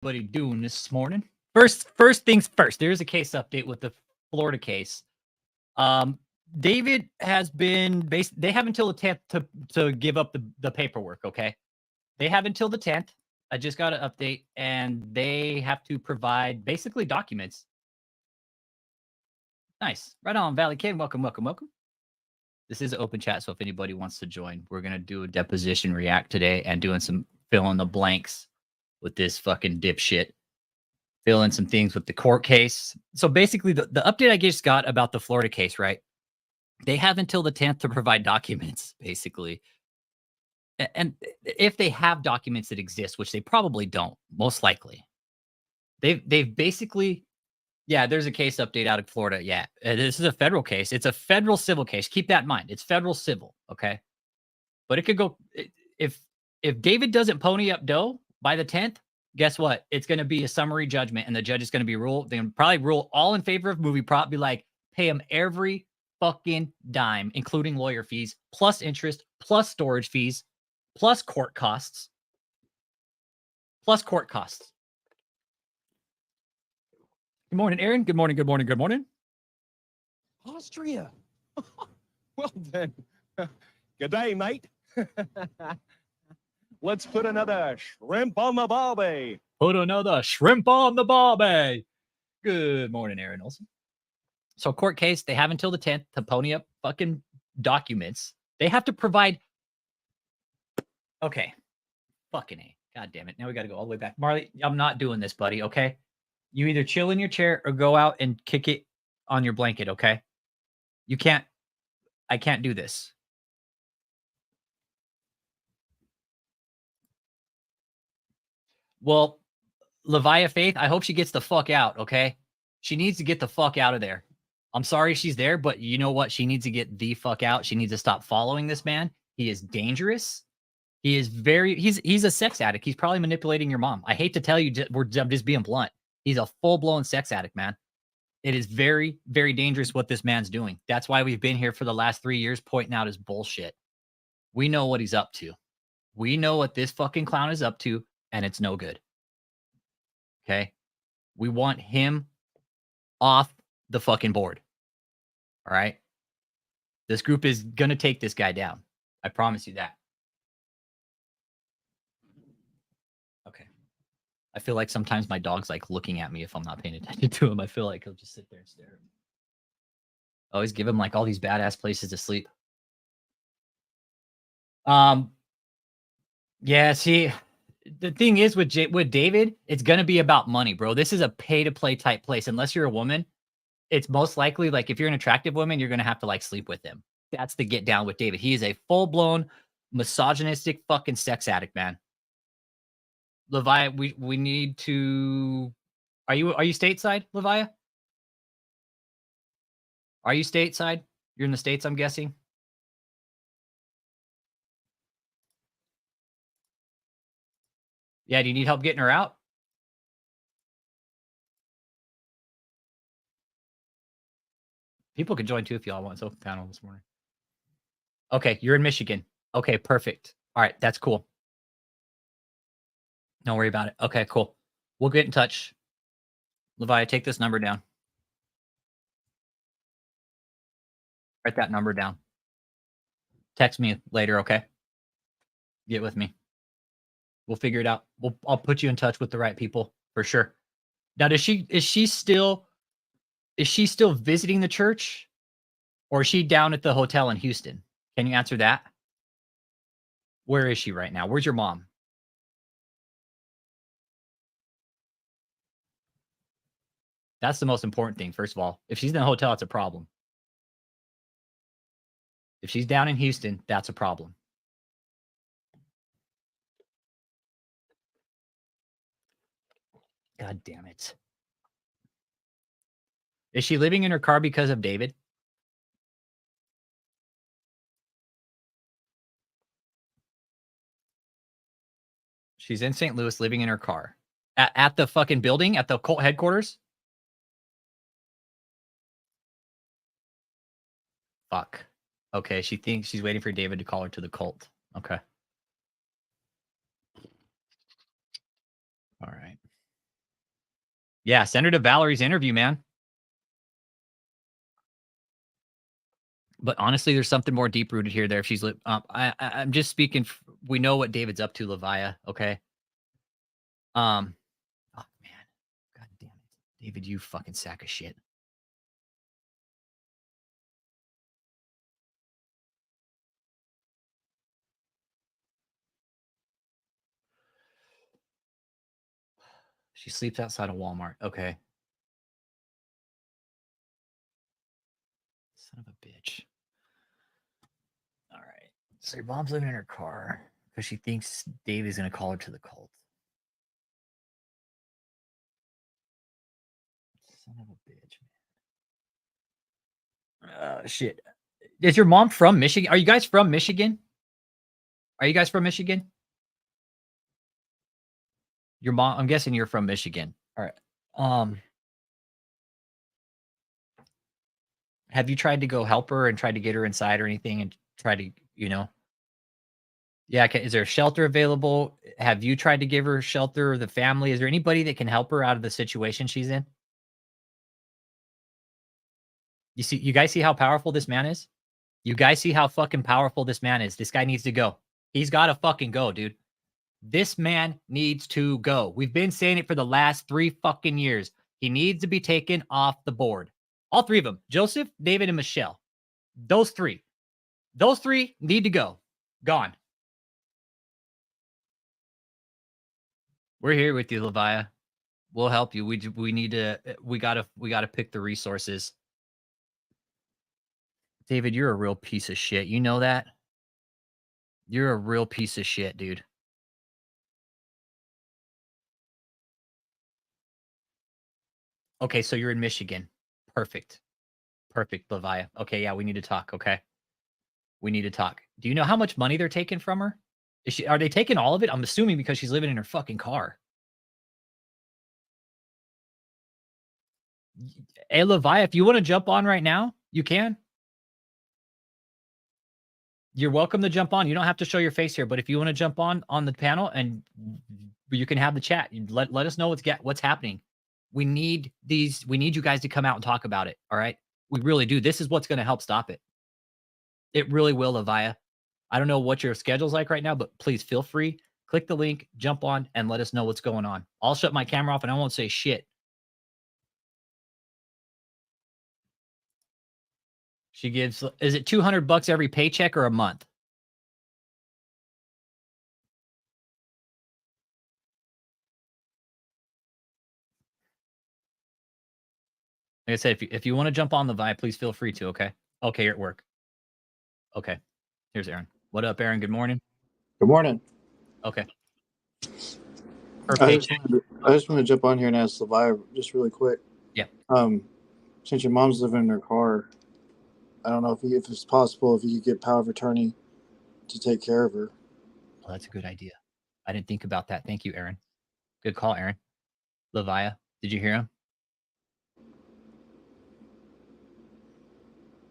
everybody doing this morning? First things first. There's a case update with the Florida case. David has been they have until the 10th to give up the paperwork, okay? They have until the 10th. I just got an update, and they have to provide basically documents. Nice. Right on, Valley Kid. Welcome. This is an open chat, so if anybody wants to join, we're going to do a deposition react today and doing some fill in the blanks with this fucking dipshit. Fill in some things with the court case. So basically, the update I just got about the Florida case, right? They have until the 10th to provide documents, basically. And if they have documents that exist, which they probably don't, most likely, they've basically, yeah, there's a case update out of Florida. Yeah, this is a federal case. It's a federal civil case. Keep that in mind. It's federal civil, okay? But it could go if David doesn't pony up dough by the 10th. Guess what? It's going to be a summary judgment, and the judge is going to be ruled. They're going to probably rule all in favor of movie prop. Be like, pay him every fucking dime, including lawyer fees, plus interest, plus storage fees, plus court costs. Good morning, Aaron. Good morning. Austria. Well then, good day, mate. Let's put another shrimp on the barbie. Good morning, Aaron Olson. So court case, they have until the 10th to pony up fucking documents. They have to provide. Okay. Fucking A. God damn it. Now we got to go all the way back. Marley, I'm not doing this, buddy, okay? You either chill in your chair or go out and kick it on your blanket, okay? I can't do this. Well, Levia Faith, I hope she gets the fuck out, okay? She needs to get the fuck out of there. I'm sorry she's there, but you know what? She needs to get the fuck out. She needs to stop following this man. He is dangerous. He is he's a sex addict. He's probably manipulating your mom. I hate to tell you, I'm just being blunt. He's a full-blown sex addict, man. It is very, very dangerous what this man's doing. That's why we've been here for the last 3 years pointing out his bullshit. We know what he's up to. We know what this fucking clown is up to, and it's no good. Okay? We want him off the fucking board. All right? This group is going to take this guy down. I promise you that. Okay. I feel like sometimes my dog's like looking at me if I'm not paying attention to him. I feel like he'll just sit there and stare at me. I always give him like all these badass places to sleep. Yeah, see, the thing is with David, it's going to be about money, bro. This is a pay-to-play type place. Unless you're a woman, it's most likely like if you're an attractive woman, you're going to have to like sleep with him. That's the get down with David. He is a full-blown misogynistic fucking sex addict, man. Levia, we need to. Are you stateside, Levia? Are you stateside? You're in the States, I'm guessing. Yeah, do you need help getting her out? People can join too if y'all want. It's open panel this morning. Okay, you're in Michigan. Okay, perfect. All right, that's cool. Don't worry about it. Okay, cool. We'll get in touch. Levia, take this number down. Write that number down. Text me later, okay? Get with me. We'll figure it out. I'll put you in touch with the right people for sure. Now, is she still visiting the church, or is she down at the hotel in Houston? Can you answer that? Where is she right now? Where's your mom? That's the most important thing, first of all. If she's in the hotel, it's a problem. If she's down in Houston, that's a problem. God damn it. Is she living in her car because of David? She's in St. Louis living in her car. At the fucking building? At the cult headquarters? Fuck. Okay, she thinks she's waiting for David to call her to the cult. Okay. All right. Yeah, send her to Valerie's interview, man. But honestly, there's something more deep rooted here. There, if she's I'm just speaking. We know what David's up to, Levia. Okay. Oh man, god damn it, David, you fucking sack of shit. She sleeps outside of Walmart. Okay. Son of a bitch. All right. So your mom's living in her car because she thinks David's gonna call her to the cult. Son of a bitch, man. Shit. Is your mom from Michigan? Are you guys from Michigan? Are you guys from Michigan? Your mom, I'm guessing you're from Michigan. All right. Have you tried to go help her and try to get her inside or anything and try to, Yeah, okay. Is there a shelter available? Have you tried to give her shelter or the family? Is there anybody that can help her out of the situation she's in? You guys see how powerful this man is? You guys see how fucking powerful this man is? This guy needs to go. He's got to fucking go, dude. This man needs to go. We've been saying it for the last 3 fucking years. He needs to be taken off the board. All 3 of them. Joseph, David, and Michelle. Those 3. Those 3 need to go. Gone. We're here with you, Levia. We'll help you. We need to we gotta pick the resources. David, you're a real piece of shit. You know that? You're a real piece of shit, dude. Okay, so you're in Michigan. Perfect. Perfect, Levia. Okay, yeah, we need to talk, okay? We need to talk. Do you know how much money they're taking from her? Are they taking all of it? I'm assuming because she's living in her fucking car. Hey, Levia, if you want to jump on right now, you can. You're welcome to jump on. You don't have to show your face here, but if you want to jump on the panel and you can have the chat, let us know what's happening. We need you guys to come out and talk about it. All right. We really do. This is what's going to help stop it. It really will, Avaya. I don't know what your schedule's like right now, but please feel free. Click the link, jump on, and let us know what's going on. I'll shut my camera off and I won't say shit. She gives, is it $200 every paycheck or a month? Like I said, if you want to jump on the vibe, please feel free to, okay? Okay, you're at work. Okay. Here's Aaron. What up, Aaron? Good morning. Good morning. Okay. I just want to jump on here and ask Levia just really quick. Yeah. Since your mom's living in her car, I don't know if it's possible if you could get power of attorney to take care of her. Well, that's a good idea. I didn't think about that. Thank you, Aaron. Good call, Aaron. Levia, did you hear him?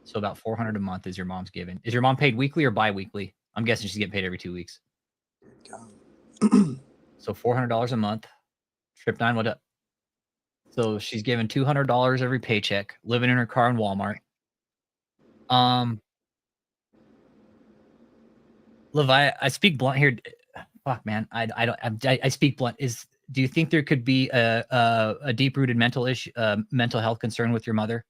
So about $400 a month is your mom's giving. Is your mom paid weekly or bi-weekly? I'm guessing she's getting paid every 2 weeks. So $400 a month. Trip 9, what up? So she's giving $200 every paycheck, living in her car in Walmart. Levi, I speak blunt here. Fuck, man, I speak blunt. Do you think there could be a deep-rooted mental issue, mental health concern with your mother?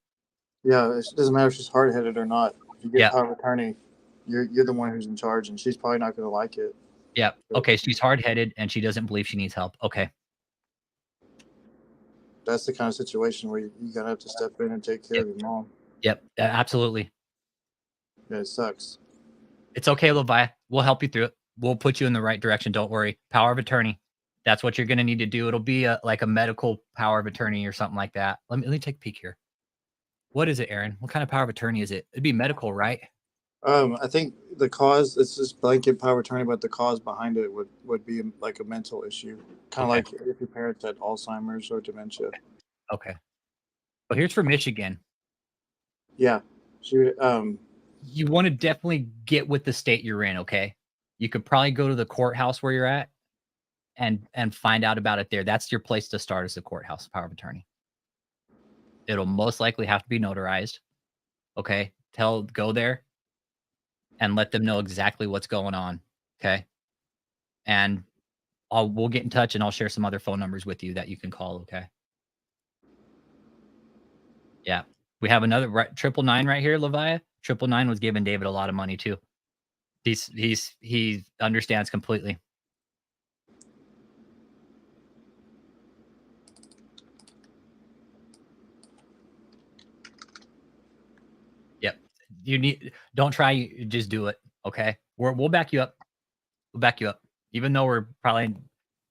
Yeah, it doesn't matter if she's hard-headed or not. If you get power of attorney, you're the one who's in charge, and she's probably not going to like it. Yeah. Okay, she's hard-headed and she doesn't believe she needs help. Okay. That's the kind of situation where you're going to have to step in and take care of your mom. Yep, absolutely. Yeah, it sucks. It's okay, Levi. We'll help you through it. We'll put you in the right direction. Don't worry. Power of attorney. That's what you're going to need to do. It'll be like a medical power of attorney or something like that. Let me take a peek here. What is it, Aaron? What kind of power of attorney is it? It'd be medical, right? I think the cause, it's just blanket power of attorney, but the cause behind it would be like a mental issue. Kind of like if your parents had Alzheimer's or dementia. Okay. But here's for Michigan. Yeah. You want to definitely get with the state you're in, okay? You could probably go to the courthouse where you're at and find out about it there. That's your place to start, as a courthouse power of attorney. It'll most likely have to be notarized. Okay. Go there and let them know exactly what's going on. Okay. And we'll get in touch and I'll share some other phone numbers with you that you can call. Okay. Yeah. We have another 999 right here, Leviah. 999 was giving David a lot of money too. He understands completely. Yep. Don't try, just do it. Okay. We'll back you up. We'll back you up. Even though we're probably, if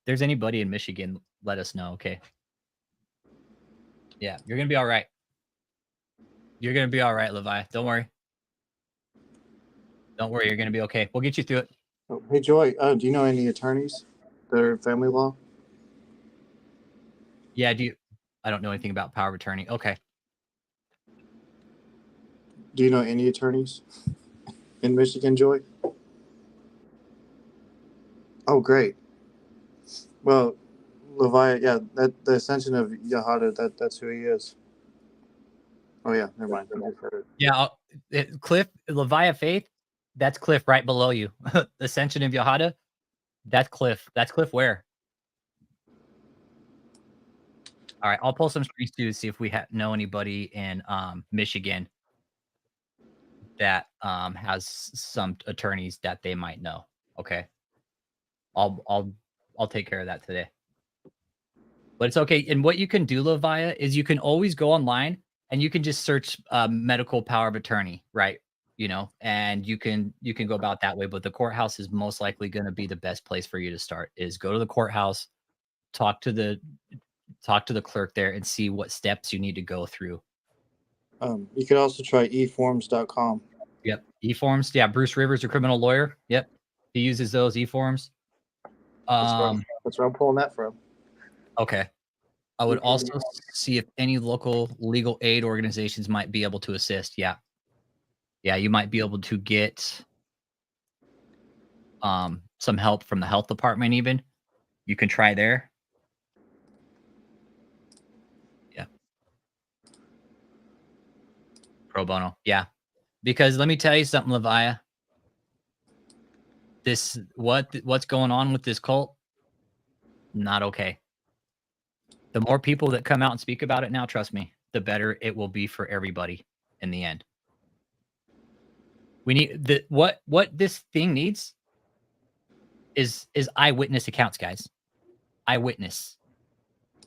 there's anybody in Michigan, let us know. Okay. Yeah. You're going to be all right. You're going to be all right, Levi. Don't worry. Don't worry. You're going to be okay. We'll get you through it. Oh, hey, Joy, do you know any attorneys that are family law? Yeah. I don't know anything about power of attorney. Okay. Do you know any attorneys in Michigan, Joy? Oh, great. Well, Levi, yeah, that the Ascension of Yahada, that's who he is. Oh yeah, never mind. Yeah, Cliff, Leviah Faith, that's Cliff right below you. Ascension of Yahada, that's Cliff. That's Cliff where? All right, I'll pull some streets to see if we know anybody in Michigan that has some attorneys that they might know. Okay, I'll take care of that today. But it's okay. And what you can do, Leviah, is you can always go online and you can just search medical power of attorney, right? And you can go about that way. But the courthouse is most likely going to be the best place for you to start. Is go to the courthouse, talk to the clerk there, and see what steps you need to go through. You could also try eforms.com. Yep, eForms. Yeah, Bruce Rivers, a criminal lawyer. Yep, he uses those eForms. That's where I'm pulling that from. Okay. I would also see if any local legal aid organizations might be able to assist. Yeah. Yeah, you might be able to get some help from the health department even. You can try there. Yeah. Pro bono. Yeah. Because let me tell you something, Leviah. What's going on with this cult? Not okay. The more people that come out and speak about it now, trust me, the better it will be for everybody in the end. We need what this thing needs is eyewitness accounts, guys. Eyewitness.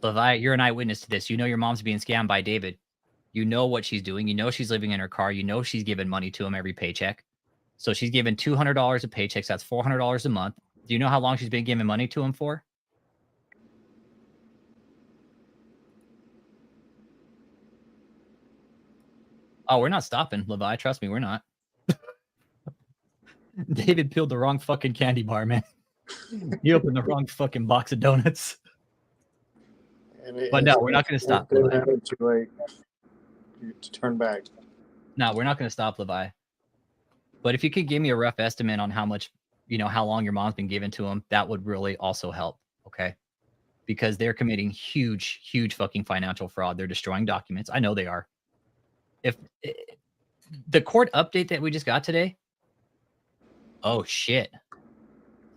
Levi, you're an eyewitness to this. You know your mom's being scammed by David. You know what she's doing. You know she's living in her car. You know she's giving money to him every paycheck. So she's giving $200 a paycheck. So that's $400 a month. Do you know how long she's been giving money to him for? Oh, we're not stopping, Levi. Trust me, we're not. David peeled the wrong fucking candy bar, man. He opened the wrong fucking box of donuts. But no, we're not going to stop, Levi. Too late to turn back. No, we're not going to stop, Levi. But if you could give me a rough estimate on how much, how long your mom's been given to him, that would really also help. Okay. Because they're committing huge, huge fucking financial fraud. They're destroying documents. I know they are. If the court update that we just got today, oh shit.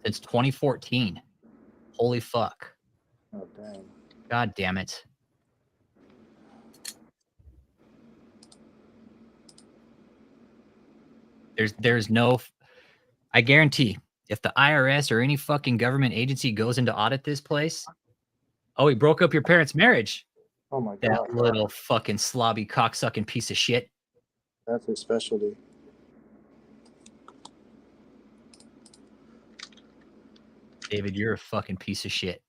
Since 2014. Holy fuck. Oh, dang. God damn it. There's no, I guarantee if the IRS or any fucking government agency goes into audit this place, oh, he broke up your parents' marriage. Oh my God. That little fucking slobby cocksucking piece of shit. That's his specialty. David, you're a fucking piece of shit.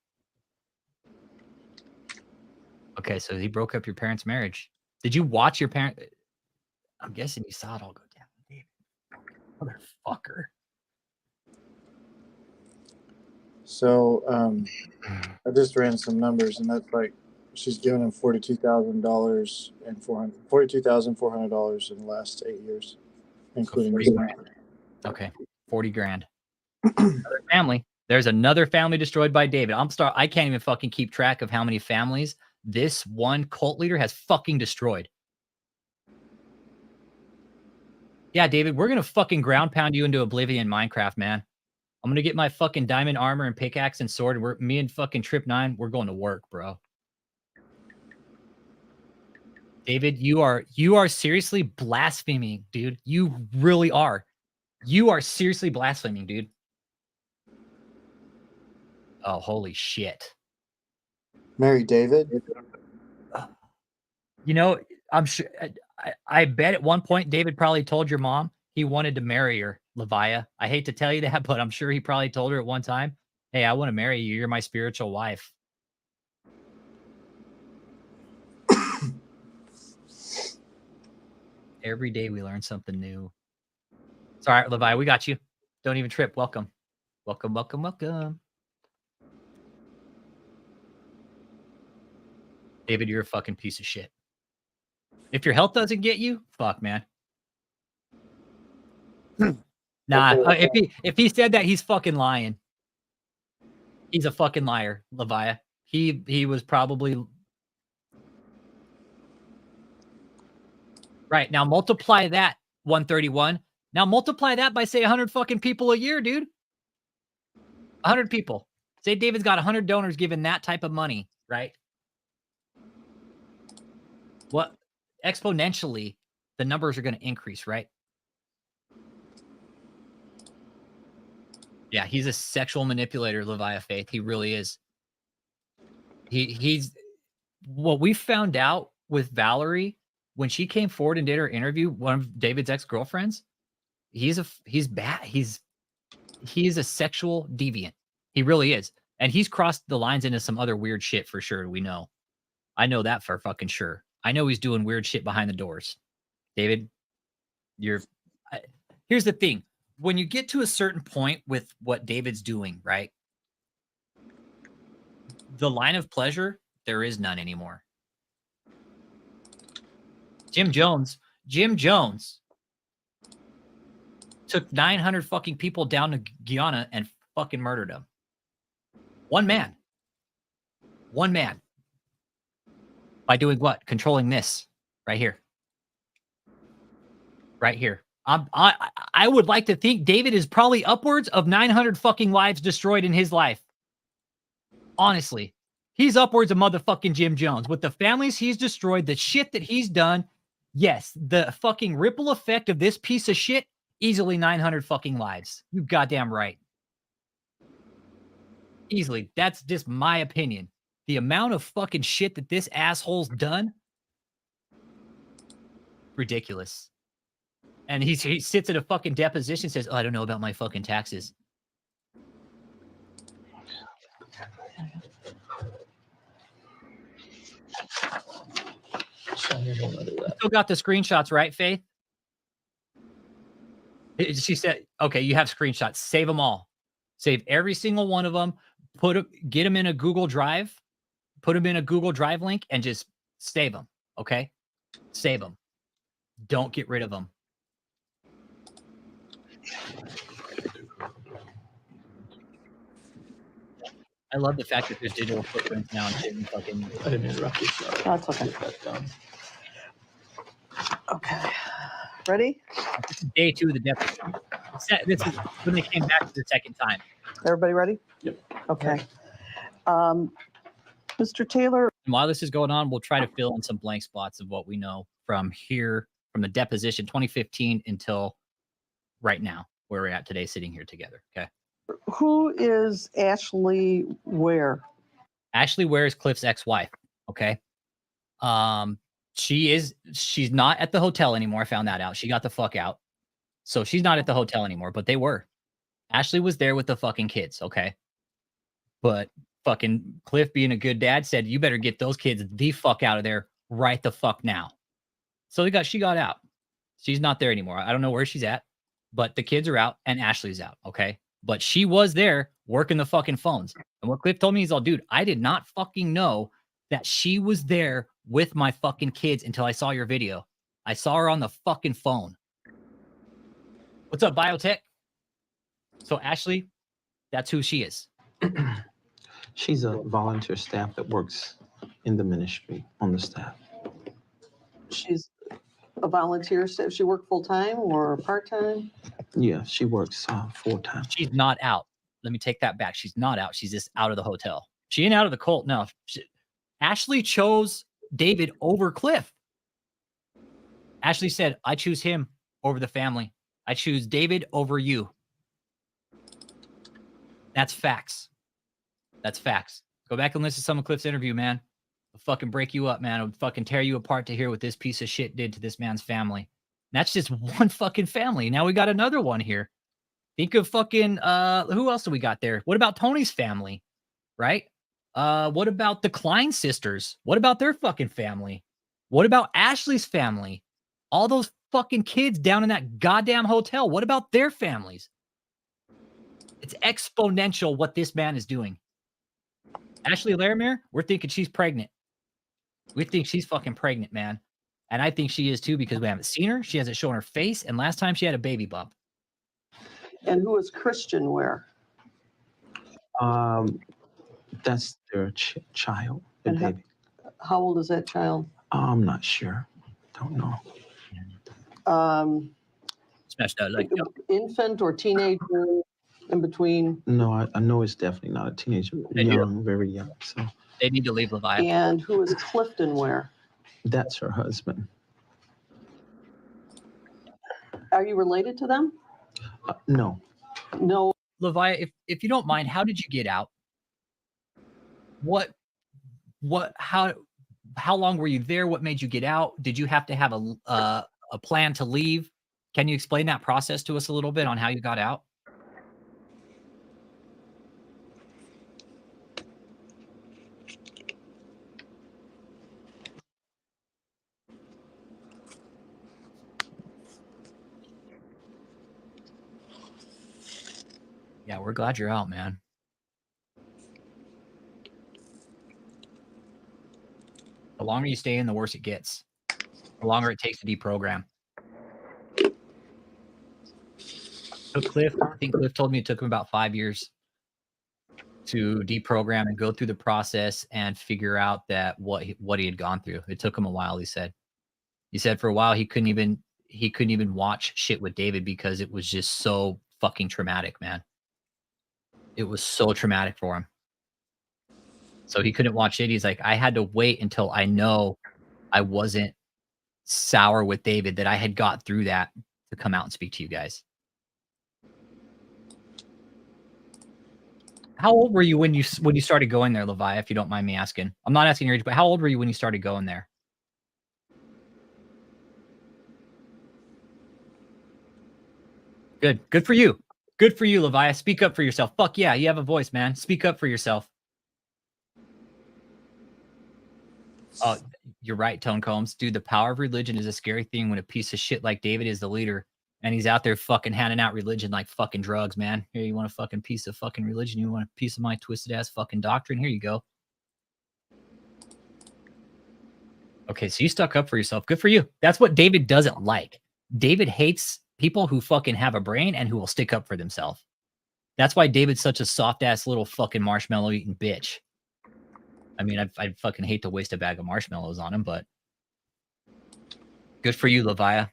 Okay, so he broke up your parents' marriage. Did you watch your parent? I'm guessing you saw it all go down, David. Motherfucker. So I just ran some numbers, and that's like she's given him $42,000 and $42,400 in the last 8 years, including so 40 grand. Okay, 40 grand. Another family. There's another family destroyed by David. I can't even fucking keep track of how many families this one cult leader has fucking destroyed. Yeah, David, we're gonna fucking ground pound you into oblivion, Minecraft, man. I'm gonna get my fucking diamond armor and pickaxe and sword. Me and fucking Trip 9, we're going to work, bro. David, you are seriously blaspheming, dude. You really are. You are seriously blaspheming, dude. Oh, holy shit. Mary David? You know, I'm sure. I bet at one point David probably told your mom he wanted to marry her, Levia. I hate to tell you that, but I'm sure he probably told her at one time, "Hey, I want to marry you. You're my spiritual wife." Every day we learn something new. It's all right, Levi. We got you. Don't even trip. Welcome. Welcome, welcome, welcome. David, you're a fucking piece of shit. If your health doesn't get you, fuck, man. Nah, if he said that, he's fucking lying. He's a fucking liar, Levia. He was probably right. Now multiply that 131. Now multiply that by say 100 fucking people a year, dude. 100 people. Say David's got 100 donors giving that type of money, right? What exponentially the numbers are going to increase, right? Yeah, he's a sexual manipulator, Levia Faith. He really is. He's what we found out with Valerie when she came forward and did her interview, one of David's ex-girlfriends, he's bad. He's a sexual deviant. He really is. And he's crossed the lines into some other weird shit for sure. We know. I know that for fucking sure. I know he's doing weird shit behind the doors. David, here's the thing. When you get to a certain point with what David's doing, right? The line of pleasure, there is none anymore. Jim Jones took 900 fucking people down to Guyana and fucking murdered them. One man. By doing what? Controlling this right here. Right here. I would like to think David is probably upwards of 900 fucking lives destroyed in his life. Honestly, he's upwards of motherfucking Jim Jones with the families he's destroyed, the shit that he's done. Yes, the fucking ripple effect of this piece of shit, easily 900 fucking lives. You goddamn right. Easily. That's just my opinion. The amount of fucking shit that this asshole's done, ridiculous. And he sits at a fucking deposition and says, "Oh, I don't know about my fucking taxes." Still got the screenshots, right, Faith? She said, "Okay, you have screenshots. Save them all. Save every single one of them. Get them in a Google Drive. Put them in a Google Drive link and just save them. Okay, save them. Don't get rid of them." I love the fact that there's digital footprints now and shit and fucking. I didn't interrupt you. Sorry. That's okay. Okay. Ready? This is day 2 of the deposition. This is when they came back for the second time. Everybody ready? Yep. Okay. Mr. Taylor. And while this is going on, we'll try to fill in some blank spots of what we know from here, from the deposition 2015 until right now, where we're at today, sitting here together. Okay. Who is Ashley Ware? Ashley Ware is Cliff's ex-wife. Okay. She's not at the hotel anymore. I found that out. She got the fuck out. So she's not at the hotel anymore, but they were. Ashley was there with the fucking kids. Okay. But fucking Cliff, being a good dad, said, "You better get those kids the fuck out of there right the fuck now." So she got out. She's not there anymore. I don't know where she's at, but the kids are out and Ashley's out. Okay. But she was there working the fucking phones. And what Cliff told me is, "Oh, dude, I did not fucking know that she was there with my fucking kids until I saw your video. I saw her on the fucking phone." What's up, Biotech? So Ashley, That's who she is. She's a volunteer staff that works in the ministry on the staff. She's a volunteer. So she work full time or part time? Yeah, she works full time. She's not out. Let me take that back. She's not out. She's just out of the hotel. She ain't out of the cult. No. Ashley chose David over Cliff. Ashley said, I choose him over the family. I choose David over you. That's facts. That's facts. Go back and listen to some of Cliff's interview, man. It'll fucking break you up, man. It'll fucking tear you apart to hear what this piece of shit did to this man's family. And that's just one fucking family. Now we got another one here. Think of fucking, who else do we got there? What about Tony's family, right? What about the Klein sisters? What about their fucking family? What about Ashley's family? All those fucking kids down in that goddamn hotel. What about their families? It's exponential what this man is doing. Ashley Larimere, we're thinking she's pregnant. We think she's fucking pregnant, man. And I think she is too because we haven't seen her. She hasn't shown her face. And last time she had a baby bump. And who is Christian where? That's their child, the And baby. How old is that child? I'm not sure. Don't know. Smashed out like Infant or teenager in between? No, I know it's definitely not a teenager. Young, very young. So they need to leave Levi. And who is Clifton where? that's her husband. Are you related to them? No. No. Levi, if you don't mind, how did you get out? How long were you there? What made you get out? Did you have to have a plan to leave? Can you explain that process to us a little bit on how you got out? Yeah, we're glad you're out, man. The longer you stay in, the worse it gets. The longer it takes to deprogram. Took Cliff, I think Cliff told me it took him about 5 years to deprogram and go through the process and figure out that what he had gone through. It took him a while, he said. He said for a while he couldn't even watch shit with David because it was just so fucking traumatic, man. It was so traumatic for him. So he couldn't watch it. He's like, I had to wait until I know I wasn't sour with David, that I had got through that to come out and speak to you guys. How old were you when you started going there, Levi, if you don't mind me asking? I'm not asking your age, but how old were you when you started going there? Good. Good for you. Good for you, Levi. Speak up for yourself. Fuck yeah, you have a voice, man. Speak up for yourself. Oh, you're right, Tone Combs. Dude, the power of religion is a scary thing when a piece of shit like David is the leader and he's out there fucking handing out religion like fucking drugs, man. Here, you want a fucking piece of fucking religion? You want a piece of my twisted ass fucking doctrine? Here you go. Okay, so you stuck up for yourself. Good for you. That's what David doesn't like. David hates people who fucking have a brain and who will stick up for themselves. That's why David's such a soft ass little fucking marshmallow eating bitch. I mean, I'd fucking hate to waste a bag of marshmallows on him, but good for you, Levi.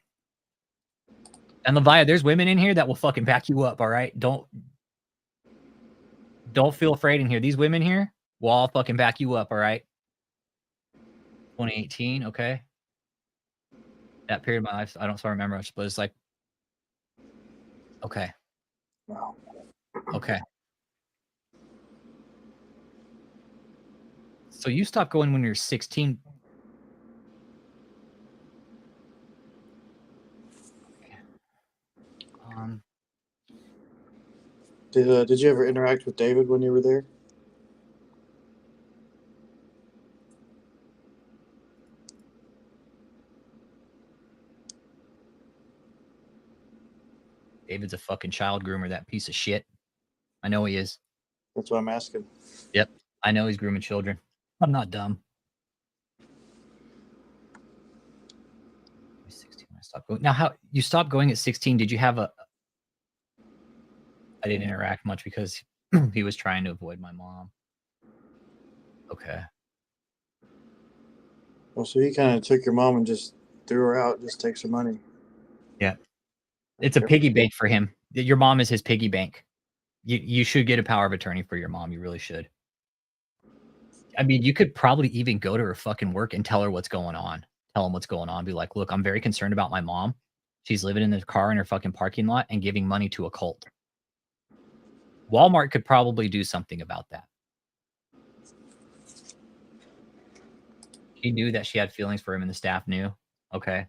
And Levi, there's women in here that will fucking back you up, all right? Don't feel afraid in here. These women here will all fucking back you up, all right? 2018, okay. That period of my life, I don't so remember much, but it's like, okay. Wow. Okay. So you stopped going when you're 16. Did you ever interact with David when you were there? David's a fucking child groomer, that piece of shit. I know he is. That's what I'm asking. Yep. I know he's grooming children. I'm not dumb. 16 when I stopped going. Now, how you stopped going at 16? Did you have a? I didn't interact much because He was trying to avoid my mom. Okay. Well, so he kind of took your mom and just threw her out, just takes her money. Yeah. It's a Okay. piggy bank for him. Your mom is his piggy bank. You should get a power of attorney for your mom. You really should. I mean, you could probably even go to her fucking work and tell her what's going on. Tell him what's going on. Be like, look, I'm very concerned about my mom. She's living in the car in her fucking parking lot and giving money to a cult. Walmart could probably do something about that. He knew that she had feelings for him and the staff knew. Okay.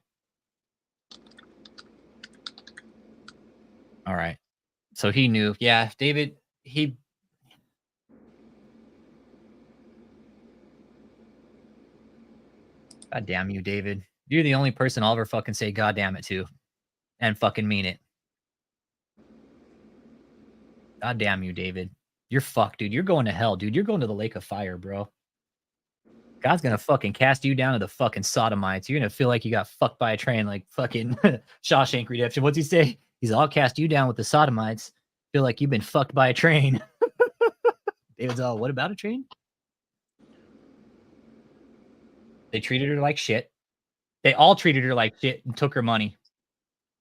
All right. So he knew. Yeah, David, he... God damn you, David. You're the only person I'll ever fucking say God damn it to. And fucking mean it. God damn you, David. You're fucked, dude. You're going to hell, dude. You're going to the lake of fire, bro. God's gonna fucking cast you down to the fucking sodomites. You're gonna feel like you got fucked by a train like fucking Shawshank Redemption. What's he say? He's all cast you down with the sodomites. Feel like you've been fucked by a train. David's all, what about a train? They treated her like shit. They all treated her like shit and took her money.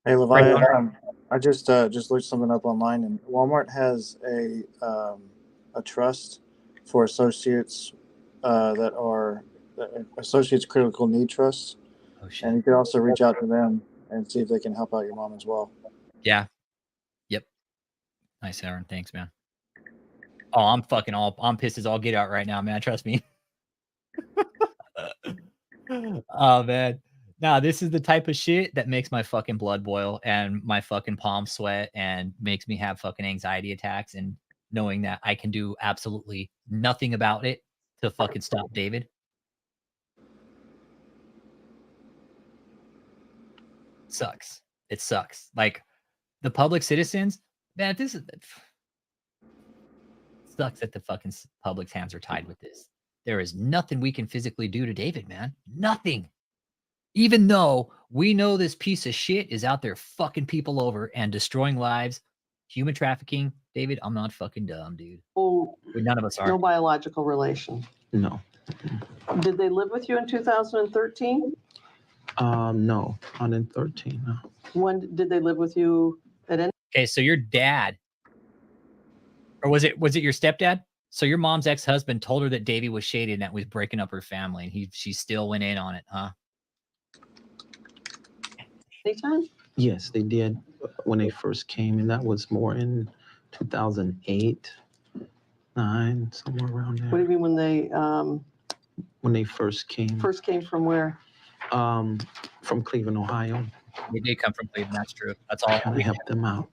Hey, Levi, I just looked something up online, and Walmart has a trust for associates that are associates critical need trusts. Oh shit. And you could also reach out to them and see if they can help out your mom as well. Yeah. Yep. Nice, Aaron. Thanks, man. Oh, I'm pissed as all get out right now, man. Trust me. Oh, man. Now, this is the type of shit that makes my fucking blood boil and my fucking palms sweat and makes me have fucking anxiety attacks, and knowing that I can do absolutely nothing about it to fucking stop David. Sucks. It sucks. Like, the public citizens, man, this is... Sucks that the fucking public's hands are tied with this. There is nothing we can physically do to David, man. Nothing. Even though we know this piece of shit is out there fucking people over and destroying lives, human trafficking. David, I'm not fucking dumb, dude. Oh, None of us are. no biological relation. No. Did they live with you in 2013? No, not in 13. No. When did they live with you at any? Okay, so your dad, or was it your stepdad? So your mom's ex-husband told her that Davey was shady and that was breaking up her family, and she still went in on it, huh? Anytime? Yes, they did when they first came, and that was more in 2008, 9, somewhere around What do there. you mean When they first came, first came from where? from Cleveland, Ohio. They did come from Cleveland, that's true. That's all. Trying to help them out.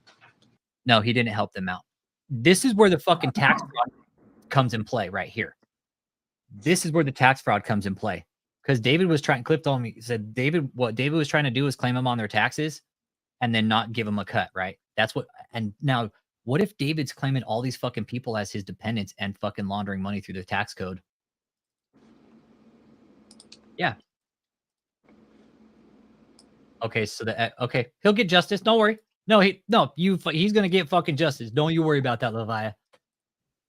No, he didn't help them out. This is where the fucking tax fraud comes in play right here. This is where the tax fraud comes in play. Because David was trying, Cliff told me, he said, what David was trying to do is claim them on their taxes and then not give them a cut, right? That's what, and now, what if David's claiming all these fucking people as his dependents and fucking laundering money through the tax code? Yeah. Okay, so okay, he'll get justice. Don't worry. No, he's gonna get fucking justice. Don't you worry about that, Levi.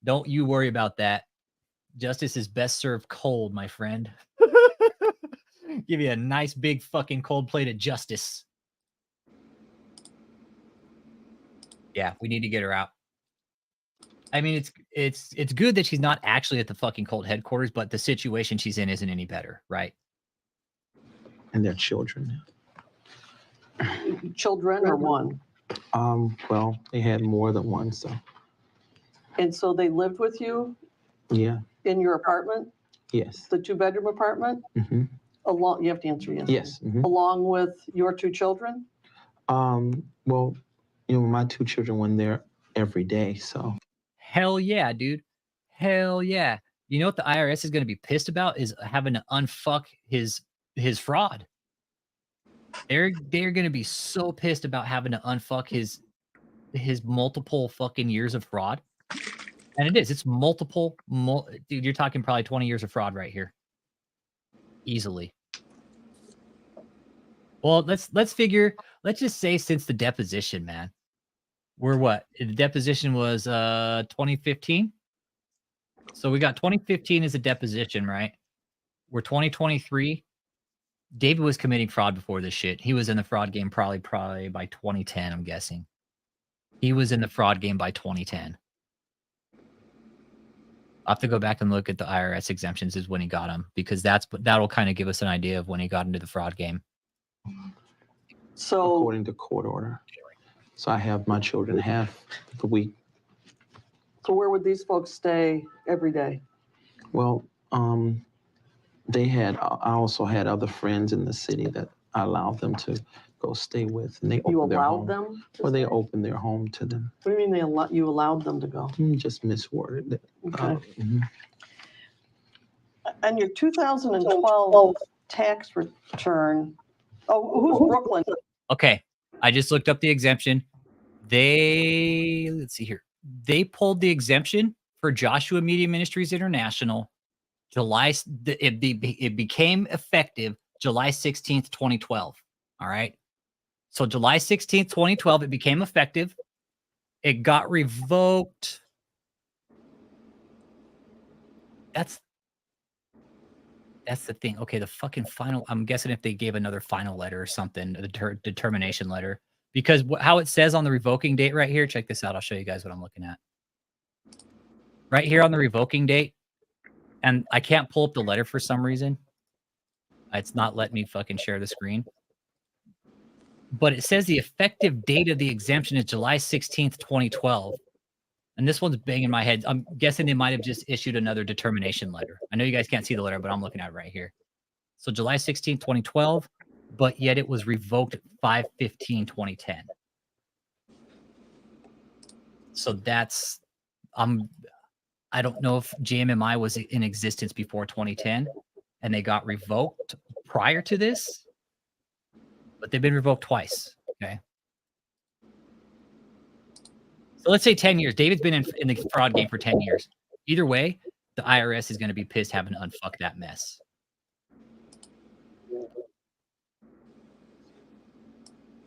Don't you worry about that. Justice is best served cold, my friend. Give you a nice big fucking cold plate of justice. Yeah, we need to get her out. I mean, it's good that she's not actually at the fucking cult headquarters, but the situation she's in isn't any better, right? And their children. Children or one? Well, they had more than one, so And so they lived with you yeah, in your apartment, yes. the 2-bedroom apartment? Mm-hmm. You have to answer yes. Yes. Mm-hmm. Along with your 2 children? Well, my 2 children went there every day, so. Hell yeah, dude. Hell yeah. You know what the IRS is going to be pissed about is having to unfuck his fraud. They're going to be so pissed about having to unfuck his multiple fucking years of fraud. And it is. It's multiple. Dude, you're talking probably 20 years of fraud right here. Easily. Well, let's just say since the deposition, man. We're what? The deposition was 2015. So we got 2015 as a deposition, right? We're 2023. David was committing fraud before this shit. He was in the fraud game probably by 2010, I'm guessing. He was in the fraud game by 2010. I'll have to go back and look at the IRS exemptions is when he got them, because that'll kind of give us an idea of when he got into the fraud game. So According to court order. So I have my children half the week. So where would these folks stay every day? Well, I also had other friends in the city that I allowed them to go stay with, and they You opened their allowed home. them? Or they opened their home to them. What do you mean you allowed them to go? Just misworded it. Okay. Mhm. And your 2012 tax return, who's Brooklyn? Okay. I just looked up the exemption. Let's see here. They pulled the exemption for Joshua Media Ministries International. It became effective July 16th, 2012. All right. So July 16th, 2012, it became effective. It got revoked. That's the thing. Okay, the fucking final. I'm guessing if they gave another final letter or something, a determination letter, because how it says on the revoking date right here. Check this out. I'll show you guys what I'm looking at. Right here on the revoking date, and I can't pull up the letter for some reason. It's not letting me fucking share the screen. But it says the effective date of the exemption is July 16th, 2012. And this one's banging my head. I'm guessing they might have just issued another determination letter. I know you guys can't see the letter, but I'm looking at it right here. So July 16th, 2012, but yet it was revoked 5/15/2010. So that's, I don't know if JMMI was in existence before 2010 and they got revoked prior to this, but they've been revoked twice. Okay. So let's say 10 years. David's been in the fraud game for 10 years. Either way, the IRS is going to be pissed having to unfuck that mess.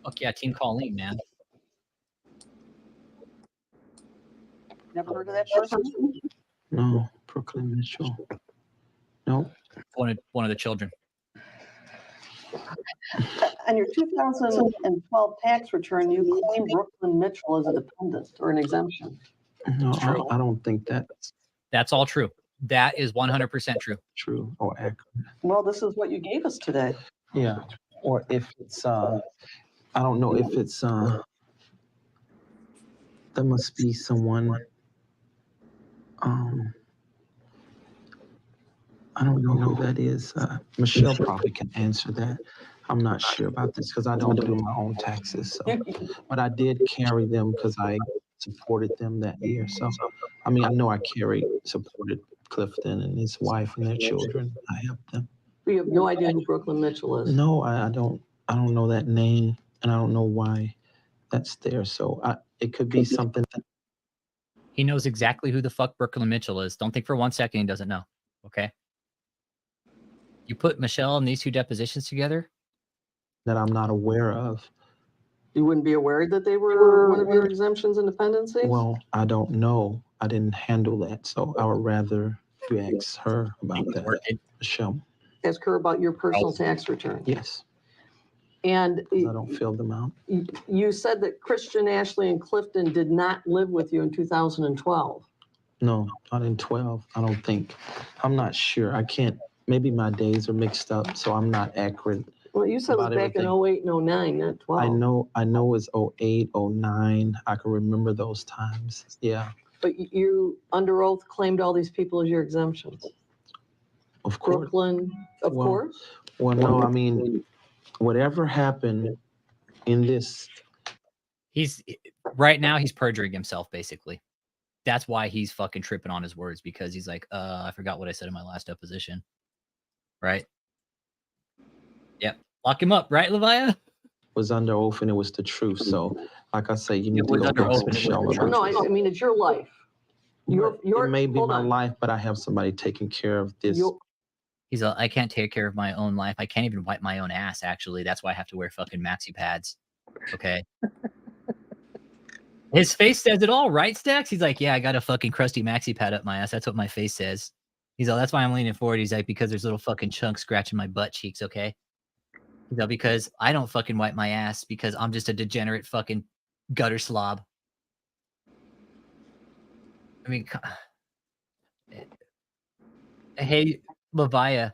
Fuck yeah, Team Colleen, man. Never heard of that person? No, Brooklyn Mitchell. Nope. One of the children. On your 2012 tax return, you claim Brooklyn Mitchell as a dependent or an exemption. No, I don't think That's all true. That is 100% true. true or accurate. Well, this is what you gave us today. Yeah. Or if it's I don't know if it's there must be someone I don't know who that is. Michelle probably can answer that. I'm not sure about this because I don't do my own taxes. So. But I did carry them because I supported them that year. So, I mean, I know I supported Clifton and his wife and their children. I helped them. You have no idea who Brooklyn Mitchell is? No, I don't know that name, and I don't know why that's there. So it could be something. He knows exactly who the fuck Brooklyn Mitchell is. Don't think for 1 second he doesn't know. Okay. You put Michelle and these two depositions together? That I'm not aware of. You wouldn't be aware that they were one of your exemptions and dependencies? Well, I don't know. I didn't handle that. So I would rather you ask her about that, Michelle. Ask her about your personal tax return. Yes. And I don't fill them out. you said that Christian, Ashley, and Clifton did not live with you in 2012. No, not in 12. I don't think. I'm not sure. I can't. Maybe my days are mixed up, so I'm not accurate. Well, you said it was back in 08 and 09, not 12. I know it's 08, 09. I can remember those times. Yeah. But you, under oath, claimed all these people as your exemptions. Of course. Brooklyn, of course. Well, no, I mean, whatever happened in this. Right now, he's perjuring himself, basically. That's why he's fucking tripping on his words, because he's like, I forgot what I said in my last deposition. Right? Yep. Lock him up, right, Levia? Was under oath and it was the truth. So, like I say, you need to go ask Michelle. No, I mean, it's your life. It may be my life, but I have somebody taking care of this. He's like, I can't take care of my own life. I can't even wipe my own ass, actually. That's why I have to wear fucking maxi pads. Okay. His face says it all, right, Stacks? He's like, yeah, I got a fucking crusty maxi pad up my ass. That's what my face says. He's like, that's why I'm leaning forward. He's like, because there's little fucking chunks scratching my butt cheeks, okay? He's like, because I don't fucking wipe my ass because I'm just a degenerate fucking gutter slob. I mean, hey, Leviah,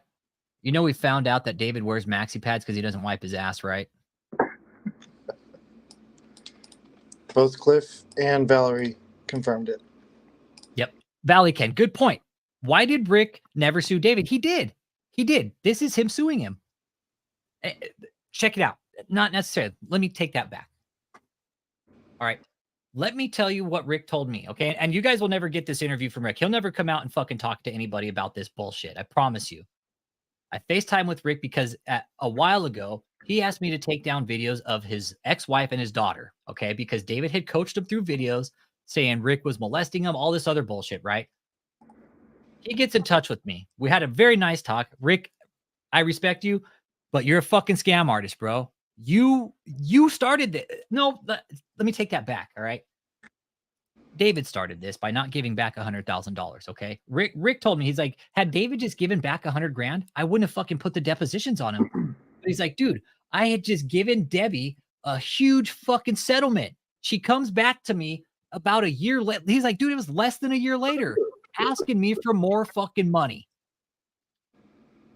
you know we found out that David wears maxi pads because he doesn't wipe his ass, right? Both Cliff and Valerie confirmed it. Yep. Valley Ken, good point. Why did Rick never sue David? He did. He did. This is him suing him. Check it out. Not necessarily. Let me take that back. All right. Let me tell you what Rick told me, okay? And you guys will never get this interview from Rick. He'll never come out and fucking talk to anybody about this bullshit. I promise you. I FaceTime with Rick because a while ago, he asked me to take down videos of his ex-wife and his daughter, okay? Because David had coached him through videos saying Rick was molesting him, all this other bullshit, right? He gets in touch with me. We had a very nice talk. Rick, I respect you, but you're a fucking scam artist, bro. You started this. No, let me take that back, all right? David started this by not giving back $100,000, okay? Rick told me, he's like, had David just given back $100,000, I wouldn't have fucking put the depositions on him. But he's like, dude, I had just given Debbie a huge fucking settlement. She comes back to me about a year later. He's like, dude, it was less than a year later, asking me for more fucking money.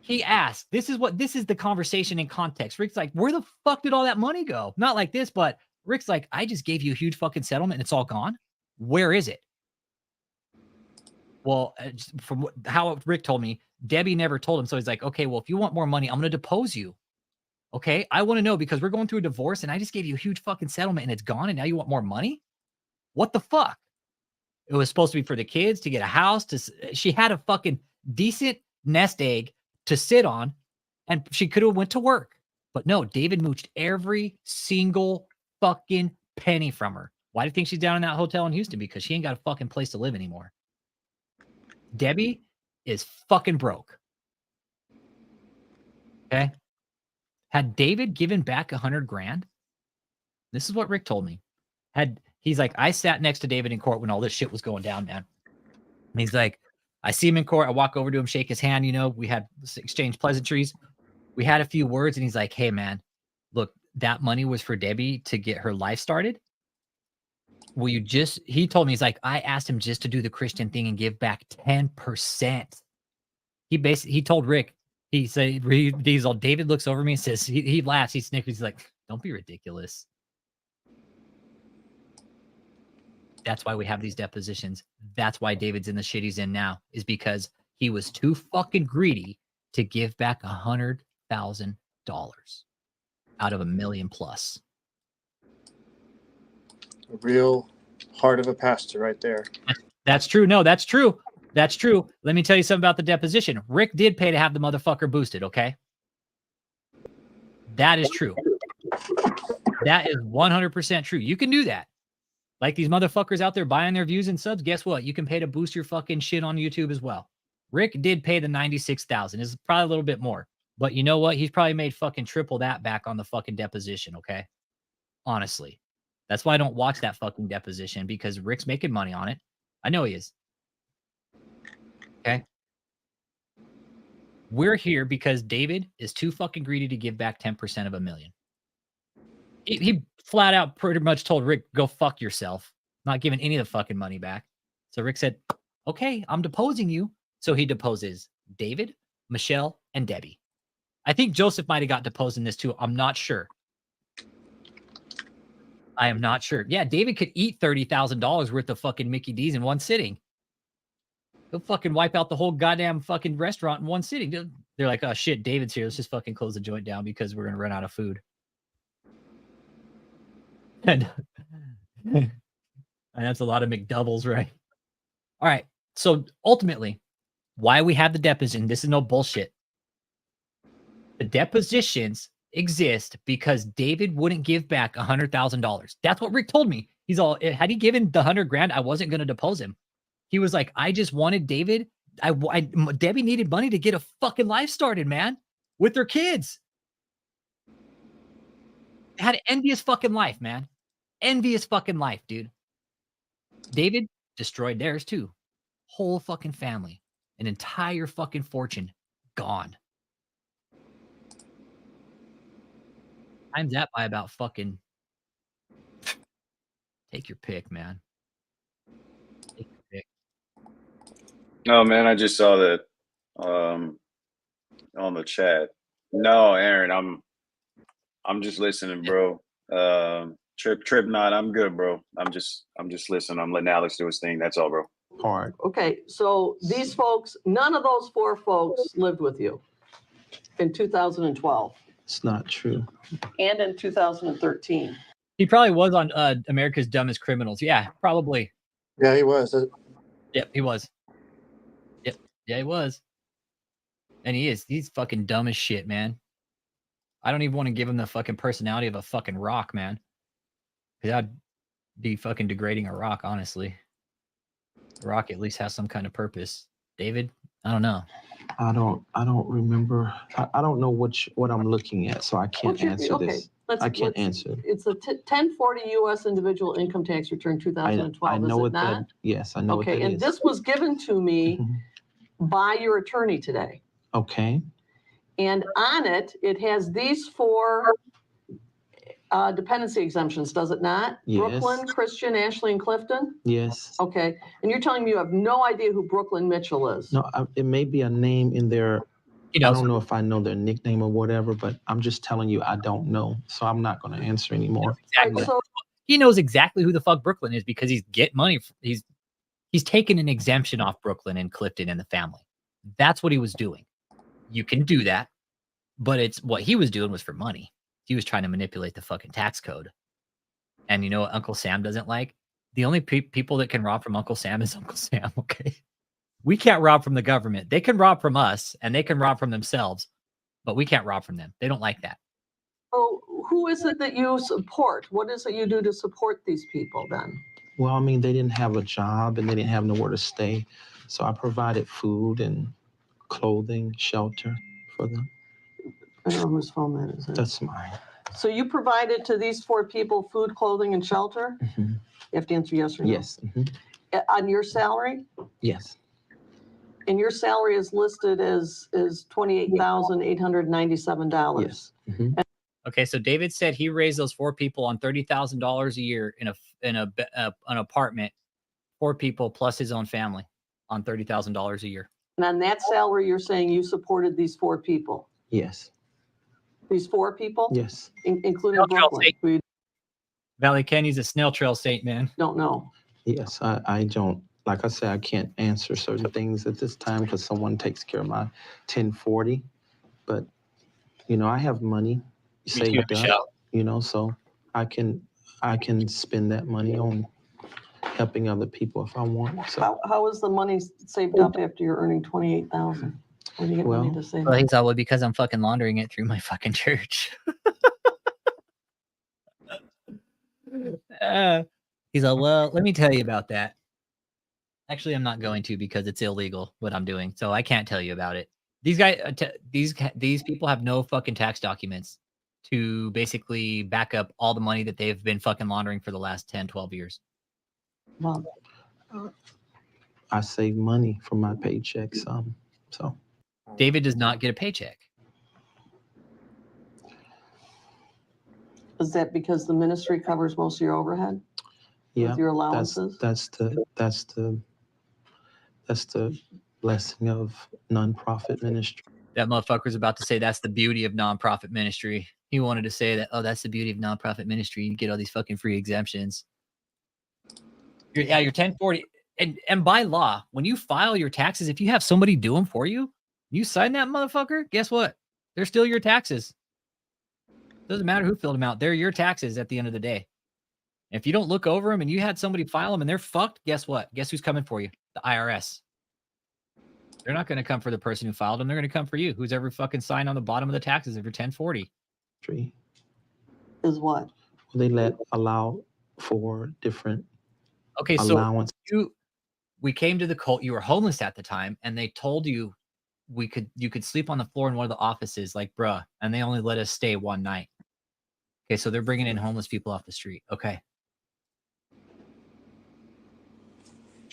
He asked, this is the conversation in context. Rick's like, where the fuck did all that money go? Not like this, but Rick's like, I just gave you a huge fucking settlement and it's all gone. Where is it? Well, from how Rick told me, Debbie never told him. So he's like, okay, well, if you want more money, I'm going to depose you. Okay. I want to know because we're going through a divorce and I just gave you a huge fucking settlement and it's gone. And now you want more money? What the fuck? It was supposed to be for the kids to get a house. She had a fucking decent nest egg to sit on and she could have went to work. But no, David mooched every single fucking penny from her. Why do you think she's down in that hotel in Houston? Because she ain't got a fucking place to live anymore. Debbie is fucking broke. Okay. Had David given back $100,000, this is what Rick told me. He's like, I sat next to David in court when all this shit was going down, man. And he's like, I see him in court. I walk over to him, shake his hand. You know, we had exchanged pleasantries. We had a few words and he's like, hey man, look, that money was for Debbie to get her life started. Will you he told me, he's like, I asked him just to do the Christian thing and give back 10%. He told Rick, he said, Diesel, David looks over me and says, he laughs, he snickers. He's like, don't be ridiculous. That's why we have these depositions. That's why David's in the shit he's in now, is because he was too fucking greedy to give back $100,000 out of $1 million plus. A real heart of a pastor right there. That's true. No, that's true. That's true. Let me tell you something about the deposition. Rick did pay to have the motherfucker boosted, okay? That is true. That is 100% true. You can do that. Like these motherfuckers out there buying their views and subs, guess what? You can pay to boost your fucking shit on YouTube as well. Rick did pay the $96,000. It's probably a little bit more. But you know what? He's probably made fucking triple that back on the fucking deposition, okay? Honestly. That's why I don't watch that fucking deposition, because Rick's making money on it. I know he is. Okay? We're here because David is too fucking greedy to give back 10% of $1 million. He flat out pretty much told Rick, go fuck yourself. Not giving any of the fucking money back. So Rick said, okay, I'm deposing you. So he deposes David, Michelle, and Debbie. I think Joseph might have got deposed in this too. I'm not sure. I am not sure. Yeah, David could eat $30,000 worth of fucking Mickey D's in one sitting. He'll fucking wipe out the whole goddamn fucking restaurant in one sitting. They're like, oh shit, David's here. Let's just fucking close the joint down because we're going to run out of food. And that's a lot of McDoubles, right? All right. So ultimately, why we have the deposition, this is no bullshit. The depositions exist because David wouldn't give back $100,000. That's what Rick told me. He's all, had he given the $100,000, I wasn't going to depose him. He was like, I just wanted David. Debbie needed money to get a fucking life started, man, with their kids. Had an envious fucking life, man. Envious fucking life, dude. David destroyed theirs too. Whole fucking family. An entire fucking fortune gone. Times that by about fucking. Take your pick, man. Take your pick. No, man, I just saw that on the chat. No, Aaron, I'm just listening, bro. Trip not, I'm good, bro. I'm just listening. I'm letting Alex do his thing. That's all, bro. Hard. Okay, so these folks, none of those 4 folks lived with you in 2012 It's not true. and in 2013. He probably was on America's Dumbest Criminals. Yeah, probably. Yeah, he was. Yep, he was. Yep, yeah, he was. And he is. He's fucking dumb as shit, man. I don't even want to give him the fucking personality of a fucking rock, man. Because I'd be fucking degrading a rock, honestly. A rock at least has some kind of purpose. David, I don't know. I don't remember. I don't know what I'm looking at, so I can't answer this. I can't answer. It's a 1040 U.S. individual income tax return 2012. I know is what it not? that. Yes, I know what that Okay, and is. this was given to me Mhm. by your attorney today. Okay. And on it, it has these 4 dependency exemptions, does it not? Yes. Brooklyn, Christian, Ashley, and Clifton? Yes. Okay, and you're telling me you have no idea who Brooklyn Mitchell is? No, it may be a name in there. He knows. I don't know if I know their nickname or whatever, but I'm just telling you I don't know, so I'm not going to answer anymore. Exactly. So, He knows exactly who the fuck Brooklyn is because he's getting money. He's taken an exemption off Brooklyn and Clifton and the family. That's what he was doing. You can do that, but it's what he was doing was for money. He was trying to manipulate the fucking tax code. And you know what Uncle Sam doesn't like? The only people that can rob from Uncle Sam is Uncle Sam, okay? We can't rob from the government. They can rob from us, and they can rob from themselves, but we can't rob from them. They don't like that. so who is it that you support? What is it you do to support these people then? Well, I mean, they didn't have a job and they didn't have nowhere to stay, so I provided food and clothing, shelter for them. I don't know whose phone that is. That's mine. So you provided to these 4 people food, clothing, and shelter? Mhm. You have to answer yes or no. Yes. Mhm. On your salary? Yes. And your salary is listed as $28,897. Yes. Mhm. Okay, so David said he raised those 4 people on $30,000 a year in an apartment, 4 people plus his own family on $30,000 a year. And on that salary, you're saying you supported these 4 people? Yes. These 4 people? Yes. Including Snail Trail Brooklyn, who you Valley Kenny's a snail trail saint, man. don't know. Yes. I don't. Like I said, I can't answer certain things at this time because someone takes care of my 1040. But you know, I have money saved up. Michelle. You know, so I can spend that money on helping other people if I want. So How is the money saved up after you're earning 28,000? Where do you get money Well, to save Well, up? he's all, well, because I'm fucking laundering it through my fucking church. He's like, well, let me tell you about that. Actually, I'm not going to because it's illegal what I'm doing, so I can't tell you about it. These guys, these people have no fucking tax documents to basically back up all the money that they've been fucking laundering for the last 10, 12 years. Well, I save money from my paychecks. So David does not get a paycheck. is that because the ministry covers most of your overhead? yeah, With your allowances? that's the blessing of nonprofit ministry. That motherfucker's about to say that's the beauty of nonprofit ministry. He wanted to say that, oh, that's the beauty of nonprofit ministry. You get all these fucking free exemptions. Your 1040. And by law, when you file your taxes, if you have somebody do them for you, you sign that motherfucker, guess what? They're still your taxes. Doesn't matter who filled them out. They're your taxes at the end of the day. If you don't look over them and you had somebody file them and they're fucked, guess what? Guess who's coming for you? The IRS. They're not going to come for the person who filed them. They're going to come for you. Who's ever fucking signed on the bottom of the taxes of your 1040. Is what? They allow for different Okay, so allowance. we came to the cult. You were homeless at the time, and they told you you could sleep on the floor in one of the offices, like, bruh, and they only let us stay one night. Okay, so they're bringing in homeless people off the street. Okay.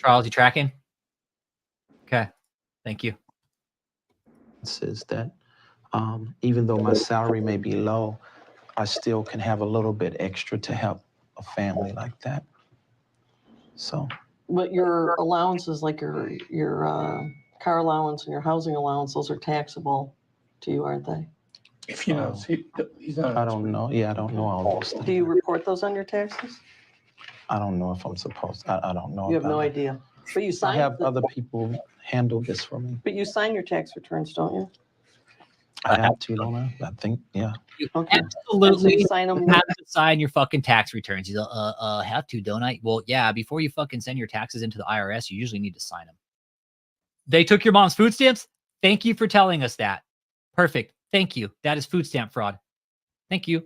Charles, you tracking? Okay. Thank you. Is that even though my salary may be low, I still can have a little bit extra to help a family like that. So, But your allowances, like your car allowance and your housing allowance, those are taxable to you, aren't they? If he knows, he's not. I don't know. Yeah, I don't know all those Do you things. report those on your taxes? I don't know if I'm supposed. I don't know. You have about no it. idea. But you I sign. have other people handle this for me. But you sign your tax returns, don't you? I have to, don't I? I think, yeah. You Okay. And so absolutely you sign them. have to sign your fucking tax returns. You have to, don't I? Well, yeah, before you fucking send your taxes into the IRS, you usually need to sign them. They took your mom's food stamps? Thank you for telling us that. Perfect. Thank you. That is food stamp fraud. Thank you.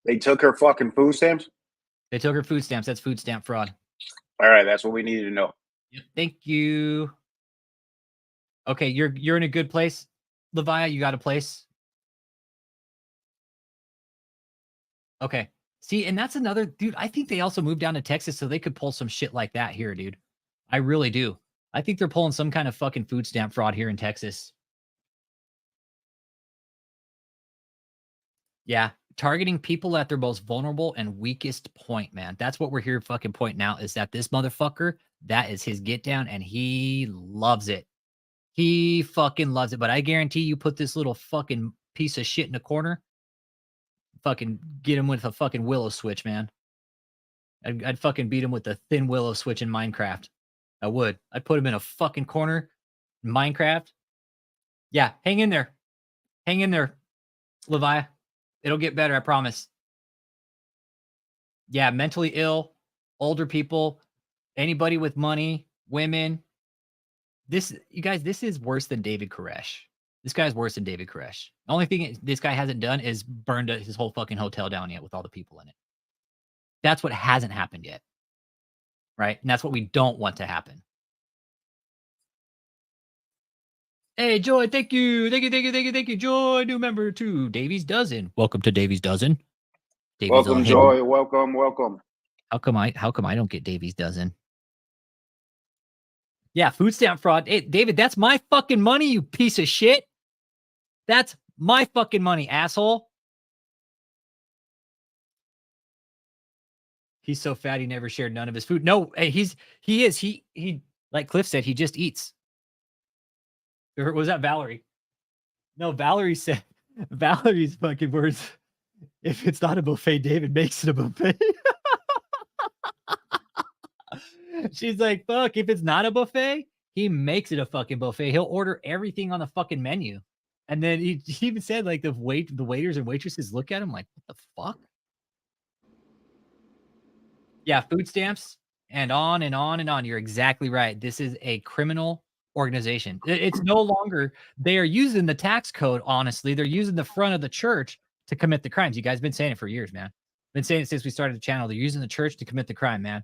They took her fucking food stamps? They took her food stamps. That's food stamp fraud. All right, that's what we needed to know. Yep. Thank you. Okay, you're in a good place, Levia. You got a place. Okay. See, and that's another dude. I think they also moved down to Texas so they could pull some shit like that here, dude. I really do. I think they're pulling some kind of fucking food stamp fraud here in Texas. Yeah, targeting people at their most vulnerable and weakest point, man. That's what we're here fucking pointing out, is that this motherfucker, that is his get down, and he loves it. He fucking loves it. But I guarantee you put this little fucking piece of shit in the corner, fucking get him with a fucking willow switch, man. I'd fucking beat him with the thin willow switch in Minecraft. I would. I'd put him in a fucking corner in Minecraft. Yeah, hang in there. Hang in there, Levi. It'll get better, I promise. Yeah, mentally ill, older people, anybody with money, women. You guys, this is worse than David Koresh. This guy's worse than David Koresh. The only thing this guy hasn't done is burned his whole fucking hotel down yet with all the people in it. That's what hasn't happened yet. Right? And that's what we don't want to happen. Hey, Joy, thank you. Thank you, Joy. New member to Davies Dozen. Welcome to Davies Dozen. Davies Welcome, Joy. Welcome. How come I don't get Davies Dozen? Yeah, food stamp fraud. Hey, David, that's my fucking money, you piece of shit. That's my fucking money, asshole. He's so fat he never shared none of his food. No, he like Cliff said, he just eats. Or was that Valerie? No, Valerie said Valerie's fucking words. If it's not a buffet, David makes it a buffet. She's like, fuck, if it's not a buffet, he makes it a fucking buffet. He'll order everything on the fucking menu. And then he even said, like, the waiters and waitresses look at him like, what the fuck? Yeah, food stamps and on and on and on. You're exactly right. This is a criminal organization. It's no longer, they are using the tax code, honestly. They're using the front of the church to commit the crimes. You guys have been saying it for years, man. Been saying it since we started the channel. They're using the church to commit the crime, man.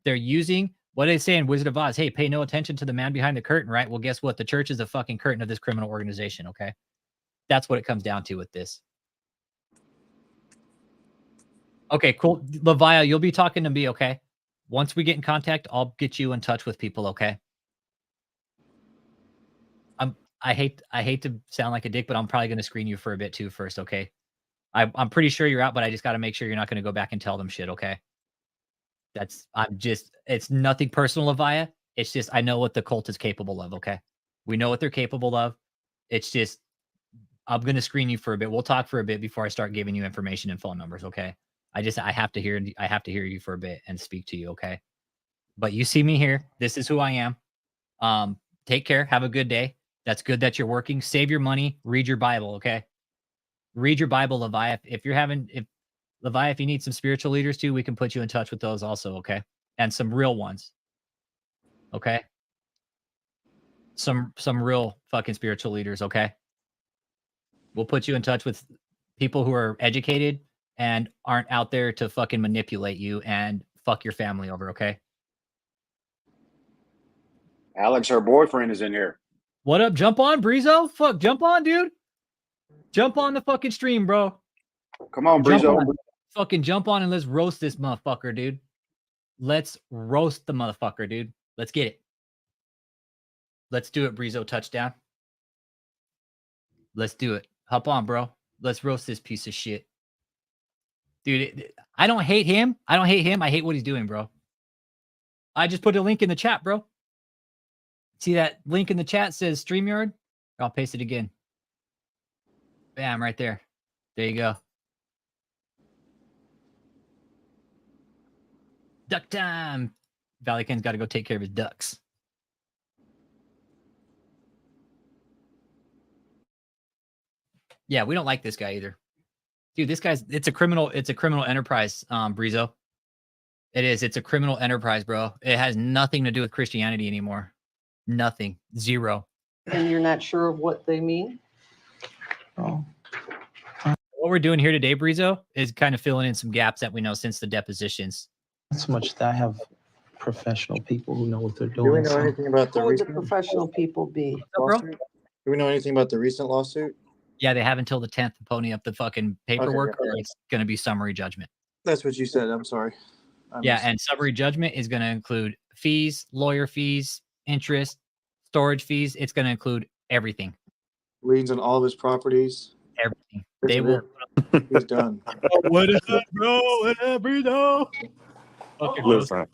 They're using, what they say in Wizard of Oz, hey, pay no attention to the man behind the curtain, right? Well, guess what? The church is a fucking curtain of this criminal organization, okay? That's what it comes down to with this. Okay, cool. Levia, you'll be talking to me, okay? Once we get in contact, I'll get you in touch with people, okay? I hate to sound like a dick, but I'm probably going to screen you for a bit too first, okay? I'm pretty sure you're out, but I just got to make sure you're not going to go back and tell them shit, okay? It's nothing personal, Levia. It's just, I know what the cult is capable of, okay? We know what they're capable of. It's just, I'm going to screen you for a bit. We'll talk for a bit before I start giving you information and phone numbers, okay? I have to hear you for a bit and speak to you, okay? But you see me here. This is who I am. Take care. Have a good day. That's good that you're working. Save your money. Read your Bible, okay? Read your Bible, Levi. If Levi, if you need some spiritual leaders too, we can put you in touch with those also, okay? And some real ones, okay? Some real fucking spiritual leaders, okay? We'll put you in touch with people who are educated and aren't out there to fucking manipulate you and fuck your family over, okay? Alex, her boyfriend, is in here. What up? Jump on, Breezo. Fuck, jump on, dude. Jump on the fucking stream, bro. Come on, Breezo. Fucking jump on and let's roast this motherfucker, dude. Let's roast the motherfucker, dude. Let's get it. Let's do it, Brizo touchdown. Let's do it. Hop on, bro. Let's roast this piece of shit. Dude, I don't hate him. I don't hate him. I hate what he's doing, bro. I just put a link in the chat, bro. See that link in the chat says StreamYard? I'll paste it again. Bam, right there. There you go. Duck time. Valley Ken's got to go take care of his ducks. Yeah, we don't like this guy either. Dude, this guy's it's a criminal enterprise, Brizo. It is. It's a criminal enterprise, bro. It has nothing to do with Christianity anymore. Nothing. Zero. And you're not sure of what they mean? Oh, What we're doing here today, Brizo, is kind of filling in some gaps that we know since the depositions. not so much that I have professional people who know what they're Do we doing. know So anything about the Who would the recent professional people be? Bro? lawsuit? Do we know anything about the recent lawsuit? Yeah, they have until the 10th to pony up the fucking paperwork, Okay. or it's going to be summary judgment. That's what you said. I'm sorry. Yeah, and summary judgment is going to include fees, lawyer fees, interest, storage fees. It's going to include everything. liens on all of his properties. Everything. This They is will. it. He's done. What is that, bro? Brizo? Fucking Listen,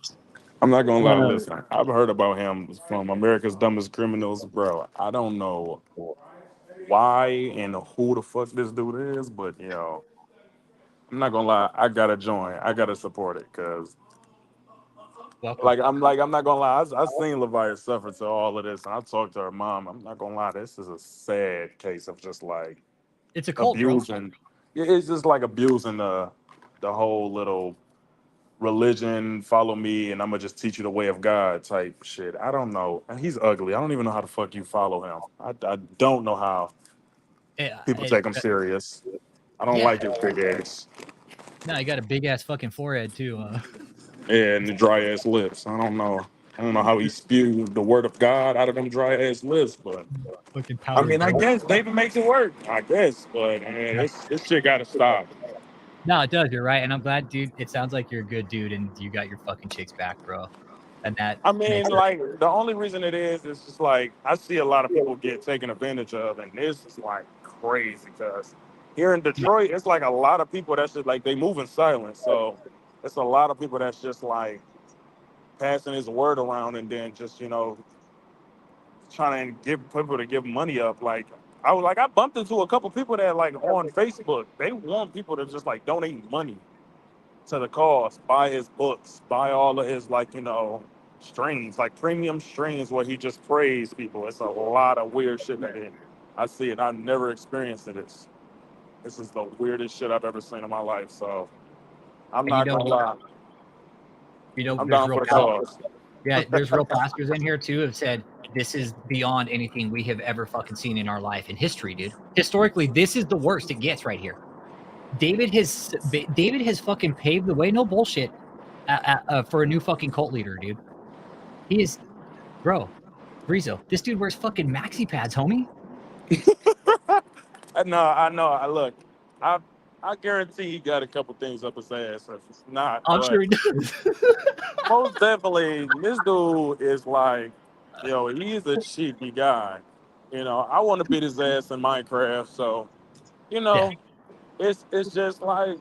I'm not gonna lie. No. Listen, I've heard about him from America's Dumbest Criminals, bro. I don't know why and who the fuck this dude is, but I'm not gonna lie. I gotta join. I gotta support it because, welcome. I'm not gonna lie. I've seen Leviathan suffer to all of this, and I talked to her mom. I'm not gonna lie. This is a sad case of just like It's a cult, bro. abusing. It's just like abusing the whole little religion, follow me, and I'm gonna just teach you the way of God type shit. I don't know. And he's ugly. I don't even know how the fuck you follow him. I don't know how people take him serious. I don't Yeah. like his big ass. No, he got a big ass fucking forehead too. And the dry ass lips. I don't know how he spewed the word of God out of them dry ass lips, but Fucking I mean, I guess David makes it work. I guess, but man, this shit gotta stop. No, it does. You're right, and I'm glad, dude. It sounds like you're a good dude, and you got your fucking chicks back, bro. And that. I mean, makes it- like, the only reason it is just like I see a lot of people get taken advantage of, and this is like crazy because here in Detroit, it's like a lot of people that's just like they move in silence. So it's a lot of people that's just like passing his word around and then just trying to get people to give money up. Like I bumped into a couple people that like on Facebook, they want people to just like donate money to the cause, buy his books, buy all of his strings, like premium strings where he just prays people. It's a lot of weird shit that I see it. I've never experienced this. This is the weirdest shit I've ever seen in my life. So I'm And not gonna lie. I'm there's down real for the cause. Yeah, there's real pastors in here too have said this is beyond anything we have ever fucking seen in our life in history, dude. Historically, this is the worst it gets right here. David has fucking paved the way, no bullshit, for a new fucking cult leader, dude. He is, bro, Brizo. This dude wears fucking maxi pads, homie. I know. Look, I guarantee he got a couple things up his ass. If it's not, I'm but sure he does. most definitely, this dude is like, he's a cheeky guy. I want to beat his ass in Minecraft. So, Yeah. it's just like,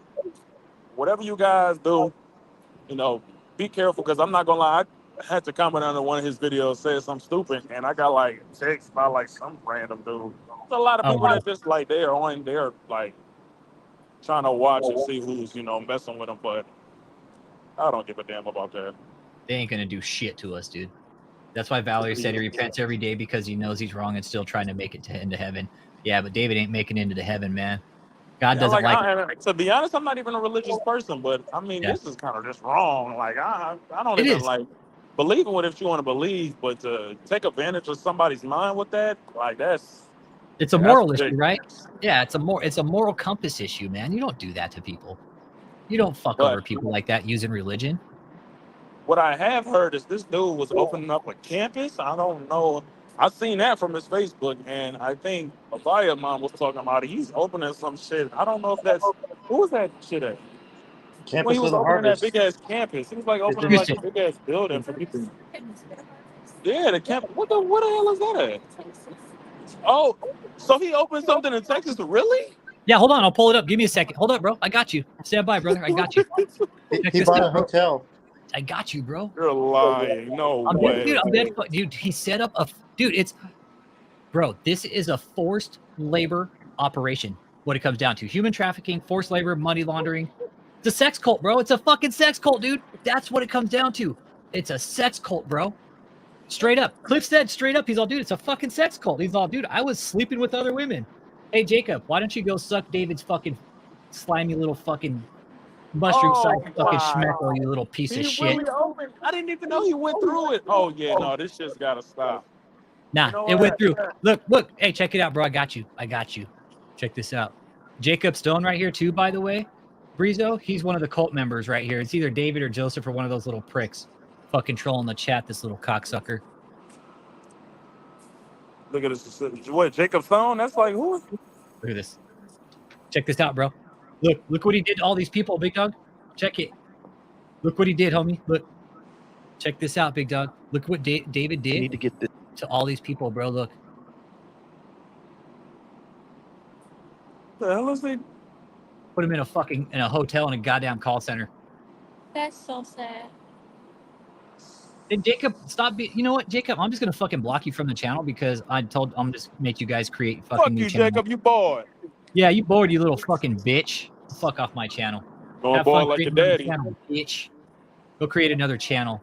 whatever you guys do, be careful because I'm not gonna lie. I had to comment under one of his videos, said something stupid, and I got like text by like some random dude. There's a lot of Oh, people wow. that just like they're like trying to watch and see who's messing with them, but I don't give a damn about that. They ain't gonna do shit to us, dude. That's why Valerie said he repents every day because he knows he's wrong and still trying to make it into heaven. Yeah, but David ain't making it into the heaven, man. God doesn't To be honest, I'm not even a religious person, but I mean, Yeah. this is kind of just wrong. Like I don't It even is. like believe in what if you want to believe, but to take advantage of somebody's mind with that, like It's a that's moral issue, ridiculous. right? Yeah, it's a moral compass issue, man. You don't do that to people. You don't fuck But over people like that using religion. what I have heard is this dude was opening up a campus. I don't know. I seen that from his Facebook, and I think Abaya mom was talking about it. He's opening some shit. I don't know if that's who was that shit at? when he Campus was of the opening that Harvest. big ass campus. He was like opening like a big ass building for people. Yeah, the camp. What the hell is that at? Oh, so he opened something in Texas? Really? Yeah, hold on. I'll pull it up. Give me a second. Hold up, bro. I got you. Stand by, brother. I got you. Check He this bought out, a bro. hotel. I got you, bro. You're lying. No I'm way. dead, dude. I'm dead. Dude, he set up a dude. It's bro. This is a forced labor operation. What it comes down to: human trafficking, forced labor, money laundering. It's a sex cult, bro. It's a fucking sex cult, dude. That's what it comes down to. It's a sex cult, bro. Straight up. Cliff said straight up. He's all, dude, it's a fucking sex cult. He's all, dude, I was sleeping with other women. Hey, Jacob, why don't you go suck David's fucking slimy little fucking mushroom Oh, side fucking wow. schmeckle, you little piece He of shit. really opened. I didn't even know he went through it. Oh yeah, no, this shit's gotta stop. Nah, You know it went what? through. Look. Hey, check it out, bro. I got you. Check this out. Jacob Stone right here, too, by the way. Brizo, he's one of the cult members right here. It's either David or Joseph or one of those little pricks. Fucking trolling the chat, this little cocksucker. Look at this. What, Jacob Stone? That's like who? Look at this. Check this out, bro. Look what he did to all these people, big dog. Check it. Look what he did, homie. Look. Check this out, big dog. Look what David did need to get this. to all these people, bro. Look. The hell is he? Put him in a hotel in a goddamn call center. That's so sad. And Jacob, stop being. You know what, Jacob? I'm just gonna fucking block you from the channel because I'm just make you guys create fucking Fuck new you, channel. Jacob. You bored. Yeah, you bored, you little fucking bitch. Fuck off my channel. Going Have bored fun like your creating another daddy. channel, bitch. Go create another channel.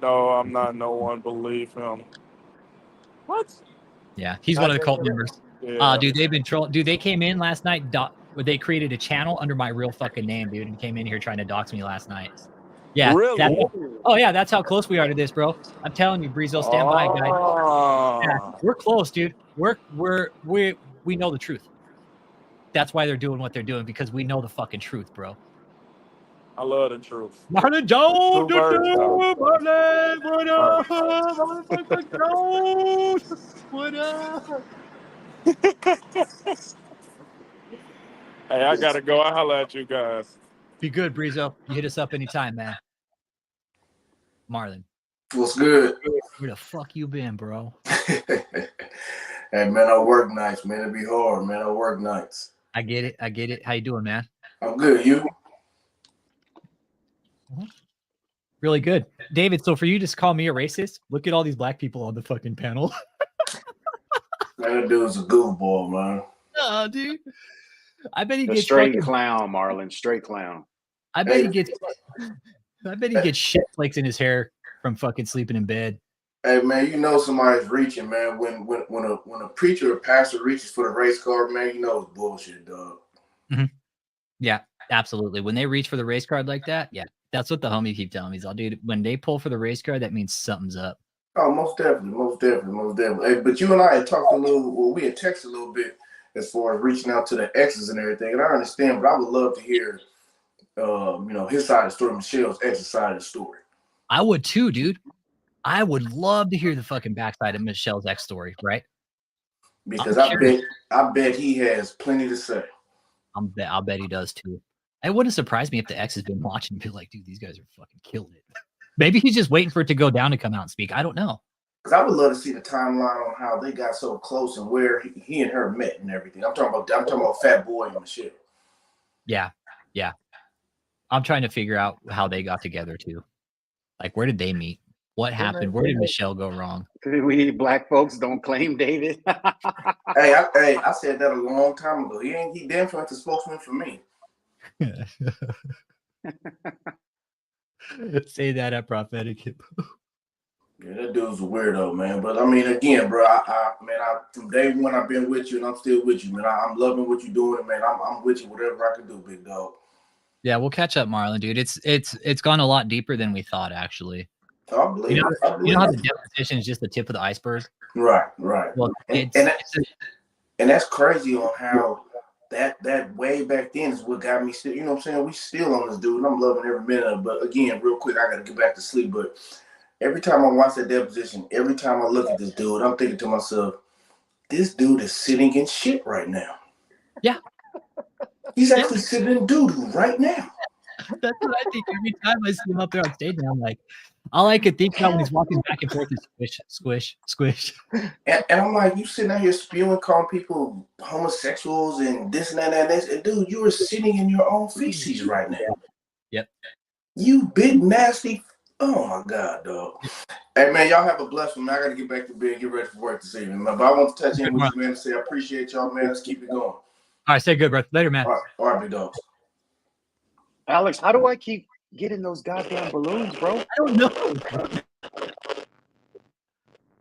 No, I'm not. No one believe him. What? Yeah, he's one of the cult members. Yeah. Dude, they've been trolling. Dude, they came in last night. They created a channel under my real fucking name, dude, and came in here trying to dox me last night. Yeah. Really? Oh yeah, that's how close we are to this, bro. I'm telling you, Brizo, stand by, guy. Yeah, we're close, dude. We know the truth. That's why they're doing what they're doing, because we know the fucking truth, bro. I love the truth. Marlon Jones, Two birds, though. Marlon, what up? Motherfucker Jones, what up? Hey, I gotta go. I'll holler at you guys. Be good, Brizo. You hit us up anytime, man. Marlon, What's good? where the fuck you been, bro? Hey, man, I work nights, man. It be hard, man. I work nights. I get it. How you doing, man? I'm good. You? Really good. David, so for you to call me a racist, look at all these black people on the fucking panel. Man, that dude's a goofball, man. Oh, dude. I bet he The gets straight fucking, clown, Marlon. Straight clown. I bet he gets shit flakes in his hair from fucking sleeping in bed. Hey, man, you know somebody's reaching, man. When a preacher or pastor reaches for the race card, man, you know it's bullshit, dog. Mm-hmm. Yeah, absolutely. When they reach for the race card like that, yeah, that's what the homie keep telling me. He's all, dude, when they pull for the race card, that means something's up. Oh, most definitely. Hey, but you and I had talked we had texted a little bit as far as reaching out to the exes and everything, and I understand, but I would love to hear, his side of the story, Michelle's ex's side of the story. I would too, dude. I would love to hear the fucking backside of Michelle's ex story, right? Because I bet he has plenty to say. I'll bet he does too. It wouldn't surprise me if the ex has been watching and be like, dude, these guys are fucking killing it. Maybe he's just waiting for it to go down to come out and speak. I don't know. Because I would love to see the timeline on how they got so close and where he and her met and everything. I'm talking about Fat Boy and Michelle. Yeah. I'm trying to figure out how they got together too. Like, where did they meet? What happened? Where did Michelle go wrong? We black folks don't claim David. Hey, I said that a long time ago. He definitely the spokesman for me. Say that at prophetic hip. Yeah, that dude's a weirdo, man. But I mean, again, bro, I from day one I've been with you, and I'm still with you, man. I'm loving what you're doing, man. I'm with you, whatever I can do, big dog. Yeah, we'll catch up, Marlon, dude. It's gone a lot deeper than we thought, actually. I believe you it. know how the deposition is just the tip of the iceberg? Right. Well, and that's crazy on how that way back then is what got me still. You know what I'm saying? We still on this dude, and I'm loving every minute of it. But again, real quick, I got to get back to sleep. But every time I watch that deposition, every time I look at this dude, I'm thinking to myself, this dude is sitting in shit right now. Yeah. He's actually sitting in doo-doo right now. That's what I think every time I see him up there on stage. And I'm like, all I could think about when he's walking back and forth is squish, squish, squish. And I'm like, you sitting out here spewing, calling people homosexuals and this and that and this. And dude, you are sitting in your own feces right now. Yep. You big nasty. Oh my God, dog. Hey man, y'all have a blessed one. I gotta get back to bed and get ready for work this evening. But I want to touch in with you, man, and say I appreciate y'all, man. Let's keep it going. All right, say good, bro. Later, man. All right, big dogs. Alex, how do I keep getting those goddamn balloons, bro? I don't know.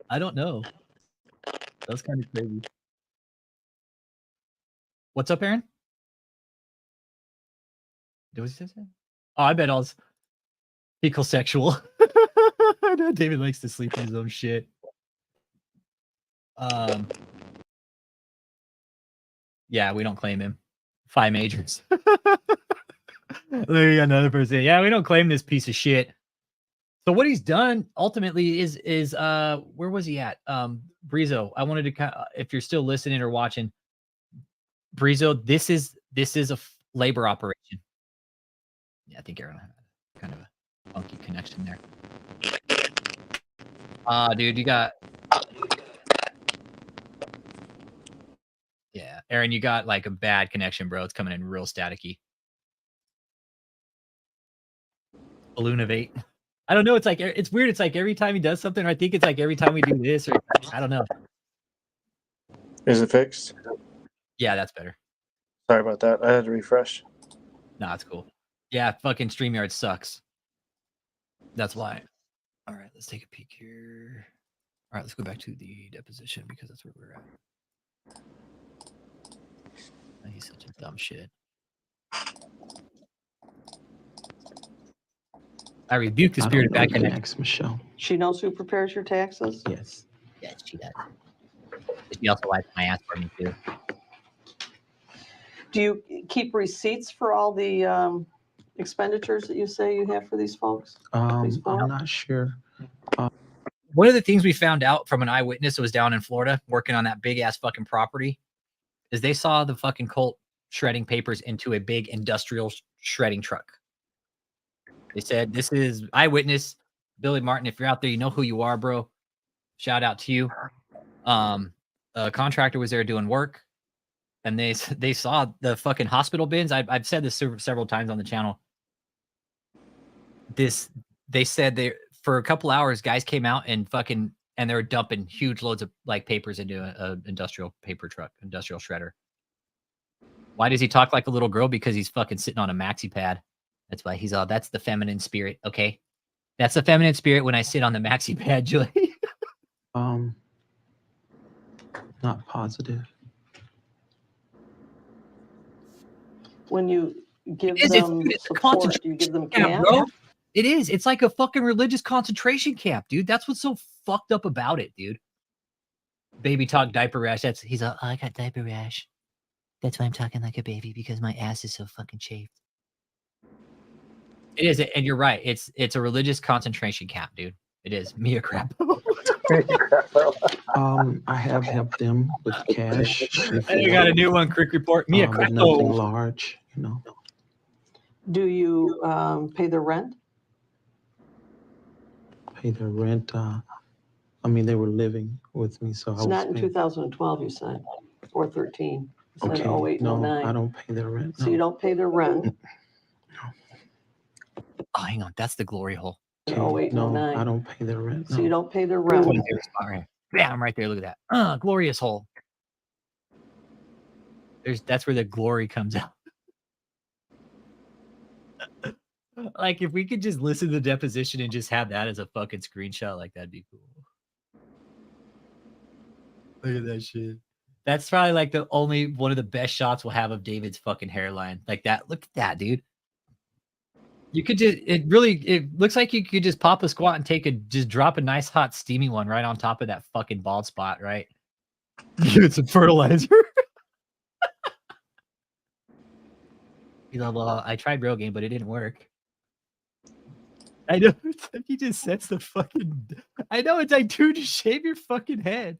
I don't know. That's kind of crazy. What's up, Aaron? What was he say? Oh, I bet I was fecal sexual. David likes to sleep in his own shit. Yeah, we don't claim him. 5 majors. There you got another person. Yeah, we don't claim this piece of shit. So what he's done ultimately is where was he at? Brizo, I wanted to, if you're still listening or watching, Brizo, this is a labor operation. Yeah, I think Aaron had kind of a funky connection there. Dude, you got. Yeah, Aaron, you got like a bad connection, bro. It's coming in real staticky. Balloon of 8. I don't know. It's like, it's weird. It's like every time he does something, or I think it's like every time we do this, or I don't know. Is it fixed? Yeah, that's better. Sorry about that. I had to refresh. No, it's cool. Yeah, fucking StreamYard sucks. That's why. All right, let's take a peek here. All right, let's go back to the deposition because that's where we're at. Oh, he's such a dumb shit. I rebuke the spirit of bad connection. Michelle. She knows who prepares your taxes? Yes. Yes, she does. She also wipes my ass for me too. Do you keep receipts for all the expenditures that you say you have for these folks? I'm not sure. One of the things we found out from an eyewitness that was down in Florida working on that big ass fucking property is they saw the fucking cult shredding papers into a big industrial shredding truck. They said, this is eyewitness Billy Martin. If you're out there, you know who you are, bro. Shout out to you. A contractor was there doing work, and they saw the fucking hospital bins. I've said this several times on the channel. They said for a couple hours, guys came out and they were dumping huge loads of like papers into a industrial paper truck, industrial shredder. Why does he talk like a little girl? Because he's fucking sitting on a maxi pad. That's why he's all, that's the feminine spirit. Okay. That's the feminine spirit when I sit on the maxi pad, Julie. Not positive. When you give them support, do you give them cash? Bro. It is. It's like a fucking religious concentration camp, dude. That's what's so fucked up about it, dude. Baby talk diaper rash. He's all, oh, I got diaper rash. That's why I'm talking like a baby, because my ass is so fucking chafed. It is, and you're right. It's a religious concentration camp, dude. It is. Mia crap. I have helped them with cash. And you got a new one, quick report. Mia crap. Nothing large, you know. Do you pay their rent? Pay their rent. I mean, they were living with me, so It's I was not in paying. 2012, you said, or 13. You said Okay, 08, no, 09. I don't pay their rent. So No. you don't pay their rent. Oh, hang on. That's the glory hole. Okay, 08, no, 09. I don't pay their rent. So No. you don't pay their rent. Bam, right there. Look at that. Glorious hole. That's where the glory comes out. Like, if we could just listen to the deposition and just have that as a fucking screenshot, like, that'd be cool. Look at that shit. That's probably like the only one of the best shots we'll have of David's fucking hairline. Like that. Look at that, dude. You could just, it looks like you could just pop a squat and just drop a nice hot steamy one right on top of that fucking bald spot, right? Give it some fertilizer. You know, well, I tried Rogaine, but it didn't work. I know. It's like he just sets the fucking, I know, it's like, dude, just shave your fucking head.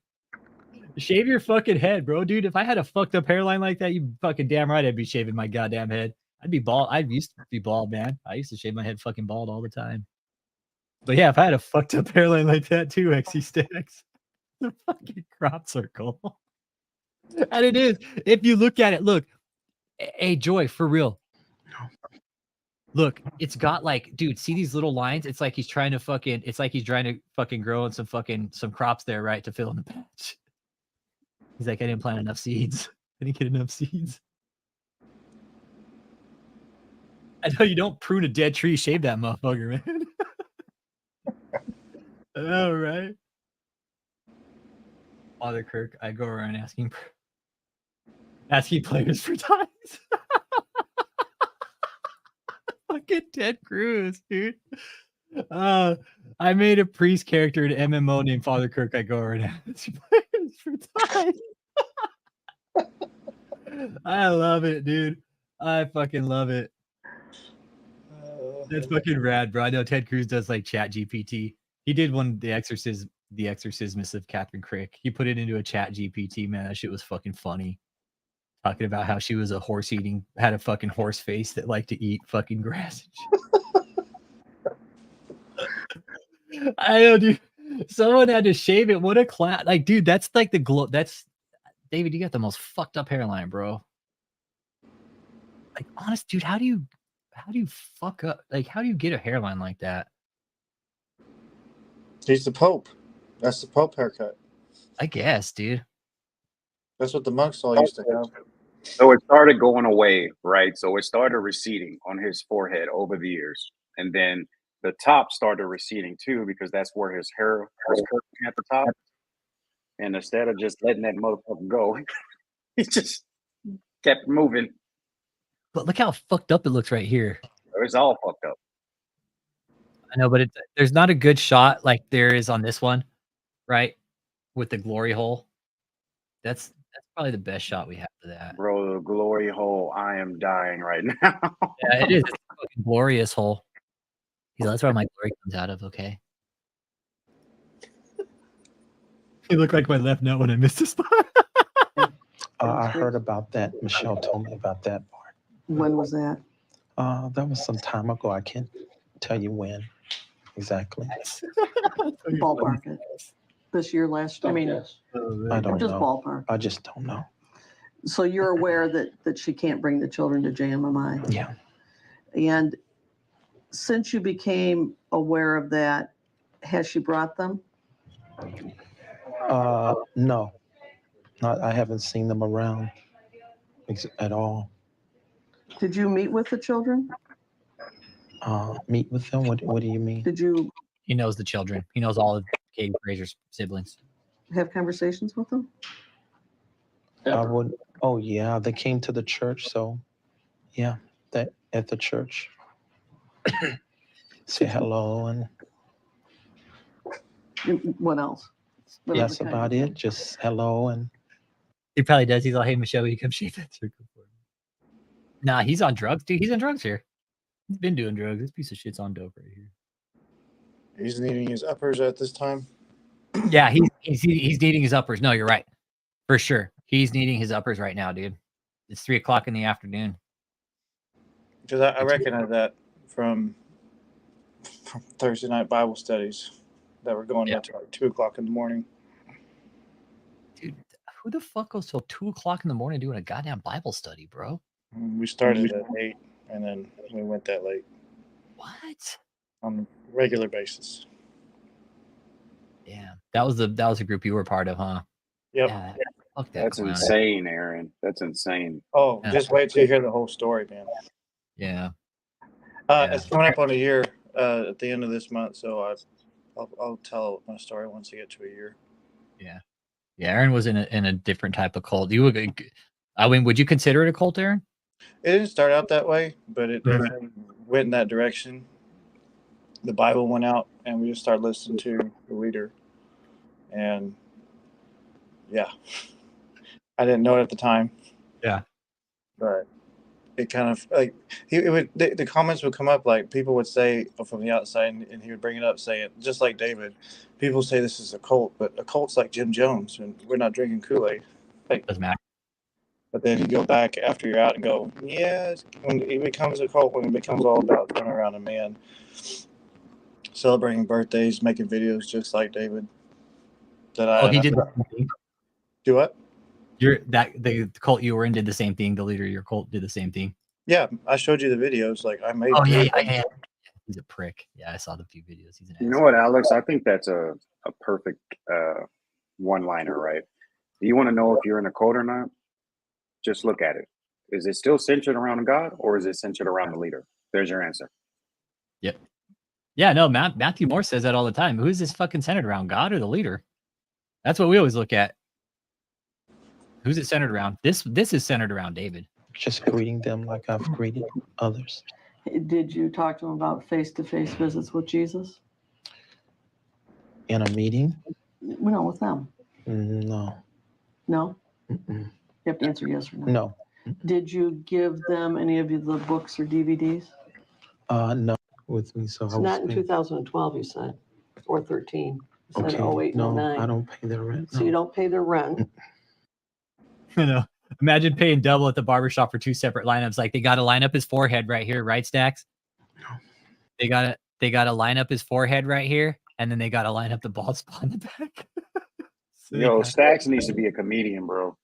Shave your fucking head, bro, dude. If I had a fucked up hairline like that, you fucking damn right I'd be shaving my goddamn head. I'd be bald. I used to be bald, man. I used to shave my head fucking bald all the time. But yeah, if I had a fucked up hairline like that too, XC Stacks, the fucking crop circle. And it is. If you look at it, look. Hey, Joy, for real. Look, it's got like, dude, see these little lines? It's like he's trying to fucking, it's like he's trying to fucking grow in some crops there, right? To fill in the patch. He's like, I didn't plant enough seeds. I didn't get enough seeds. I know you don't prune a dead tree, shave that motherfucker, man. All right. Father Kirk, I go around asking players for ties. Fucking Ted Cruz, dude. I made a priest character in MMO named Father Kirk. I go around asking players for ties. I love it, dude. I fucking love it. That's fucking rad, bro. I know Ted Cruz does like Chat GPT. He did one, the Exorcismus of Catherine Crick. He put it into a Chat GPT, man. That shit was fucking funny. Talking about how she was had a fucking horse face that liked to eat fucking grass and shit. I know, dude. Someone had to shave it. What a class. Like, dude, that's like the glow. That's David, you got the most fucked up hairline, bro. Like, honest, dude, how do you fuck up? Like, how do you get a hairline like that? He's the Pope. That's the Pope haircut. I guess, dude. That's what the monks all used to have. So it started going away, right? So it started receding on his forehead over the years. And then the top started receding too, because that's where his hair was curving at the top. And instead of just letting that motherfucker go, he just kept moving. But look how fucked up it looks right here. It's all fucked up. I know, but there's not a good shot like there is on this one, right? With the glory hole. That's probably the best shot we have for that. Bro, the glory hole, I am dying right now. Yeah, it is. It's a fucking glorious hole. That's where my glory comes out of, okay? You look like my left nut when I missed a spot. I heard about that. Michelle told me about that part. When was that? That was some time ago. I can't tell you when exactly. Ballpark it. This year, last year? I mean, I don't just know. ballpark. I just don't know. So you're aware that she can't bring the children to JMMI? Yeah. And since you became aware of that, has she brought them? No. I haven't seen them around at all. Did you meet with the children? Meet with them? What do you mean? Did you He knows the children. He knows all of Katie Fraser's siblings. have conversations with them? I would. Oh yeah, they came to the church, so yeah, that at the church. Say hello and What else? What that's other about kind of it. Just hello and He probably does. He's like, hey, Michelle, will you come shave that circle for me? Nah, he's on drugs, dude. He's on drugs here. He's been doing drugs. This piece of shit's on dope right here. He's needing his uppers at this time. Yeah, he's needing his uppers. No, you're right. For sure. He's needing his uppers right now, dude. It's 3:00 in the afternoon. Because I recognize that from Thursday night Bible studies that were going into like 2:00 in the morning. Dude, who the fuck goes till 2:00 in the morning doing a goddamn Bible study, bro? We started at 8, and then we went that late. What? On a regular basis. Damn. That was the group you were part of, huh? Yep. Yeah, fuck that That's clown. insane, Aaron. That's insane. Oh, Yeah. just wait till you hear the whole story, man. Yeah. It's coming up on a year at the end of this month, so I'll tell my story once I get to a year. Yeah. Yeah, Aaron was in a different type of cult. Would you consider it a cult, Aaron? It didn't start out that way, but it definitely went in that direction. The Bible went out, and we just started listening to the leader. And yeah, I didn't know it at the time. Yeah. But it kind of like the comments would come up, like people would say from the outside, and he would bring it up saying, just like David, people say this is a cult, but a cult's like Jim Jones, and we're not drinking Kool-Aid. Like, Doesn't matter. but then you go back after you're out and go, yeah, when it becomes a cult, when it becomes all about going around a man, celebrating birthdays, making videos just like David. He did the same thing. Do what? The cult you were in did the same thing. The leader of your cult did the same thing. Yeah, I showed you the videos. Like I made. Oh yeah. He's a prick. Yeah, I saw the few videos. He's an You know what, Alex? I think that's a perfect one-liner, right? Do you want to know if you're in a cult or not? Just look at it. Is it still centered around God, or is it centered around the leader? There's your answer. Yep. Yeah, no, Matthew Moore says that all the time. Who's this fucking centered around, God or the leader? That's what we always look at. Who's it centered around? This is centered around David. Just greeting them like I've greeted others. Did you talk to him about face-to-face visits with Jesus? In a meeting? No, with them. No. No? Mm-mm. You have to answer yes or no. No. Did you give them any of the books or DVDs? No. With me, so It's not in 2012, you said, or 13. You said okay. 08, No, 09. I don't pay their rent. So you don't pay their rent. You know, imagine paying double at the barbershop for two separate lineups. Like they got to line up his forehead right here, right, Stacks? No. They got to line up his forehead right here, and then they got to line up the bald spot in the back. Yo, Stacks needs to be a comedian, bro.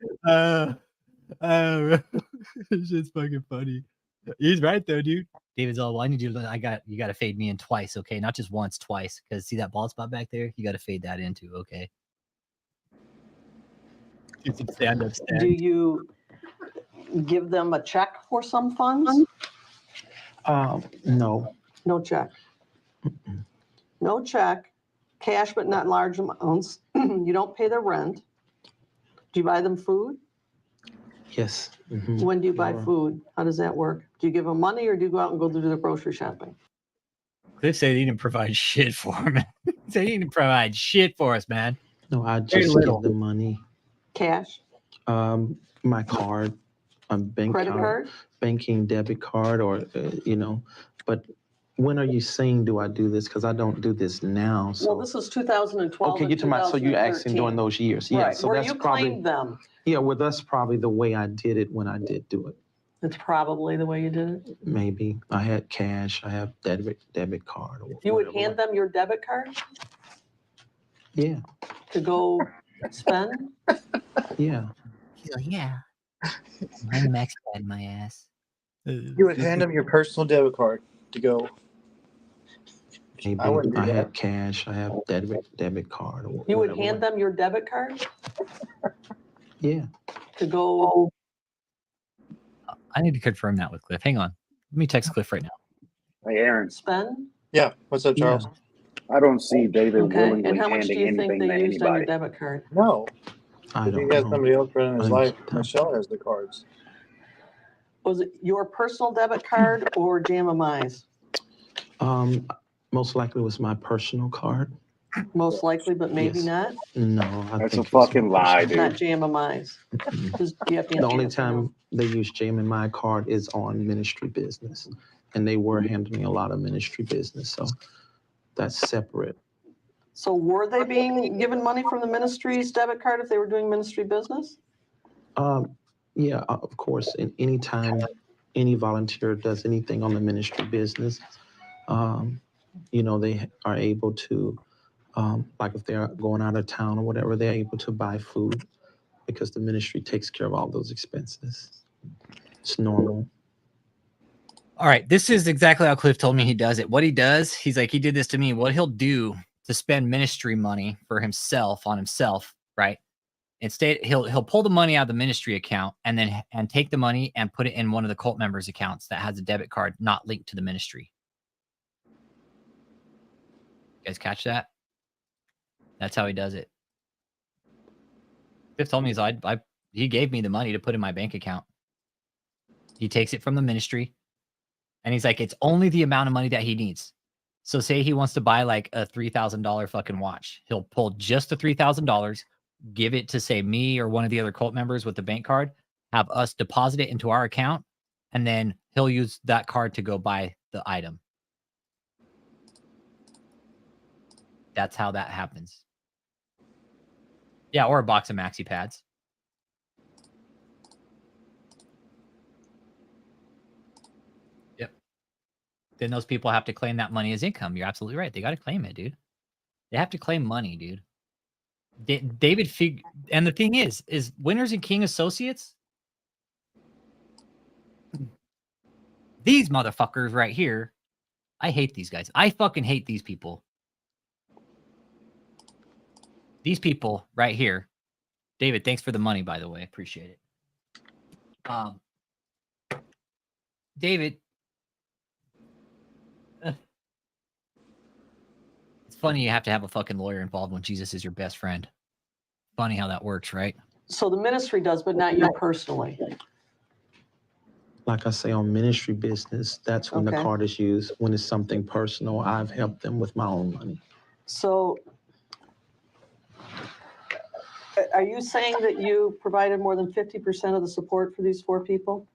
It's just fucking funny. He's right though, dude. David's all, well, I need you got to fade me in twice, okay? Not just once, twice. Because see that bald spot back there? You got to fade that in too, okay? Stand up. Do you give them a check for some funds? No. No check. No check. Cash, but not large amounts. You don't pay their rent. Do you buy them food? Yes. Mm-hmm. When do you buy food? How does that work? Do you give them money or do you go out and go do the grocery shopping? Cliff said he didn't provide shit for him. He said he didn't provide shit for us, man. No, I just give them money. Cash? My card, bank Credit card? banking debit card, or But when are you saying do I do this? Because I don't do this now. So. Well, this is 2012. Okay, so you asking during those years? Yeah. Right. So where that's you probably claimed them. Yeah. Well, that's probably the way I did it when I did do it. It's probably the way you did it. Maybe I had cash. I have debit card. Or you would whatever. hand them your debit card? Yeah. To go spend? Yeah. He's like, yeah. I'm Mexican, my ass. You would hand them your personal debit card to go. Maybe I had cash. I have debit card. Or you would hand them your debit card? Yeah. To go. I need to confirm that with Cliff. Hang on. Let me text Cliff right now. Hey, Aaron. Spend? Yeah. What's up, Charles? I don't see David Okay. willingly And how much do handing you think anything they to used on your anybody. debit card? No. I don't He has know. somebody else running his life. Michelle has the cards. Was it your personal debit card or JMMI's? Most likely it was my personal card. Most likely, but maybe Yes. not. No, That's a fucking lie, dude. Not JMMI's. You have to The only answer yes or no. time they use JMMI card is on ministry business, and they were handling a lot of ministry business, so that's separate. So were they being given money from the ministry's debit card if they were doing ministry business? Yeah, of course. And anytime any volunteer does anything on the ministry business, they are able to, like if they're going out of town or whatever, they're able to buy food because the ministry takes care of all those expenses. It's normal. All right. This is exactly how Cliff told me he does it. What he does, he's like, he did this to me. What he'll do to spend ministry money for himself on himself, right? Instead, he'll pull the money out of the ministry account and take the money and put it in one of the cult members' accounts that has a debit card not linked to the ministry. You guys catch that? That's how he does it. Cliff told me he gave me the money to put in my bank account. He takes it from the ministry, and he's like, it's only the amount of money that he needs. So say he wants to buy like a $3,000 fucking watch. He'll pull just the $3,000, give it to say me or one of the other cult members with the bank card, have us deposit it into our account, and then he'll use that card to go buy the item. That's how that happens. Yeah, or a box of maxi pads. Yep. Then those people have to claim that money as income. You're absolutely right. They got to claim it, dude. They have to claim money, dude. David Fig, and the thing is Winners and King Associates, these motherfuckers right here, I hate these guys. I fucking hate these people. These people right here. David, thanks for the money, by the way. Appreciate it. David, it's funny you have to have a fucking lawyer involved when Jesus is your best friend. Funny how that works, right? So the ministry does, but not you personally. Like I say, on ministry business, that's when the Okay. card is used. When it's something personal, I've helped them with my own money. So are you saying that you provided more than 50% of the support for these 4 people?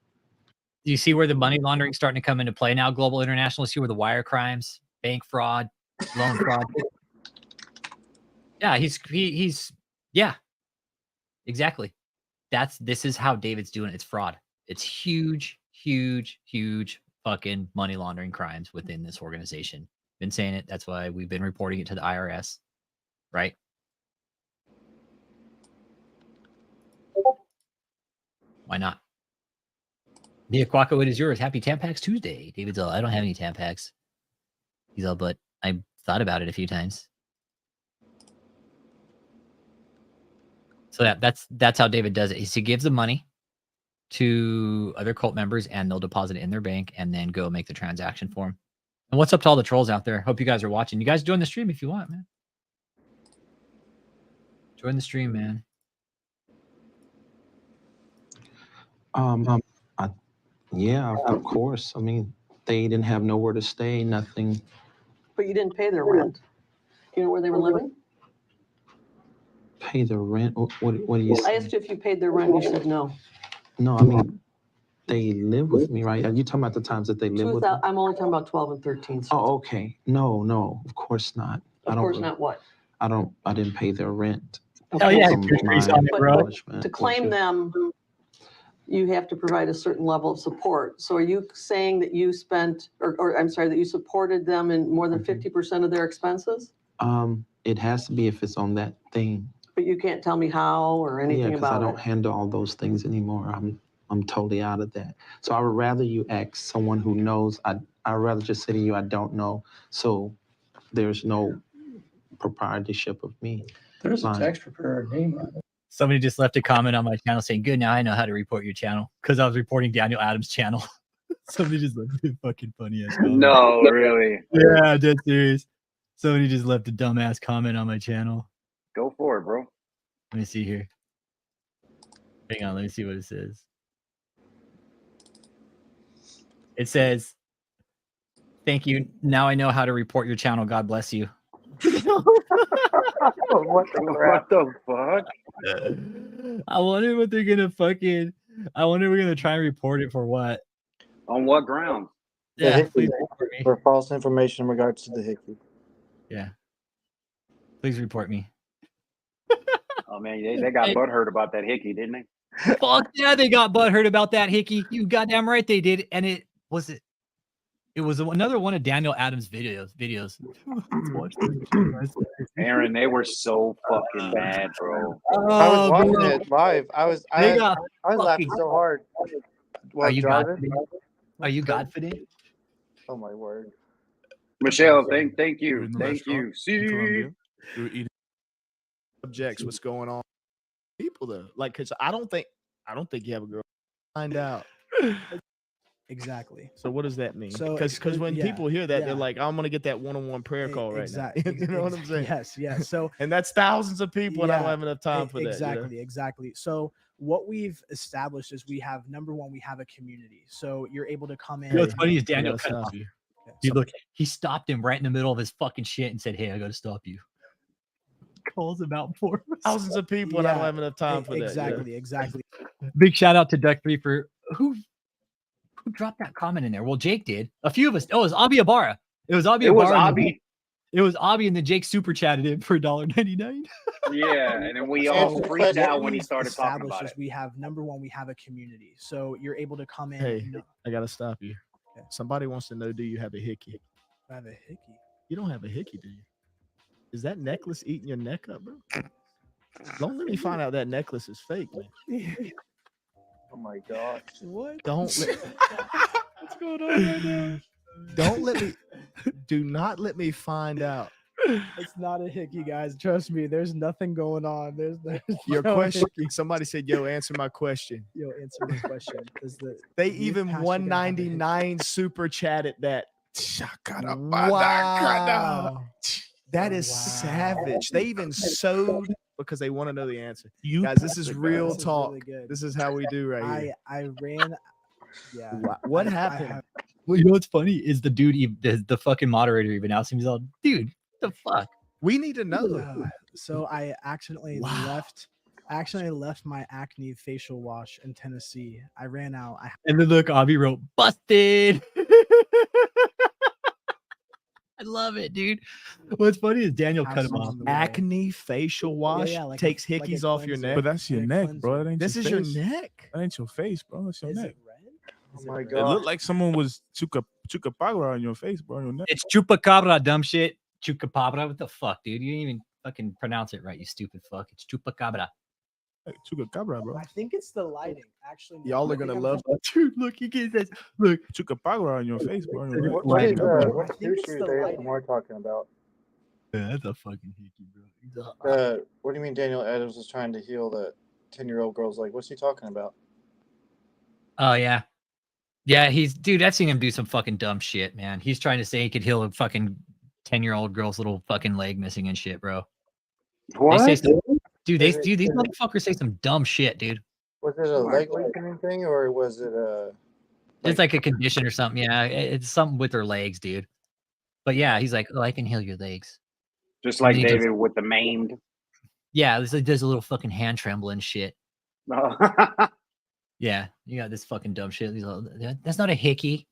Do you see where the money laundering is starting to come into play now? Global international. See where the wire crimes, bank fraud, loan fraud. Yeah, he's yeah, exactly. This is how David's doing it. It's fraud. It's huge fucking money laundering crimes within this organization. Been saying it. That's why we've been reporting it to the IRS, right? Why not? Mia Quacko, it is yours. Happy Tampax Tuesday. David's all, I don't have any Tampax. He's all, but I thought about it a few times. So that's how David does it. He gives the money to other cult members and they'll deposit it in their bank and then go make the transaction for him. And what's up to all the trolls out there? Hope you guys are watching. You guys join the stream if you want, man. Join the stream, man. Yeah, of course. I mean, they didn't have nowhere to stay, nothing. But you didn't pay their rent. You know where they were living? Pay the rent? What are you I saying? asked you if you paid their rent. You said no. No, I mean, they live with me, right? Are you talking about the times that they live with me? I'm only talking about 12 and 13. Oh, okay. No, of course not. Of course not what? I didn't pay their rent. Oh yeah, But to claim them, you have to provide a certain level of support. So are you saying that you spent, or I'm sorry, that you supported them in more than 50% of their expenses? It has to be if it's on that thing. But you can't tell me how or anything because about I don't it. handle all those things anymore. I'm totally out of that. So I would rather you ask someone who knows. I'd rather just say to you, I don't know. So there's no proprietorship of me. There's a text prepared name on it. Somebody just left a comment on my channel saying, good, now I know how to report your channel. Because I was reporting Daniel Adams' channel. Somebody just left a fucking funny ass comment. No, really. Yeah, dead serious. Somebody just left a dumbass comment on my channel. Go for it, bro. Let me see here. Hang on, let me see what it says. It says, thank you. Now I know how to report your channel. God bless you. What the fuck? I wonder what they're gonna fucking. I wonder we're gonna try and report it for what? On what ground? Yeah, Hickey, please report me. for false information in regards to the Hickey. Yeah, please report me. Oh man, they got butthurt about that Hickey, didn't they? Fuck yeah, they got butthurt about that, Hickey. You goddamn right they did, and it was another one of Daniel Adams' videos. Let's watch this. Aaron, they were so fucking bad, bro. I was watching it live. I was laughing fucking so hard. Are you driving? Godfident? Are you Godfident? Oh my word. Michelle, thank you. In the Thank you. restaurant See, in Colombia. We were eating subjects. What's going on? People though, like, cause I don't think you have a girl. Find out. Exactly. So what does that mean? So Because when people hear that, they're yeah. like, I'm gonna get that one-on-one prayer call right now. You know what I'm saying? Yes. So and that's thousands of people, and I don't have enough time for that. Exactly. So what we've established is we have, number one, we have a community. So you're able to come in. You know what's funny is Daniel Yeah, cut sounds off. good. Dude, look, he stopped him right in the middle of his fucking shit and said, hey, I gotta stop you. Calls him out for Thousands of people, and I don't have enough time for that. Exactly. Big shout out to Duck 3 for who who dropped that comment in there? Well, Jake did. A few of us. Oh, it was Abi Ibarra. It was Abi It was Ibarra. Abi. It was Abi, and then Jake super chatted it for $1.99. Yeah, and then we all So freaked what out when he we've started talking established about is it. we have number one, we have a community, so you're able to come in. Hey, and know, I gotta stop you. Okay. Somebody wants to know, do you have a hickey? I have a hickey. You don't have a hickey, do you? Is that necklace eating your neck up, bro? Don't let me find out that necklace is fake, man. Oh my gosh. What? Don't let, What's going on right now? don't let me. Do not let me find out. It's not a hickey, guys. Trust me. There's nothing going on. There's Your no question. hickey. Somebody said, "Yo, answer my question." Yo, answer my question. They youth even pastor gonna have a hickey? 199 super chatted that. Wow. That is Wow. savage. They even sewed because they want to know the answer. You Guys, this is real This is talk. really good. This is how we do right here. I ran. Yeah. What I happened? have- Well, you know what's funny is the dude, the fucking moderator, even asked him. He's all, dude, what the fuck? We need to know. So I accidentally left. I accidentally left my acne facial wash in Tennessee. I ran out. And then look, Avi wrote, busted. I love it, dude. What's funny is Daniel cut him off. Acne facial wash like takes a- like a hickeys off your cleanser. neck. But that's your Like a neck, cleanser. bro. That ain't This your is your face. neck. That ain't your face, bro. That's your Is neck. it red? Oh Is my it red? It god. looked like someone was chupacabra on your face, bro. On your neck. It's chupacabra, dumb shit. Chupacabra. What the fuck, dude? You didn't even fucking pronounce it right, you stupid fuck. It's chupacabra. Like, chupacabra, bro. I think it's the lighting. Actually, no, Y'all I are think gonna I'm love just- Dude, look, he gets this. Look. Chupacabra on your face, bro. On your neck. What is Chupacabra. what I think it's sushi the is lighting. ASMR talking about? Yeah, that's a fucking hickey, bro. What do you mean Daniel Adams is trying to heal that 10-year-old girl's leg? What's he talking about? Oh, yeah. Yeah, dude, I've seen him do some fucking dumb shit, man. He's trying to say he could heal a fucking 10-year-old girl's little fucking leg missing and shit, bro. What? They say some, dude, Is it- these is it- motherfuckers say some dumb shit, dude. Was it a leg lengthening thing or was it a It's like a condition or something. Yeah, it's something with their legs, dude. But yeah, he's like, oh, I can heal your legs. Just And like then he David with the maimed. Yeah, it's like does a little fucking hand trembling shit. No. Yeah, you got this fucking dumb shit. He's all, that's not a hickey.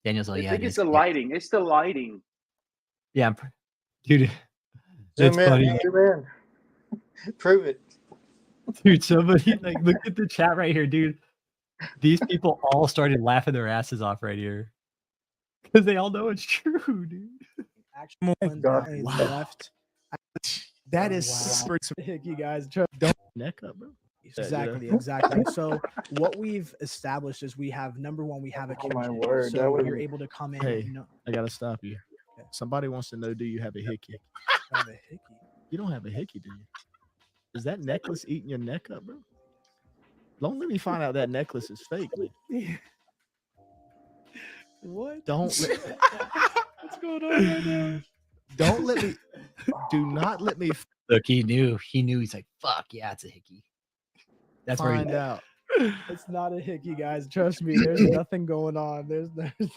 Daniel's like, I yeah, think it it's is. the lighting. It's the lighting. Yeah, dude. zoom It's in? funny. Zoom in. Prove it. Dude, somebody like look at the chat right here, dude. These people all started laughing their asses off right here because they all know it's true, dude. Actually, I left. That is Wow. super Hickey, guys. don't neck up, bro. Exactly, exactly. So what we've established is we have number one, we have a Oh my community. word, that So was- you're able to come in. Hey, and know, I gotta stop you. Somebody wants to know, do you have a hickey? I have a hickey. You don't have a hickey, do you? Is that necklace eating your neck up, bro? Don't let me find out that necklace is fake, man. What? Don't let, What's going on right now? don't let me. Do not let me Look, he knew. He's like, fuck yeah, it's a hickey. That's where find out. It's not a hickey, guys. Trust me. There's nothing going on. There's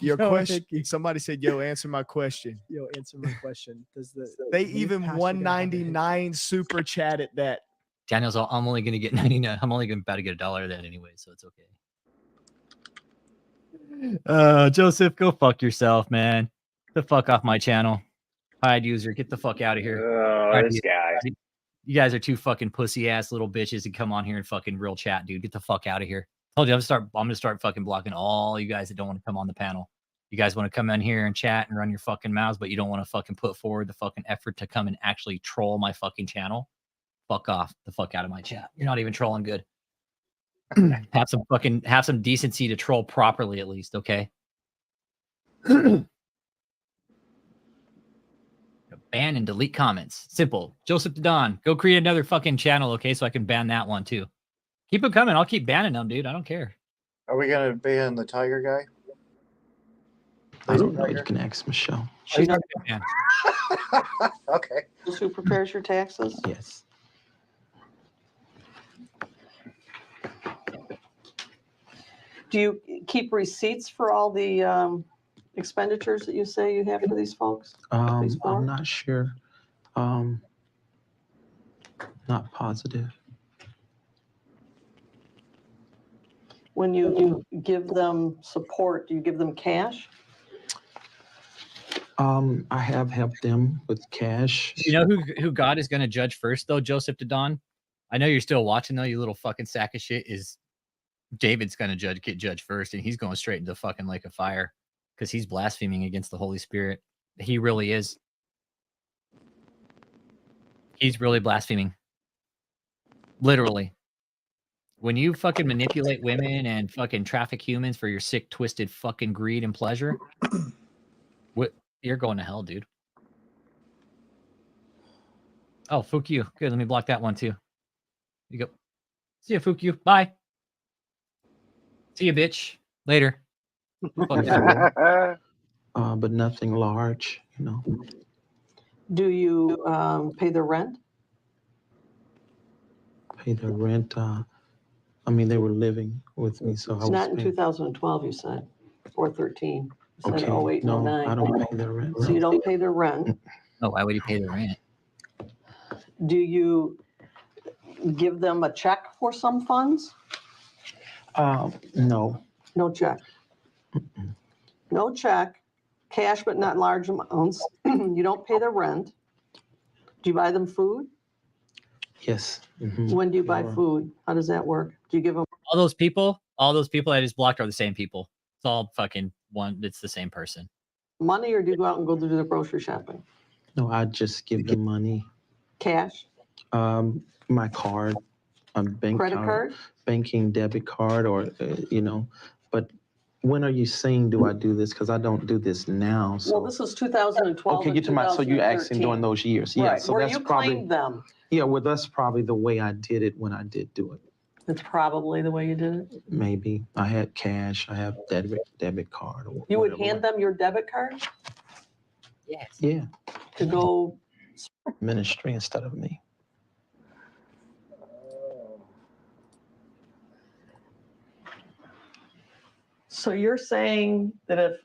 Your no question. hickey. Somebody said, "Yo, answer my question." Yo, answer my question. Does They youth even pastor gonna have a hickey? 199 super chatted that. Daniel's all, I'm only gonna get 99. I'm only about to get $1 of that anyway, so it's okay. Joseph, go fuck yourself, man. Get the fuck off my channel. Hide user, get the fuck out of here. Oh, this guy. You guys are two fucking pussy ass little bitches to come on here and fucking real chat, dude. Get the fuck out of here. Told you I'm gonna start fucking blocking all you guys that don't want to come on the panel. You guys want to come in here and chat and run your fucking mouths, but you don't want to fucking put forward the fucking effort to come and actually troll my fucking channel. Fuck off the fuck out of my chat. You're not even trolling good. have some decency to troll properly at least, okay? Ban and delete comments. Simple. Joseph Don, go create another fucking channel, okay? So I can ban that one too. Keep them coming. I'll keep banning them, dude. I don't care. Are we gonna ban the tiger guy? I don't know. You can ask Michelle. She's already been banned. Okay. Those who prepares your taxes? Yes. Do you keep receipts for all the expenditures that you say you have for these folks? These four? I'm not sure. Not positive. When you give them support, do you give them cash? I have helped them with cash. You know who God is going to judge first, though, Joseph to Don? I know you're still watching, though, you little fucking sack of shit. Is David's going to get judged first, and he's going straight into the fucking lake of fire because he's blaspheming against the Holy Spirit. He really is. He's really blaspheming. Literally. When you fucking manipulate women and fucking traffic humans for your sick, twisted fucking greed and pleasure, you're going to hell, dude. Oh, fuck you. Good, let me block that one too. You go. See ya, fuck you. Bye. See ya, bitch. Later. But nothing large, you know. Do you pay the rent? Pay the rent. I mean, they were living with me, so It's not in 2012, you said, or 13. You said okay. 08, No, 09. I don't pay their rent. So you don't pay their rent. Oh, why would he pay the rent? Do you give them a check for some funds? No. No check. No check. Cash, but not large amounts. You don't pay their rent. Do you buy them food? Yes. When do you buy food? How does that work? Do you give them? All those people I just blocked are the same people. It's all fucking one. It's the same person. Money, or do you go out and go do the grocery shopping? No, I just give them money. Cash? My card, bank Credit card? banking debit card, or you know. But when are you saying do I do this? Because I don't do this now. So. Well, this is 2012. Okay, get to my. So you asking during those years? Yeah. Right. So where that's you probably. Claimed them. Yeah. Well, that's probably the way I did it when I did do it. It's probably the way you did it. Maybe I had cash. I have debit card. Or you whatever. would hand them your debit card? Yes. Yeah. To go ministry instead of me. So you're saying that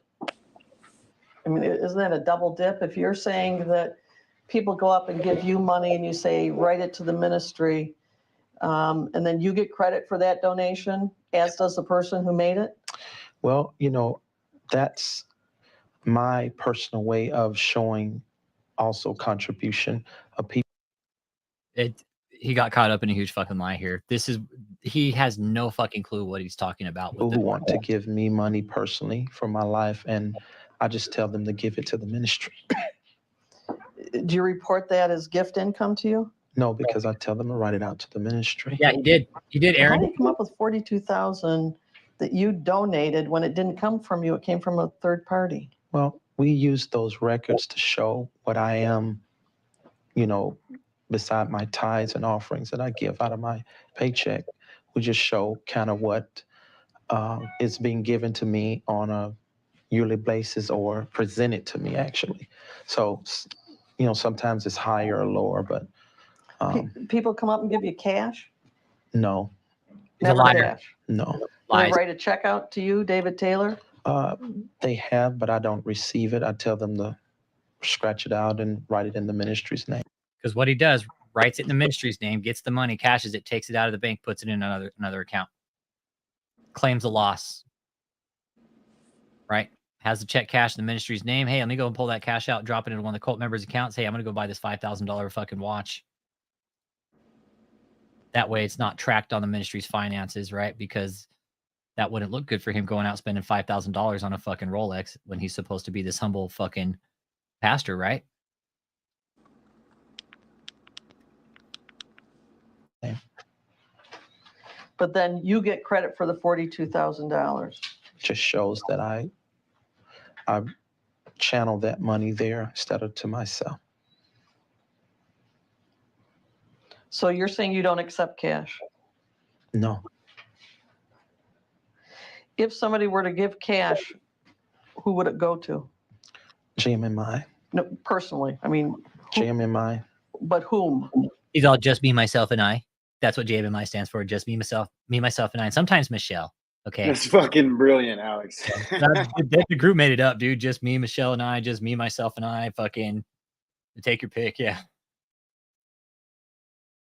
isn't that a double dip? If you're saying that people go up and give you money and you say, write it to the ministry, and then you get credit for that donation, as does the person who made it? Well, you know, that's my personal way of showing also contribution of people. He got caught up in a huge fucking lie here. He has no fucking clue what he's talking about. People who want to give me money personally for my life, and I just tell them to give it to the ministry. Do you report that as gift income to you? No, because I tell them to write it out to the ministry. Yeah, he did. He did, Aaron. How did you come up with $42,000 that you donated when it didn't come from you? It came from a third party. Well, we use those records to show what I am, you know, beside my tithes and offerings that I give out of my paycheck. We just show kind of what is being given to me on a yearly basis or presented to me, actually. So, you know, sometimes it's higher or lower, but. People come up and give you cash? No. Never cash? No. They write a check out to you, David Taylor? They have, but I don't receive it. I tell them to scratch it out and write it in the ministry's name. Because what he does, writes it in the ministry's name, gets the money, cashes it, takes it out of the bank, puts it in another account. Claims a loss. Right? Has the check cashed in the ministry's name. Hey, let me go and pull that cash out, drop it into one of the cult members' accounts. Hey, I'm going to go buy this $5,000 fucking watch. That way it's not tracked on the ministry's finances, right? Because that wouldn't look good for him going out spending $5,000 on a fucking Rolex when he's supposed to be this humble fucking pastor, right? But then you get credit for the $42,000. Just shows that I channel that money there instead of to myself. So you're saying you don't accept cash? No. If somebody were to give cash, who would it go to? JMMI. No, personally. I mean, JMMI. But whom? He's all just me, myself, and I. That's what JMMI stands for. Just me, myself, and I. And sometimes Michelle. Okay. That's fucking brilliant, Alex. The group made it up, dude. Just me, Michelle, and I. Just me, myself, and I. Fucking take your pick. Yeah.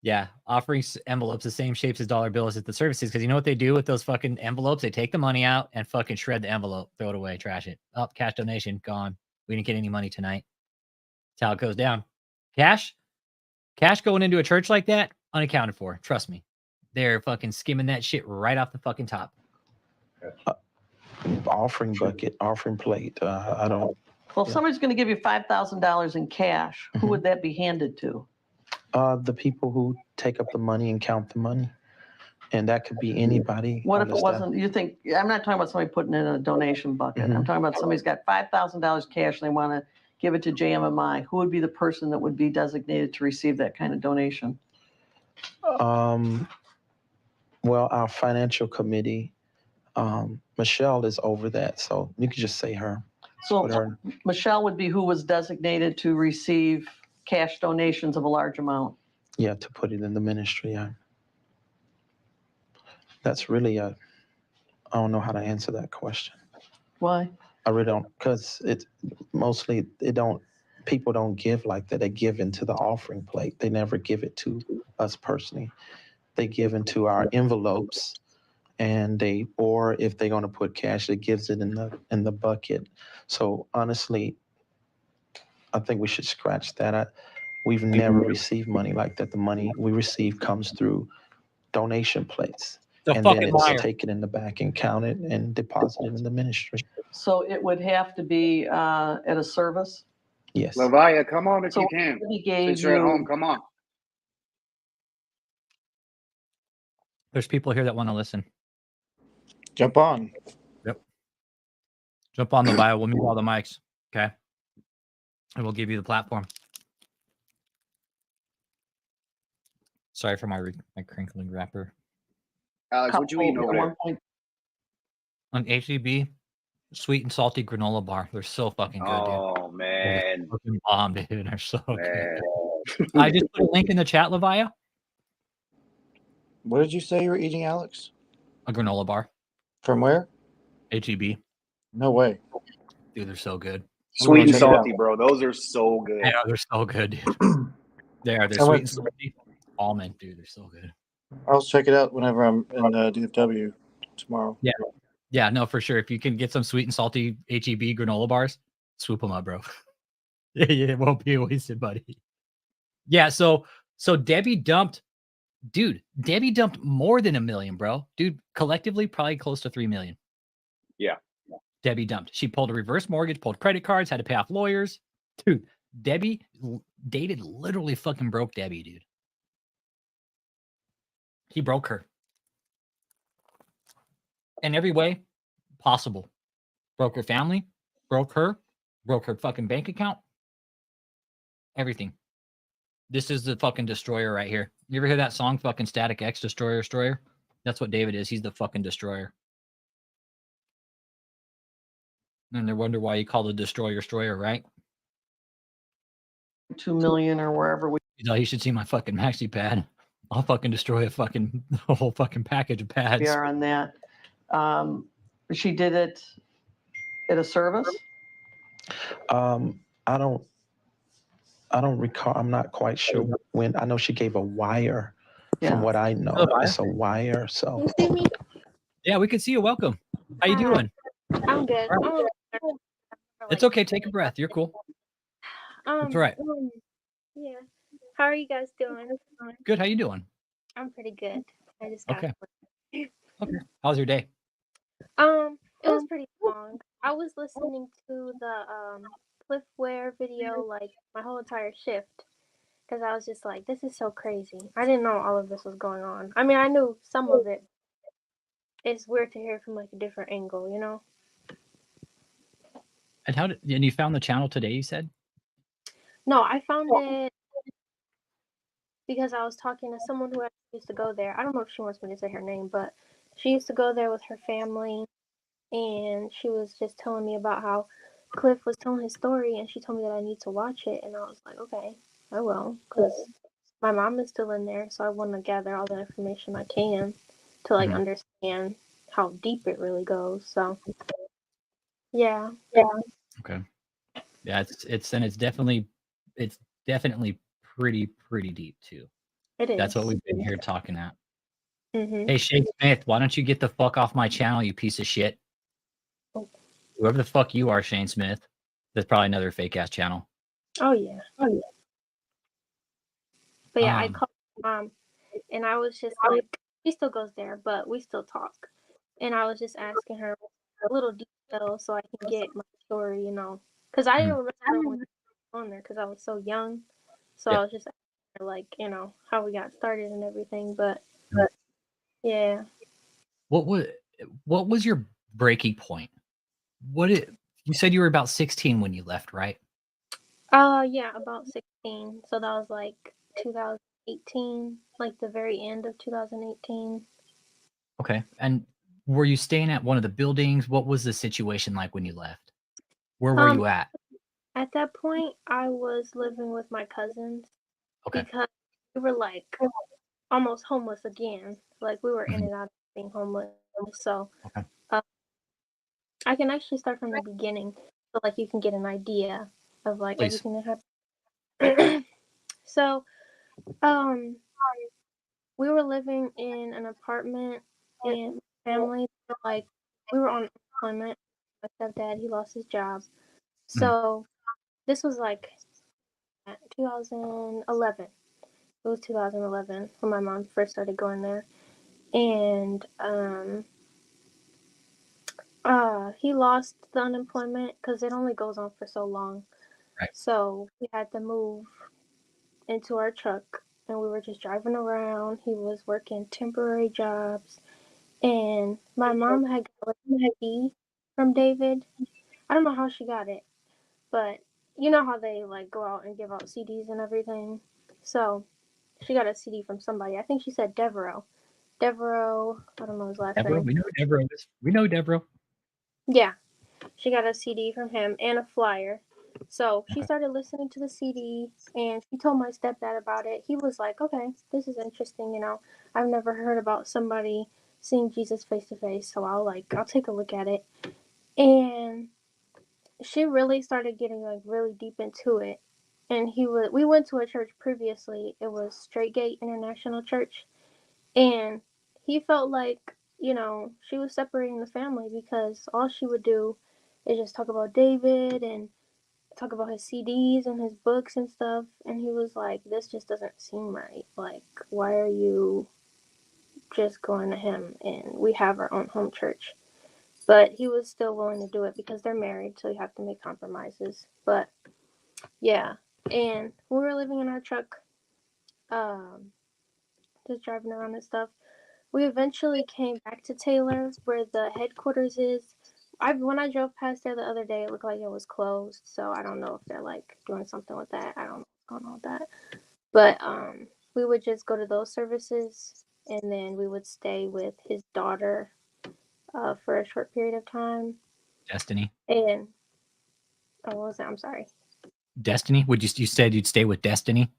Yeah, offering envelopes the same shapes as dollar bills at the services, because you know what they do with those fucking envelopes? They take the money out and fucking shred the envelope, throw it away, trash it. Oh, cash donation, gone. We didn't get any money tonight. That's how it goes down. Cash going into a church like that, unaccounted for. Trust me. They're fucking skimming that shit right off the fucking top. Offering bucket, offering plate. I don't. Well, if somebody's going to give you $5,000 in cash, who would that be handed to? The people who take up the money and count the money. And that could be anybody. What on if the it staff. wasn't, you think, I'm not talking about somebody putting in a donation bucket. I'm talking about somebody's got $5,000 cash and they want to give it to JMMI. Who would be the person that would be designated to receive that kind of donation? Well, our financial committee, Michelle is over that. So you could just say her. So Michelle would be who was designated to receive cash donations of a large amount. Yeah, to put it in the ministry. Yeah. That's really I don't know how to answer that question. Why? I really don't, because it's mostly people don't give like that. They give into the offering plate. They never give it to us personally. They give into our envelopes, and or if they're going to put cash, it gives it in the bucket. So honestly, I think we should scratch that. We've never received money like that. The money we receive comes through donation plates. And then it's taken in the back and counted and deposited in the ministry. So it would have to be at a service? Yes. Lavaya, come on if you can. Since you're at home, come on. There's people here that want to listen. Jump on. Yep. Jump on the bio. We'll mute all the mics. Okay. And we'll give you the platform. Sorry for my crinkling wrapper. Alex, what you eating over there? On HEB, sweet and salty granola bar. They're so fucking good, dude. Oh, man. They're fucking bomb, dude. They're so good. I just put a link in the chat, Lavaya. What did you say you were eating, Alex? A granola bar. From where? HEB. No way. Dude, they're so good. Sweet and salty, bro. Those are so good. Yeah, they're so good, dude. They're sweet and salty. Almond, dude. They're so good. I'll check it out whenever I'm in DFW tomorrow. Yeah. Yeah, no, for sure. If you can get some sweet and salty HEB granola bars, swoop them up, bro. Yeah, it won't be wasted, buddy. Yeah, so Debbie dumped more than $1 million, bro. Dude, collectively, probably close to $3 million. Yeah. Debbie dumped. She pulled a reverse mortgage, pulled credit cards, had to pay off lawyers. Dude, Debbie dated literally fucking broke Debbie, dude. He broke her. In every way possible. Broke her family, broke her fucking bank account. Everything. This is the fucking destroyer right here. You ever hear that song, fucking Static X, Destroyer? That's what David is. He's the fucking destroyer. And they wonder why you call the destroyer, right? 2 million or wherever we. You know, you should see my fucking maxi pad. I'll fucking destroy a whole fucking package of pads. We are on that. She did it at a service? I don't recall. I'm not quite sure when. I know she gave a wire. From what I know, it's a wire. So. You see me? Yeah, we can see you. Welcome. How you doing? I'm good. It's okay. Take a breath. You're cool. It's all right. Yeah. How are you guys doing? Good. How you doing? I'm pretty good. I just got Okay. How was your day? It was pretty long. I was listening to the Cliffware video like my whole entire shift because I was just like, this is so crazy. I didn't know all of this was going on. I mean, I knew some of it. It's weird to hear from like a different angle, you know? And you found the channel today, you said? No, I found it because I was talking to someone who used to go there. I don't know if she wants me to say her name, but she used to go there with her family, and she was just telling me about how Cliff was telling his story, and she told me that I need to watch it, and I was like, okay, I will, because my mom is still in there, so I want to gather all the information I can to like understand how deep it really goes. So yeah. Okay. Yeah, it's definitely pretty deep too. It is. That's what we've been here talking at. Mm-hmm. Hey, Shane Smith, why don't you get the fuck off my channel, you piece of shit? Oh. Whoever the fuck you are, Shane Smith. That's probably another fake ass channel. Oh yeah. Oh yeah. But yeah, I Um, called my mom, and I was just like, she still goes there, but we still talk. And I was just asking her a little detail so I can get my story, you know, because I didn't remember when I was on there because I was so young. So I was just asking her, like, you know, how we got started and everything. But yeah. What was your breaking point? You said you were about 16 when you left, right? Yeah, about 16. So that was like 2018, like the very end of 2018. Okay. And were you staying at one of the buildings? What was the situation like when you left? Where were you at? At that point, I was living with my cousins because we were like almost homeless again. Like we were in and out of being homeless. So I can actually start from the beginning, so like you can get an idea of like everything that happened. So, we were living in an apartment, and family, like we were on unemployment. My stepdad, he lost his job. So this was like 2011. It was 2011 when my mom first started going there, and he lost the unemployment because it only goes on for so long. Right. So we had to move into our truck, and we were just driving around. He was working temporary jobs, and my mom had got a CD from David. I don't know how she got it, but you know how they like go out and give out CDs and everything. So she got a CD from somebody. I think she said Devereaux. Devereaux, I don't know his last Devereaux, name. we know Devereaux. We know Devereaux. Yeah, she got a CD from him and a flyer. So she started listening to the CD, and she told my stepdad about it. He was like, okay, this is interesting, you know. I've never heard about somebody seeing Jesus face to face, so I'll take a look at it. And she really started getting like really deep into it. And we went to a church previously. It was Straight Gate International Church. And he felt like, you know, she was separating the family because all she would do is just talk about David and talk about his CDs and his books and stuff. And he was like, this just doesn't seem right. Like, why are you just going to him? And we have our own home church. But he was still willing to do it because they're married, so you have to make compromises. But yeah, and we were living in our truck, just driving around and stuff. We eventually came back to Taylor, where the headquarters is. When I drove past there the other day, it looked like it was closed. So I don't know if they're like doing something with that. I don't know what's going on with that. But we would just go to those services, and then we would stay with his daughter for a short period of time. Destiny. And what was that? I'm sorry. Destiny? You said you'd stay with Destiny?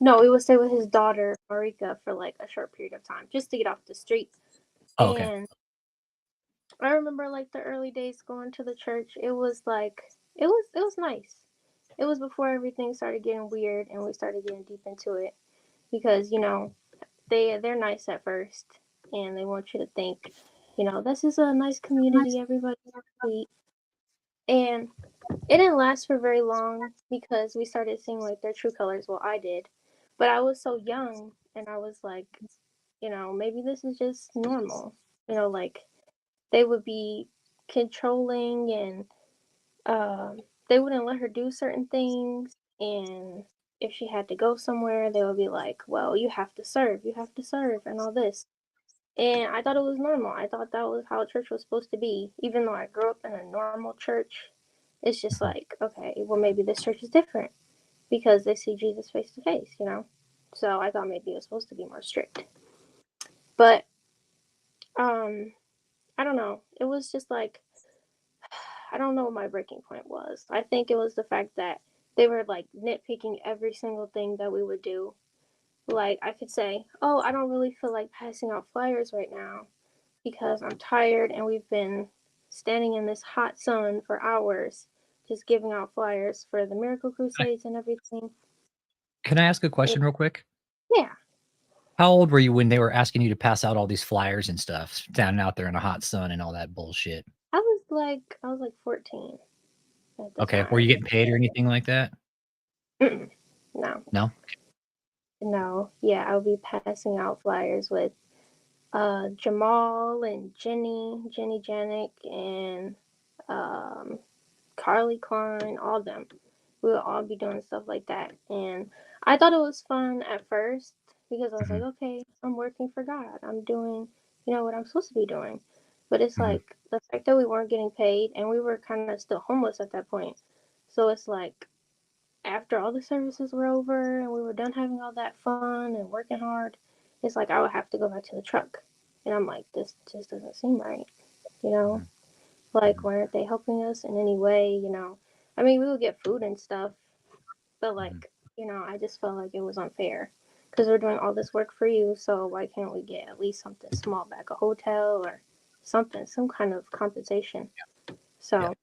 No, we would stay with his daughter Marika for like a short period of time, just to get off the street. Oh, okay. And I remember like the early days going to the church. It was like it was nice. It was before everything started getting weird and we started getting deep into it, because you know they're nice at first and they want you to think, you know, this is a nice community, everybody's sweet. And it didn't last for very long because we started seeing like their true colors. Well, I did, but I was so young and I was like, you know, maybe this is just normal. You know, like they would be controlling, and they wouldn't let her do certain things. And if she had to go somewhere, they would be like, well, you have to serve, and all this. And I thought it was normal. I thought that was how church was supposed to be. Even though I grew up in a normal church, it's just like, okay, well, maybe this church is different because they see Jesus face to face, you know? So I thought maybe it was supposed to be more strict. But, I don't know. It was just like, I don't know what my breaking point was. I think it was the fact that they were like nitpicking every single thing that we would do. Like, I could say, oh, I don't really feel like passing out flyers right now because I'm tired and we've been standing in this hot sun for hours just giving out flyers for the Miracle Crusades and everything. Can I ask a question real quick? Yeah. How old were you when they were asking you to pass out all these flyers and stuff, standing out there in the hot sun and all that bullshit? I was like 14 at the Okay. Were time. you getting paid or anything like that? Mm-mm. No, No? no. Yeah, I would be passing out flyers with Jamal and Jenny Janik, and um, Carly Klein, all them. We would all be doing stuff like that. And I thought it was fun at first because I was like, Mhm. okay, I'm working for God. I'm doing, what I'm supposed to be doing. But it's Mhm. like the fact that we weren't getting paid and we were kind of still homeless at that point. So it's like after all the services were over and we were done having all that fun and working hard, it's like I would have to go back to the truck. And I'm like, this just doesn't seem right, you know? Mhm. Like, Mhm. why aren't they helping us in any way? I mean, we would get food and stuff, but Mhm. like, I just felt like it was unfair because we're doing all this work for you, so why can't we get at least something small back, a hotel or something, some kind of compensation? Yeah. So,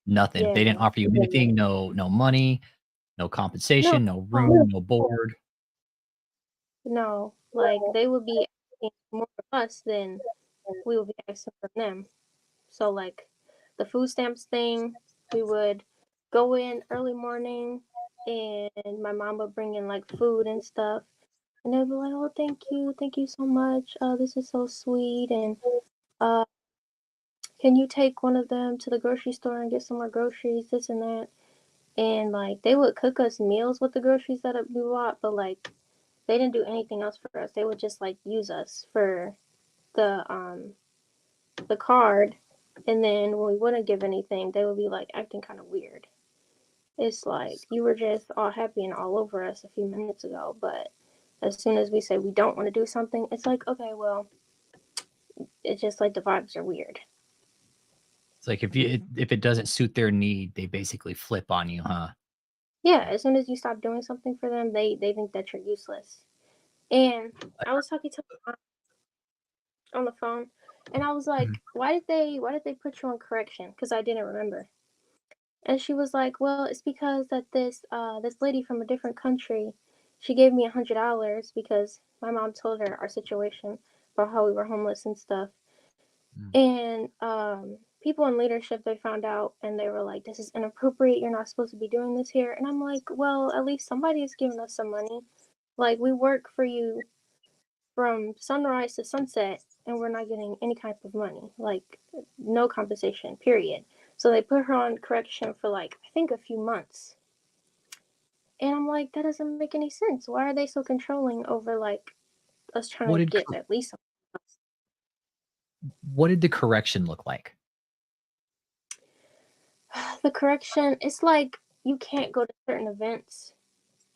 Nothing. yeah, They didn't offer you anything. No money, no no, compensation, no no, room, no board. no, like they would be asking more of us than we would be asking from them. So, like, the food stamps thing, we would go in early morning and my mom would bring in like food and stuff. And they'd be like, oh, thank you so much. This is so sweet. And uh, can you take one of them to the grocery store and get some more groceries, this and that? And like, they would cook us meals with the groceries that we bought, but like, they didn't do anything else for us. They would just like use us for the card, and then when we wouldn't give anything, they would be like acting kind of weird. It's like you were just all happy and all over us a few minutes ago, but as soon as we say we don't want to do something, it's like, okay, well, it's just like the vibes are weird. It's like if it doesn't suit their need, they basically flip on you, huh? Yeah, as soon as you stop doing something for them, they think that you're useless. And I was talking to my mom on the phone, and I was like, Mhm. why did they put you on correction? Because I didn't remember. And she was like, "Well, it's because that this lady from a different country, she gave me $100 because my mom told her our situation about how we were homeless and stuff. Mm. And people in leadership, they found out and they were like, this is inappropriate. You're not supposed to be doing this here." And I'm like, well, at least somebody is giving us some money. Like, we work for you from sunrise to sunset and we're not getting any kind of money, like no compensation, period. So they put her on correction for like I think a few months. And I'm like, that doesn't make any sense. Why are they so controlling over like us trying What to did get at least what did the correction look like? something? The correction, it's like you can't go to certain events,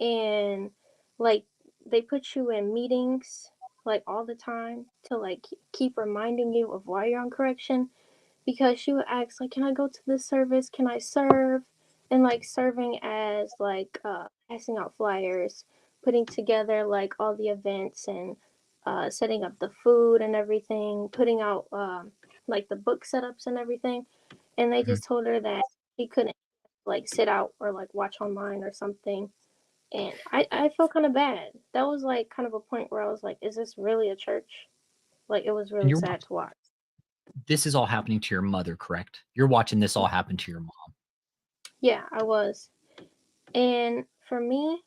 and like they put you in meetings like all the time to like keep reminding you of why you're on correction, because she would ask like, can I go to this service, can I serve? And like serving as like passing out flyers, putting together like all the events, and setting up the food and everything, putting out like the book setups and everything. And they Mhm. just told her that she couldn't like sit out or like watch online or something. And I felt kind of bad. That was like kind of a point where I was like, is this really a church? Like, it was And really you're sad to watch. this is all happening to your mother, correct? You're watching this all happen to your mom. Yeah, I was. And for me,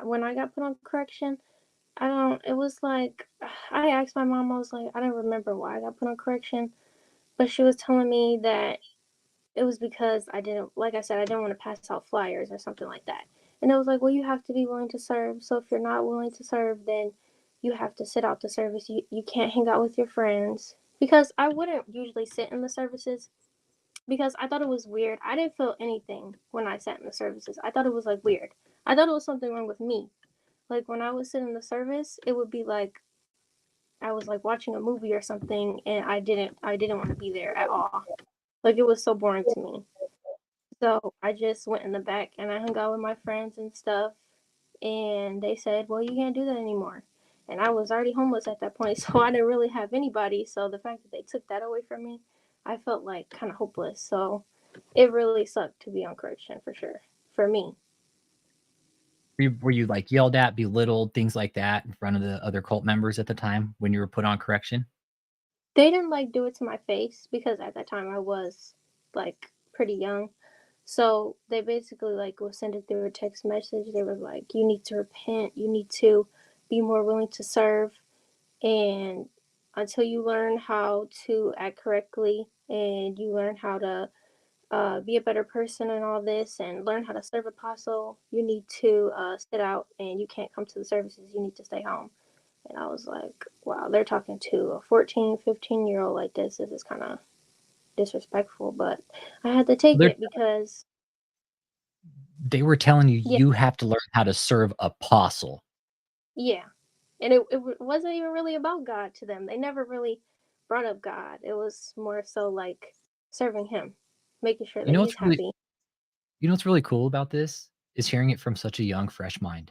when I got put on correction, it was like, I asked my mom, I was like, I don't remember why I got put on correction, but she was telling me that it was because I didn't, like I said, I didn't want to pass out flyers or something like that. And it was like, well, you have to be willing to serve. So if you're not willing to serve, then you have to sit out the service. You can't hang out with your friends. Because I wouldn't usually sit in the services because I thought it was weird. I didn't feel anything when I sat in the services. I thought it was like weird. I thought it was something wrong with me. Like when I would sit in the service, it would be like I was like watching a movie or something, and I didn't want to be there at all. Like, it was so boring to me. So I just went in the back and I hung out with my friends and stuff. And they said, well, you can't do that anymore. And I was already homeless at that point, so I didn't really have anybody. So the fact that they took that away from me, I felt like kind of hopeless. So it really sucked to be on correction for sure, for me. were you like yelled at, belittled, things like that in front of the other cult members at the time when you were put on correction? They didn't like do it to my face because at that time I was like pretty young. So they basically like would send it through a text message. They were like, "You need to repent. You need to be more willing to serve, and until you learn how to act correctly and you learn how to be a better person and all this, and learn how to serve apostle, you need to sit out and you can't come to the services. You need to stay home." And I was like, wow, they're talking to a 14, 15-year-old like this. This is kind of disrespectful, but I had to take it because they were telling you yeah, you have to learn how to serve apostle. yeah. And it wasn't even really about God to them. They never really brought up God. It was more so like serving him, making sure that he's happy. You know what's really cool about this is hearing it from such a young, fresh mind.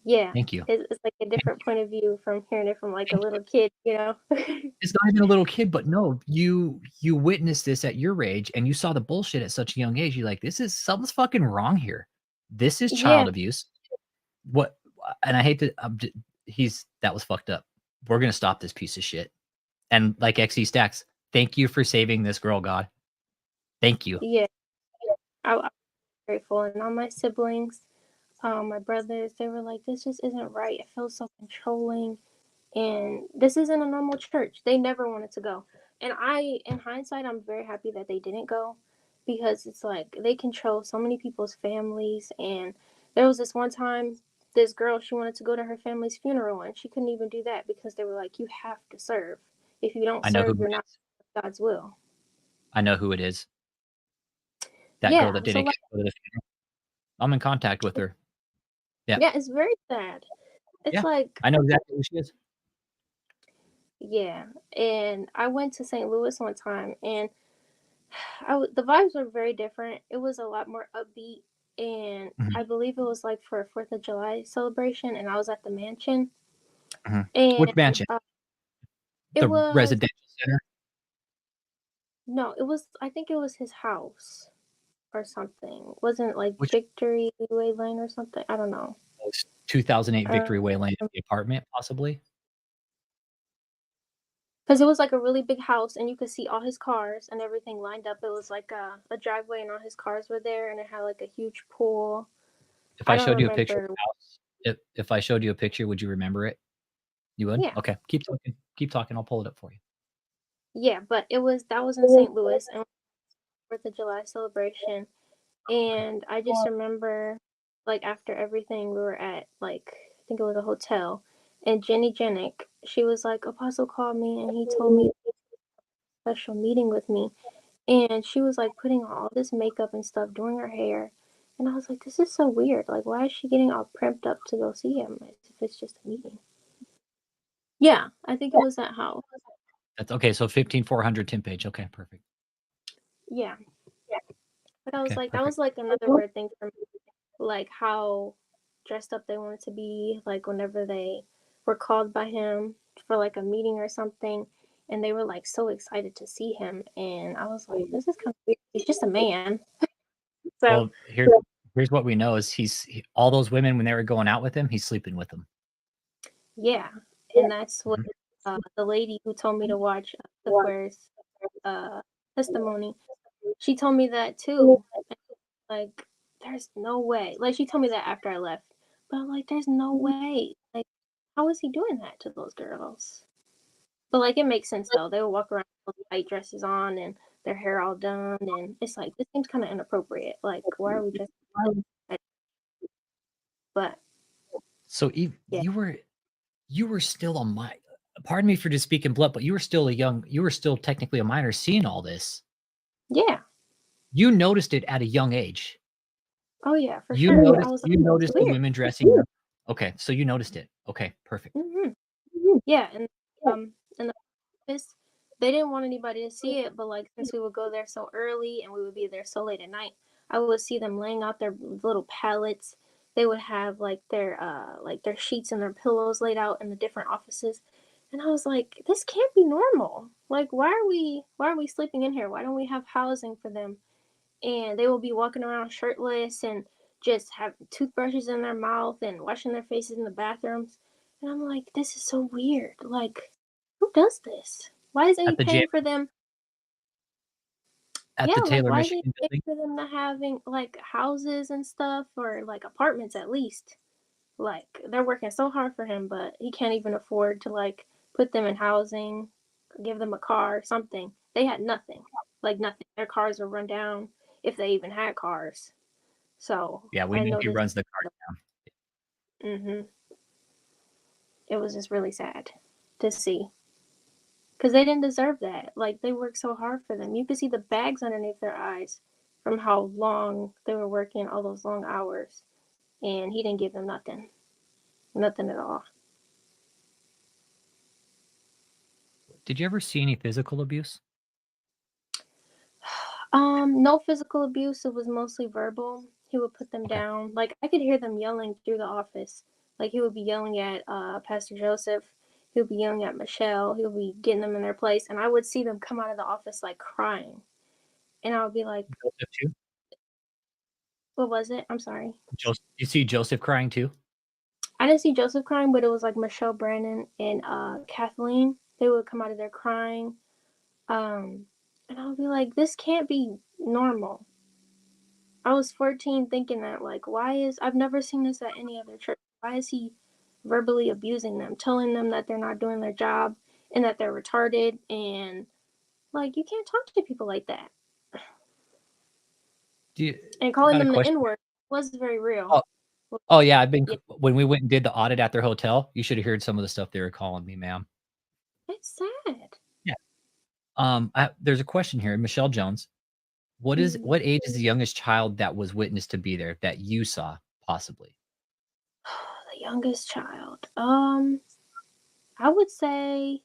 Yeah. Thank you. It's like a different point of view from hearing it from like a little kid, you know? It's not even a little kid, but no, you witnessed this at your age and you saw the bullshit at such a young age. You're like, something's fucking wrong here. This is child Yeah. abuse. What? And I hate to, that was fucked up. We're going to stop this piece of shit. And like XE Stacks, thank you for saving this girl, God. Thank you. Yeah. I'm grateful. And all my siblings, my brothers, they were like, this just isn't right. It feels so controlling. And this isn't a normal church. They never wanted to go. And in hindsight, I'm very happy that they didn't go, because it's like they control so many people's families. And there was this one time, this girl, she wanted to go to her family's funeral and she couldn't even do that because they were like, you have to serve. If you don't serve, you're not God's will. I know who it is. That Yeah, girl that didn't go to the funeral. I'm in contact with her. Yeah. Yeah, it's very sad. It's like, I know exactly who she is. yeah. And I went to St. Louis one time, and the vibes were very different. It was a lot more upbeat, and I believe it was like for a 4th of July celebration, and I was at the mansion. And Which mansion? It was residential center? No, I think it was his house or something. Wasn't it like Victory Way Lane or something? I don't know. 2008 Victory Way Lane, the apartment, possibly. Because it was like a really big house, and you could see all his cars and everything lined up. It was like a driveway, and all his cars were there, and it had like a huge pool. If I showed you a picture of the house, if I showed you a picture, would you remember it? You would? Yeah. Okay, keep talking. Keep talking. I'll pull it up for you. Yeah, but that was in St. Louis, and 4th of July celebration. And I just remember, like, after everything, we were at, like, I think it was a hotel, and Jenny Jenick, she was like, Apostle called me, and he told me a special meeting with me. And she was, like, putting on all this makeup and stuff, doing her hair. And I was like, this is so weird. Like, why is she getting all prepped up to go see him if it's just a meeting? Yeah, I think it was that house. That's okay. So 15400 Tim Page. Okay, perfect. Yeah. But I was like, that was like another weird thing for me, like how dressed up they wanted to be, like whenever they were called by him for like a meeting or something, and they were like so excited to see him, and I was like, this is kind of weird. He's just a man. So well, here's what we know is all those women when they were going out with him, he's sleeping with them. Yeah, and that's what the lady who told me to watch the Square's testimony, she told me that too. Like, there's no way. Like, she told me that after I left. But I'm like, there's no way. Like, how is he doing that to those girls? But, like, it makes sense, though. They would walk around with tight dresses on and their hair all done. And it's like, this seems kind of inappropriate. Like, why are we just... But... So, you were still a minor. Pardon me for just speaking blunt, but you were still technically a minor seeing all this. Yeah. You noticed it at a young age. Oh, yeah, for sure. You noticed the women dressing up. Okay, so you noticed it. Okay, perfect. Yeah, and in the office, they didn't want anybody to see it, but like since we would go there so early and we would be there so late at night, I would see them laying out their little pallets. They would have like their sheets and their pillows laid out in the different offices. And I was like, this can't be normal. Like, why are we sleeping in here? Why don't we have housing for them? And they will be walking around shirtless and just having toothbrushes in their mouth and washing their faces in the bathrooms. And I'm like, this is so weird. Like, who does this? Why is he At the paying gym, for them? at Yeah, the like Taylor, why is he Michigan paying building. for them to having like houses and stuff or like apartments at least? Like they're working so hard for him, but he can't even afford to like put them in housing, give them a car, something. They had nothing, like nothing. Their cars were run down if they even had cars. So Yeah, we I know he noticed. runs the car down. It was just really sad to see because they didn't deserve that. Like they worked so hard for them. You could see the bags underneath their eyes from how long they were working all those long hours, and he didn't give them nothing, nothing at all. Did you ever see any physical abuse? No physical abuse. It was mostly verbal. He would put them Okay. down. Like I could hear them yelling through the office. Like he would be yelling at Pastor Joseph. He would be yelling at Michelle. He would be getting them in their place, and I would see them come out of the office like crying, and I would be like, Joseph too? "What was it? I'm sorry." You see Joseph crying too? I didn't see Joseph crying, but it was like Michelle, Brandon, and Kathleen. They would come out of there crying, and I would be like, "This can't be normal." I was 14 thinking that, like, I've never seen this at any other church. Why is he verbally abusing them, telling them that they're not doing their job and that they're retarded? And, like, you can't talk to people like that. And calling them the N-word was very real. Oh yeah, Yeah. when we went and did the audit at their hotel, you should have heard some of the stuff they were calling me, ma'am. It's sad. Yeah. There's a question here, Michelle Jones. What age is the youngest child that was witnessed to be there that you saw possibly? The youngest child. I would say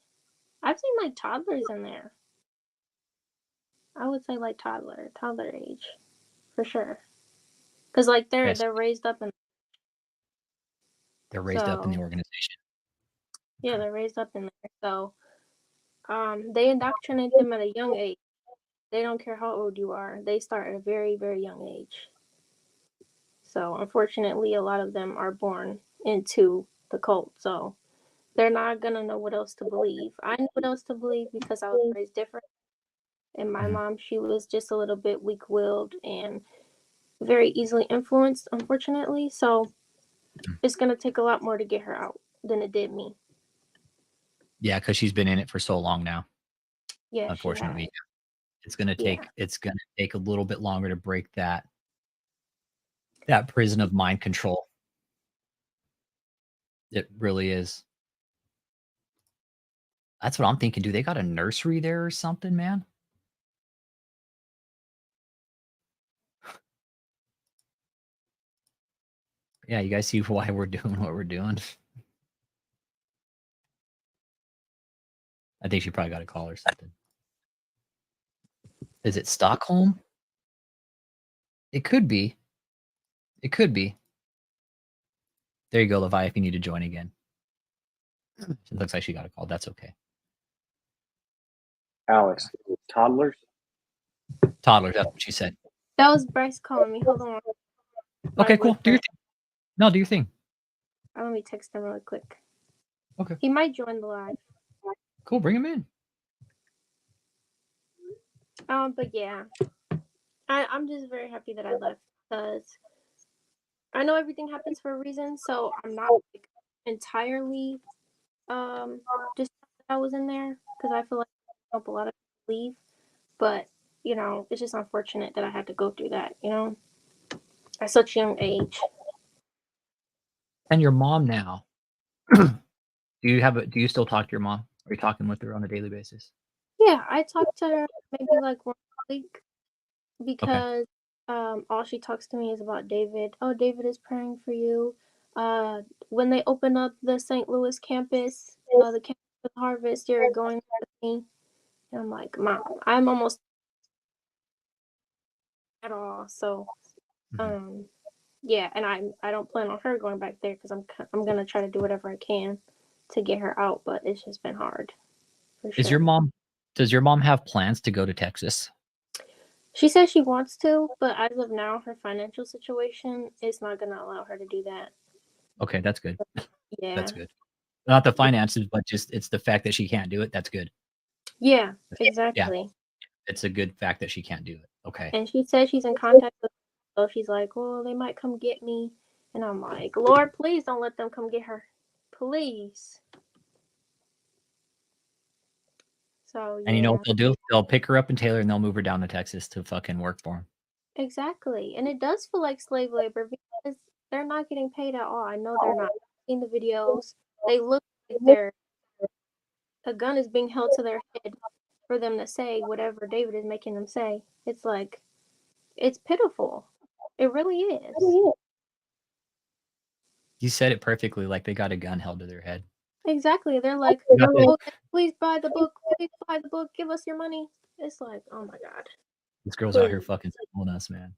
I've seen like toddlers in there. I would say like toddler age, for sure. Because like they're raised up in. They're raised up in the organization. Yeah, they're raised up in there. So, they indoctrinate them at a young age. They don't care how old you are. They start at a very, very young age. So, unfortunately, a lot of them are born into the cult. So, they're not gonna know what else to believe. I knew what else to believe because I was raised different. And my mom, she was just a little bit weak-willed and very easily influenced, unfortunately. So, it's gonna take a lot more to get her out than it did me. Yeah, because she's been in it for so long now. Yeah, unfortunately, it's gonna take a little bit longer to break that prison of mind control. It really is. That's what I'm thinking. Do they got a nursery there or something, man? Yeah, you guys see why we're doing what we're doing. I think she probably got a call or something. Is it Stockholm? It could be. It could be. There you go, Levi, if you need to join again. It looks like she got a call. That's okay. Alex, toddlers? Toddlers, that's what she said. That was Bryce calling me. Hold on. Okay, cool. Do your thing. No, do your thing. Let me text him really quick. Okay. He might join the live. Cool, bring him in. But yeah. I'm just very happy that I left because I know everything happens for a reason, so I'm not like entirely just that I was in there because I feel like I help a lot of people leave. But, you know, it's just unfortunate that I had to go through that, you know, at such a young age. And your mom now. Do you still talk to your mom? Are you talking with her on a daily basis? Yeah, I talk to her maybe like once a week because all she talks to me is about David. Oh, David is praying for you. When they open up the St. Louis campus, the campus with Harvest, you're going with me. And I'm like, Mom, I'm almost at all. So, yeah, and I don't plan on her going back there because I'm gonna try to do whatever I can to get her out, but it's just been hard. For sure. Does your mom have plans to go to Texas? She says she wants to, but as of now, her financial situation is not going to allow her to do that. Okay, that's good. Yeah. That's good. Not the finances, but just it's the fact that she can't do it. That's good. Yeah, Yeah, exactly. it's a good fact that she can't do it. Okay. And she says she's in contact with them, so she's like, well, they might come get me. And I'm like, Lord, please don't let them come get her. Please. So, And you know yeah. what they'll do? They'll pick her up in Taylor and they'll move her down to Texas to fucking work for them. Exactly. And it does feel like slave labor because they're not getting paid at all. I know they're not. I've seen the videos. They look like a gun is being held to their head for them to say whatever David is making them say. It's like, it's pitiful. It really is. You said it perfectly, like they got a gun held to their head. Exactly. They're like, You got oh, the- please buy the book. Please buy the book. Give us your money. It's like, oh my God. This girl's out here fucking fooling us, man.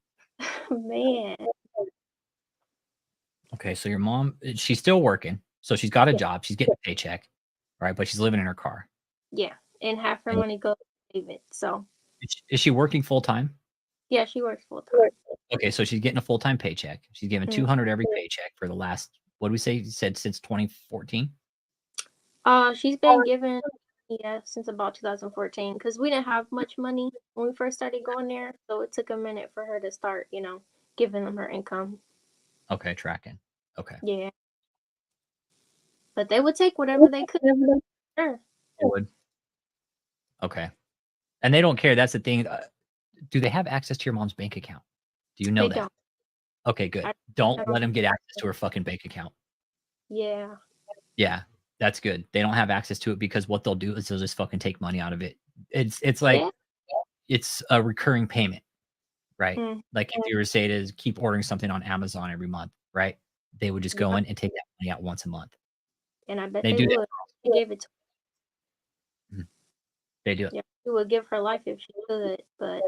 Man. Okay, so your mom, she's still working. So she's got a Yeah. job. She's getting a paycheck, right? But she's living in her car. Yeah. And half her And- money goes to David. So, Is she working full time? yeah, she works full time. Okay, so she's getting a full time paycheck. She's given Mhm. 200 every paycheck for the last, what do we say? You said since 2014? She's been given, yeah, since about 2014 because we didn't have much money when we first started going there. So it took a minute for her to start, giving them her income. Okay, tracking. Okay. Yeah. But they would take whatever they could. Sure. They would. Okay. And they don't care. That's the thing. Do they have access to your mom's bank account? Do you know They that? don't. Okay, good. I Don't don't let them think get so. access to her fucking bank account. Yeah. Yeah, that's good. They don't have access to it because what they'll do is they'll just fucking take money out of it. It's like Yeah. it's a recurring payment, right? Mm. Like if you were to say to keep ordering something on Amazon every month, right? They would just go Yep. in and take that money out once a month. And I bet They they do that. would. They gave it to They do it. Yeah, she would give her life if she could, but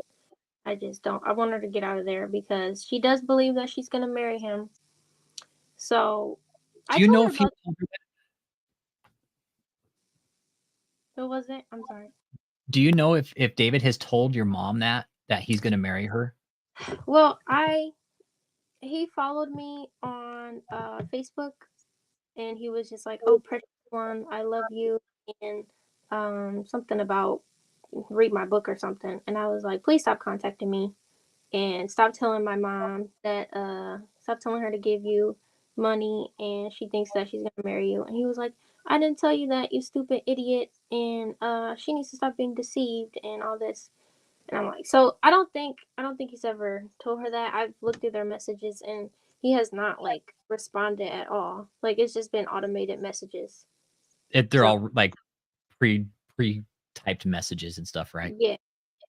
I just don't. I want her to get out of there because she does believe that she's gonna marry him. So I Do you told know her if he about told her that? who was it? I'm sorry. Do you know if David has told your mom that he's gonna marry her? Well, he followed me on Facebook and he was just like, "Oh, precious one, I love you," and something about read my book or something. And I was like, "Please stop contacting me and stop telling my mom that stop telling her to give you money and she thinks that she's gonna marry you." And he was like, "I didn't tell you that, you stupid idiot, and she needs to stop being deceived and all this." And I'm like, so I don't think he's ever told her that. I've looked through their messages and he has not like responded at all. Like it's just been automated messages. They're So all like pre typed messages and stuff, right? yeah.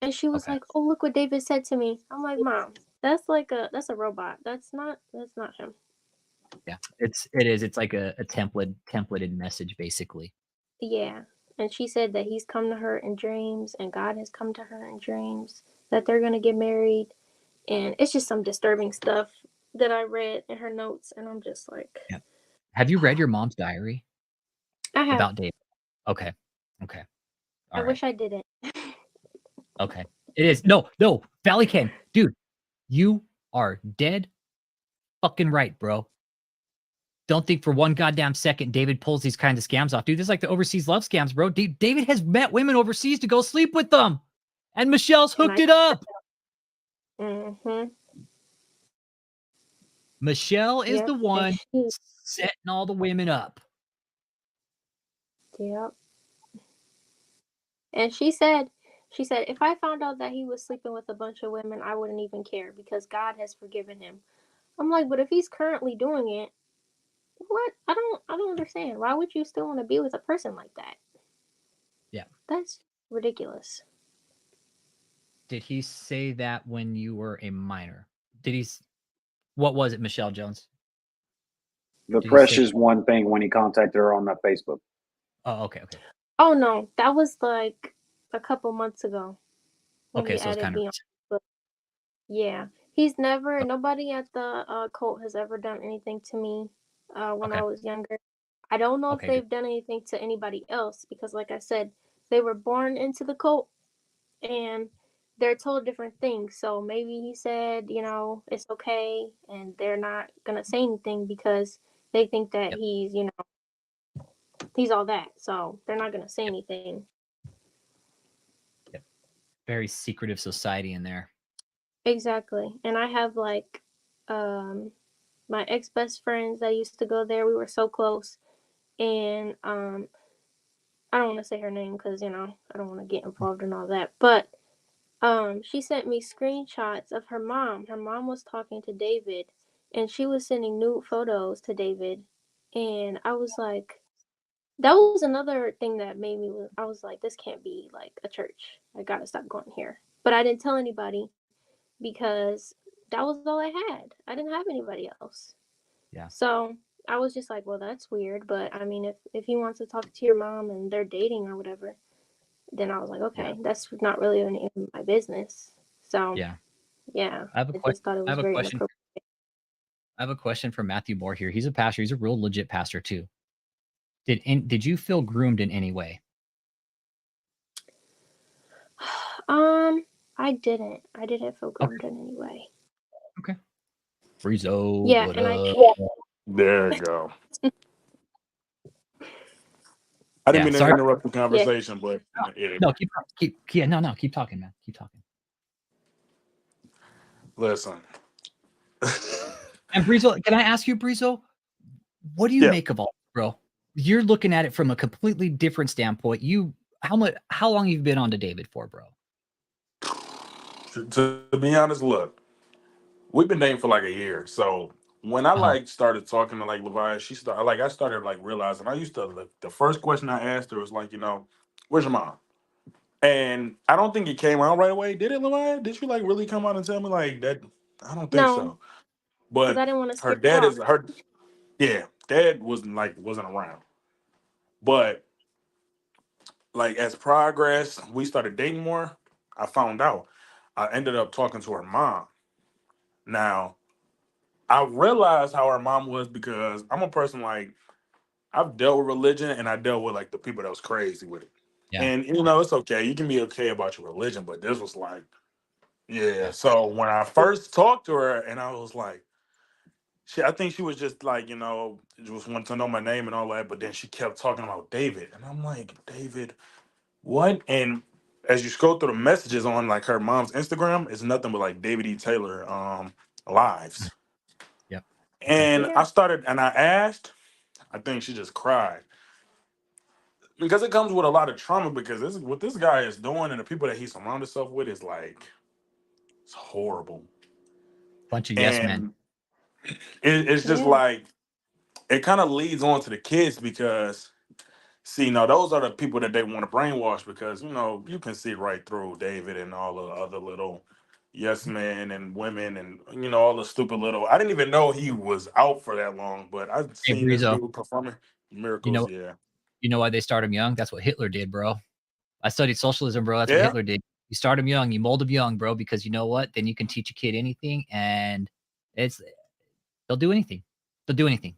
And she was Okay. like, "Oh, look what David said to me." I'm like, "Mom, that's a robot. That's not him." Yeah. It is. It's like a templated message basically. Yeah. And she said that he's come to her in dreams and God has come to her in dreams that they're going to get married. And it's just some disturbing stuff that I read in her notes. And I'm just like, Yeah. Have you read your mom's diary I have. about David? Okay. Okay. I All right. wish I didn't. Okay. It is. No, Valley Ken, dude, you are dead fucking right, bro. Don't think for one goddamn second David pulls these kinds of scams off. Dude, this is like the overseas love scams, bro. David has met women overseas to go sleep with them. And Michelle's hooked it up. Mm-hmm. Michelle is Yep. the one setting all the women up. Yep. And she said, if I found out that he was sleeping with a bunch of women, I wouldn't even care because God has forgiven him. I'm like, but if he's currently doing it, what? I don't understand. Why would you still want to be with a person like that? Yeah. That's ridiculous. Did he say that when you were a minor? What was it, Michelle Jones? The Did he say- precious one thing when he contacted her on that Facebook. Oh, okay. Oh no, that was like a couple months ago. when Okay, he so it's added kind of me on Facebook. Yeah, he's never. Nobody at the cult has ever done anything to me when Okay. I was younger. I don't know Okay, if they've done anything to anybody else because, like I said, they were born into the cult, and they're told different things. So maybe he said, it's okay, and they're not gonna say anything because they think that Yep. he's all that. So they're not gonna say anything. Yep. Very secretive society in there. Exactly. And I have like my ex best friends that used to go there. We were so close, and I don't want to say her name because I don't want to get involved in all that. But she sent me screenshots of her mom. Her mom was talking to David, and she was sending nude photos to David, and I was like, that was another thing that made me. I was like, this can't be like a church. I gotta stop going here. But I didn't tell anybody because that was all I had. I didn't have anybody else. Yeah. So I was just like, well, that's weird. But I mean, if he wants to talk to your mom and they're dating or whatever, then I was like, okay, that's not really any of my business. So Yeah. I just thought it was very question. inappropriate. I have a question for Matthew Moore here. He's a pastor. He's a real legit pastor too. Did you feel groomed in any way? I didn't feel groomed in any way. Okay. Rizzo. Yeah, what and up? There you go. I didn't mean to interrupt the conversation, but no, keep talking, man. Keep talking. Listen. And Brizo, can I ask you, Brizo, what do you make of all this, bro? You're looking at it from a completely different standpoint. How long you've been on to David for, bro? To be honest, look, we've been dating for like a year. So when I started talking to like Levi, I started like realizing the first question I asked her was like, where's your mom? And I don't think it came out right away. Did it, Levi? Did you like really come out and tell me like that? I don't think so. But I didn't want to her dad is dad wasn't around. But like as progress, we started dating more. I found out. I ended up talking to her mom. Now, I realized how her mom was because I'm a person like I've dealt with religion and I dealt with like the people that was crazy with it. Yeah. And it's okay. You can be okay about your religion, but this was like, yeah. So when I first talked to her and I was like, I think she was just like, just wanted to know my name and all that, but then she kept talking about David. And I'm like, David, what? And as you scroll through the messages on like her mom's Instagram, it's nothing but like David E. Taylor lives. Yep. And I asked, I think she just cried. Because it comes with a lot of trauma because what this guy is doing and the people that he surrounded himself with is like, it's horrible. Bunch of yes men. It's just like, it kind of leads on to the kids because, see, those are the people that they want to brainwash because, you can see right through David and all the other little yes men and women and, all the stupid little, I didn't even know he was out for that long, but I've seen this dude performing miracles. You know why they start him young? That's what Hitler did, bro. I studied socialism, bro. That's what Hitler did. You start them young, you mold them young, bro, because you know what? Then you can teach a kid anything and they'll do anything. They'll do anything.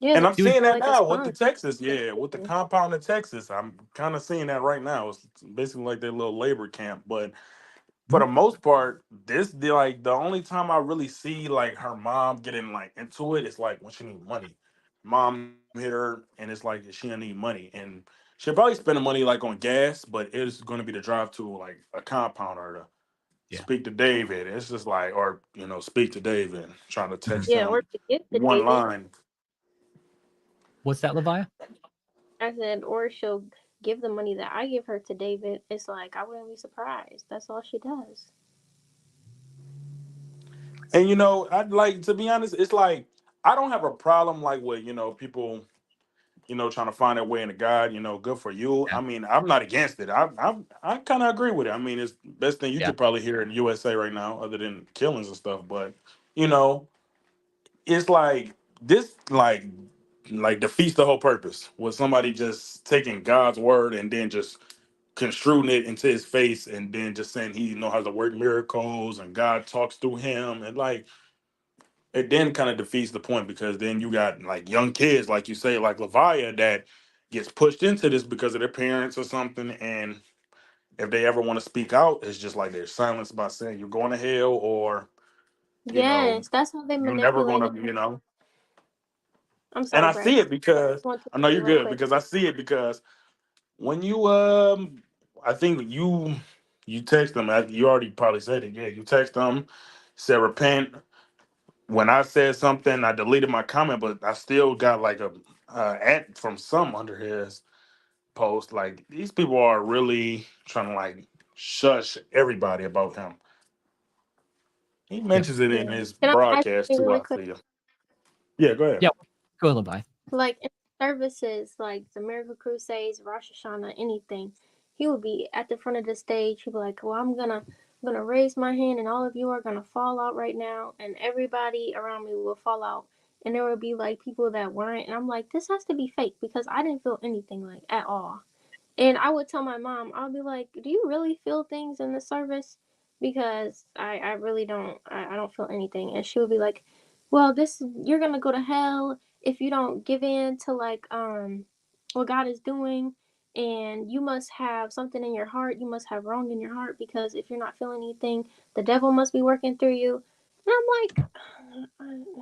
Yeah, and I'm seeing that now with the Texas, with the compound in Texas. I'm kind of seeing that right now. It's basically like their little labor camp. But for the most part, the only time I really see like her mom getting like into it is like when she need money. Mom hit her, and it's like she don't need money, and she'll probably spend the money like on gas, but it's going to be to drive to like a compound or to speak to David. It's just like, or speak to David, trying to text him or to give to one David. line. What's that, Levi? I said, or she'll give the money that I give her to David. It's like, I wouldn't be surprised. That's all she does. And I'd like to be honest, it's like I don't have a problem like with people trying to find their way into God. Good for you. I mean, I'm not against it. I kind of agree with it. I mean, it's the best thing you could probably hear in the USA right now, other than killings and stuff. But it's like this like defeats the whole purpose with somebody just taking God's word and then just construing it into his face and then just saying he how to work miracles and God talks through him, and like it then kind of defeats the point because then you got like young kids, like you say, like Levia, that gets pushed into this because of their parents or something, and if they ever want to speak out, it's just like they're silenced by saying you're going to hell, or you know, Yes, that's how they you're never manipulate gonna, it. you know. I'm And sorry, I see Bryce. it because I want to I know say you're real good quick. because I see it because when you I think you text them. You already probably said it. Yeah, you text them, said repent. When I said something, I deleted my comment, but I still got like a ad from some under his post. Like these people are really trying to like shush everybody about him. He Yep. mentions it in Yeah. his Can I add broadcast something too. really I quick? feel. Yeah, go ahead. Yeah. Go ahead, Levi. Like in services, like the Miracle Crusades, Rosh Hashanah, anything, he would be at the front of the stage. He'd be like, "Well, I'm gonna raise my hand, and all of you are gonna fall out right now, and everybody around me will fall out." And there would be like people that weren't, and I'm like, "This has to be fake because I didn't feel anything like at all." And I would tell my mom, I'll be like, "Do you really feel things in the service?" Because I really don't. I don't feel anything. And she would be like, "Well, you're gonna go to hell if you don't give in to like what God is doing, and you must have something in your heart. You must have wrong in your heart because if you're not feeling anything, the devil must be working through you." And I'm like,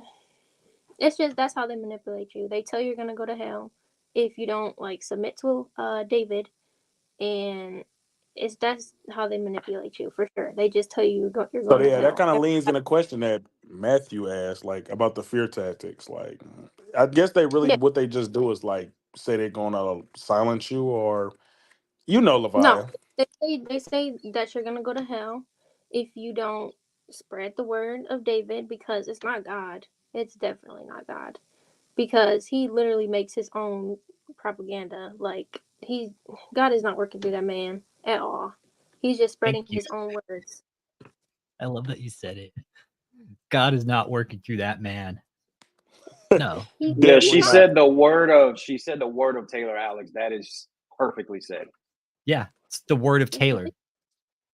it's just that's how they manipulate you. They tell you you're gonna go to hell if you don't like submit to David, and that's how they manipulate you for sure. They just tell you you're So going to yeah, that hell. kind of leans in a question that Matthew asked, like about the fear tactics. Like, I guess they really Yeah, what they just do is like say they're gonna silence you, or you know, no, Leviah. they say that you're gonna go to hell if you don't spread the word of David because it's not God. It's definitely not God because he literally makes his own propaganda. Like God is not working through that man at all. He's just Thank spreading you. his own words. I love that you said it. God is not working through that man. No. He, Yeah, he's Definitely she not. not. said the word of Taylor Alex. That is perfectly said. Yeah. It's the word of Taylor.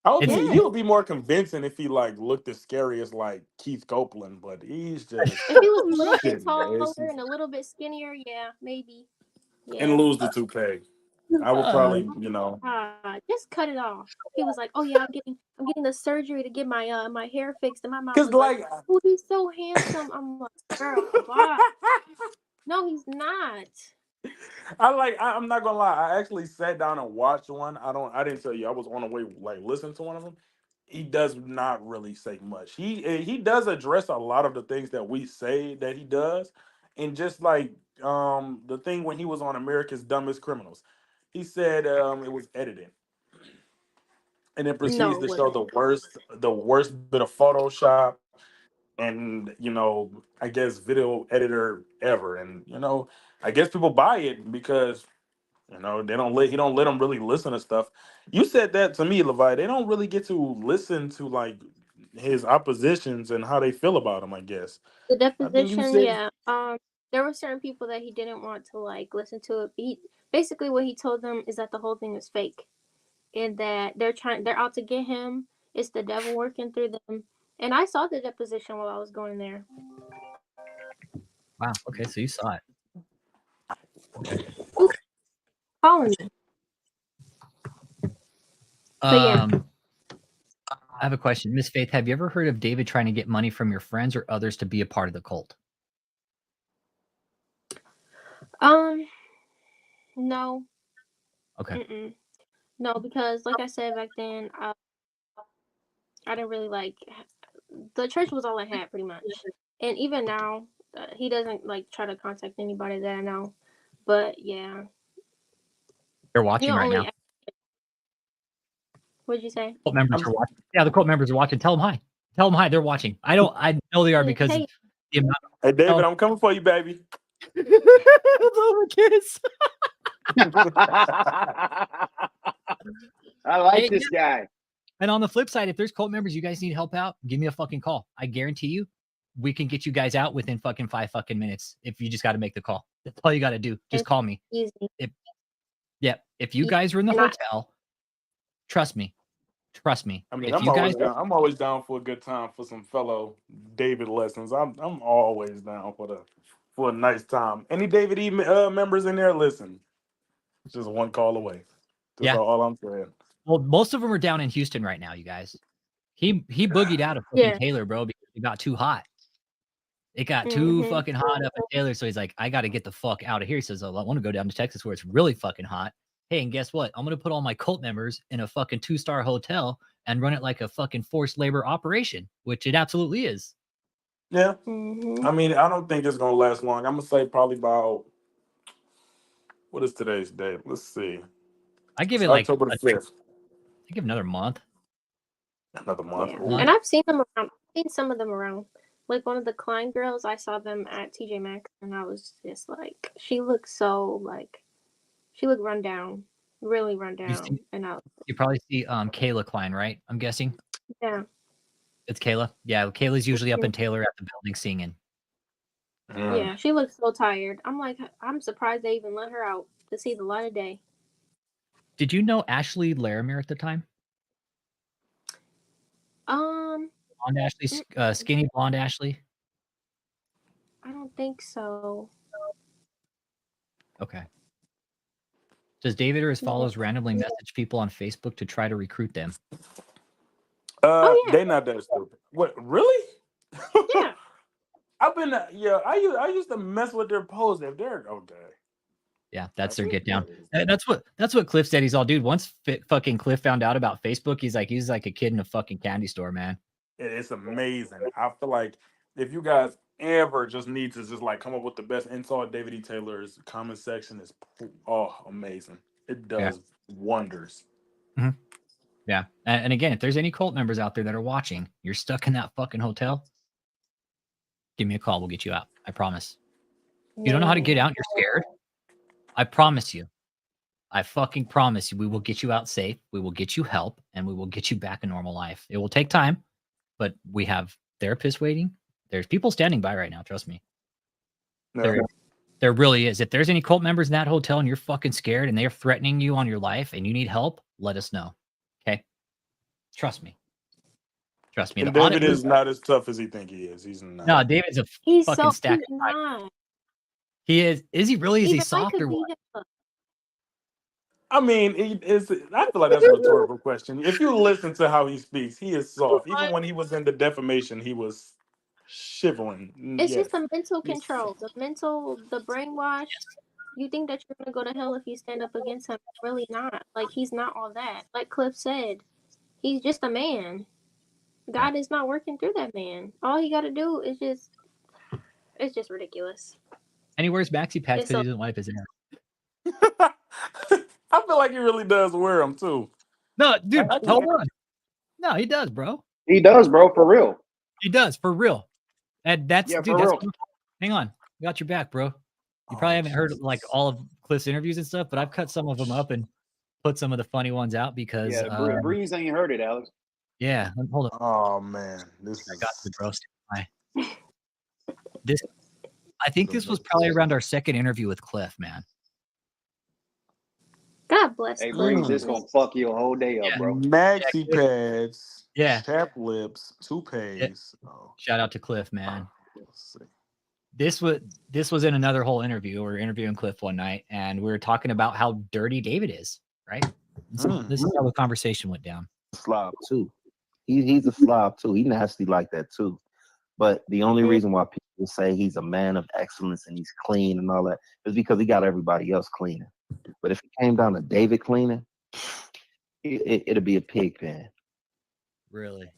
I would It's be. Yeah. He would be more convincing if he like looked as scary as like Keith Copeland, but he's just If he was a little bit shitting, taller man. and a little bit skinnier, yeah, maybe. And Yeah. lose the toupee. I would probably, you know, Just cut it off. He was like, "Oh yeah, I'm getting the surgery to get my hair fixed," and my mom because was like, like "Oh, he's so handsome." I'm like, "Girl, bye." No, he's not. I'm not gonna lie. I actually sat down and watched one. I didn't tell you. I was on the way like listening to one of them. He does not really say much. He does address a lot of the things that we say that he does, and just like the thing when he was on America's Dumbest Criminals, he said it was edited, and then proceeds No, it to show wasn't. the worst bit of Photoshop and I guess video editor ever, and I guess people buy it because he don't let them really listen to stuff. You said that to me, Levi. They don't really get to listen to like his oppositions and how they feel about him, I guess. The I think you deposition, said yeah. There were certain people that he didn't want to like listen to it. He basically what he told them is that the whole thing is fake and that they're out to get him. It's the devil working through them. And I saw the deposition while I was going there. Wow. Okay. So you saw it. Who's calling me? But yeah. I have a question. Miss Faith, have you ever heard of David trying to get money from your friends or others to be a part of the cult? No. Okay. Mm-mm. No, because like I said back then, I didn't really like the church was all I had pretty much, and even now, he doesn't like try to contact anybody that I know. But yeah, They're he'll watching right only. now. What'd you say? Cult members are watching. Yeah, the cult members are watching. Tell them hi. Tell them hi. They're watching. I know they are because Hey, the amount Hey David, I'm coming for you, baby. of kids. I like Hey, this guy. And on the flip side, if there's cult members, you guys need help out, give me a fucking call. I guarantee you, we can get you guys out within fucking 5 fucking minutes. If you just got to make the call, that's all you got to do. Just call me. easy. If you guys are in the hotel, trust me. I mean, If you guys, I'm always down for a good time for some fellow David lessons. I'm always down for a nice time. Any David E members in there? Listen, it's just one call away. That's Yeah. all I'm saying. Well, most of them are down in Houston right now, you guys. He boogied out of fucking Yeah. Taylor, bro, because it got too hot. It got too fucking hot up in Taylor, so he's like, I got to get the fuck out of here. He says, I want to go down to Texas where it's really fucking hot. Hey, and guess what? I'm going to put all my cult members in a fucking 2-star hotel and run it like a fucking forced labor operation, which it absolutely is. Yeah. I mean, I don't think it's gonna last long. I'm gonna say probably about, what is today's date? Let's see. I give It's it like October the 5th. I give another month. Another month. Yeah. And I've seen them around. I've seen some of them around. Like one of the Klein girls, I saw them at TJ Maxx, and I was just like, she looked so like, she looked run down, really run down. You probably see Kayla Klein, right? I'm guessing. Yeah. It's Kayla. Yeah, Kayla's usually up in Taylor at the building singing. Yeah, she looks so tired. I'm like, I'm surprised they even let her out to see the light of day. Did you know Ashley Larimere at the time? Blonde Ashley, skinny blonde Ashley. I don't think so. Okay. Does David or his followers randomly message people on Facebook to try to recruit them? They not that stupid. What, really? Yeah. I've been I used to mess with their posts if they're okay. Yeah, that's their get down. That's what Cliff said. He's all, dude, once fucking Cliff found out about Facebook, he's like a kid in a fucking candy store, man. It's amazing. I feel like if you guys ever just need to just like come up with the best insult, David E. Taylor's comment section is amazing. It does wonders. Mm-hmm. Yeah. And again, if there's any cult members out there that are watching, you're stuck in that fucking hotel, give me a call. We'll get you out. I promise. You don't know how to get out. You're scared. I promise you. I fucking promise you. We will get you out safe. We will get you help, and we will get you back in normal life. It will take time, but we have therapists waiting. There's people standing by right now. Trust me. No. There really is. If there's any cult members in that hotel and you're fucking scared and they're threatening you on your life and you need help, let us know. Okay? Trust me. Trust me. And David is not as tough as he think he is. He's not. No, David's a fucking stack of time. He is. Is he really? Is he soft or what? I mean, I feel like that's a rhetorical question. If you listen to how he speaks, he is soft. Even when he was in the defamation, he was shivering. It's just the mental control, the brainwash. You think that you're gonna go to hell if you stand up against him? Really not. Like, he's not all that. Like Cliff said, he's just a man. God is not working through that man. All he got to do is it's just ridiculous. And he wears maxi pads because he doesn't wipe his hair. I feel like he really does wear them too. No, dude, hold on. No, he does, bro. He does, bro, for real. He does, for real. And that's, Yeah, dude, for that's real. Hang on. We got your back, bro. You probably haven't heard like all of Cliff's interviews and stuff, but I've cut some of them up and put some of the funny ones out because Breeze ain't heard it, Alex. Yeah, hold on. Oh man, I got the roast. I think this was probably around our second interview with Cliff, man. God bless. Hey, Breeze, this gonna fuck your whole day up, bro. Maxi pads, yeah, chap lips, toupees. Yeah. Oh. Shout out to Cliff, man. Let's see. This was in another whole interview. We were interviewing Cliff one night, and we were talking about how dirty David is, right? So this is how the conversation went down. Slob too. He's a slob too. He nasty like that too. But the only reason why people say he's a man of excellence and he's clean and all that is because he got everybody else cleaning. But if it came down to David cleaning, it'd be a pig pen. Really?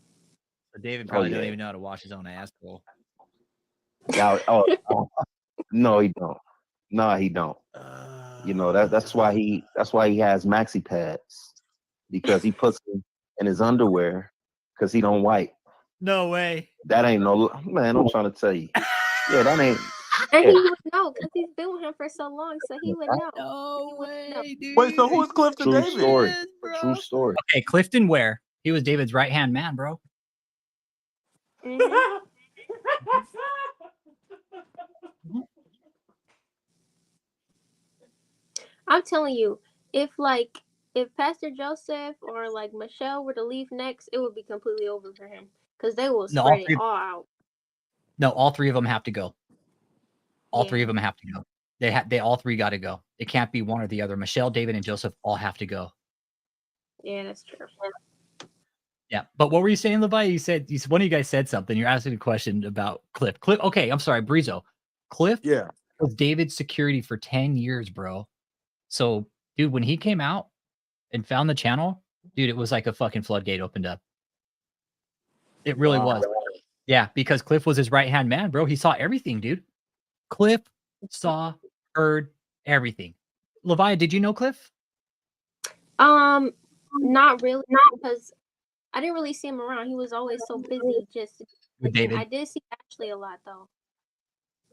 So David probably don't even know how to wash his own asshole. No, he don't. No, he don't. You know, that's why he has maxi pads, because he puts them in his underwear because he don't wipe. No way. That ain't no man. I'm trying to tell you. Yeah, that ain't. And he would know because he's been with him for so long, so he would know. No way, dude. Wait, so who is Cliff to True David? story. True story. Okay, Clifton Ware. He was David's right-hand man, bro. Mm-hmm. I'm telling you, if Pastor Joseph or like Michelle were to leave next, it would be completely over for him because they will spread it all out. No, all three of them have to go. All three of them have to go. They all three got to go. It can't be one or the other. Michelle, David, and Joseph all have to go. Yeah, that's true. Yeah, but what were you saying, Levi? You said one of you guys said something. You're asking a question about Cliff. Cliff. Okay, I'm sorry, Brizo. Cliff Yeah. was David's security for 10 years, bro. So, dude, when he came out and found the channel, dude, it was like a fucking floodgate opened up. It really was. Yeah, because Cliff was his right-hand man, bro. He saw everything, dude. Cliff saw, heard everything. Levi, did you know Cliff? Not really, because I didn't really see him around. He was always so busy. Just With David? I did see Ashley a lot though.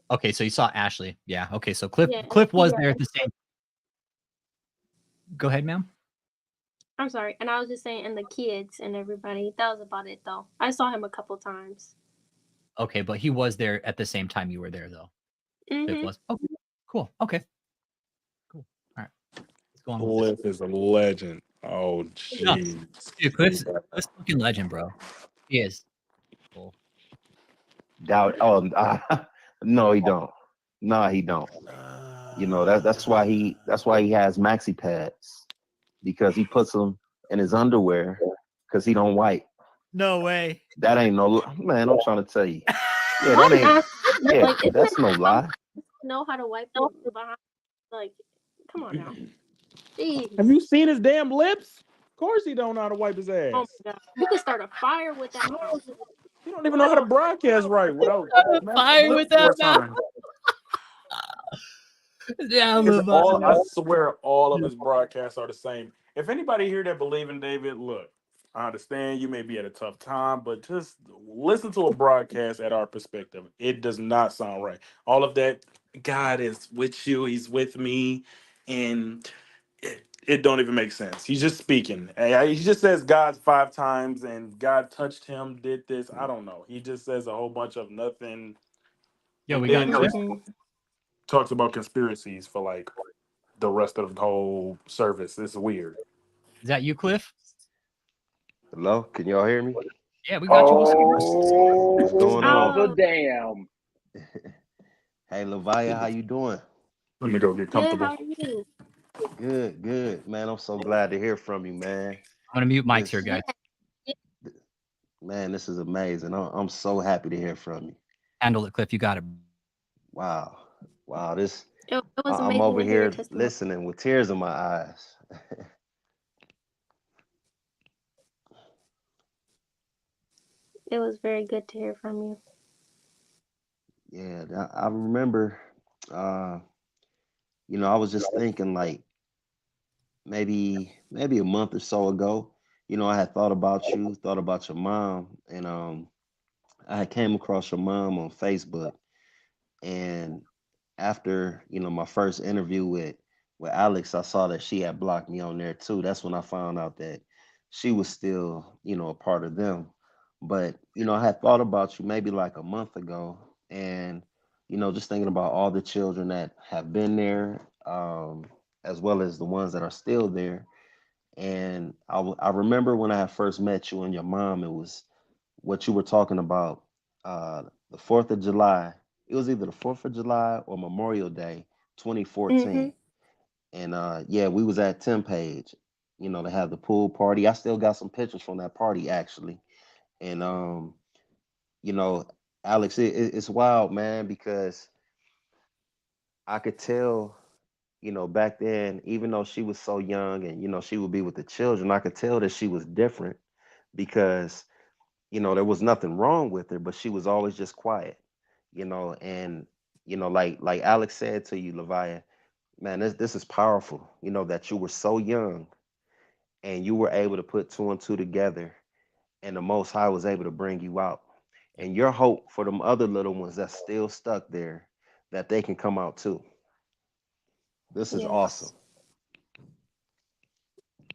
Okay, so you saw Ashley. Yeah. Okay, so Cliff Yeah, Cliff was yeah. there at the same. Go ahead, ma'am. I'm sorry, and I was just saying, and the kids and everybody. That was about it though. I saw him a couple times. Okay, but he was there at the same time you were there, though. Cliff was. Okay, cool. Okay, cool. All right, let's go on. Cliff is a legend. Oh, jeez. Dude, Cliff's fucking legend, bro. He is. Cool. Doubt. Oh, no, he don't. No, he don't. You know that's why he has maxi pads, because he puts them in his underwear because he don't wipe. No way. That ain't no man. I'm trying to tell you. Yeah, that ain't. Yeah, Like, that's no lie. know how to wipe them behind. Like, come on now. Jeez. Have you seen his damn lips? Of course he don't know how to wipe his ass. Oh my god. You could start a fire with that mouth. You don't even know how to broadcast right without fire with that mouth. Yeah, I swear all of his broadcasts are the same. If anybody here that believe in David, look, I understand you may be at a tough time, but just listen to a broadcast at our perspective. It does not sound right. All of that, God is with you, he's with me, and it don't even make sense. He's just speaking. He just says God 5 times and God touched him, did this. I don't know. He just says a whole bunch of nothing. Yeah, we then got just talks about conspiracies for like the rest of the whole service. It's weird. Is that you, Cliff? Hello, can y'all hear me? Yeah, we got you. What's going on? The damn. Hey, Levia, how you doing? Let me go get comfortable. How are you? Good, good, man. I'm so glad to hear from you, man. I'm gonna mute mics here, guys. Man, this is amazing. I'm so happy to hear from you. Handle it, Cliff. You got it. Wow, wow. This it was I'm over here listening with tears in my eyes. It was very good to hear from you. Yeah, I remember. You know, I was just thinking like maybe a month or so ago. You know, I had thought about you, thought about your mom, and I came across your mom on Facebook, and after my first interview with Alex, I saw that she had blocked me on there too. That's when I found out that she was still a part of them. But I had thought about you maybe like a month ago, and just thinking about all the children that have been there, as well as the ones that are still there. And I remember when I had first met you and your mom, it was what you were talking about, the 4th of July. It was either the 4th of July or Memorial Day, 2014. And yeah, we was at Tempage, to have the pool party. I still got some pictures from that party actually. And Alex, it's wild, man, because I could tell, back then, even though she was so young and she would be with the children, I could tell that she was different because there was nothing wrong with her, but she was always just quiet, and like Alex said to you, Levia, man, this is powerful, that you were so young and you were able to put 2 and 2 together, and the Most High was able to bring you out. And your hope for them other little ones that's still stuck there, that they can come out too. This is awesome.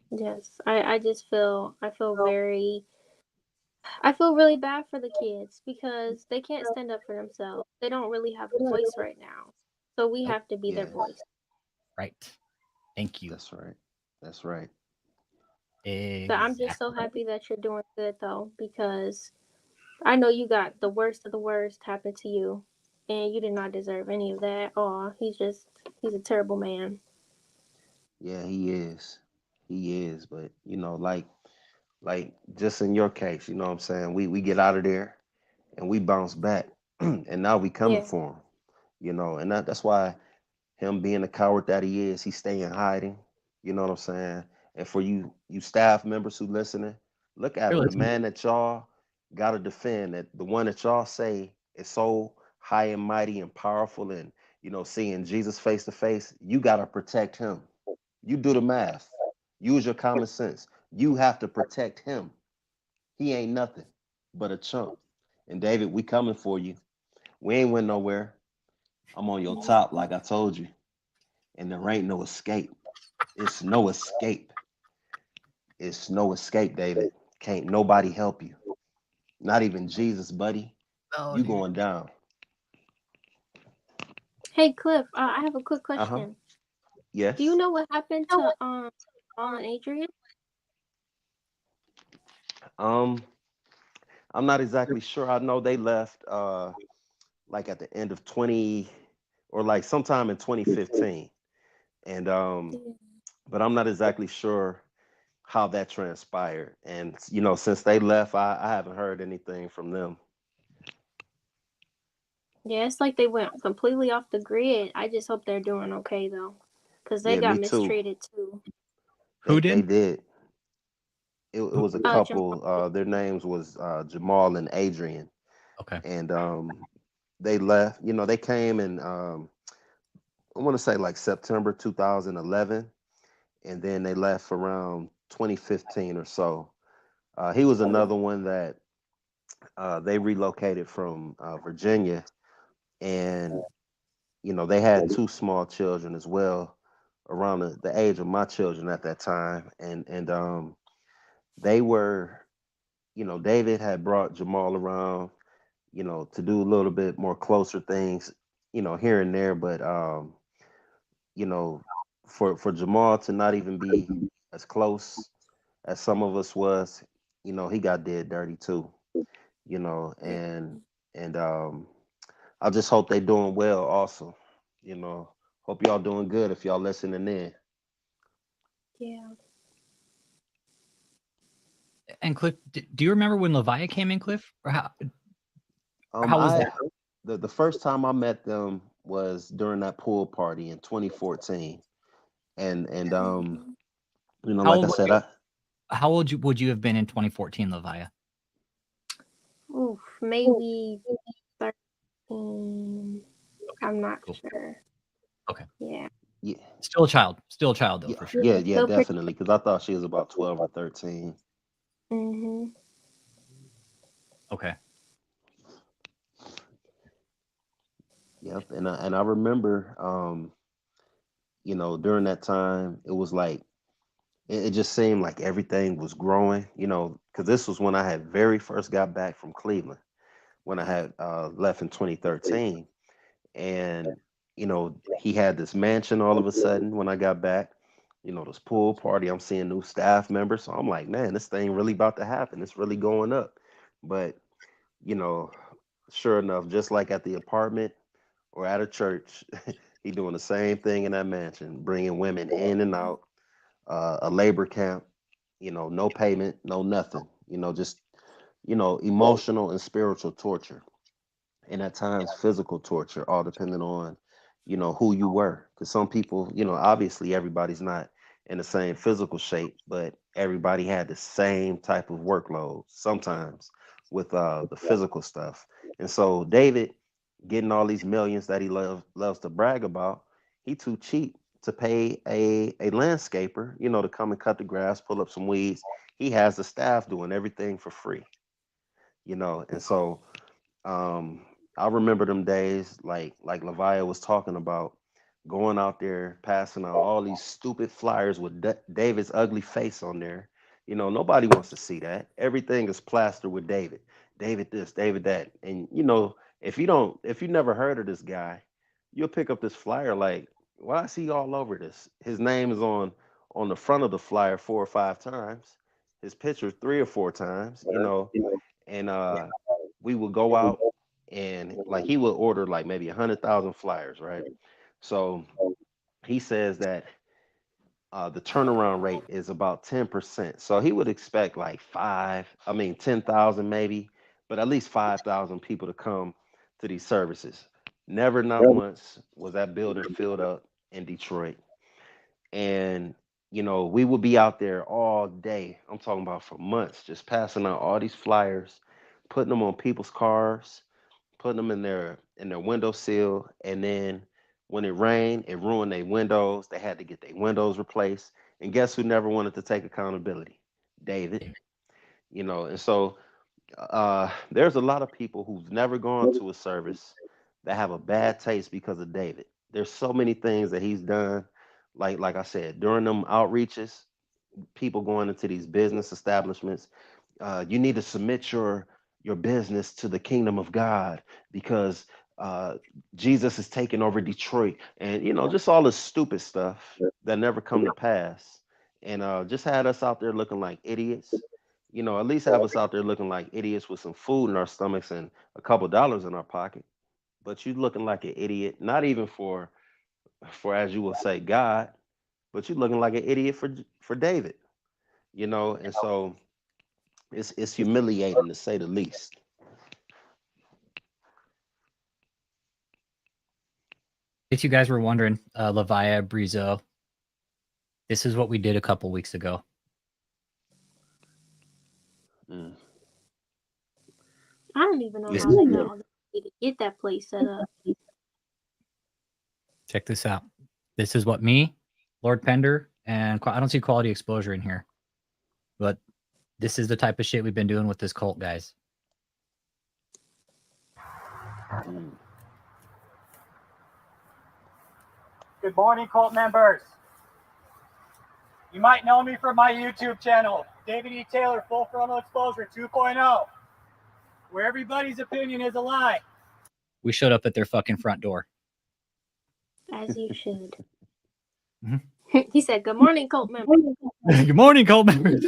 Yes, I feel really bad for the kids because they can't stand up for themselves. They don't really have a voice right now. So we have to be their voice. Right. Thank you. That's right. That's right. So I'm just so happy that you're doing good though, because I know you got the worst of the worst happen to you and you did not deserve any of that. Oh, he's a terrible man. Yeah, he is. He is, but like just in your case, you know what I'm saying? We get out of there and we bounce back, and now we coming Yeah. for him, and that's why him being the coward that he is, he stay in hiding. You know what I'm saying? And for you staff members who listening, look at They're him, the listening. man that y'all gotta defend, that the one that y'all say is so high and mighty and powerful, and seeing Jesus face to face, you gotta protect him. You do the math. Use your common sense. You have to protect him. He ain't nothing but a chump. And David, we coming for you. We ain't went nowhere. I'm on your top, like I told you. And there ain't no escape. It's no escape. It's no escape, David. Can't nobody help you. Not even Jesus, buddy. Oh, You dude. going down. Hey Cliff, I have a quick Uh-huh. question. Do you Yes. know what happened to Paul and Adrian? Um, I'm not exactly sure. I know they left like at the end of 20 or like sometime in 2015. And but I'm not exactly sure how that transpired. And since they left, I haven't heard anything from them. Yeah, it's like they went completely off the grid. I just hope they're doing okay though, because they Yeah, got me too. mistreated too. Who They did? did. It Who? was a Jamal. couple. Their names was Jamal and Adrian, Okay. and they left. They came in. I want to say like September 2011, and then they left around 2015 or so. He was another one that they relocated from Virginia, and they had two small children as well, around the age of my children at that time, and they were, David had brought Jamal around, to do a little bit more closer things, here and there, but you know, for Jamal to not even be as close as some of us was, he got dead dirty too, Yeah. and I just hope they doing well also, you know. Hope y'all doing good if y'all listening in. Yeah. And Cliff, do you remember when Leviah came in, Cliff? Or how was I that? the first time I met them was during that pool party in 2014. And How like I old said, I how old would you have been in 2014, Leviah? Oof, maybe 13. Okay, I'm not cool. sure. Okay. Yeah. yeah, Still a child. Still a child though, yeah, for sure. yeah, Still pretty. definitely, because I thought she was about 12 or 13. Mhm. Okay. Yep, and I remember, during that time, it was like it just seemed like everything was growing, because this was when I had very first got back from Cleveland, when I had left in 2013, and he had this mansion all of a sudden when I got back. This pool party. I'm seeing new staff members, so I'm like, man, this thing really about to happen. It's really going up. But you know, sure enough, just like at the apartment or at a church, he doing the same thing in that mansion, bringing women in and out, a labor camp, no payment, no nothing, just, emotional and spiritual torture. And at times physical torture, all depending on, who you were. Because some people, obviously everybody's not in the same physical shape, but everybody had the same type of workload sometimes with the physical stuff. And so David, getting all these millions that he loves to brag about, he too cheap to pay a landscaper, to come and cut the grass, pull up some weeds. He has the staff doing everything for free, and so um, I remember them days, like Leviah was talking about, going out there passing out all these stupid flyers with David's ugly face on there. Nobody wants to see that. Everything is plastered with David. David this, David that. And if you never heard of this guy, you'll pick up this flyer like, why is he all over this? His name is on the front of the flyer 4 or 5 times. His picture 3 or 4 times, and we would go out and like he would order like maybe 100,000 flyers, right? So he says that the turnaround rate is about 10%. So he would expect like 10,000 maybe, but at least 5,000 people to come to these services. Never, not once was that building filled up in Detroit. And, we would be out there all day. I'm talking about for months, just passing out all these flyers, putting them on people's cars, putting them in their windowsill, and then when it rained, it ruined their windows. They had to get their windows replaced. And guess who never wanted to take accountability? David. And so there's a lot of people who've never gone to a service that have a bad taste because of David. There's so many things that he's done, like I said, during them outreaches, people going into these business establishments. You need to submit your business to the kingdom of God because Jesus is taking over Detroit, and just all this stupid stuff that never come to pass, and just had us out there looking like idiots. At least have us out there looking like idiots with some food in our stomachs and a couple dollars in our pocket. But you looking like an idiot, not even for as you will say God, but you looking like an idiot for David. And so it's humiliating to say the least. If you guys were wondering, Levia Brizo, this is what we did a couple weeks ago. I don't even know how they got all the money to get that place set up. Check this out. This is what me, Lord Pender, and I don't see quality exposure in here, but this is the type of shit we've been doing with this cult, guys. Good morning, cult members. You might know me from my YouTube channel, David E. Taylor Full Frontal Exposure 2.0, where everybody's opinion is a lie. We showed up at their fucking front door. As you should. He said, "Good morning, cult members." Good morning, cult members.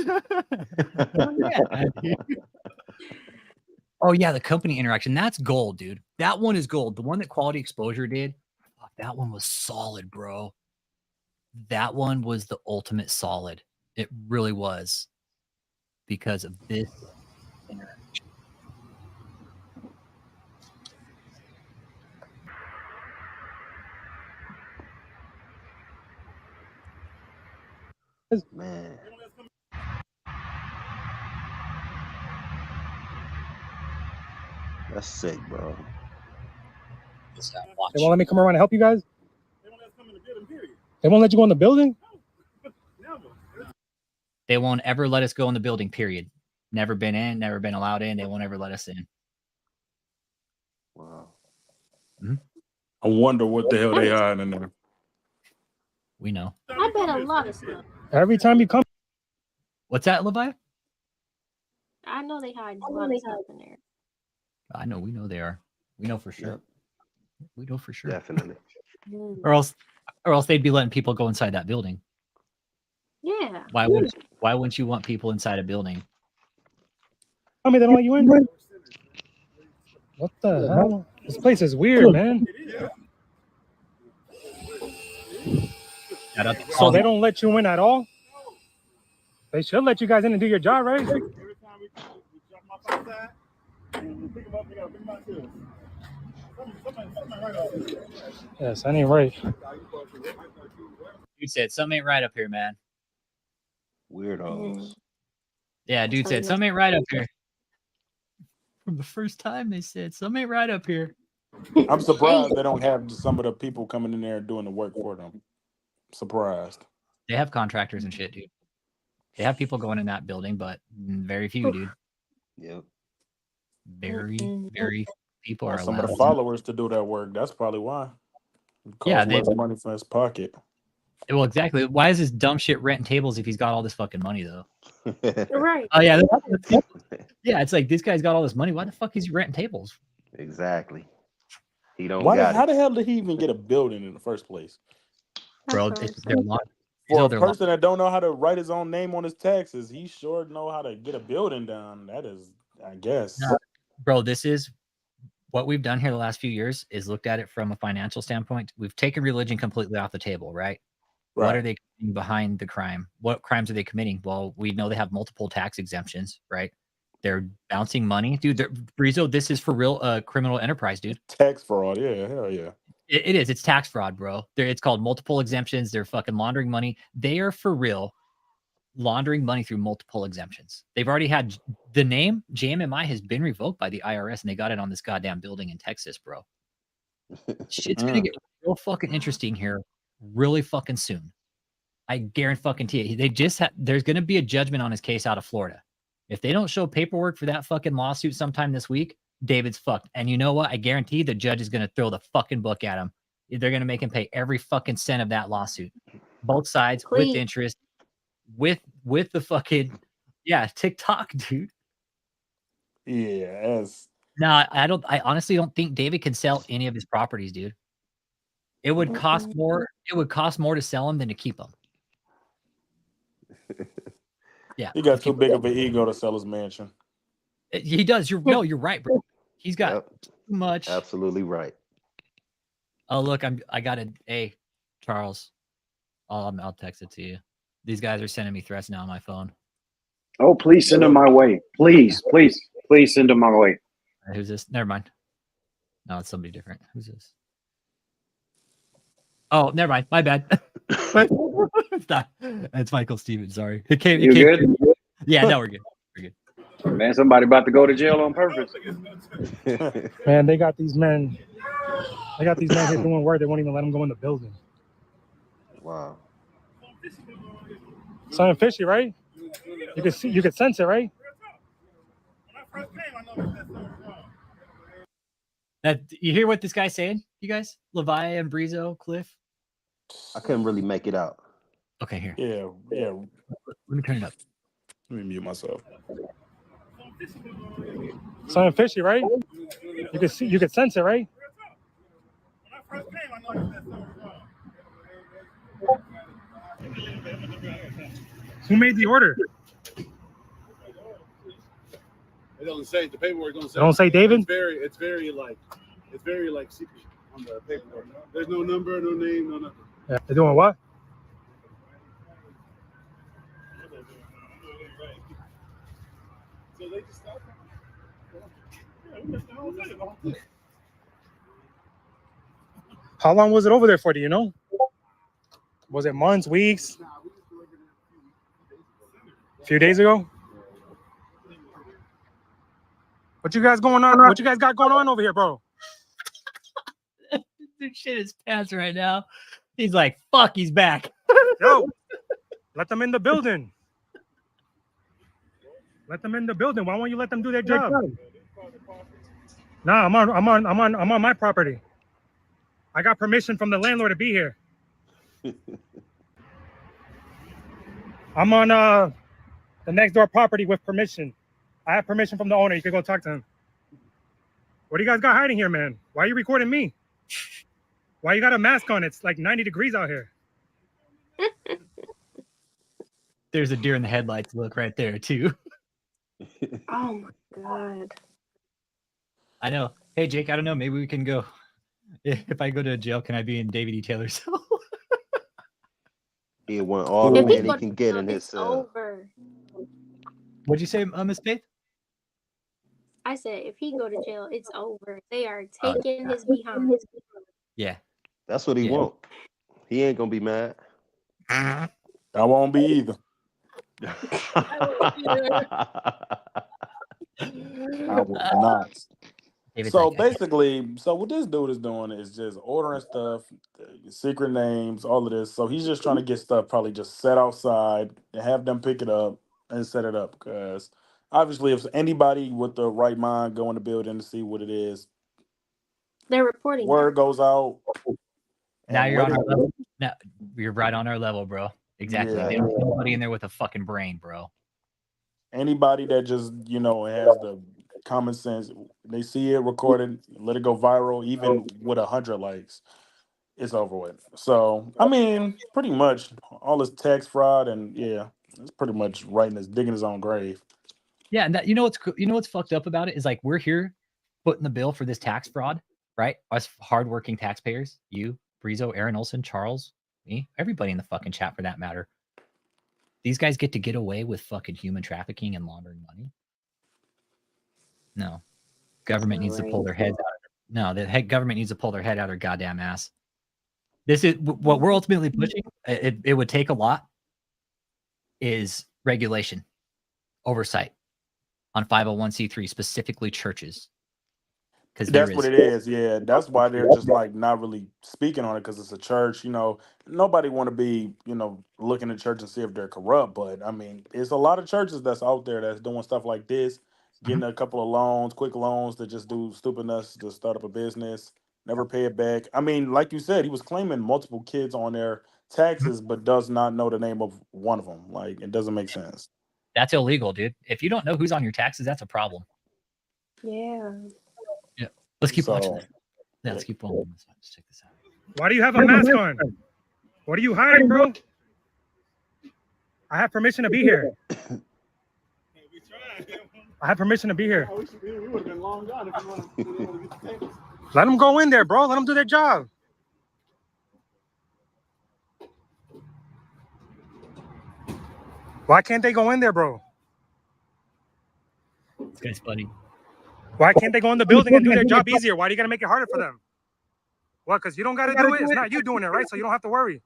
Oh yeah, the company interaction. That's gold, dude. That one is gold. The one that Quality Exposure did, that one was solid, bro. That one was the ultimate solid. It really was. Because of this interaction. Man. That's sick, bro. They won't let me come around and help you guys? They won't let you go in the building? They won't ever let us go in the building, period. Never been in, never been allowed in. They won't ever let us in. Wow. I wonder what the hell they hiding in there. We know. I bet a lot of stuff. Every time you come. What's that, Levi? I know they hide a lot of stuff in there. I know. We know they are. We know for sure. Yep. We know for sure. Definitely. Or else they'd be letting people go inside that building. Yeah. Why wouldn't you want people inside a building? I mean, they don't let you in. What the hell? This place is weird, man. So they don't let you in at all? They should let you guys in and do your job, right? Yes, that ain't right. Dude said something ain't right up here, man. Weirdos. Yeah, dude said something ain't right up here. From the first time they said something ain't right up here. I'm surprised they don't have some of the people coming in there doing the work for them. Surprised. They have contractors and shit, dude. They have people going in that building, but very few, dude. Yep. Very people are some allowed. of the followers to do that work. That's probably why. Yeah, they money from his pocket. Well, exactly. Why is this dumb shit renting tables if he's got all this fucking money though? Right. Oh yeah, yeah. It's like this guy's got all this money. Why the fuck is he renting tables? Exactly. He don't. How the hell did he even get a building in the first place? Bro, they're locked. For a person that don't know how to write his own name on his taxes, he sure know how to get a building done. That is, I guess. No, bro, this is what we've done here the last few years is looked at it from a financial standpoint. We've taken religion completely off the table, right? What Right. are they committing behind the crime? What crimes are they committing? Well, we know they have multiple tax exemptions, right? They're bouncing money, dude. Brizo, this is for real criminal enterprise, dude. Tax fraud. Yeah, hell yeah. It is. It's tax fraud, bro. It's called multiple exemptions. They're fucking laundering money. They are for real laundering money through multiple exemptions. They've already had the name JMMI has been revoked by the IRS, and they got it on this goddamn building in Texas, bro. Shit's gonna get real fucking interesting here really fucking soon. I guarantee you. They just there's gonna be a judgment on his case out of Florida. If they don't show paperwork for that fucking lawsuit sometime this week, David's fucked. And you know what? I guarantee the judge is gonna throw the fucking book at him. They're gonna make him pay every fucking cent of that lawsuit, both sides with interest, with the fucking TikTok, dude. Yeah, No, I honestly don't think David can sell any of his properties, dude. It would cost more. It would cost more to sell them than to keep them. Yeah, he got too big of an ego to sell his mansion. He does. You're right, bro. He's got too much. Absolutely right. Oh, look, I got a Charles. I'll text it to you. These guys are sending me threats now on my phone. Oh, please send them my way. Please send them my way. Who's this? Never mind. No, it's somebody different. Who's this? Oh, never mind. My bad. It's not. It's Michael Stevens. Sorry. You good? Yeah, no, we're good. We're good. Man, somebody about to go to jail on purpose. Man, they got these men. They got these men here doing work. They won't even let them go in the building. Wow. Something fishy, right? You can see, you can sense it, right? That you hear what this guy's saying? You guys, Levi and Brizo, Cliff. I couldn't really make it out. Okay, here. Yeah. Let me turn it up. Let me mute myself. Something fishy, right? You can see, you can sense it, right? Who made the order? It doesn't say the paperwork. Don't say David? It's very like secret on the paperwork. There's no number, no name, no nothing. Yeah, they're doing what? So they just stopped. How long was it over there for? Do you know? Was it months, weeks? A few days ago? What you guys going on? What you guys got going on over here, bro? Dude, shit his pants right now. He's like, fuck, he's back. Yo, let them in the building. Let them in the building. Why won't you let them do their job? Nah, I'm on my property. I got permission from the landlord to be here. I'm on the next door property with permission. I have permission from the owner. You can go talk to him. What do you guys got hiding here, man? Why are you recording me? Why you got a mask on? It's like 90 degrees out here. There's a deer in the headlights look right there, too. Oh my god. I know. Hey, Jake, I don't know. Maybe we can go. If I go to jail, can I be in David E. Taylor's cell? He went all the way he can get in his cell. Over. What'd you say, Miss Faith? I said, if he go to jail, it's over. They are taking his behind. Yeah. That's what he want. He ain't gonna be mad. I won't be either. I will not. So basically, what this dude is doing is just ordering stuff, secret names, all of this. So he's just trying to get stuff probably just set outside and have them pick it up and set it up. Because obviously, if anybody with the right mind go in the building to see what it is, they're reporting. Word goes out. Now you're on our level. Now you're right on our level, bro. Exactly. Yeah. They don't have nobody in there with a fucking brain, bro. Anybody that just, has the common sense, they see it recorded, let it go viral, even with 100 likes, it's over with. So, I mean, pretty much all this tax fraud and it's pretty much digging his own grave. Yeah, and what's fucked up about it is like we're here footing the bill for this tax fraud, right? Us hardworking taxpayers, you, Brizo, Aaron Olson, Charles, me, everybody in the fucking chat for that matter. These guys get away with fucking human trafficking and laundering money. No, government needs to pull their heads out. The government needs to pull their head out of their goddamn ass. This is what we're ultimately pushing. It would take a lot. Is regulation, oversight on 501c3, specifically churches. Because That's what it is. Yeah, that's why they're just like not really speaking on it because it's a church. You know, nobody want to be looking at church and see if they're corrupt. But I mean, it's a lot of churches that's out there that's doing stuff like this, getting a couple of loans, quick loans to just do stupidness to start up a business, never pay it back. I mean, like you said, he was claiming multiple kids on their taxes, but does not know the name of one of them. Like, it doesn't make sense. That's illegal, dude. If you don't know who's on your taxes, that's a problem. Yeah. Yeah. Let's keep watching this. Yeah, let's keep following this. Let's check this out. Why do you have a mask on? What are you hiding, bro? I have permission to be here. I have permission to be here. We would have been long gone if you want to get the papers. Let them go in there, bro. Let them do their job. Why can't they go in there, bro? This guy's funny. Why can't they go in the building and do their job easier? Why do you got to make it harder for them? What, because you don't got to do it? It's not you doing it, right? So you don't have to worry.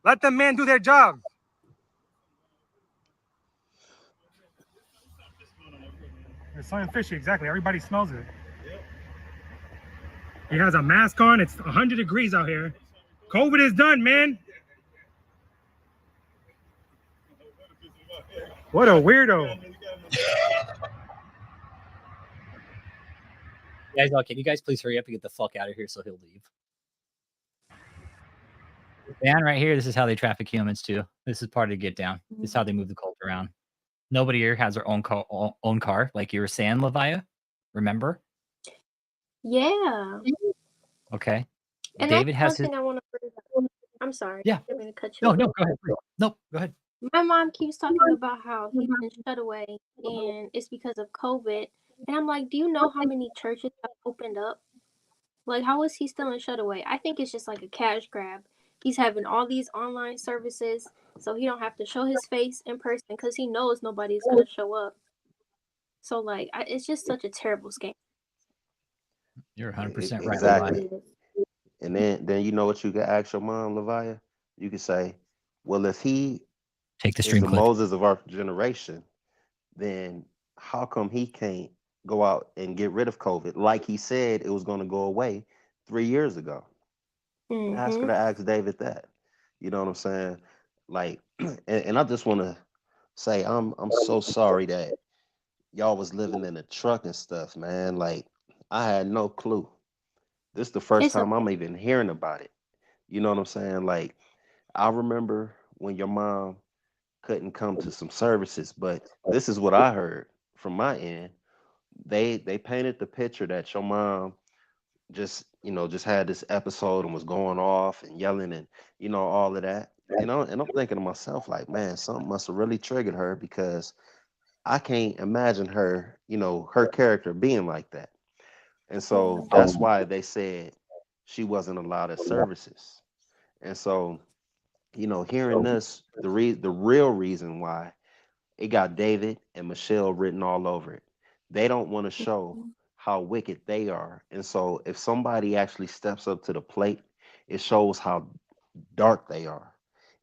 Let the man do their job. It's something fishy, exactly. Everybody smells it. He has a mask on. It's 100 degrees out here. COVID is done, man. What a weirdo. Guys, can you guys please hurry up and get the fuck out of here so he'll leave? Man, right here, this is how they traffic humans too. This is part of the get down. This is how they move the culture around. Nobody here has their own car, like you were saying, Levia. Remember? Yeah. Okay. And David that's has something his. I want to bring up. I'm sorry. Yeah. I'm going to cut you No, off. no, go ahead. Please. Nope, go ahead. My mom keeps talking about how he's been shut away and it's because of COVID. And I'm like, do you know how many churches have opened up? Like, how is he still in shut away? I think it's just like a cash grab. He's having all these online services so he don't have to show his face in person because he knows nobody's going to show up. So, like, it's just such a terrible scam. You're 100% right. Exactly. And then you know what you can ask your mom, Levia? You can say, well, if he take the is stream the clip. Moses of our generation, then how come he can't go out and get rid of COVID like he said it was going to go away 3 years ago? Ask her to ask David that. You know what I'm saying? Like, and I just want to say I'm so sorry that y'all was living in a truck and stuff, man. Like, I had no clue. This is the first time I'm even hearing about it. You know what I'm saying? Like, I remember when your mom couldn't come to some services, but this is what I heard from my end. They painted the picture that your mom just had this episode and was going off and yelling and all of that. And I'm thinking to myself, like, man, something must have really triggered her because I can't imagine her, her character being like that. And so that's why they said she wasn't allowed at services. And so, hearing this, the real reason why it got David and Michelle written all over it. They don't want to show how wicked they are. And so if somebody actually steps up to the plate, it shows how dark they are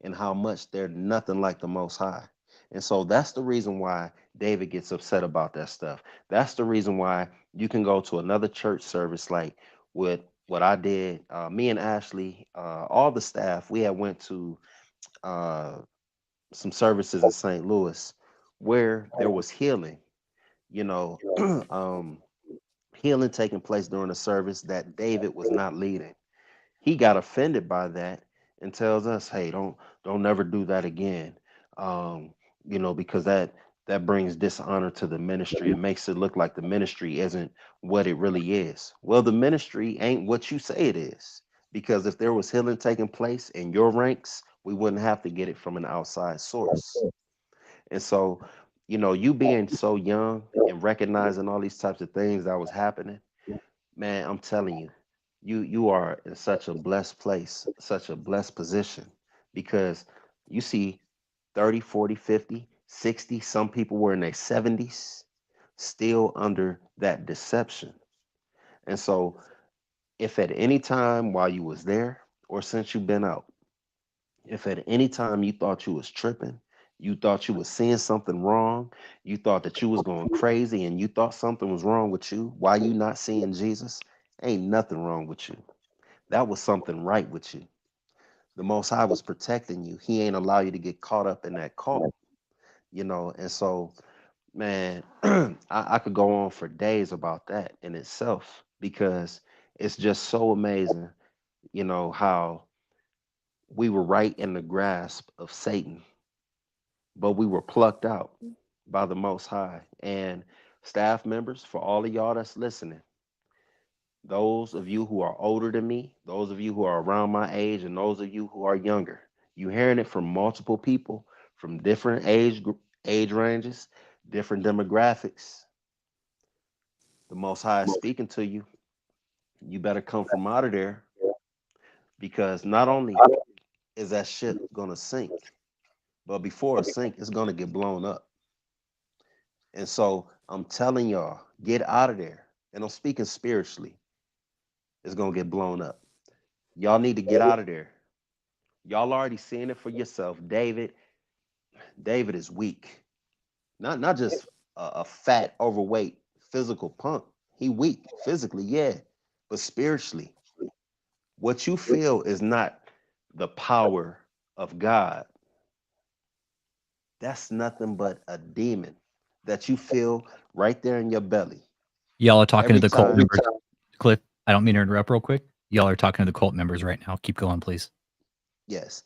and how much they're nothing like the Most High. And so that's the reason why David gets upset about that stuff. That's the reason why you can go to another church service like what I did. Me and Ashley, all the staff, we had went to some services in St. Louis where there was healing, healing taking place during a service that David was not leading. He got offended by that and tells us, hey, don't never do that again. Because that brings dishonor to the ministry. It makes it look like the ministry isn't what it really is. Well, the ministry ain't what you say it is. Because if there was healing taking place in your ranks, we wouldn't have to get it from an outside source. And so, you being so young and recognizing all these types of things that was happening, man, I'm telling you, you are in such a blessed place, such a blessed position, because you see 30, 40, 50, 60, some people were in their 70s still under that deception. And so if at any time while you was there or since you've been out, if at any time you thought you was tripping, you thought you was seeing something wrong, you thought that you was going crazy and you thought something was wrong with you, why you not seeing Jesus? Ain't nothing wrong with you. That was something right with you. The Most High was protecting you. He ain't allow you to get caught up in that cult, you know. And so, man, I could go on for days about that in itself because it's just so amazing, you know, how we were right in the grasp of Satan, but we were plucked out by the Most High. And staff members, for all of y'all that's listening, those of you who are older than me, those of you who are around my age, and those of you who are younger, you hearing it from multiple people from different age ranges, different demographics. The Most High is speaking to you. You better come from out of there because not only is that ship gonna sink, but before it sink, it's gonna get blown up. And so I'm telling y'all, get out of there. And I'm speaking spiritually. It's gonna get blown up. Y'all need to get out of there. Y'all already seeing it for yourself. David is weak. Not just a fat, overweight, physical punk. He weak physically, yeah, but spiritually, what you feel is not the power of God. That's nothing but a demon that you feel right there in your belly. Y'all are talking Every to the cult time. members. Cliff, I don't mean to interrupt real quick. Y'all are talking to the cult members right now. Keep going, please. Yes.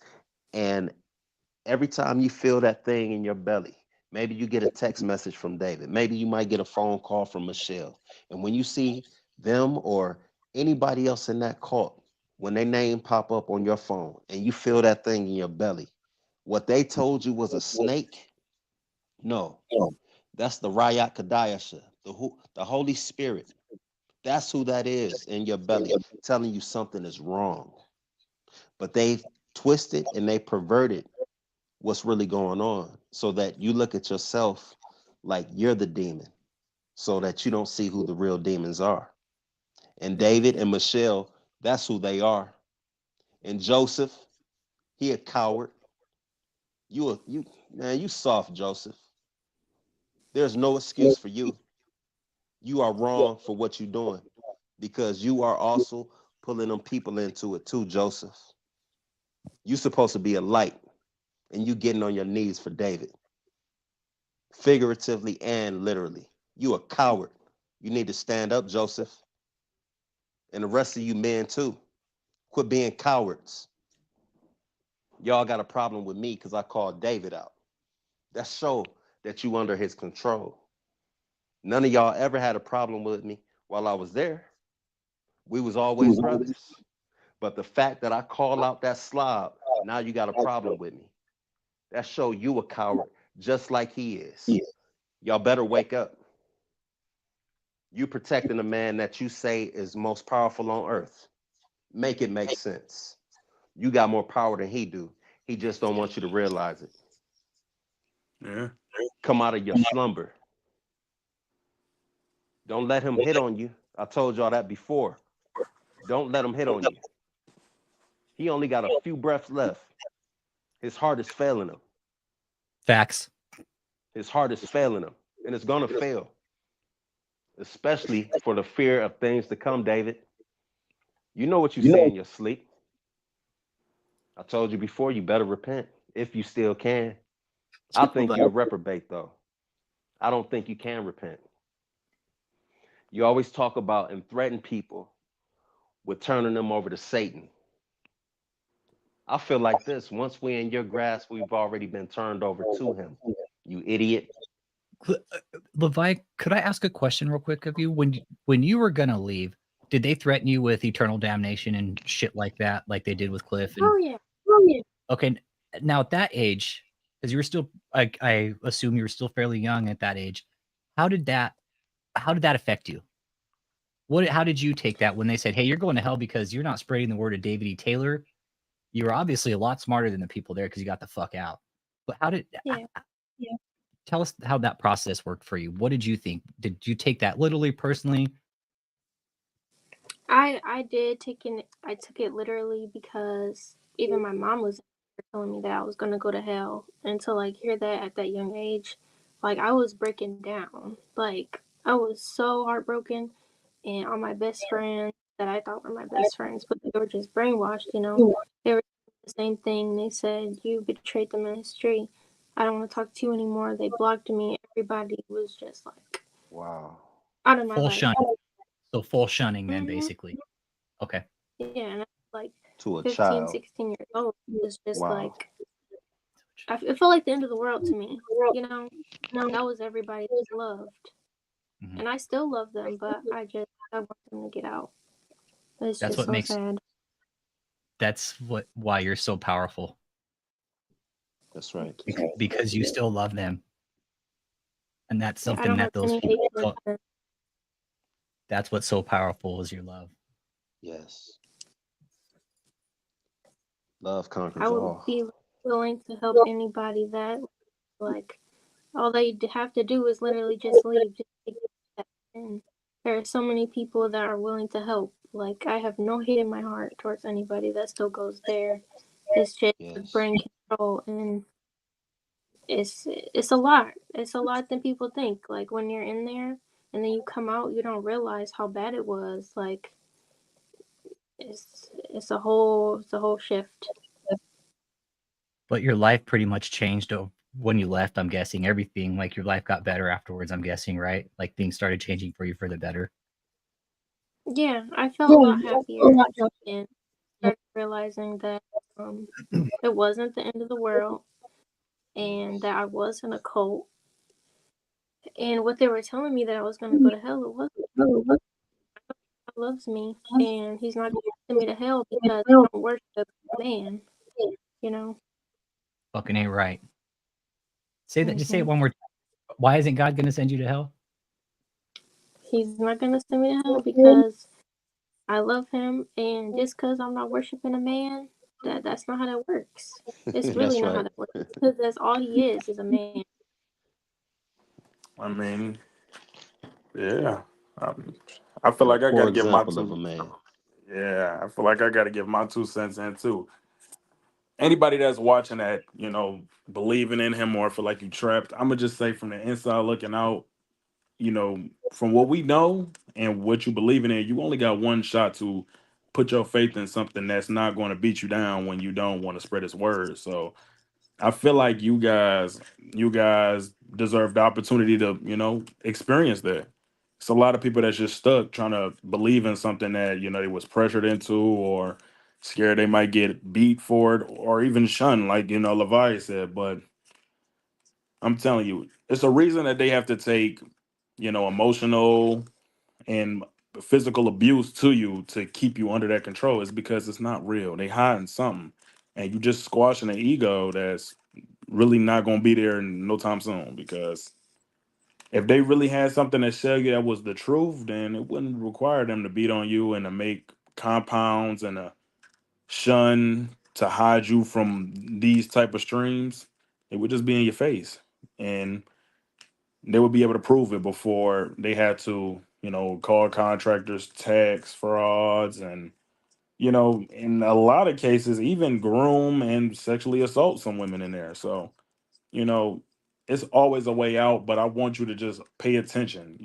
And every time you feel that thing in your belly, maybe you get a text message from David. Maybe you might get a phone call from Michelle. And when you see them or anybody else in that cult, when their name pop up on your phone and you feel that thing in your belly, what they told you was a snake? No, that's the Rayat Kadayasha, the Holy Spirit. That's who that is in your belly, telling you something is wrong. But they've twisted and they perverted what's really going on so that you look at yourself like you're the demon so that you don't see who the real demons are. And David and Michelle, that's who they are. And Joseph, he a coward. You soft, Joseph. There's no excuse for you. You are wrong for what you're doing because you are also pulling them people into it too, Joseph. You supposed to be a light and you getting on your knees for David. Figuratively and literally. You a coward. You need to stand up, Joseph. And the rest of you men too. Quit being cowards. Y'all got a problem with me because I called David out. That show that you under his control. None of y'all ever had a problem with me while I was there. We was always brothers. But the fact that I call out that slob, now you got a problem with me. That show you a coward just like he is. Y'all better wake up. You protecting the man that you say is most powerful on earth. Make it make sense. You got more power than he do. He just don't want you to realize it. Yeah. Come out of your slumber. Don't let him hit on you. I told y'all that before. Don't let him hit on you. He only got a few breaths left. His heart is failing him. Facts. His heart is failing him, and it's gonna fail. Especially for the fear of things to come, David. You know what you say in your sleep. I told you before, you better repent if you still can. I think you're a reprobate, though. I don't think you can repent. You always talk about and threaten people with turning them over to Satan. I feel like this. Once we're in your grasp, we've already been turned over to him. You idiot. Levi, could I ask a question real quick of you? When you were gonna leave, did they threaten you with eternal damnation and shit like that, like they did with Cliff? And, Oh yeah. Oh yeah. okay, now at that age, because you were still, I assume you were still fairly young at that age. How did that affect you? How did you take that when they said, "Hey, you're going to hell because you're not spreading the word of David E. Taylor"? You were obviously a lot smarter than the people there because you got the fuck out. But how did? Yeah. Tell us how that process worked for you. What did you think? Did you take that literally, personally? I did I took it literally because even my mom was telling me that I was gonna go to hell, and to like hear that at that young age, like I was breaking down. Like I was so heartbroken, and all my best friends that I thought were my best friends, but they were just brainwashed. They were the same thing. They said you betrayed the ministry. I don't want to talk to you anymore. They blocked me. Everybody was just like Wow. out of my Full life. shunning. So full shunning then, Mhm. basically. Okay. Yeah, and I was like To a 15, child. 16 years old. It was just Wow. like, it felt like the end of the world to me. That was everybody that I loved. Mhm. And I still love them, but I want them to get out. It's That's just what so makes. sad. That's why you're so powerful. That's right. Because you still love them, and that's Yeah, I something don't that have those any people. hate for them. That's what's so powerful is your love. Yes. Love I conquers would all. be willing to help anybody that, like, all they have to do is literally just leave. Just take that. And there are so many people that are willing to help. Like, I have no hate in my heart towards anybody that still goes there. It's just brain control, and it's a lot. It's a lot than people think. Like when you're in there and then you come out, you don't realize how bad it was. Like it's a whole shift. But your life pretty much changed when you left. I'm guessing everything, like your life got better afterwards. I'm guessing, right? Like things started changing for you for the better. Yeah, I felt a lot happier and started realizing that it wasn't the end of the world and that I was in a cult. And what they were telling me that I was going to go to hell, it wasn't. God loves me, and He's not going to send me to hell because I don't worship man. Fucking ain't right. Say that. Just say it Mhm. one more time. Why isn't God going to send you to hell? He's not going to send me to hell because I love Him, and just because I'm not worshiping a man, that's not how that works. It's really That's not how right. that works because that's all He is a man. I mean, yeah. I feel like I got Poor to give my example of a two. man. Yeah, I feel like I got to give my 2 cents in too. Anybody that's watching that, believing in him or feel like you trapped, I'm gonna just say from the inside looking out, from what we know and what you believe in, you only got one shot to put your faith in something that's not going to beat you down when you don't want to spread his word. So I feel like you guys deserve the opportunity to, experience that. It's a lot of people that's just stuck trying to believe in something that, they was pressured into or scared they might get beat for it or even shunned, like, Levi said. But I'm telling you, it's a reason that they have to take, emotional and physical abuse to you to keep you under that control. Is because it's not real. They hiding something. And you just squashing an ego that's really not going to be there in no time soon. Because if they really had something to show you that was the truth, then it wouldn't require them to beat on you and to make compounds and to shun to hide you from these type of streams. It would just be in your face. And they would be able to prove it before they had to, call contractors tax frauds and, in a lot of cases, even groom and sexually assault some women in there. So, you know, it's always a way out, but I want you to just pay attention.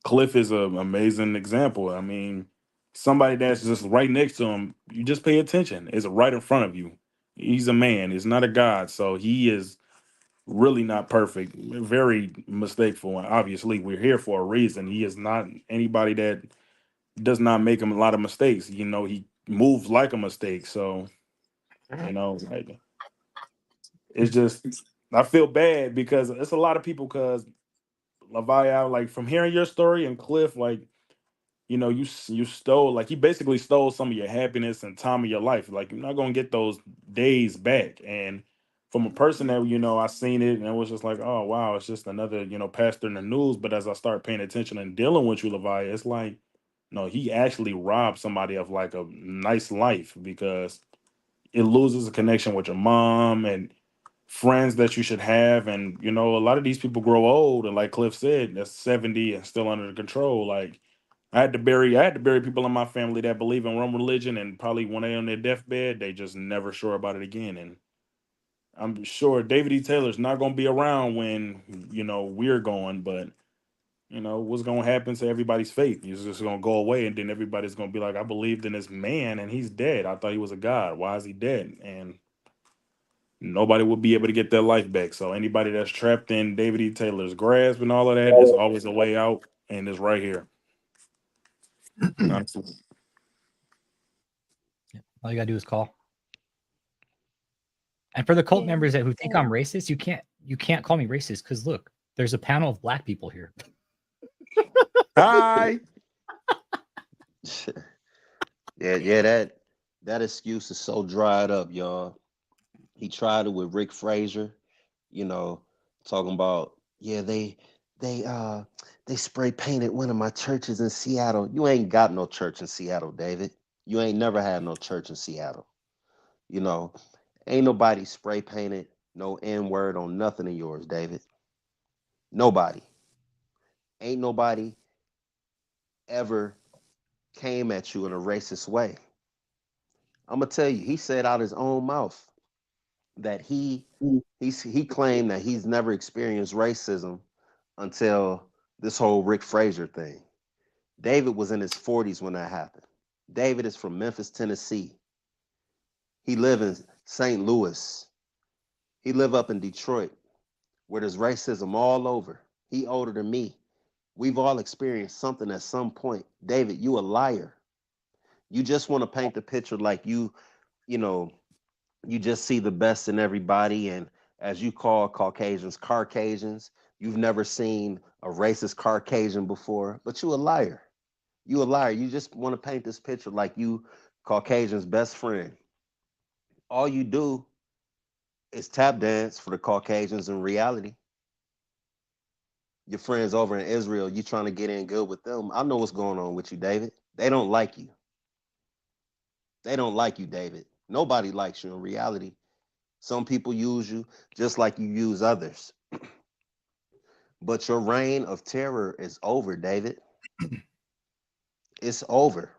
Cliff is an amazing example. I mean, somebody that's just right next to him, you just pay attention. It's right in front of you. He's a man, he's not a god. So he is really not perfect, very mistakeful. And obviously, we're here for a reason. He is not anybody that does not make him a lot of mistakes. He moves like a mistake. So, like, it's just, I feel bad because it's a lot of people. Because Levi, like from hearing your story and Cliff, like you stole, like he basically stole some of your happiness and time of your life. Like you're not gonna get those days back. And from a person that I seen it and it was just like, oh wow, it's just another pastor in the news. But as I start paying attention and dealing with you, Levi, it's like No, he actually robbed somebody of like a nice life because it loses a connection with your mom and friends that you should have. And you know, a lot of these people grow old, and like Cliff said, that's 70 and still under control. Like I had to bury people in my family that believe in one religion, and probably when they're on their deathbed, they just never sure about it again. And I'm sure David E. Taylor's not gonna be around when, you know, we're going, but you know, what's gonna happen to everybody's faith? He's just gonna go away, and then everybody's gonna be like, I believed in this man and he's dead. I thought he was a god. Why is he dead? And nobody will be able to get their life back. So anybody that's trapped in David E. Taylor's grasp and all of that, is always a way out, and it's right here. Honestly. All you gotta do is call. And for the cult Yeah. members that who think I'm racist, you can't call me racist because look, there's a panel of black people here. Hi. Yeah, that excuse is so dried up, y'all. He tried it with Rick Frazier, you know, talking about, yeah, they spray painted one of my churches in Seattle. You ain't got no church in Seattle, David. You ain't never had no church in Seattle. You know, ain't nobody spray painted no N-word on nothing of yours, David. Nobody. Ain't nobody ever came at you in a racist way. I'm gonna tell you, he said out his own mouth that he claimed that he's never experienced racism until this whole Rick Frazier thing. David was in his 40s when that happened. David is from Memphis, Tennessee. He live in St. Louis. He live up in Detroit, where there's racism all over. He older than me. We've all experienced something at some point. David, you a liar. You just want to paint the picture like you know, you just see the best in everybody. And as you call Caucasians, Caucasians, you've never seen a racist Caucasian before, but you a liar. You a liar. You just want to paint this picture like you Caucasian's best friend. All you do is tap dance for the Caucasians in reality. Your friends over in Israel, you trying to get in good with them. I know what's going on with you, David. They don't like you. They don't like you, David. Nobody likes you in reality. Some people use you just like you use others. But your reign of terror is over, David. It's over.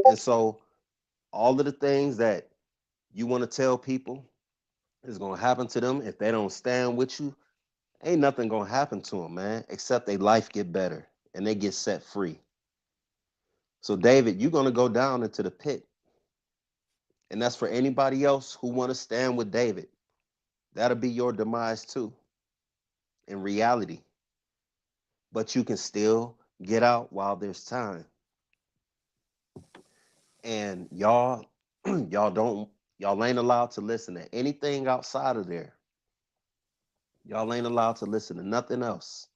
And so all of the things that you want to tell people is going to happen to them if they don't stand with you, ain't nothing going to happen to them, man, except their life get better and they get set free. So, David, you're going to go down into the pit. And that's for anybody else who want to stand with David. That'll be your demise too, in reality. But you can still get out while there's time. And y'all ain't allowed to listen to anything outside of there. Y'all ain't allowed to listen to nothing else.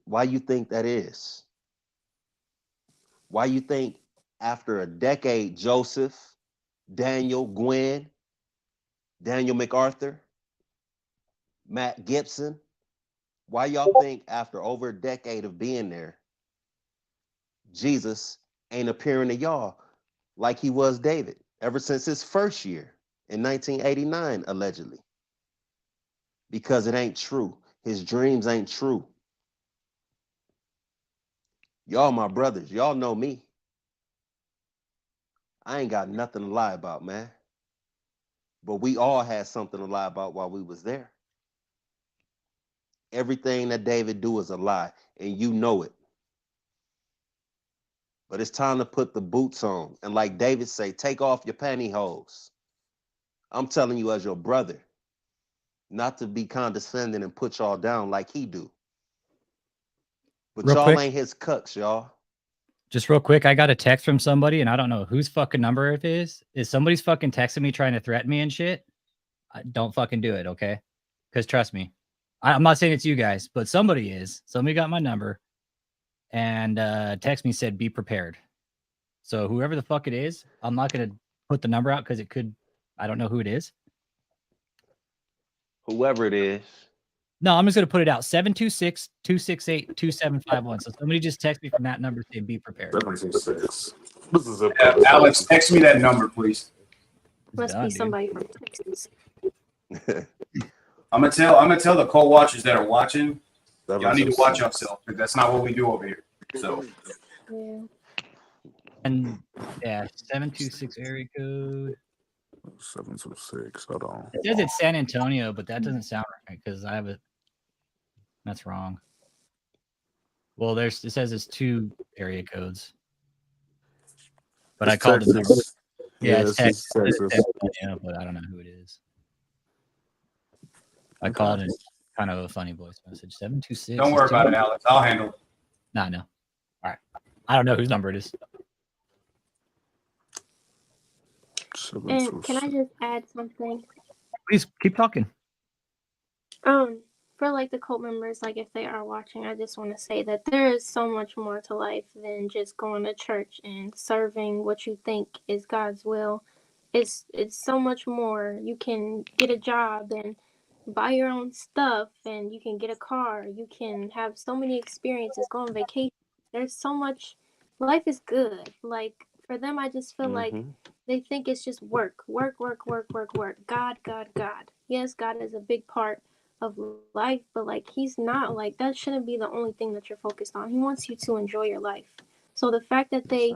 Why you think that is? Why you think after a decade, Joseph, Daniel, Gwen, Daniel MacArthur, Matt Gibson, why y'all think after over a decade of being there, Jesus ain't appearing to y'all like he was David ever since his first year in 1989, allegedly? Because it ain't true. His dreams ain't true. Y'all my brothers. Y'all know me. I ain't got nothing to lie about, man. But we all had something to lie about while we was there. Everything that David do is a lie, and you know it. But it's time to put the boots on. And like David say, take off your pantyhose. I'm telling you as your brother, not to be condescending and put y'all down like he do. But Real y'all quick. ain't his cucks, y'all. Just real quick, I got a text from somebody, and I don't know whose fucking number it is. Is somebody's fucking texting me trying to threaten me and shit? Don't fucking do it, okay? Because trust me, I'm not saying it's you guys, but somebody is. Somebody got my number, and text me said, "Be prepared." So whoever the fuck it is, I'm not gonna put the number out because it could. I don't know who it is. Whoever it is, No, I'm just gonna put it out. 726-268-2751. So somebody just text me from that number saying be prepared. 726. This is a Alex, text me that number, please. Must be somebody from Texas. I'm gonna tell the co-watchers that are watching. Y'all need to watch 726. yourself because that's not what we do over here. So Yeah. And yeah, 726 area code. 726. Hold on. It says it's San Antonio, but that doesn't sound right because I have it. That's wrong. Well, it says it's 2 area codes. But I It's called the number. Texas. Yeah, Yeah, it's it's Texas. Texas. But I don't know who it is. I called it kind of a funny voice message. 726. don't worry about it, Alex. I'll handle it. No. All right. I don't know whose number it is. And can I just add something? Please keep talking. For like the cult members, like if they are watching, I just want to say that there is so much more to life than just going to church and serving what you think is God's will. It's so much more. You can get a job and buy your own stuff, and you can get a car. You can have so many experiences, go on vacation. There's so much. Life is good. Like for them, I just feel like they think it's just work. God. Yes, God is a big part of life, but like he's not, like that shouldn't be the only thing that you're focused on. He wants you to enjoy your life. So the fact that they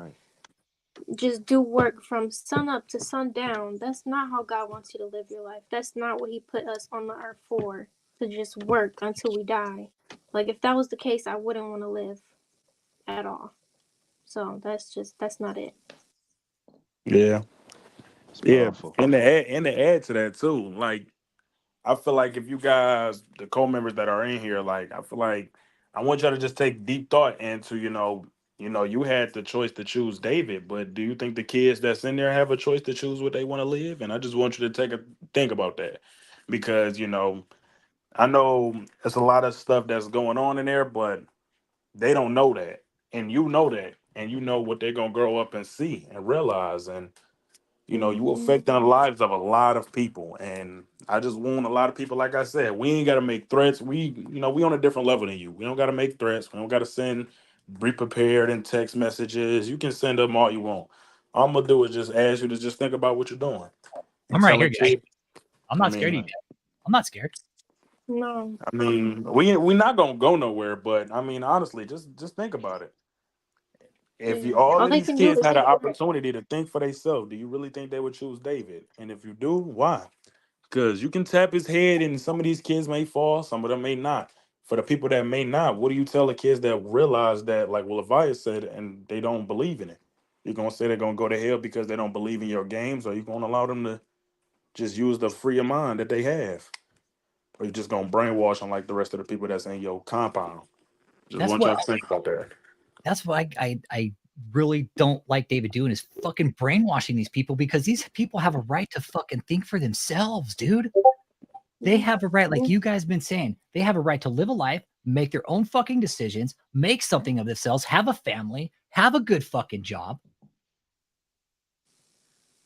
just do work from sun up to sundown, that's not how God wants you to live your life. That's not what he put us on the earth for, to just work until we die. Like if that was the case, I wouldn't want to live at all. So that's not it. Yeah. And to add to that too, like I feel like if you guys, the co-members that are in here, like I feel like I want y'all to just take deep thought into, you had the choice to choose David, but do you think the kids that's in there have a choice to choose what they want to live? And I just want you to think about that, because I know there's a lot of stuff that's going on in there, but they don't know that, and you know that, and you know what they're gonna grow up and see and realize, and you affecting the lives of a lot of people. And I just want a lot of people, like I said, we ain't got to make threats. We on a different level than you. We don't got to make threats. We don't got to be prepared in text messages. You can send them all you want. All I'm going to do is just ask you to just think about what you're doing. I'm right here, guys. I'm not scared of you. I'm not scared. No. I mean, we're not going to go nowhere, but I mean, honestly, just think about it. If all of these kids had an opportunity to think for themselves, do you really think they would choose David? And if you do, why? Because you can tap his head and some of these kids may fall, some of them may not. For the people that may not, what do you tell the kids that realize that, like Levias said, and they don't believe in it? You're going to say they're going to go to hell because they don't believe in your games, or you going to allow them to just use the free of mind that they have? Or you just going to brainwash them like the rest of the people that's in your compound? Just want y'all to think about that. That's why I really don't like David doing is fucking brainwashing these people, because these people have a right to fucking think for themselves, dude. They have a right, like you guys been saying, they have a right to live a life, make their own fucking decisions, make something of themselves, have a family, have a good fucking job.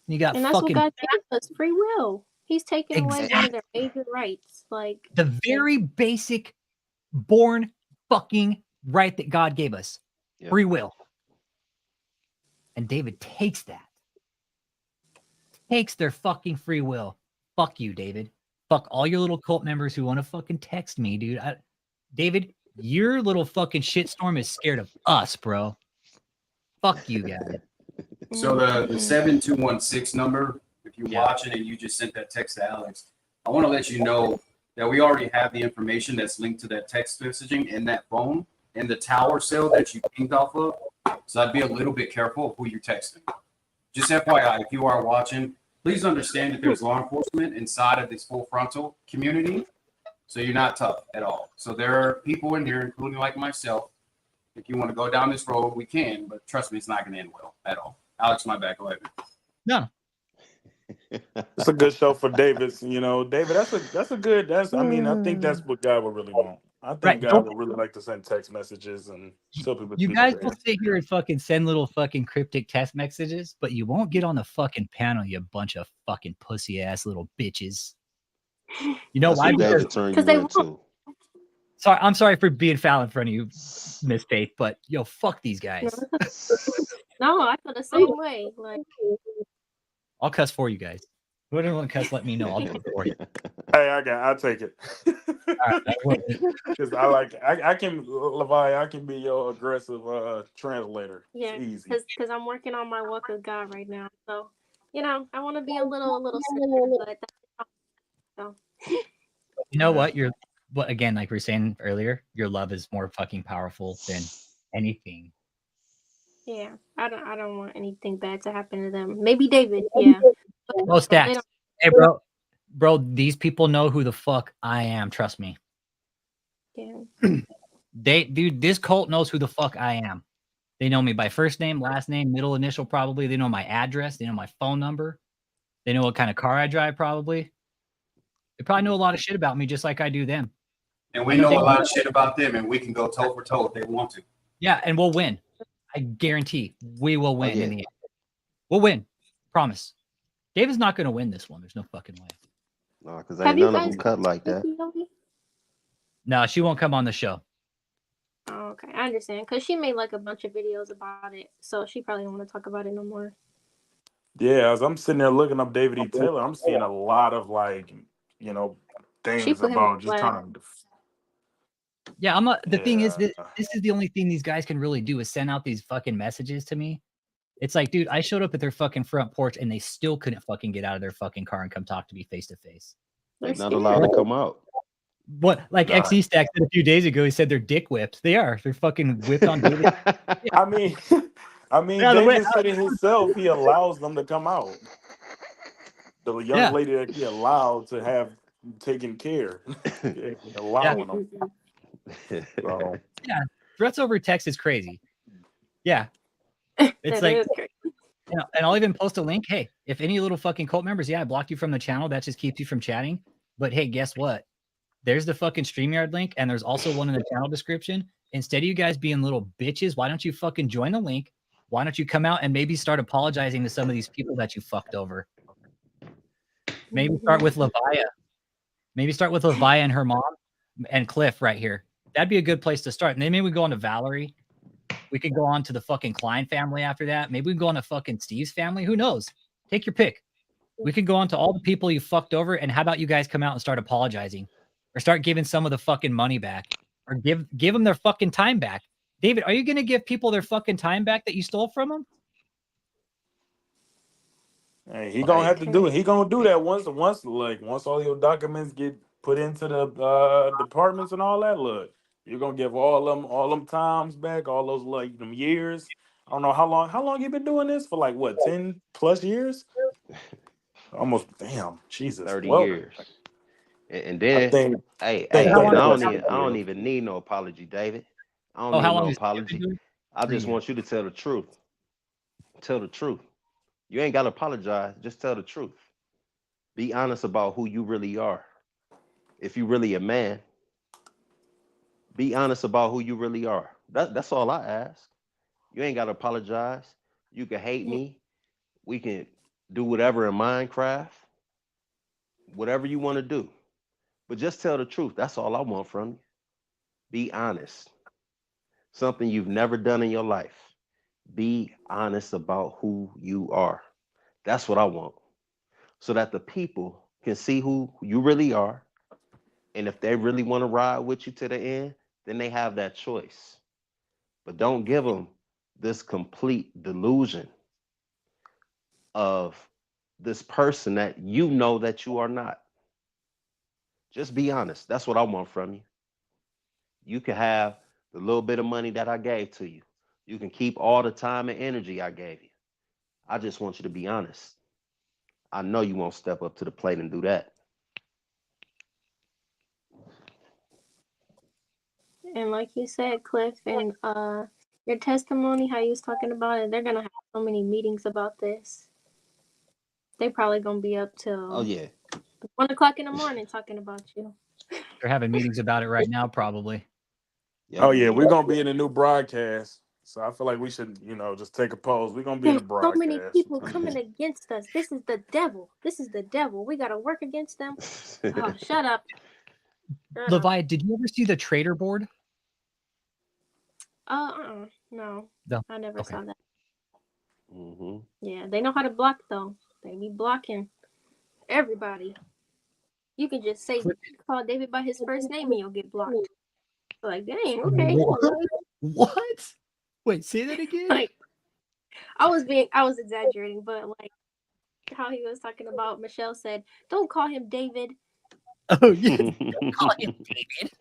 You got and that's fucking what God gave us, free will. He's taking away one of their major rights, like the very basic born fucking right that God gave us. Free will. And David takes that. Takes their fucking free will. Fuck you, David. Fuck all your little cult members who want to fucking text me, dude. David, your little fucking shitstorm is scared of us, bro. Fuck you, guys. So the 7216 number, if you're watching and you just sent that text to Alex, I want to let you know that we already have the information that's linked to that text messaging in that phone in the tower cell that you pinged off of. So I'd be a little bit careful of who you're texting. Just FYI, if you are watching, please understand that there's law enforcement inside of this full frontal community. So you're not tough at all. So there are people in here, including like myself. If you want to go down this road, we can, but trust me, it's not going to end well at all. Alex, my bad. Go ahead. No. It's a good show for David. David, I mean, I think that's what God would really want. I think God would really like to send text messages and tell people. You guys will sit here and fucking send little fucking cryptic text messages, but you won't get on the fucking panel, you bunch of fucking pussy ass little bitches. You know why? Because they won't. Sorry, I'm sorry for being foul in front of you, Miss Faith, but yo, fuck these guys. No, I feel the same way. Like, I'll cuss for you guys. Whoever want to cuss, let me know. I'll do it for you. Hey, I'll take it. All right, Because I can, Levi, I can be your aggressive translator. yeah, It's easy. because I'm working on my walk with God right now. So, I want to be a little silly, but so. You know what? But again, like we were saying earlier, your love is more fucking powerful than anything. Yeah, I don't want anything bad to happen to them. Maybe David, yeah. Oh, Stacks. Hey, bro, these people know who the fuck I am. Trust me. Yeah. Dude, this cult knows who the fuck I am. They know me by first name, last name, middle initial, probably. They know my address. They know my phone number. They know what kind of car I drive, probably. They probably know a lot of shit about me, just like I do them. And we know a lot of shit about them, and we can go toe for toe if they want to. Yeah, and we'll win. I guarantee we will win in the end. We'll win. Promise. David's not going to win this one. There's no fucking way. No, because ain't none of them cut like that. No, she won't come on the show. Oh, okay. I understand. Because she made like a bunch of videos about it. So she probably don't want to talk about it no more. Yeah, as I'm sitting there looking up David E. Taylor, I'm seeing a lot of things about just trying to. Yeah, I'm not. The thing is, this is the only thing these guys can really do is send out these fucking messages to me. It's like, dude, I showed up at their fucking front porch and they still couldn't fucking get out of their fucking car and come talk to me face to face. They're not allowed to come out. What, like XE Stack said a few days ago, he said they're dick whipped. They are. They're fucking whipped on David. I mean, Yeah, David said it himself. He allows them to come out. The young lady that he allowed to have taken care, allowing them. So. Yeah, threats over text is crazy. Yeah, it's like, and I'll even post a link. Hey, if any little fucking cult members, I blocked you from the channel. That just keeps you from chatting. But hey, guess what? There's the fucking StreamYard link, and there's also one in the channel description. Instead of you guys being little bitches, why don't you fucking join the link? Why don't you come out and maybe start apologizing to some of these people that you fucked over? Maybe start with Levia. Maybe start with Levia and her mom and Cliff right here. That'd be a good place to start. And then maybe we go on to Valerie. We could go on to the fucking Klein family after that. Maybe we can go on to fucking Steve's family. Who knows? Take your pick. We could go on to all the people you fucked over. And how about you guys come out and start apologizing? Or start giving some of the fucking money back. Or give them their fucking time back. David, are you going to give people their fucking time back that you stole from them? Hey, he gonna have to do it. He gonna do that once all your documents get put into the departments and all that. Look, you're gonna give all them times back, all those them years. I don't know how long you been doing this for, 10+ years? Almost, damn, Jesus, 30 years. And then, I don't even need no apology, David. I don't need no apology. I just want you to tell the truth. Tell the truth. You ain't got to apologize. Just tell the truth. Be honest about who you really are. If you really a man, be honest about who you really are. That's all I ask. You ain't got to apologize. You can hate me. We can do whatever in Minecraft. Whatever you want to do. But just tell the truth. That's all I want from you. Be honest. Something you've never done in your life. Be honest about who you are. That's what I want. So that the people can see who you really are. And if they really want to ride with you to the end, then they have that choice. But don't give them this complete delusion of this person that you know that you are not. Just be honest. That's what I want from you. You can have the little bit of money that I gave to you. You can keep all the time and energy I gave you. I just want you to be honest. I know you won't step up to the plate and do that. And like you said, Cliff, and your testimony, how you was talking about it, they're gonna have so many meetings about this. They probably gonna be up till 1 o'clock in the morning talking about you. They're having meetings about it right now, probably. Oh yeah, we're gonna be in a new broadcast. So I feel like we should, just take a pause. We're gonna be in a broadcast. So many people coming against us. This is the devil. This is the devil. We gotta work against them. Oh, shut up. Levi, did you ever see the trader board? No, No. I never Okay. saw that. Mm-hmm. Yeah, they know how to block though. They be blocking everybody. You can just say call David by his first name and you'll get blocked. Like, dang, okay. What? Wait, say that again. Like, I was exaggerating, but like how he was talking about, Michelle said, "Don't call him David." Oh yeah, don't call him David.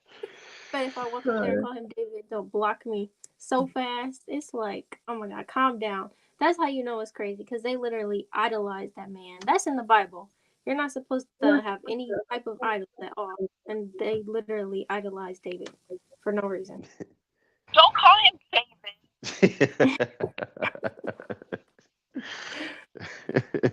But if I walk up there and call him David, they'll block me so fast. It's like, oh my God, calm down. That's how you know it's crazy, because they literally idolize that man. That's in the Bible. You're not supposed to have any type of idols at all. And they literally idolize David for no reason. Don't call him David.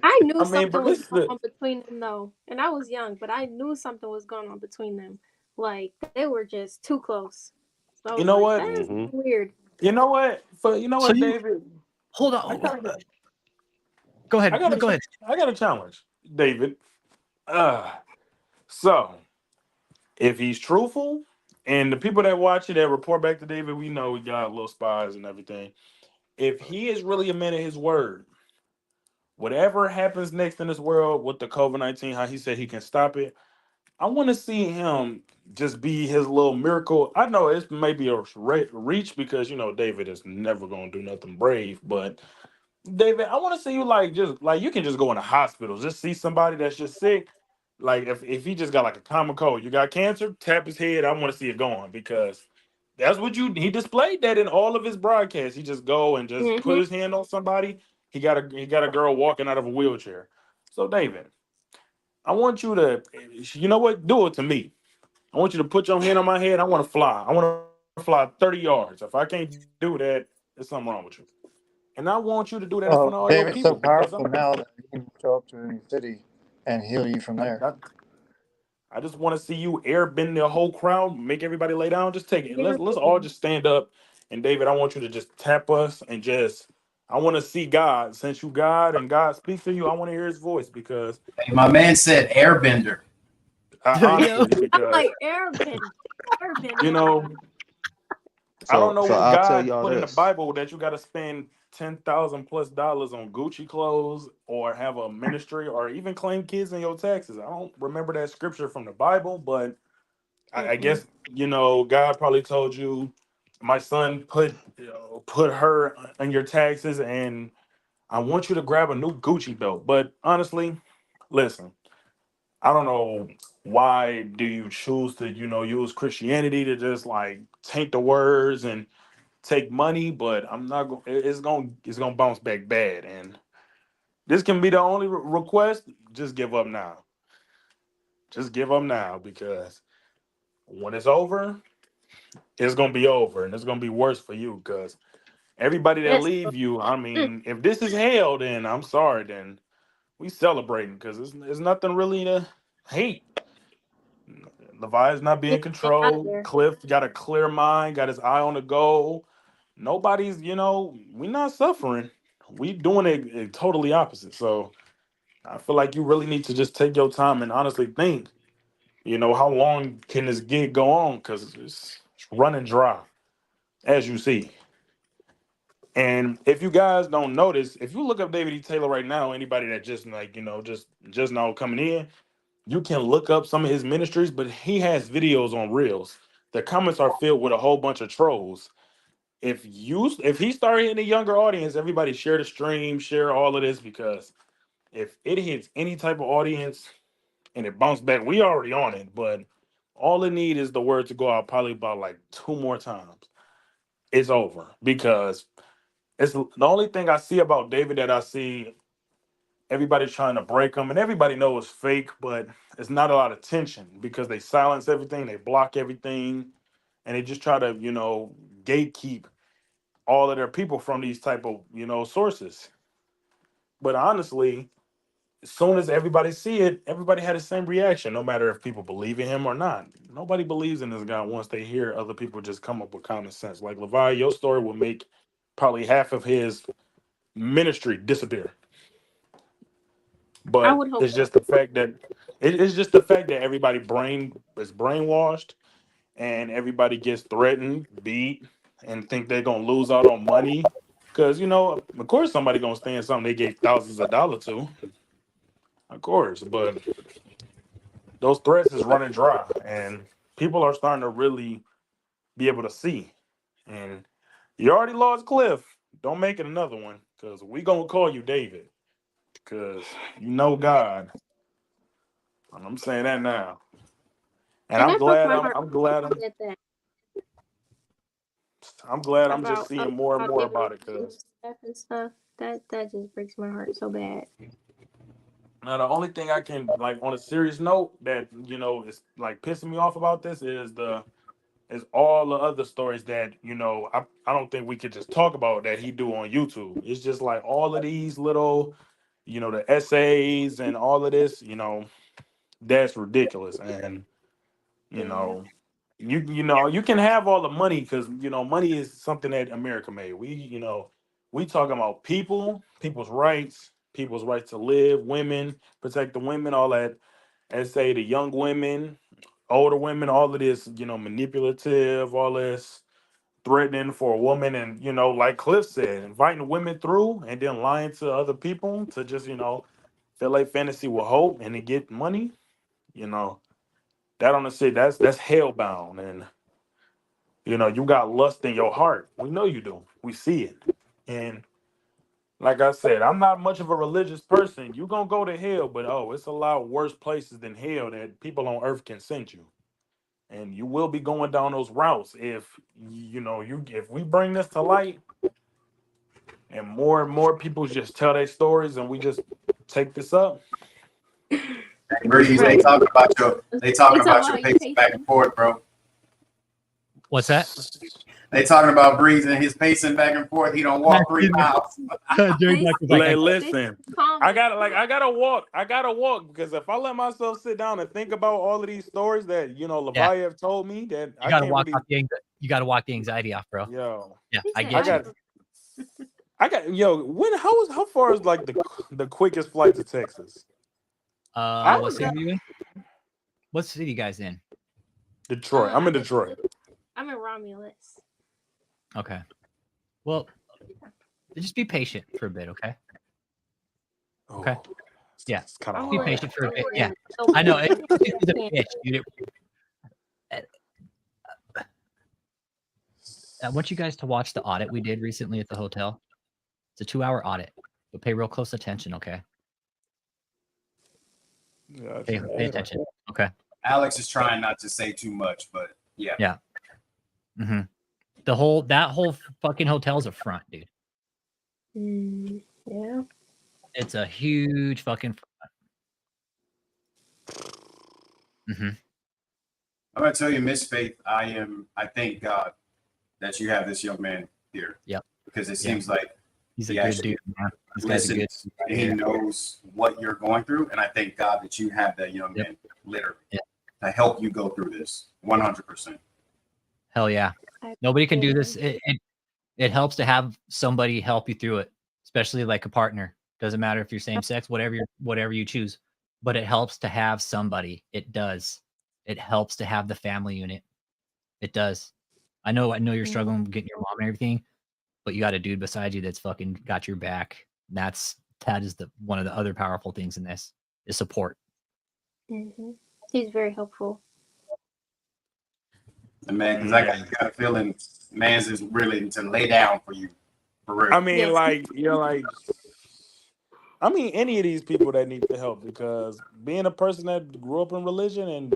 I knew I mean, something but was this is going on between them though. And I was young, but I knew something was going on between them. Like, they were just too close. So I you was know like, what? that is weird. You know what? David? Hold I on. got, Go ahead. I got Go ahead. a challenge, David. So if he's truthful, and the people that watch it that report back to David, we know we got little spies and everything. If he is really a man of his word, whatever happens next in this world with the COVID-19, how he said he can stop it, I want to see him just be his little miracle. I know it's maybe a reach because David is never gonna do nothing brave, but David, I want to see you just like you can just go in a hospital, just see somebody that's just sick. Like if he just got like a common cold, you got cancer, tap his head. I want to see it going because that's what he displayed that in all of his broadcasts. He just go and just put his hand on somebody. He got a girl walking out of a wheelchair. So David, I want you to, you know what? Do it to me. I want you to put your hand on my head. I want to fly. I want to fly 30 yards. If I can't do that, there's something wrong with you. And I want you to do that in front of all your David's so people because powerful now that he can show up to any city and heal you from there. I just want to see you airbend the whole crowd, make everybody lay down. Just take it. Let's all just stand up. And David, I want you to just tap us and I want to see God. Since you God and God speaks to you, I want to hear his voice because Hey, my man said airbender. Honestly, because Like Airbender. I don't know So where I'll tell God y'all put in the this. Bible that you got to spend $10,000+ on Gucci clothes or have a ministry or even claim kids in your taxes. I don't remember that scripture from the Bible, but I guess God probably told you, my son, put her in your taxes, and I want you to grab a new Gucci belt. But honestly, listen, I don't know why do you choose to use Christianity to just like taint the words and take money, but I'm not going. It's gonna bounce back bad, and this can be the only request. Just give up now. Just give up now because when it's over, it's gonna be over, and it's gonna be worse for you because everybody that Yes. leave you. I mean, if this is hell, then I'm sorry. Then we celebrating because it's nothing really to hate. Levi's not being Out of controlled. there. Cliff got a clear mind, got his eye on the goal. Nobody's, we not suffering. We doing it totally opposite. So I feel like you really need to just take your time and honestly think, how long can this gig go on? Because it's running dry, as you see. And if you guys don't notice, if you look up David E. Taylor right now, anybody that just like, just now coming in, you can look up some of his ministries, but he has videos on Reels. The comments are filled with a whole bunch of trolls. If he started hitting a younger audience, everybody share the stream, share all of this because if it hits any type of audience and it bounced back, we already on it, but all it need is the word to go out probably about like 2 more times. It's over because it's the only thing I see about David that I see everybody's trying to break him and everybody knows it's fake, but it's not a lot of tension because they silence everything, they block everything, and they just try to, gatekeep all of their people from these type of, sources. But honestly, as soon as everybody see it, everybody had the same reaction, no matter if people believe in him or not. Nobody believes in this guy once they hear other people just come up with common sense. Like Levi, your story will make probably half of his ministry disappear. But would hope it's so. just the fact that it's just the fact that everybody is brainwashed, and everybody gets threatened, beat, and think they're gonna lose out on money. Because of course, somebody gonna stand something they gave thousands of dollars to, of course. But those threats is running dry, and people are starting to really be able to see. And you already lost Cliff. Don't make it another one, because we gonna call you David, because you know God. And I'm saying that now. And And I'm that broke glad my I'm heart. I'm glad When I'm you said that I'm glad I'm just about seeing more and more David about it, and because stuff and stuff. That just breaks my heart so bad. now the only thing I can, like, on a serious note that is like pissing me off about this is all the other stories that I don't think we could just talk about that he do on YouTube. It's just like all of these little the essays and all of this, that's ridiculous. And you can have all the money, because money is something that America made. We talking about people's rights to live, women, protect the women, all that. And say the young women, older women, all of this, manipulative, all this threatening for a woman, and like Cliff said, inviting women through and then lying to other people to just fill like fantasy with hope and to get money. That on the shit, that's hellbound. And you got lust in your heart. We know you do. We see it. And like I said, I'm not much of a religious person. You gonna go to hell, but it's a lot worse places than hell that people on earth can send you. And you will be going down those routes if if we bring this to light, and more people just tell their stories, and we just take this up. Breeze, they talking about your pacing back and forth, bro. What's that? They talking about Breeze and his pacing back and forth. He don't walk 3 miles. Listen, I gotta walk because if I let myself sit down and think about all of these stories that Leviath told me, that you gotta walk off you gotta walk the anxiety off, bro. Yo, yeah, I get you. How far is like the quickest flight to Texas? What city are you in? What city you guys in? Detroit. I'm in Detroit. I'm in Romulus. Okay. Well, just be patient for a bit, okay? Okay. Yeah. It's kind of be patient for a bit. Yeah. I know. It's a bitch, dude. I want you guys to watch the audit we did recently at the hotel. It's a 2-hour audit, but pay real close attention, okay? Yeah, pay attention, okay? Alex is trying not to say too much, but yeah. Yeah. Mm-hmm. That whole fucking hotel's a front, dude. Yeah. It's a huge fucking front. Mm-hmm. I'm gonna tell you, Miss Faith, I thank God that you have this young man here. Yep. Because it seems like he's a good dude, man. This guy's a good dude. And he knows what you're going through, and I thank God that you have that young man literally to help you go through this 100%. Hell yeah. Nobody can do this. It helps to have somebody help you through it, especially like a partner. Doesn't matter if you're same sex, whatever you choose, but it helps to have somebody. It does. It helps to have the family unit. It does. I know you're struggling with getting your mom and everything, but you got a dude beside you that's fucking got your back. That is one of the other powerful things in this is support. Mm-hmm. He's very helpful. And man, because I got a feeling man's is really to lay down for you. For real. I mean, any of these people that need the help, because being a person that grew up in religion and,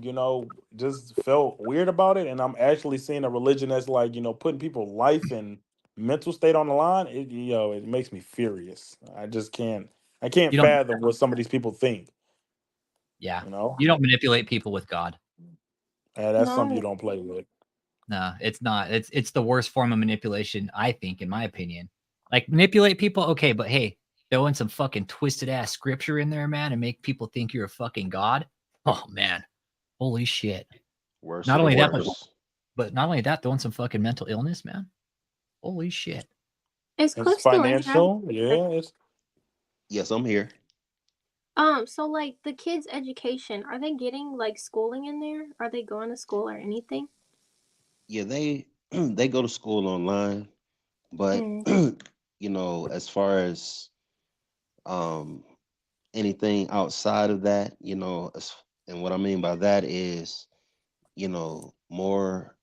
just felt weird about it. And I'm actually seeing a religion that's like, putting people's life and mental state on the line. It makes me furious. I can't fathom what some of these people think. Yeah. You don't manipulate people with God. That's something you don't play with. No, it's not. It's the worst form of manipulation, I think, in my opinion. Like, manipulate people, okay, but hey, throw in some fucking twisted ass scripture in there, man, and make people think you're a fucking god. Oh man, holy shit! Worse. Not only that, but not only that, throwing some fucking mental illness, man. Holy shit! Is Cliff still in town? Yeah. Yes, I'm here. So like the kids' education, are they getting like schooling in there? Are they going to school or anything? Yeah, they they go to school online, but Mm. as far as um anything outside of that, and what I mean by that is, more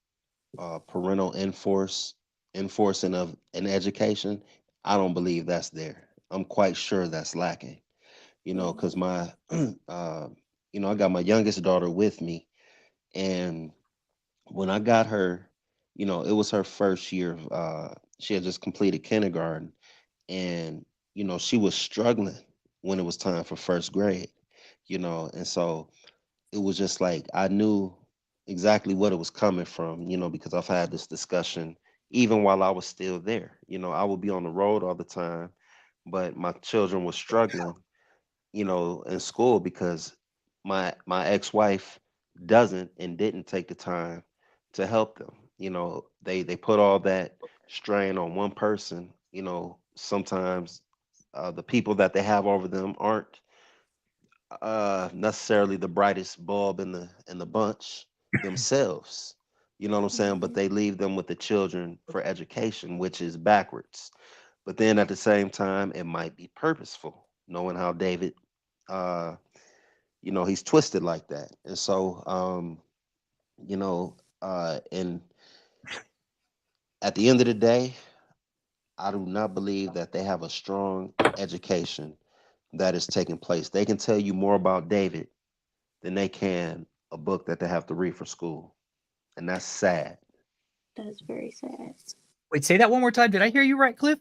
parental enforcing of an education. I don't believe that's there. I'm quite sure that's lacking. Because my, I got my youngest daughter with me, and when I got her, it was her first year. She had just completed kindergarten, and she was struggling when it was time for first grade. And so it was just like I knew exactly what it was coming from. Because I've had this discussion even while I was still there. I would be on the road all the time, but my children were struggling, in school because my ex-wife doesn't and didn't take the time to help them. They put all that strain on one person. Sometimes the people that they have over them aren't necessarily the brightest bulb in the bunch themselves. You know what I'm saying? But they leave them with the children for education, which is backwards. But then at the same time, it might be purposeful, knowing how David, uh, he's twisted like that. And so, and at the end of the day, I do not believe that they have a strong education that is taking place. They can tell you more about David than they can a book that they have to read for school. And that's sad. That's very sad. Wait, say that one more time. Did I hear you right, Cliff?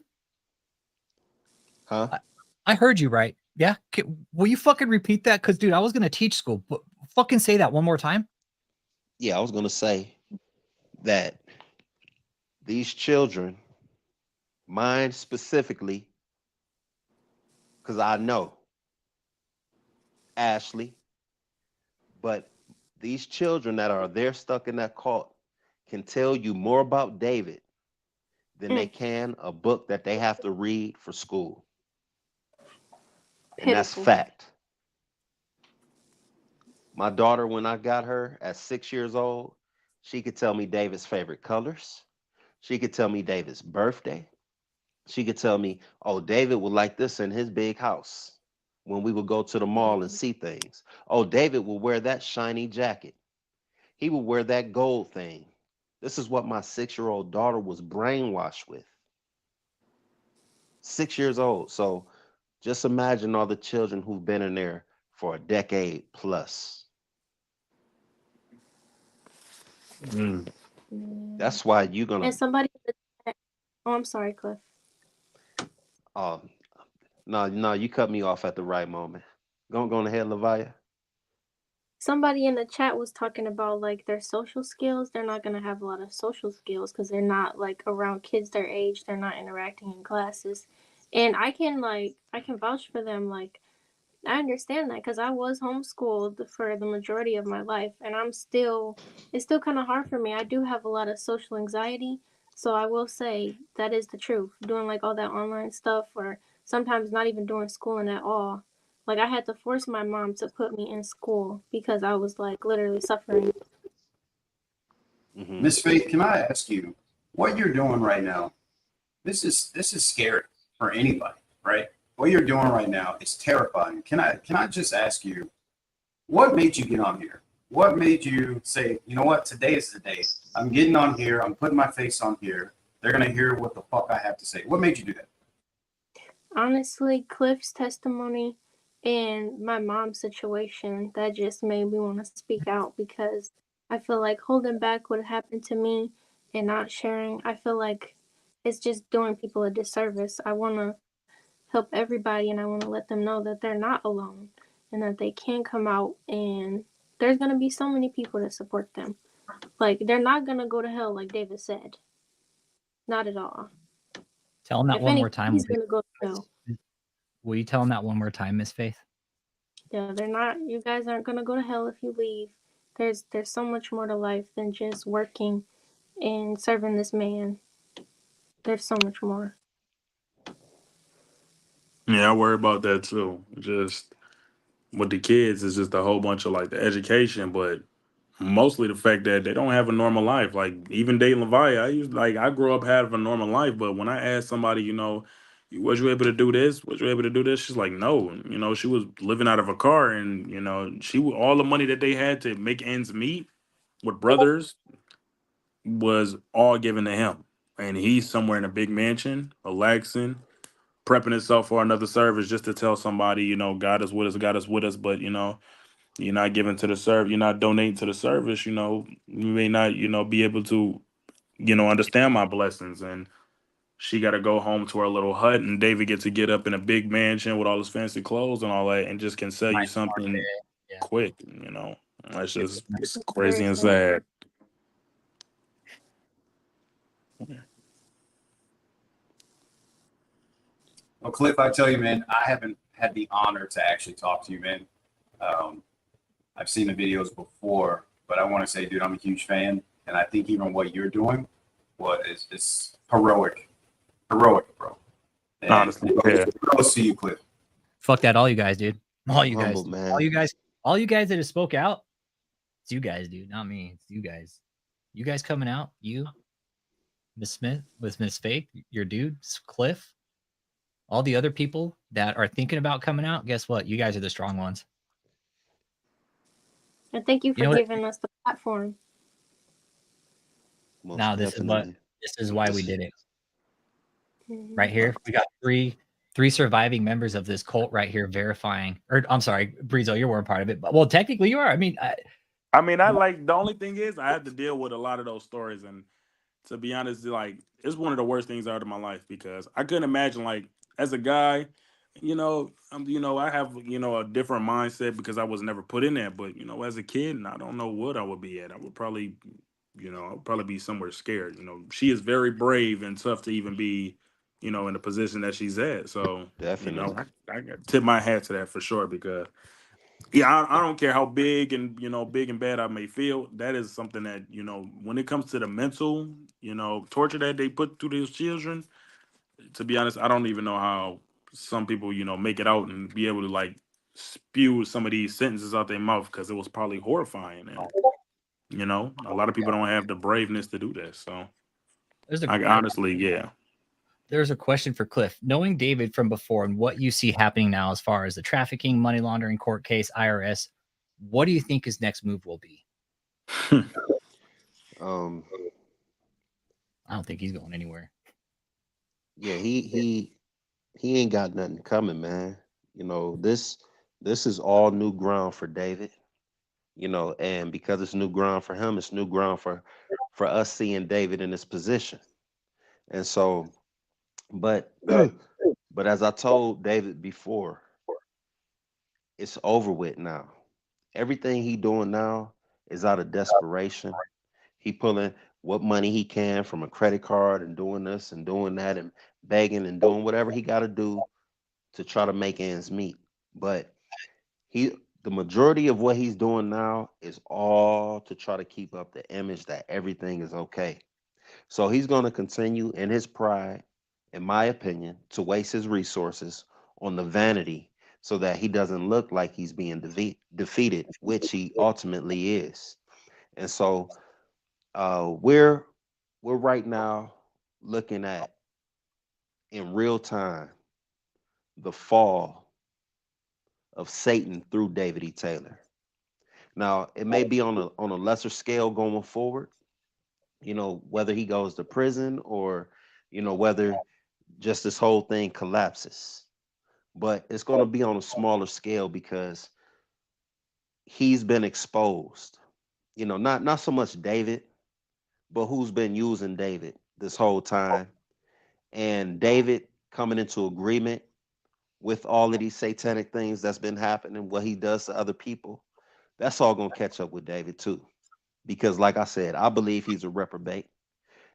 Huh? I heard you right. Yeah. Will you fucking repeat that? Because, dude, I was going to teach school. But fucking say that one more time. Yeah, I was going to say that these children, mine specifically, because I know Ashley, but these children that are there stuck in that cult can tell you more about David than they can a book that they have to read for school. And that's Pitiful. fact. My daughter, when I got her at 6 years old, she could tell me David's favorite colors. She could tell me David's birthday. She could tell me, oh, David would like this in his big house when we would go to the mall and see things. Oh, David will wear that shiny jacket. He will wear that gold thing. This is what my 6-year-old daughter was brainwashed with. 6 years old. So just imagine all the children who've been in there for a decade plus. That's why you're gonna. And somebody. Oh, I'm sorry, Cliff. No, you cut me off at the right moment. Go ahead, Levia. Somebody in the chat was talking about like their social skills. They're not gonna have a lot of social skills because they're not like around kids their age. They're not interacting in classes, and I can vouch for them. Like I understand that because I was homeschooled for the majority of my life, and it's still kind of hard for me. I do have a lot of social anxiety, so I will say that is the truth. Doing like all that online stuff, or sometimes not even doing schooling at all. Like I had to force my mom to put me in school because I was like literally suffering. Miss Faith, can I ask you what you're doing right now? This is scary for anybody, right? What you're doing right now is terrifying. Can I just ask you, what made you get on here? What made you say, you know what, today is the day. I'm getting on here. I'm putting my face on here. They're gonna hear what the fuck I have to say. What made you do that? Honestly, Cliff's testimony and my mom's situation that just made me want to speak out because I feel like holding back what happened to me and not sharing, I feel like it's just doing people a disservice. I want to help everybody and I want to let them know that they're not alone and that they can come out and there's going to be so many people that support them. Like, they're not going to go to hell like David said. Not at all. Tell him that one more time. He's going to go to hell. Will you tell him that one more time, Miss Faith? Yeah, they're not. You guys aren't gonna go to hell if you leave. There's so much more to life than just working and serving this man. There's so much more. Yeah, I worry about that too. Just with the kids is just a whole bunch of like the education, but mostly the fact that they don't have a normal life. Like even dating Levi, I grew up having a normal life, but when I asked somebody, was you able to do this? Was you able to do this? She's like, no. She was living out of a car, and all the money that they had to make ends meet with brothers was all given to him, and he's somewhere in a big mansion, relaxing, prepping himself for another service just to tell somebody, God is with us, God is with us, but you're not giving to the service, you're not donating to the service, you may not, be able to, understand my blessings. And she got to go home to her little hut, and David gets to get up in a big mansion with all his fancy clothes and all that, and just can sell you something quick, That's just it's crazy and sad. Well, Cliff, I tell you, man, I haven't had the honor to actually talk to you, man. I've seen the videos before, but I want to say, dude, I'm a huge fan, and I think even what you're doing, is heroic, bro. And Honestly, yeah. I'll see you, Cliff. Fuck that, all you guys, dude. All you guys, Humble, man. all you guys that have spoke out. It's you guys, dude, not me. It's you guys. You guys coming out. You, Miss Smith, with Miss Faith, your dude, Cliff. All the other people that are thinking about coming out, guess what? You guys are the strong ones. And thank you for know what? giving us the platform. Most Now this definitely. is why we did it. Mhm. Right here, we got three surviving members of this cult right here verifying. Or I'm sorry, Breezo, you weren't part of it, but well, technically you are. I mean, I like the only thing is I had to deal with a lot of those stories, and to be honest, like it's one of the worst things out of my life because I couldn't imagine like as a guy, I have a different mindset because I was never put in there. But as a kid, I don't know what I would be at. I would probably, I'd probably be somewhere scared. She is very brave and tough to even be, in the position that she's at. So Definitely. I tip my hat to that for sure because. Yeah, I don't care how big and big and bad I may feel. That is something that when it comes to the mental, torture that they put through these children. To be honest, I don't even know how some people make it out and be able to like spew some of these sentences out their mouth because it was probably horrifying. And a lot of people don't have the braveness to do that. So honestly, yeah. There's a question for Cliff. Knowing David from before and what you see happening now as far as the trafficking, money laundering, court case, IRS, what do you think his next move will be? I don't think he's going anywhere. Yeah, he ain't got nothing coming, man. This is all new ground for David. And because it's new ground for him, it's new ground for us seeing David in this position. And so, but as I told David before, it's over with now. Everything he doing now is out of desperation. He pulling what money he can from a credit card and doing this and doing that and begging and doing whatever he got to do to try to make ends meet. But the majority of what he's doing now is all to try to keep up the image that everything is okay. So he's going to continue in his pride, in my opinion, to waste his resources on the vanity so that he doesn't look like he's being defeated, which he ultimately is. And so we're right now looking at in real time the fall of Satan through David E. Taylor. Now, it may be on a lesser scale going forward, whether he goes to prison or, whether just this whole thing collapses. But it's going to be on a smaller scale because he's been exposed. Not so much David, but who's been using David this whole time. And David coming into agreement with all of these satanic things that's been happening, what he does to other people. That's all going to catch up with David too. Because like I said, I believe he's a reprobate.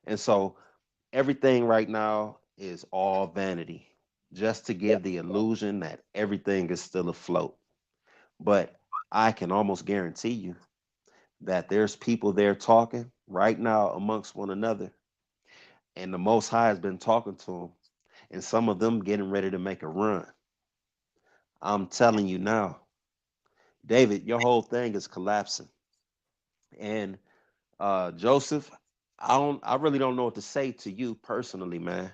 And so everything right now is all vanity, just to give the illusion that everything is still afloat. But I can almost guarantee you that there's people there talking right now amongst one another. And the Most High has been talking to them, and some of them getting ready to make a run. I'm telling you now, David, your whole thing is collapsing. And Joseph, I really don't know what to say to you personally, man,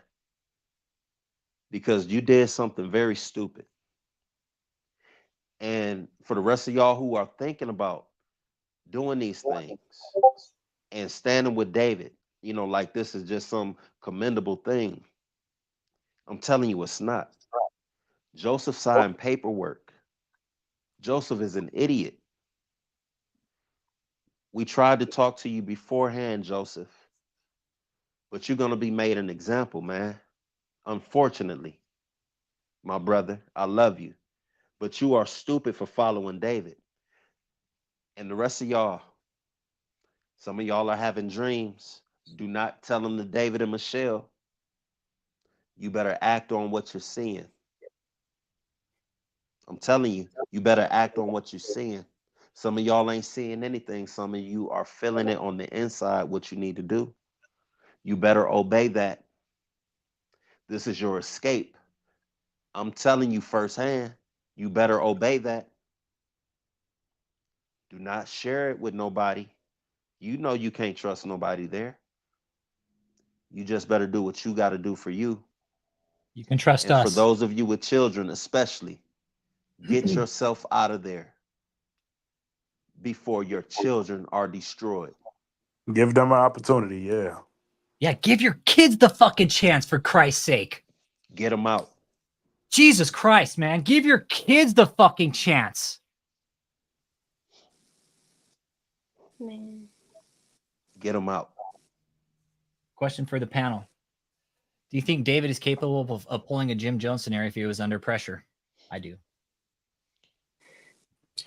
because you did something very stupid. And for the rest of y'all who are thinking about doing these things and standing with David, like this is just some commendable thing. I'm telling you, it's not. Joseph signed paperwork. Joseph is an idiot. We tried to talk to you beforehand, Joseph, but you're going to be made an example, man. Unfortunately, my brother, I love you, but you are stupid for following David. And the rest of y'all, some of y'all are having dreams. Do not tell them to David and Michelle. You better act on what you're seeing. I'm telling you, you better act on what you're seeing. Some of y'all ain't seeing anything. Some of you are feeling it on the inside, what you need to do. You better obey that. This is your escape. I'm telling you firsthand, you better obey that. Do not share it with nobody. You know you can't trust nobody there. You just better do what you got to do for you. You can trust And for us. those of you with children, especially, get yourself out of there before your children are destroyed. Give them an opportunity, yeah. Yeah, give your kids the fucking chance, for Christ's sake. Get them out. Jesus Christ, man. Give your kids the fucking chance. Man. Get them out. Question for the panel. Do you think David is capable of pulling a Jim Jones scenario if he was under pressure? I do.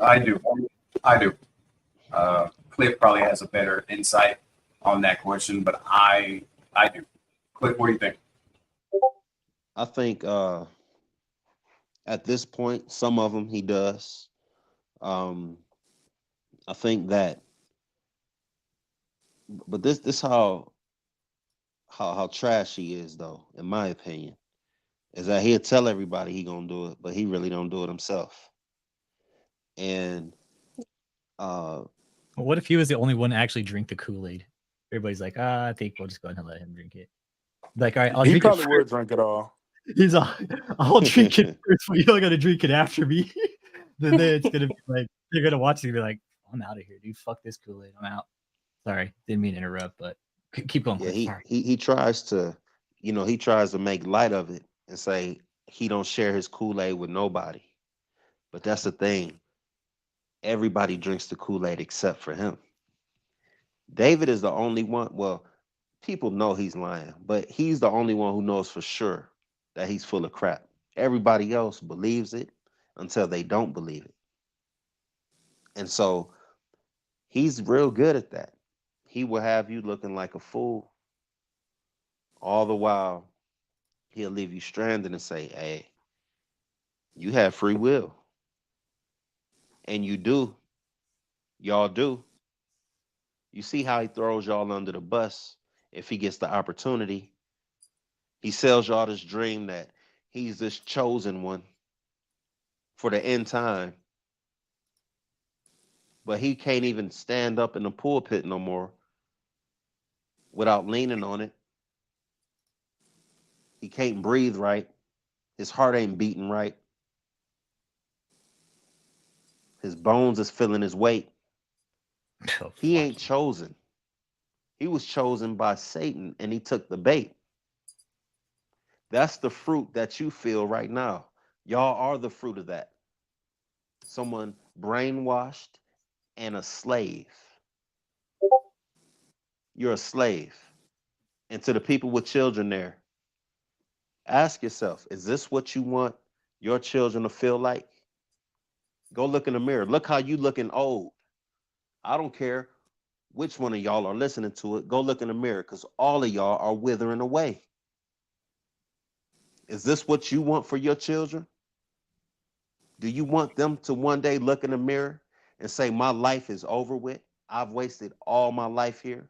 I do. Cliff probably has a better insight on that question, but I do. Cliff, what do you think? I think at this point, some of them he does. I think that, but this how trash he is, though, in my opinion, is that he'll tell everybody he gonna do it, but he really don't do it himself. And what if he was the only one to actually drink the Kool-Aid? Everybody's like, I think we'll just go ahead and let him drink it. Like, all right, I'll He drink probably it would first. drink it all. He's all, I'll drink it first, but you're gonna drink it after me. then it's gonna be like, you're gonna watch it and be like, I'm out of here, dude. Fuck this Kool-Aid. I'm out. Sorry, didn't mean to interrupt, but keep going. yeah, he tries to, he tries to make light of it and say he don't share his Kool-Aid with nobody. But that's the thing. Everybody drinks the Kool-Aid except for him. David is the only one. Well, people know he's lying, but he's the only one who knows for sure that he's full of crap. Everybody else believes it until they don't believe it. And so he's real good at that. He will have you looking like a fool. All the while, he'll leave you stranded and say, hey, you have free will. And you do. Y'all do. You see how he throws y'all under the bus if he gets the opportunity. He sells y'all this dream that he's this chosen one for the end time. But he can't even stand up in the pulpit no more without leaning on it. He can't breathe right. His heart ain't beating right. His bones is feeling his weight. He ain't chosen. He was chosen by Satan and he took the bait. That's the fruit that you feel right now. Y'all are the fruit of that. Someone brainwashed and a slave. You're a slave. And to the people with children there, ask yourself, is this what you want your children to feel like? Go look in the mirror. Look how you looking old. I don't care which one of y'all are listening to it. Go look in the mirror because all of y'all are withering away. Is this what you want for your children? Do you want them to one day look in the mirror and say, my life is over with? I've wasted all my life here.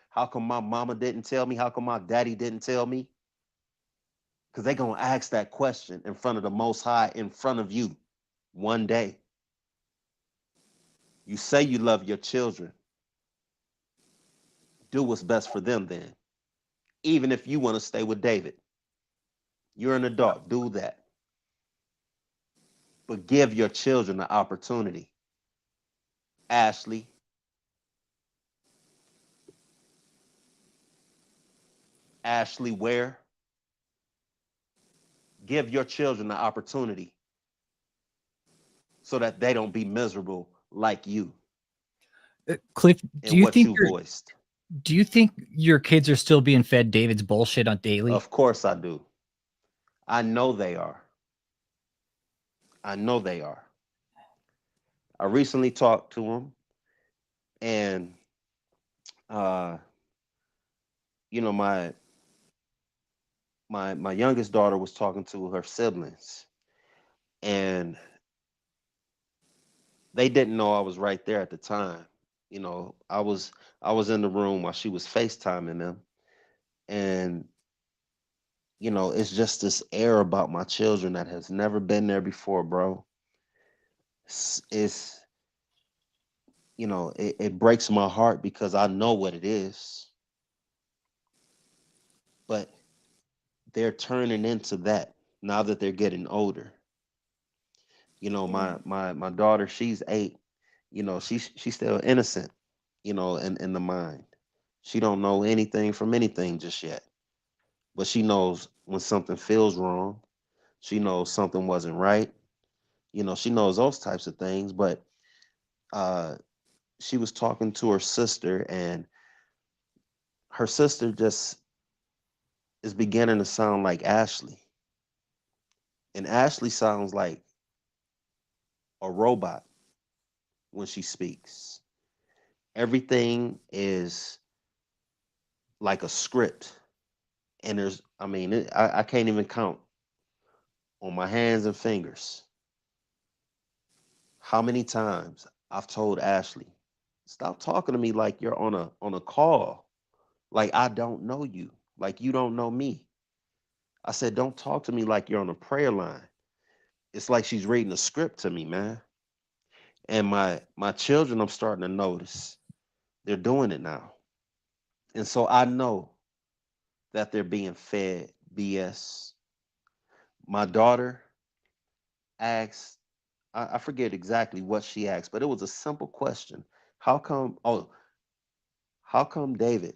How come my mama didn't tell me? How come my daddy didn't tell me? Because they're going to ask that question in front of the Most High, in front of you one day. You say you love your children. Do what's best for them then. Even if you want to stay with David. You're an adult. Do that. But give your children the opportunity. Ashley. Ashley Ware. Give your children the opportunity so that they don't be miserable like you. Cliff, and what you voiced. Do you think your kids are still being fed David's bullshit on daily? Of course I do. I know they are. I know they are. I recently talked to them, and you know, my youngest daughter was talking to her siblings, and they didn't know I was right there at the time. You know, I was in the room while she was FaceTiming them, and you know, it's just this air about my children that has never been there before, bro. It's you know, it breaks my heart because I know what it is, but they're turning into that now that they're getting older. You know, my daughter, she's 8. You know, she's still innocent, you know, in the mind. She don't know anything from anything just yet. But she knows when something feels wrong. She knows something wasn't right. You know, she knows those types of things. But she was talking to her sister, and her sister just is beginning to sound like Ashley. And Ashley sounds like a robot when she speaks. Everything is like a script. And I mean, I can't even count on my hands and fingers how many times I've told Ashley, stop talking to me like you're on a call, like I don't know you, like you don't know me. I said, don't talk to me like you're on a prayer line. It's like she's reading a script to me, man. And my children, I'm starting to notice they're doing it now. And so I know that they're being fed BS. My daughter asked, I forget exactly what she asked, but it was a simple question. How come, how come David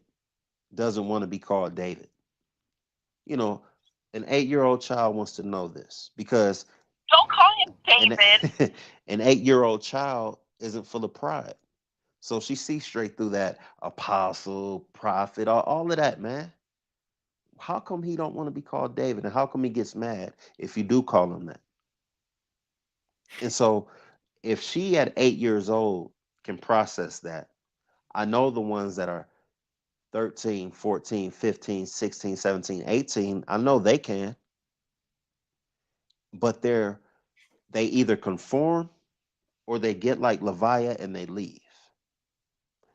doesn't want to be called David? You know, an 8-year-old child wants to know this because Don't call him David. an 8-year-old child isn't full of pride. So she sees straight through that apostle, prophet, all of that, man. How come he don't want to be called David? And how come he gets mad if you do call him that? And so if she at 8 years old can process that, I know the ones that are 13, 14, 15, 16, 17, 18, I know they can, but they either conform or they get like Leviah and they leave.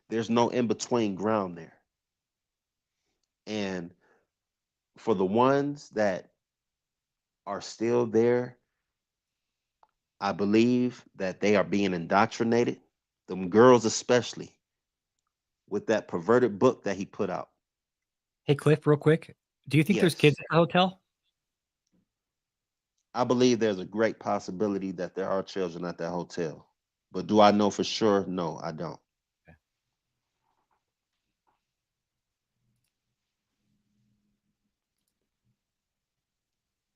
There's no in between ground there. And for the ones that are still there, I believe that they are being indoctrinated, them girls especially, with that perverted book that he put out. Hey, Cliff, real quick. Do you think there's kids at the hotel? I believe there's a great possibility that there are children at that hotel. But do I know for sure? No, I don't. Okay.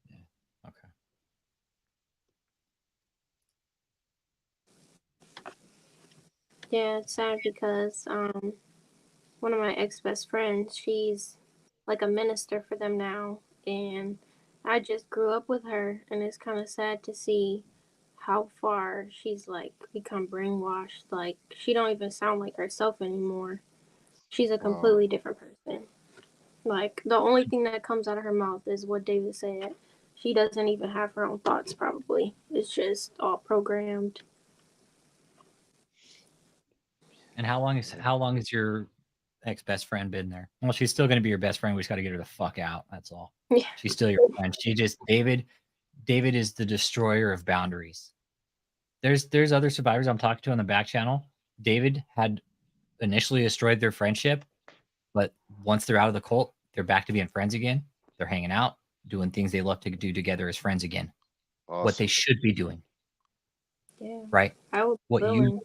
Yeah. Okay. Yeah, it's sad because one of my ex-best friends, she's like a minister for them now, and I just grew up with her, and it's kind of sad to see how far she's like become brainwashed. Like she don't even sound like herself anymore. She's a completely different person. Like the only thing that comes out of her mouth is what David said. She doesn't even have her own thoughts probably. It's just all programmed. And how long is your ex-best friend been there? Well, she's still going to be your best friend. We just got to get her the fuck out. That's all. Yeah. She's still your friend. David is the destroyer of boundaries. there's other survivors I'm talking to on the back channel. David had initially destroyed their friendship, but once they're out of the cult, they're back to being friends again. They're hanging out, doing things they love to do together as friends again. What they should be doing. Yeah. Right? I would What willing. you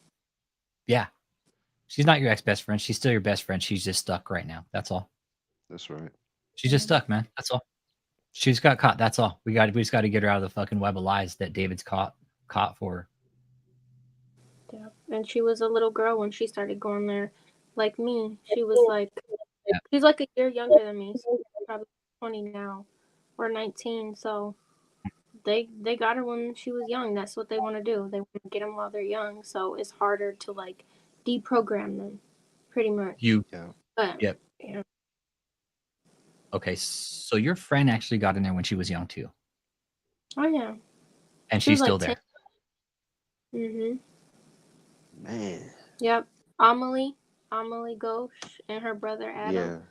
Yeah. She's not your ex-best friend. She's still your best friend. She's just stuck right now. That's all. That's right. She's just stuck, man. That's all. She's got caught. That's all. We just got to get her out of the fucking web of lies that David's caught for her. Yeah. And she was a little girl when she started going there. Like me. She was like she's like a year younger than me. So she's probably 20 now. Or 19. So they got her when she was young. That's what they want to do. They want to get them while they're young. So it's harder to like deprogram them, pretty much. But, Yep. yeah. Okay, so your friend actually got in there when she was young too, Oh yeah. and She she's was still like there. 10. Man. Yep. Amelie Ghosh and her brother Adam.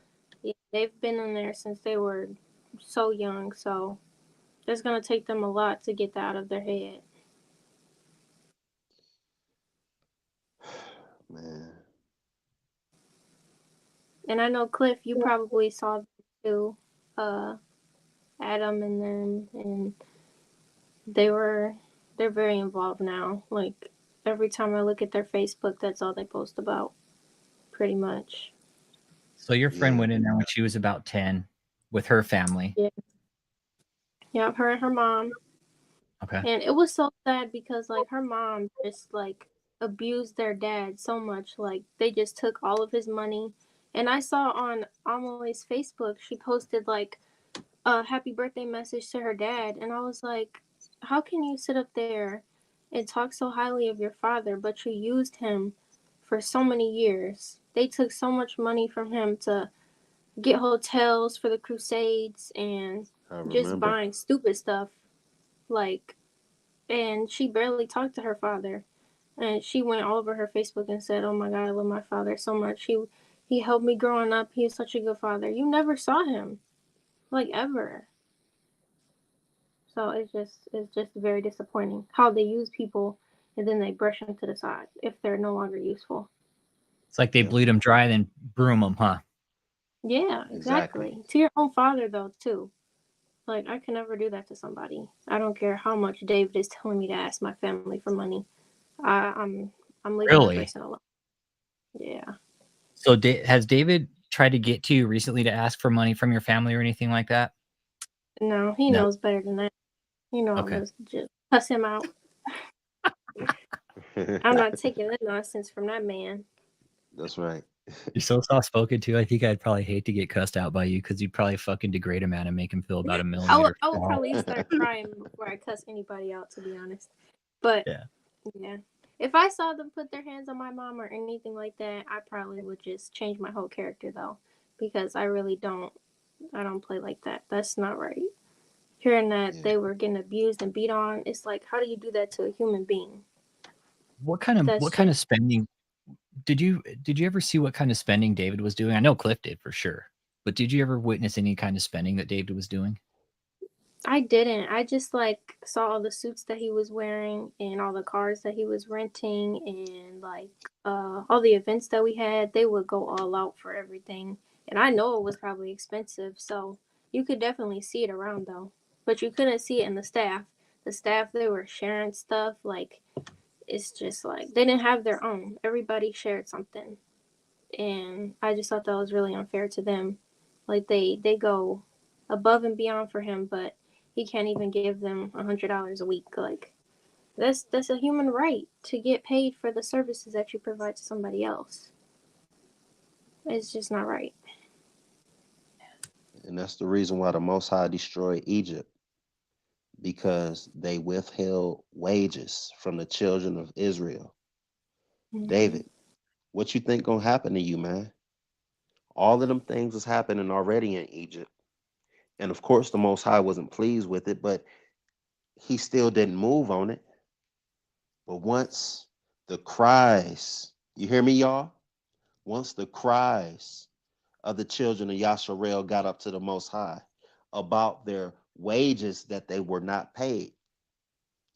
Yeah, they've been in there since they were so young. So it's gonna take them a lot to get that out of their head. Man. And I know Cliff, you probably saw them too, Adam and them, and they're very involved now. Like every time I look at their Facebook, that's all they post about, pretty much. So your friend went in there when she was about 10 with her family. Yeah. Yeah, her and her mom. Okay. And it was so sad because like her mom just like abused their dad so much. Like they just took all of his money. And I saw on Amelie's Facebook, she posted like a happy birthday message to her dad. And I was like, how can you sit up there and talk so highly of your father, but you used him for so many years? They took so much money from him to get hotels for the Crusades and just buying stupid stuff. Like, and she barely talked to her father. And she went all over her Facebook and said, oh my God, I love my father so much. He helped me growing up. He was such a good father. You never saw him, like, ever. So it's just very disappointing how they use people and then they brush them to the side if they're no longer useful. It's like they bleed them dry, then broom them, huh? Yeah, exactly. To your own father, though, too. Like, I can never do that to somebody. I don't care how much David is telling me to ask my family for money. I'm leaving that person alone. Yeah. So has David tried to get to you recently to ask for money from your family or anything like that? No, he knows better than that. You know, I'm just cuss him out. I'm not taking that nonsense from that man. That's right. You're so soft spoken too. I think I'd probably hate to get cussed out by you because you'd probably fucking degrade a man and make him feel about a millimeter. I would probably start crying before I cuss anybody out, to be honest. But yeah. If I saw them put their hands on my mom or anything like that, I probably would just change my whole character though, because I really don't play like that. That's not right. Hearing that they were getting abused and beat on, it's like, how do you do that to a human being? What kind of spending did you ever see? What kind of spending David was doing? I know Cliff did for sure, but did you ever witness any kind of spending that David was doing? I didn't. I just like saw all the suits that he was wearing and all the cars that he was renting and like all the events that we had. They would go all out for everything, and I know it was probably expensive. So you could definitely see it around though, but you couldn't see it in the staff. The staff, they were sharing stuff. Like, it's just like they didn't have their own. Everybody shared something, and I just thought that was really unfair to them. Like they go above and beyond for him, but he can't even give them $100 a week. Like that's a human right to get paid for the services that you provide to somebody else. It's just not right. And that's the reason why the Most High destroyed Egypt, because they withheld wages from the children of Israel. Mm-hmm. David, what you think gonna happen to you, man? All of them things was happening already in Egypt. And of course, the Most High wasn't pleased with it, but he still didn't move on it. But once the cries, you hear me, y'all? Once the cries of the children of Yasharel got up to the Most High about their wages that they were not paid.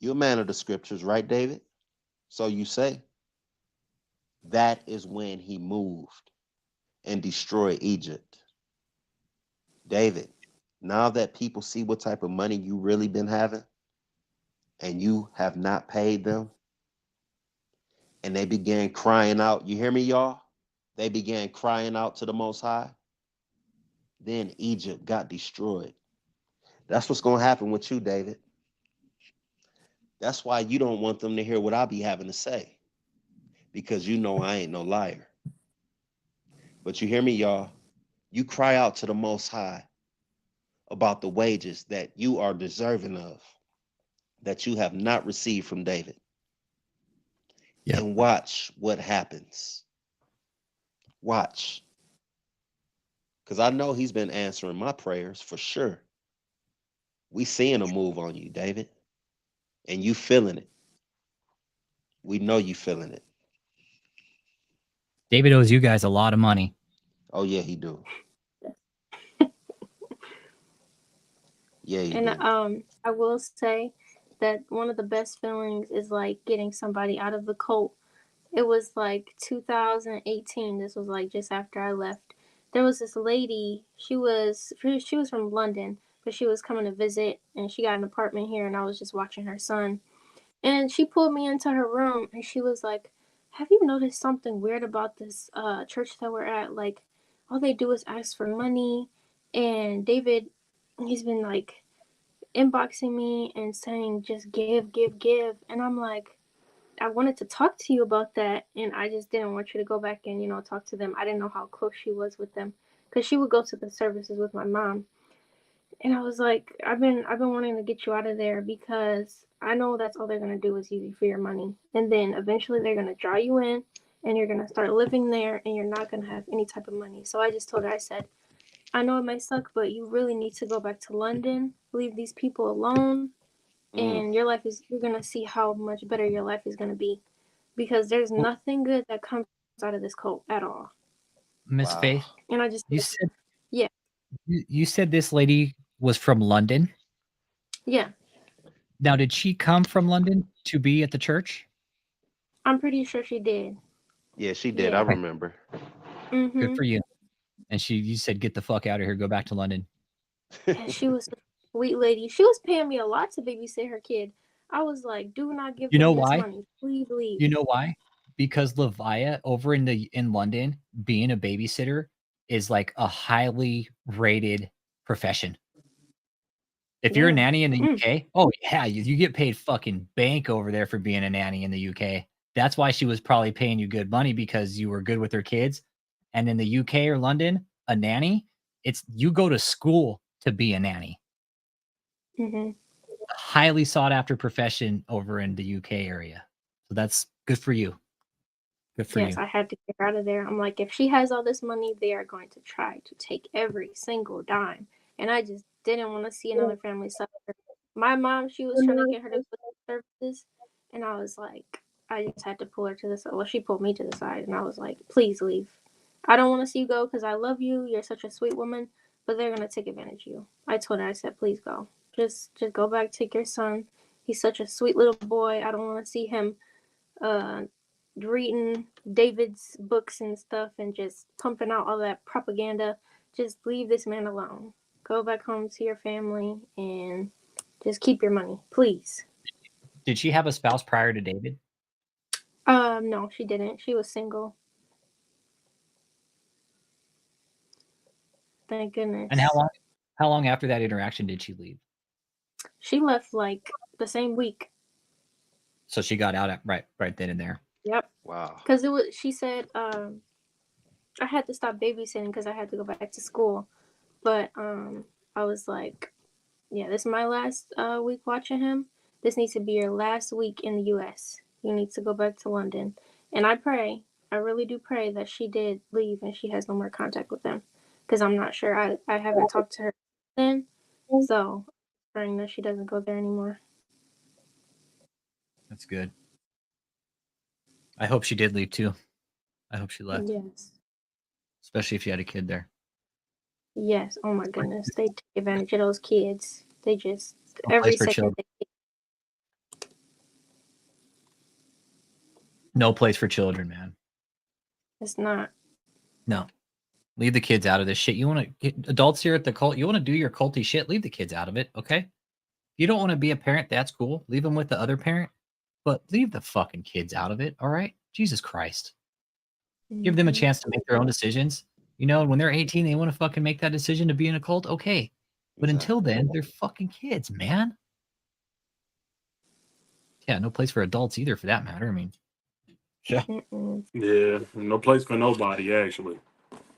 You're a man of the scriptures, right, David? So you say that is when he moved and destroyed Egypt. David, now that people see what type of money you really been having and you have not paid them, and they began crying out, you hear me, y'all? They began crying out to the Most High. Then Egypt got destroyed. That's what's going to happen with you, David. That's why you don't want them to hear what I be having to say, because you know I ain't no liar. But you hear me, y'all? You cry out to the Most High about the wages that you are deserving of, that you have not received from David. Yep. And watch what happens. Watch. Because I know he's been answering my prayers for sure. We seeing a move on you, David. And you feeling it. We know you feeling it. David owes you guys a lot of money. Oh, yeah, he do. Yeah, he And do. I will say that one of the best feelings is like getting somebody out of the cult. It was like 2018. This was like just after I left. There was this lady. She was from London, but she was coming to visit, and she got an apartment here, and I was just watching her son. And she pulled me into her room, and she was like, "Have you noticed something weird about this church that we're at? Like, all they do is ask for money, and David, he's been like inboxing me and saying just give, give, give." And I'm like, I wanted to talk to you about that, and I just didn't want you to go back and, you know, talk to them. I didn't know how close she was with them, because she would go to the services with my mom. And I was like, I've been wanting to get you out of there, because I know that's all they're gonna do is use you for your money, and then eventually they're gonna draw you in, and you're gonna start living there, and you're not gonna have any type of money. So I just told her, I said, I know it might suck, but you really need to go back to London, leave these people alone, and you're gonna see how much better your life is gonna be, because there's nothing good that comes out of this cult at all. Miss Faith, And I just, you said yeah, you said this lady was from London. yeah, Now, did she come from London to be at the church? I'm pretty sure she did. Yeah, she did. Yeah. I remember. Good for you. And you said, get the fuck out of here, go back to London. And she was a sweet lady. She was paying me a lot to babysit her kid. I was like, do not give You know them this why? money. Please leave. You know why? Because Levia over in London, being a babysitter is like a highly rated profession. If you're a nanny in the UK, oh yeah, you get paid fucking bank over there for being a nanny in the UK. That's why she was probably paying you good money, because you were good with her kids. And in the UK or London, a nanny, you go to school to be a nanny. Highly sought after profession over in the UK area. So that's good for you. Good for you. Yes, I had to get her out of there. I'm like, if she has all this money, they are going to try to take every single dime. And I just didn't want to see another family suffer. My mom, she was trying to get her to put services, and I was like, I just had to pull her to the side. Well, she pulled me to the side, and I was like, please leave. I don't want to see you go, because I love you. You're such a sweet woman, but they're going to take advantage of you. I told her, I said, please go. Just go back, take your son. He's such a sweet little boy. I don't want to see him reading David's books and stuff and just pumping out all that propaganda. Just leave this man alone. Go back home to your family and just keep your money, please. Did she have a spouse prior to David? No, she didn't. She was single. Thank goodness. And how long after that interaction did she leave? She left like the same week. So she got out right then and there. Yep. Wow. Because she said I had to stop babysitting because I had to go back to school. But I was like, yeah, this is my last week watching him. This needs to be your last week in the U.S. You need to go back to London. And I really do pray that she did leave and she has no more contact with them. Because I'm not sure. I haven't talked to her then. So I'm praying that she doesn't go there anymore. That's good. I hope she did leave too. I hope she left. Yes. Especially if you had a kid there. Yes. Oh my goodness. They take advantage of those kids. They just, No every place for second children. they No place for children, man. It's not. No. Leave the kids out of this shit. You want to get adults here at the cult, you want to do your culty shit, leave the kids out of it, okay? If you don't want to be a parent, that's cool. Leave them with the other parent, but leave the fucking kids out of it, all right? Jesus Christ. Give them a chance to make their own decisions. You know, when they're 18, they want to fucking make that decision to be in a cult, okay. But until then, they're fucking kids, man. Yeah, no place for adults either, for that matter. I mean, yeah. Yeah, no place for nobody, actually.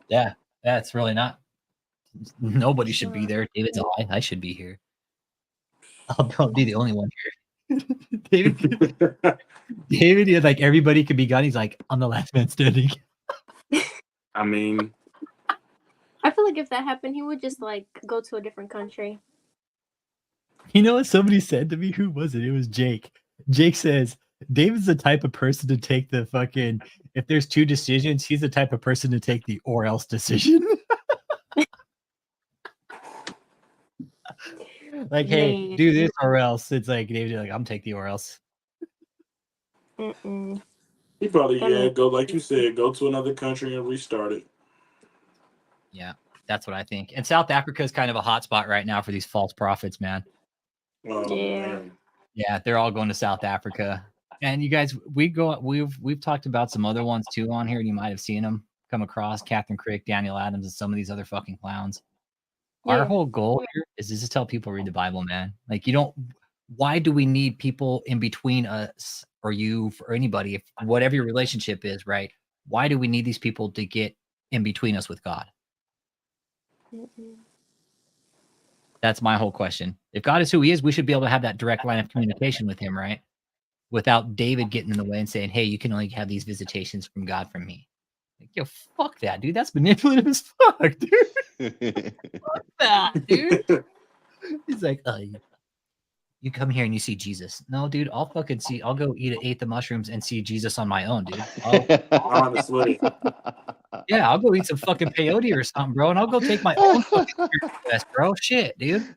Yeah, that's really not. Nobody should be there. David's alive. I should be here. I'll be the only one here. David, like everybody could be gone. He's like, I'm the last man standing. I mean, I feel like if that happened, he would just like go to a different country. You know what somebody said to me? Who was it? It was Jake. Jake says, David's the type of person to take the fucking, if there's two decisions, he's the type of person to take the or else decision. Like, hey, Man. do this or else. It's like, David, like, I'm take the or else. he probably, go like you said, go to another country and restart it. Yeah, that's what I think. And South Africa is kind of a hot spot right now for these false prophets, man. Oh, man. Yeah, they're all going to South Africa. And you guys, we've talked about some other ones too on here, and you might have seen them come across. Catherine Crick, Daniel Adams, and some of these other fucking clowns. Our whole goal here is just to tell people read the Bible, man. Like, why do we need people in between us or you or anybody, if whatever your relationship is, right? Why do we need these people to get in between us with God? That's my whole question. If God is who he is, we should be able to have that direct line of communication with him, right? Without David getting in the way and saying, hey, you can only have these visitations from God from me. Like, yo, fuck that, dude. That's manipulative as fuck, dude. Fuck that, dude. He's like, you come here and you see Jesus. No, dude, I'll go eat the mushrooms and see Jesus on my own, dude. Honestly. Yeah, I'll go eat some fucking peyote or something, bro, and I'll go take my own fucking spiritual test, bro. Shit, dude.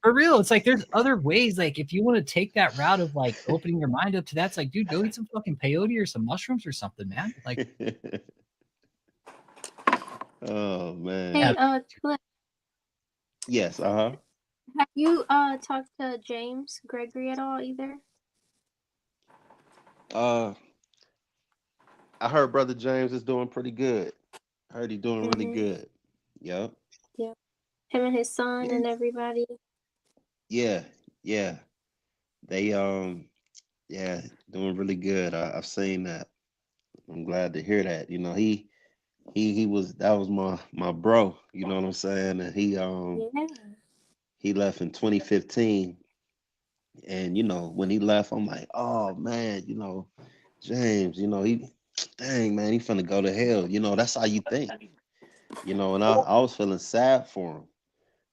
For real, it's like there's other ways. Like, if you want to take that route of like opening your mind up to that, it's like, dude, go eat some fucking peyote or some mushrooms or something, man. Like, oh man. Hey, Cliff, Yes. have you talked to James Gregory at all either? I heard Brother James is doing pretty good. I heard he's doing really good. Yep. Yeah. Him and his son and everybody. Yeah. They doing really good. I've seen that. I'm glad to hear that. You know, he was my bro, you know what I'm saying? And he left in 2015. And you know, when he left, I'm like, oh man, you know, James, you know, dang man, he finna go to hell. You know, that's how you think. You know, and I was feeling sad for him,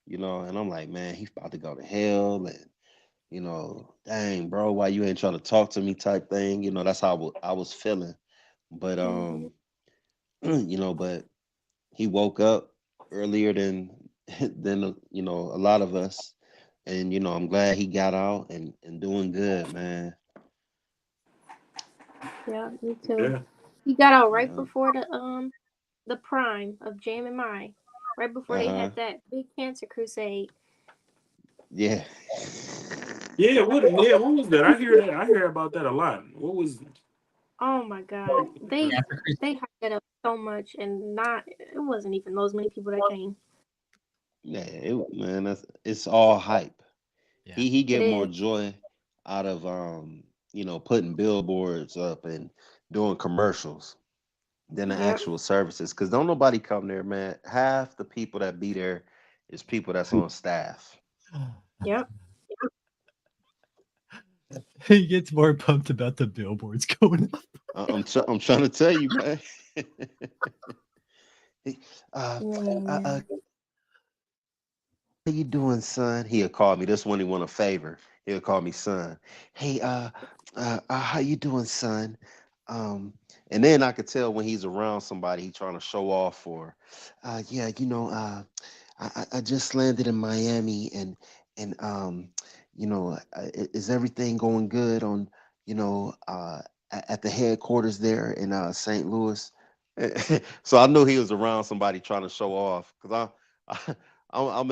you know, and I'm like, man, he's about to go to hell, and you know, dang, bro, why you ain't trying to talk to me type thing. You know, that's how I was feeling. But you know, but he woke up earlier than you know, a lot of us. And you know, I'm glad he got out and doing good, man. Yeah, me too. Yeah. He got out right before the prime of JMMI, right before they had that big cancer crusade. Yeah. Yeah, what was that? I hear about that a lot. What was Oh my God, they hyped that up so much, and it wasn't even those many people that came. Yeah, man, it's all hype. Yeah. He get more joy out of you know, putting billboards up and doing commercials than the actual services. Cause don't nobody come there, man. Half the people that be there is people that's on staff. Yep. He gets more pumped about the billboards going up. I'm trying to tell you, man. How you doing, son? He'll call me. This one he want a favor. He'll call me son. Hey, how you doing, son? And then I could tell when he's around somebody he trying to show off for. Yeah, you know, I just landed in Miami, and you know, is everything going good on, you know, at the headquarters there in St. Louis. So I knew he was around somebody trying to show off because I'm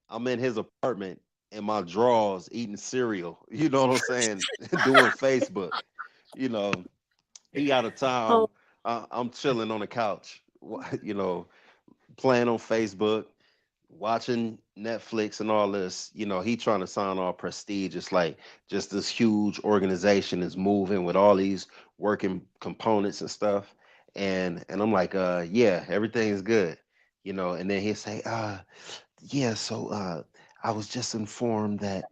I'm in his apartment in my drawers eating cereal. You know what I'm saying? Doing Facebook. You know, he out of town. Oh, I'm chilling on the couch. You know, playing on Facebook, watching Netflix and all this. You know, he trying to sound all prestigious, like just this huge organization is moving with all these working components and stuff. And I'm like, yeah, everything's good. You know, and then he'll say, yeah, so I was just informed that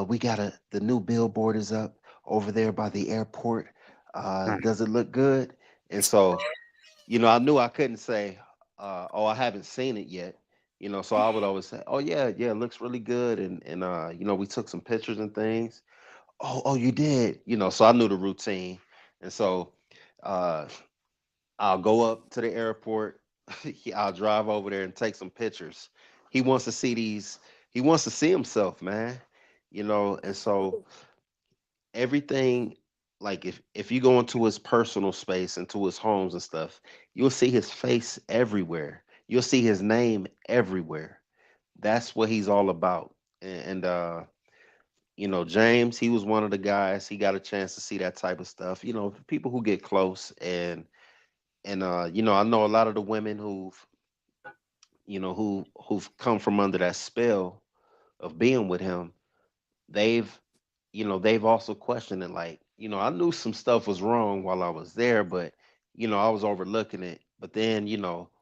we got the new billboard is up over there by the airport. Does it look good? And so, you know, I knew I couldn't say, oh, I haven't seen it yet. You know, so I would always say, oh yeah, yeah, it looks really good. And you know, we took some pictures and things. Oh, you did. You know, so I knew the routine. And so uh I'll go up to the airport. I'll drive over there and take some pictures. He wants to see these, he wants to see himself, man. You know, and so everything, like if you go into his personal space, into his homes and stuff, you'll see his face everywhere. You'll see his name everywhere. That's what he's all about. And you know, James, he was one of the guys. He got a chance to see that type of stuff. You know, people who get close and you know, I know a lot of the women who've come from under that spell of being with him. They've they've also questioned it, like, I knew some stuff was wrong while I was there, but I was overlooking it. But then,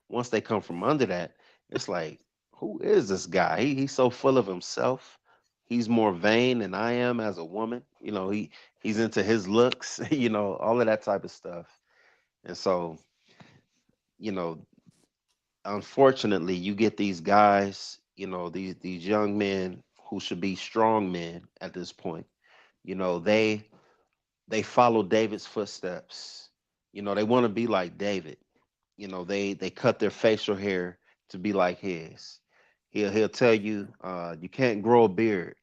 once they come from under that, it's like, who is this guy? He's so full of himself. He's more vain than I am as a woman. He's into his looks, all of that type of stuff. And so, you know, unfortunately, you get these guys, these young men who should be strong men at this point. They follow David's footsteps. They want to be like David. They cut their facial hair to be like his. He'll tell you, you can't grow a beard.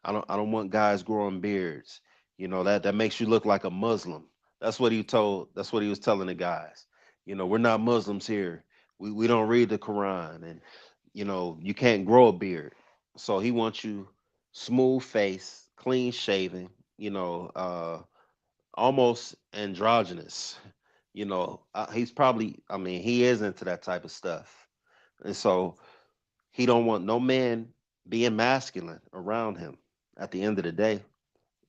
I don't want guys growing beards. That makes you look like a Muslim. That's what he was telling the guys. We're not Muslims here. We don't read the Quran, and you can't grow a beard. So he wants you smooth face, clean shaven, almost androgynous. He's probably, I mean, he is into that type of stuff. And so he don't want no man being masculine around him at the end of the day,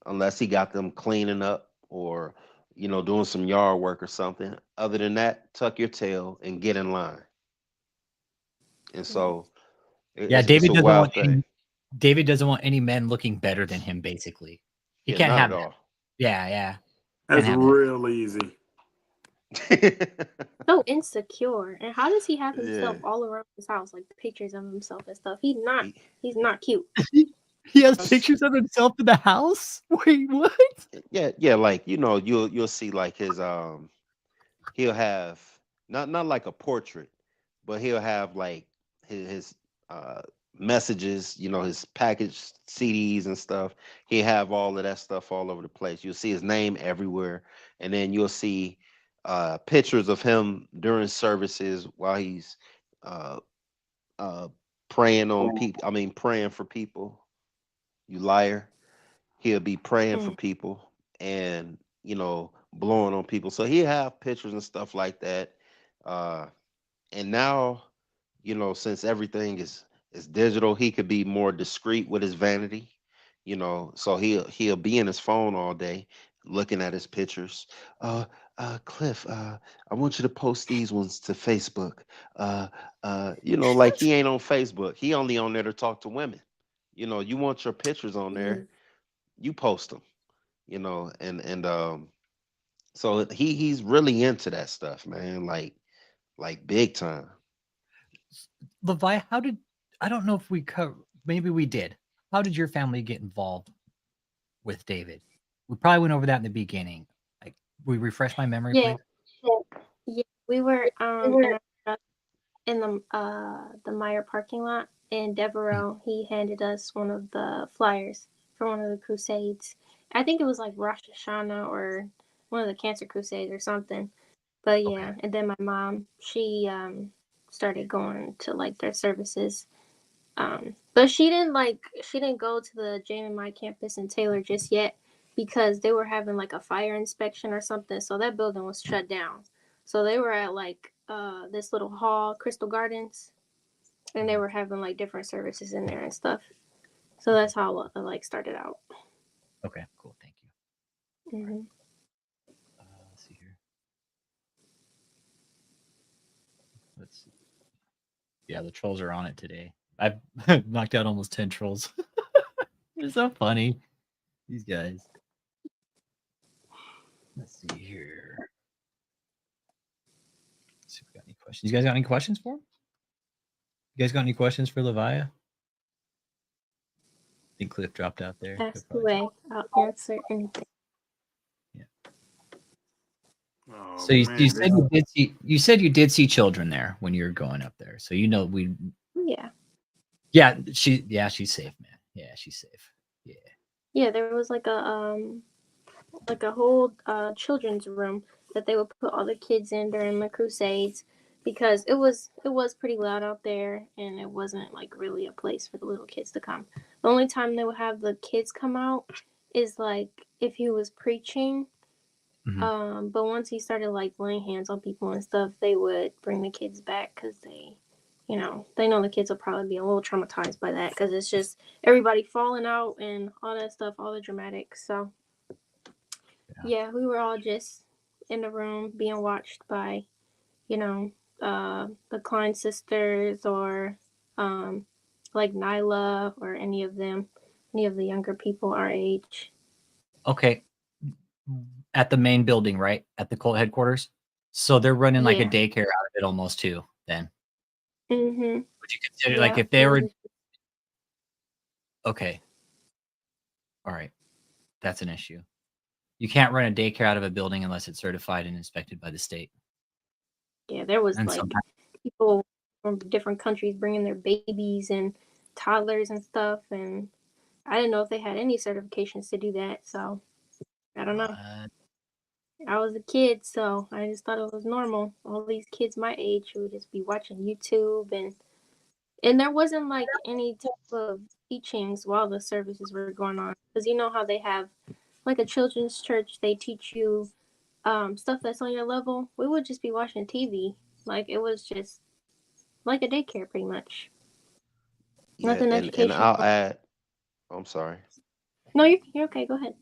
unless he got them cleaning up or, doing some yard work or something. Other than that, tuck your tail and get in line. And so Yeah, it's David a doesn't wild want thing. David doesn't want any men looking better than him, basically. He Yeah, can't not have at that. all. Yeah. That's Can't have that. real easy. so insecure. And how does he have himself Yeah. all around his house, like pictures of himself and stuff? He's not cute. He has pictures of himself in the house? Wait, what? Yeah, like you'll see like his he'll have not like a portrait, but he'll have like his messages, his packaged CDs and stuff. He'll have all of that stuff all over the place. You'll see his name everywhere, and then you'll see pictures of him during services while he's uh praying on people. I mean, praying for people. You liar. He'll be praying for people and blowing on people. So he'll have pictures and stuff like that. Uh, and now, since everything is digital, he could be more discreet with his vanity. So he'll be in his phone all day looking at his pictures. uh Cliff, I want you to post these ones to Facebook. Like he ain't on Facebook. He only on there to talk to women. You want your pictures on there, you post them. And so he's really into that stuff, man, like big time. Levi, I don't know if we maybe we did. How did your family get involved with David? We probably went over that in the beginning. Like, we refresh my memory, Yeah. please. Yeah, we were in the Meyer parking lot, and Devereaux, he handed us one of the flyers for one of the crusades. I think it was like Rosh Hashanah or one of the cancer crusades or something. But yeah, and then my mom, she started going to like their services. But she didn't go to the JMMI campus in Taylor just yet because they were having like a fire inspection or something. So that building was shut down. So they were at like this little hall, Crystal Gardens, and they were having like different services in there and stuff. So that's how it like started out. Okay, cool. Thank you. Mm-hmm. Let's see here. Let's see. Yeah, the trolls are on it today. I've knocked out almost 10 trolls. It's so funny. These guys. Let's see here. Let's see if we got any questions. You guys got any questions for him? You guys got any questions for Levia? I think Cliff dropped out there. Ask away. I'll answer anything. Oh, So you man, said you did see children there when you were going up there. So you know Yeah. She's safe, man. Yeah, she's safe. Yeah. Yeah, there was like a whole children's room that they would put all the kids in during the crusades because it was pretty loud out there and it wasn't like really a place for the little kids to come. The only time they would have the kids come out is like if he was preaching. But once he started like laying hands on people and stuff, they would bring the kids back because they know the kids will probably be a little traumatized by that because it's just everybody falling out and all that stuff, all the dramatics. So yeah, we were all just in the room being watched by, the Klein sisters or like Nyla or any of the younger people our age. Okay. At the main building, right? At the cult headquarters. So they're running like a daycare out of it almost too, then. Mm-hmm. Would you consider like if they were okay. All right. That's an issue. You can't run a daycare out of a building unless it's certified and inspected by the state. Yeah, there was And like sometimes people from different countries bringing their babies and toddlers and stuff, and I didn't know if they had any certifications to do that, so I don't know. I was a kid, so I just thought it was normal. All these kids my age who would just be watching YouTube, and there wasn't like any type of teachings while the services were going on, because you know how they have like a children's church, they teach you stuff that's on your level. We would just be watching TV. Like it was just like a daycare pretty much. Yeah, Nothing and educational. I'll add. I'm sorry. No, you're okay. Go ahead.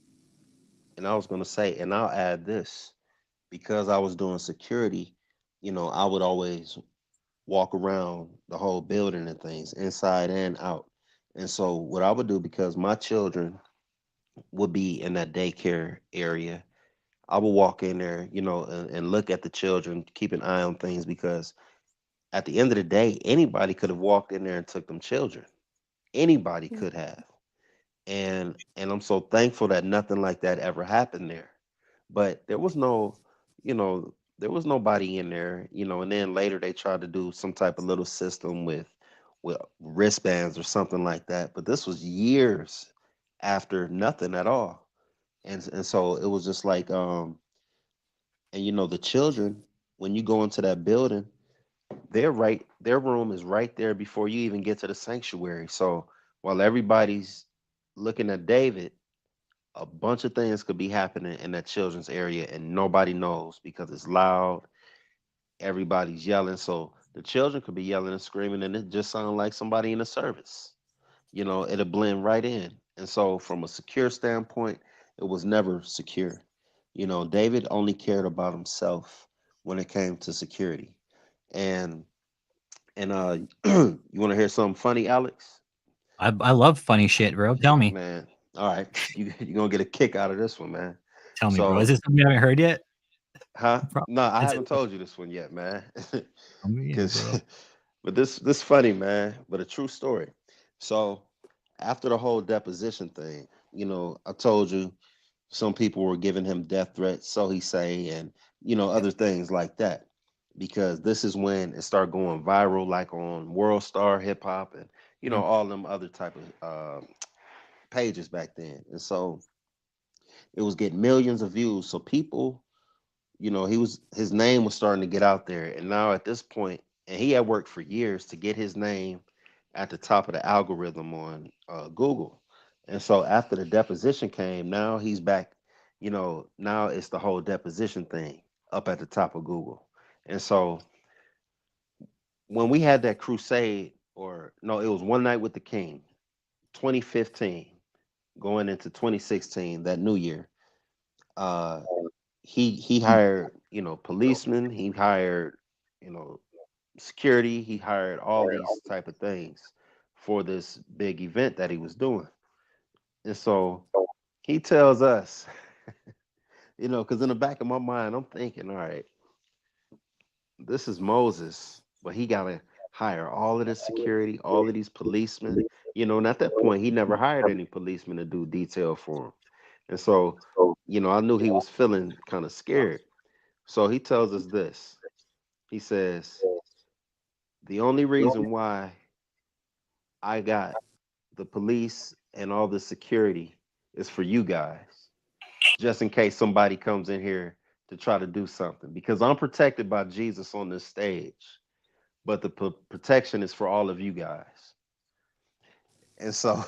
And I was gonna say, and I'll add this because I was doing security. I would always walk around the whole building and things, inside and out. And so, what I would do because my children would be in that daycare area, I would walk in there, and look at the children, keep an eye on things because at the end of the day, anybody could have walked in there and took them children. Anybody could have. And I'm so thankful that nothing like that ever happened there. But there was there was nobody in there, and then later they tried to do some type of little system with wristbands or something like that. But this was years after nothing at all. And so it was just like the children, when you go into that building, their room is right there before you even get to the sanctuary. So while everybody's looking at David, a bunch of things could be happening in that children's area and nobody knows because it's loud. Everybody's yelling. So the children could be yelling and screaming and it just sounds like somebody in the service. It'll blend right in. And so from a secure standpoint, it was never secure. David only cared about himself when it came to security. And you want to hear something funny, Alex? I love funny shit, bro. Tell me. Man, all right. You're gonna get a kick out of this one, man. Tell me, bro. Is this something you haven't heard yet? Huh? No, I haven't told you this one yet, man. But this funny, man, but a true story. So after the whole deposition thing, I told you some people were giving him death threats, so he say, and other things like that. Because this is when it started going viral, like on World Star Hip Hop and all them other type of pages back then. And so it was getting millions of views. So people, you know, his name was starting to get out there. And now at this point, and he had worked for years to get his name at the top of the algorithm on Google. And so after the deposition came, now he's back, you know, now it's the whole deposition thing up at the top of Google. And so when we had that crusade, or no, it was One Night with the King, 2015, going into 2016, that new year, he hired, you know, policemen, he hired, you know, security, he hired all these type of things for this big event that he was doing. And so he tells us, you know, because in the back of my mind, I'm thinking, all right, this is Moses, but he got to hire all of this security, all of these policemen, you know, and at that point, he never hired any policemen to do detail for him. And so, you know, I knew he was feeling kind of scared. So he tells us this. He says, the only reason why I got the police and all the security is for you guys, just in case somebody comes in here to try to do something, because I'm protected by Jesus on this stage, but the protection is for all of you guys. And so,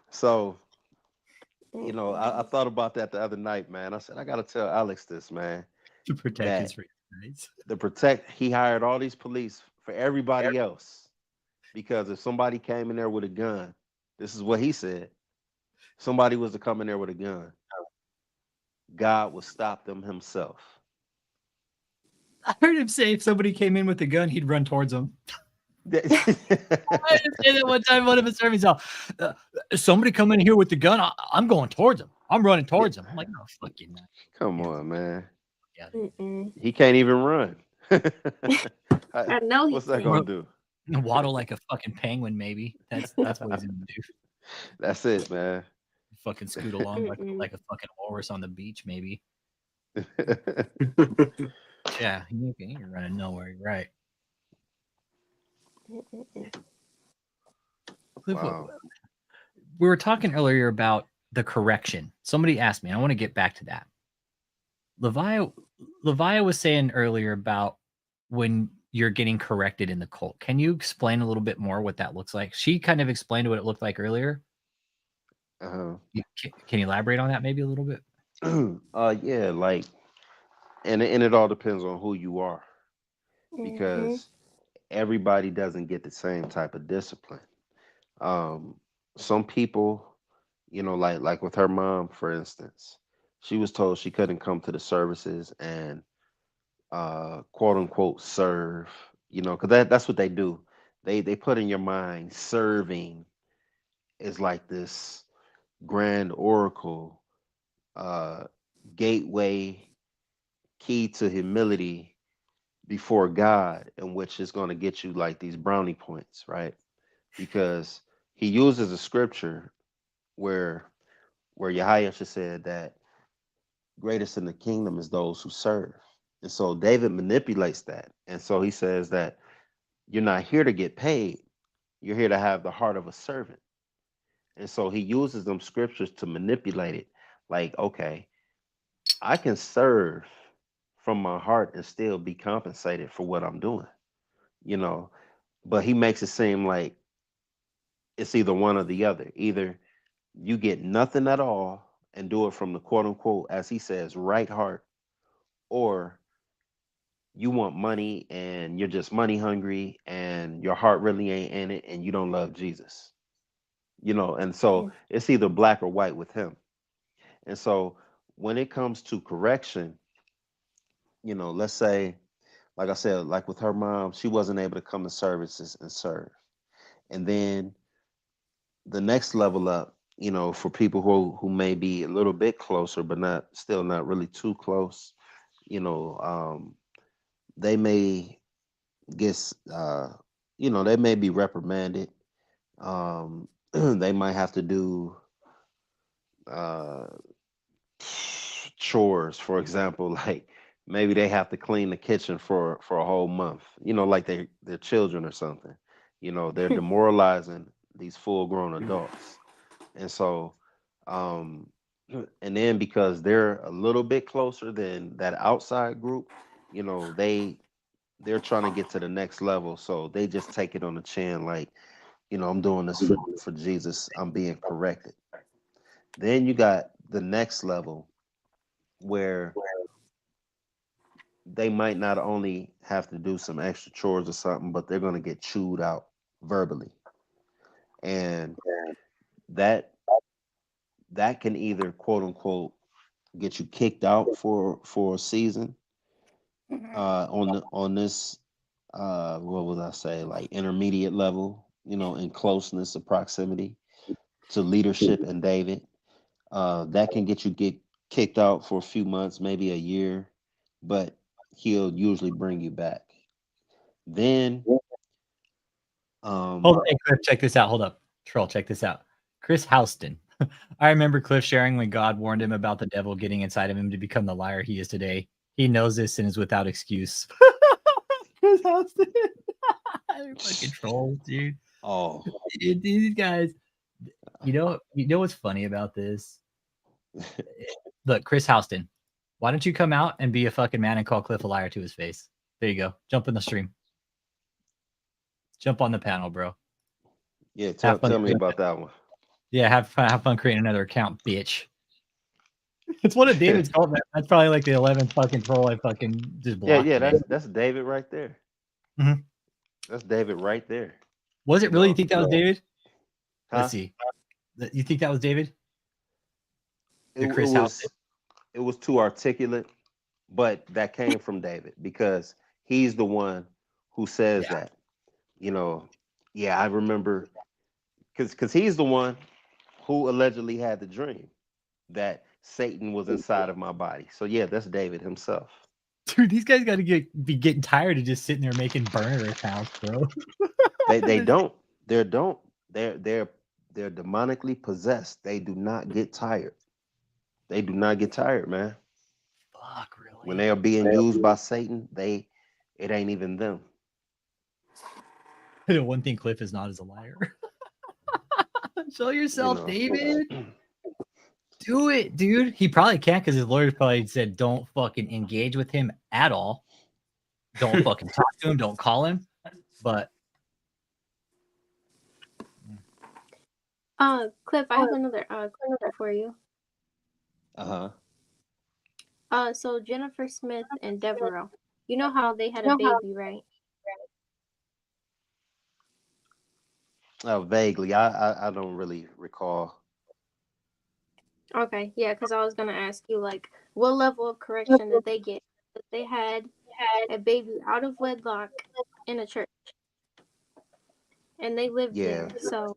so, you know, I thought about that the other night, man. I said, I got to tell Alex this, man. To protect his free rights. He hired all these police for everybody else, because if somebody came in there with a gun, this is what he said. Somebody was to come in there with a gun, God would stop them himself. I heard him say if somebody came in with a gun, he'd run towards them. I heard him say that one time, one of his sermons. Somebody come in here with the gun, I'm going towards him. I'm running towards him. I'm like, no, fucking. Come on, man. Mm-mm. He can't even run. I know What's that gonna do? Waddle like a fucking penguin, maybe. That's what he's gonna do. That's it, man. Fucking scoot along like a fucking walrus on the beach, maybe. Yeah, you're running nowhere, right? Wow. We were talking earlier about the correction. Somebody asked me, I want to get back to that. Levi was saying earlier about when you're getting corrected in the cult. Can you explain a little bit more what that looks like? She kind of explained what it looked like earlier. Can you elaborate on that maybe a little bit? Yeah, like, and it all depends on who you are, because everybody doesn't get the same type of discipline. Some people, you know, like with her mom, for instance, she was told she couldn't come to the services and quote unquote serve, you know, because that's what they do. They put in your mind serving is like this grand oracle, gateway, key to humility before God, in which is going to get you like these brownie points, right? Because he uses a scripture where Yahya said that greatest in the kingdom is those who serve. And so David manipulates that. And so he says that you're not here to get paid. You're here to have the heart of a servant. And so he uses them scriptures to manipulate it. Like, okay, I can serve from my heart and still be compensated for what I'm doing, you know, but he makes it seem like it's either one or the other. Either you get nothing at all and do it from the quote unquote, as he says, right heart, or you want money and you're just money hungry and your heart really ain't in it and you don't love Jesus, you know. And so it's either black or white with him. And so when it comes to correction, you know, let's say, like I said, like with her mom, she wasn't able to come to services and serve. And then the next level up, you know, for people who may be a little bit closer, but not really too close, you know, they may get, you know, they may be reprimanded. They might have to do chores, for example, like maybe they have to clean the kitchen for a whole month, you know, like their children or something. You know, they're demoralizing these full grown adults. And so And then because they're a little bit closer than that outside group, you know, they're trying to get to the next level. So they just take it on the chin, like, you know, I'm doing this for Jesus. I'm being corrected. Then you got the next level where they might not only have to do some extra chores or something, but they're going to get chewed out verbally. And that can either quote unquote get you kicked out for a season on this what would I say, like intermediate level, you know, in closeness or proximity to leadership and David. That can get kicked out for a few months, maybe a year, but he'll usually bring you back. Then Hold on, hey, Cliff, check this out. Hold up. Troll, check this out. Chris Houston. I remember Cliff sharing when God warned him about the devil getting inside of him to become the liar he is today. He knows this and is without excuse. Chris Houston. Fucking trolls, dude. Oh, Dude, these guys. You know what's funny about this? Look, Chris Houston, why don't you come out and be a fucking man and call Cliff a liar to his face? There you go. Jump in the stream. Jump on the panel, bro. Yeah, tell me about that one. Yeah, have fun creating another account, bitch. It's one of David's called that. That's probably like the 11th fucking troll I fucking just blocked. Yeah, that's David right there. Mhm. That's David right there. Was it really? You think that was David? Huh? Let's see. You think that was David? It was too articulate, but that came from David because he's the one who says that. You know, yeah, I remember because he's the one who allegedly had the dream that Satan was inside of my body. So yeah, that's David himself. Dude, these guys got to be getting tired of just sitting there making burner accounts, bro. They don't. They're demonically possessed. They do not get tired. They do not get tired, man. Fuck, really. When they are being used by Satan, it ain't even them. The one thing Cliff is not is a liar. Show yourself, David. Do it, dude. He probably can't because his lawyer probably said don't fucking engage with him at all. Don't fucking talk to him. Don't call him. But Cliff, I have another question for you. So Jennifer Smith and Devereaux, you know how they had a baby, right? Vaguely, I don't really recall. Okay, yeah, because I was gonna ask you, like, what level of correction did they get? They had a baby out of wedlock in a church, and they lived there. So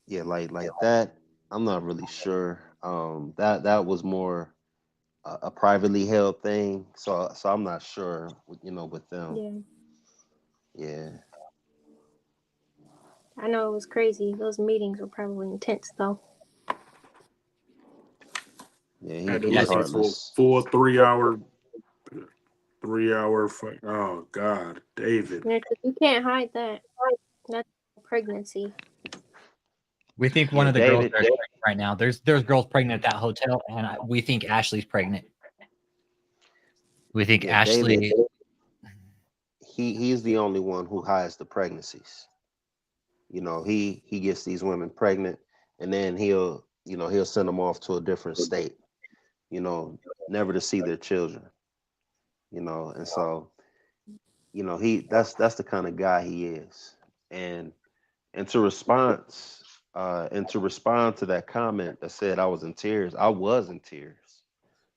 yeah, like that. I'm not really sure. That was more a privately held thing. So I'm not sure. With them. Yeah. I know it was crazy. Those meetings were probably intense, though. Yeah, Had to listen for a full 3 hour. Oh God, David. Yeah, 'cause you can't hide that. That's pregnancy. we think one of the girls are pregnant right now. There's girls pregnant at that hotel, and we think Ashley's pregnant. We think Ashley. David, he's the only one who hides the pregnancies. He gets these women pregnant, and then he'll send them off to a different state. Never to see their children. And so, that's the kind of guy he is. And to respond to that comment that said I was in tears, I was in tears.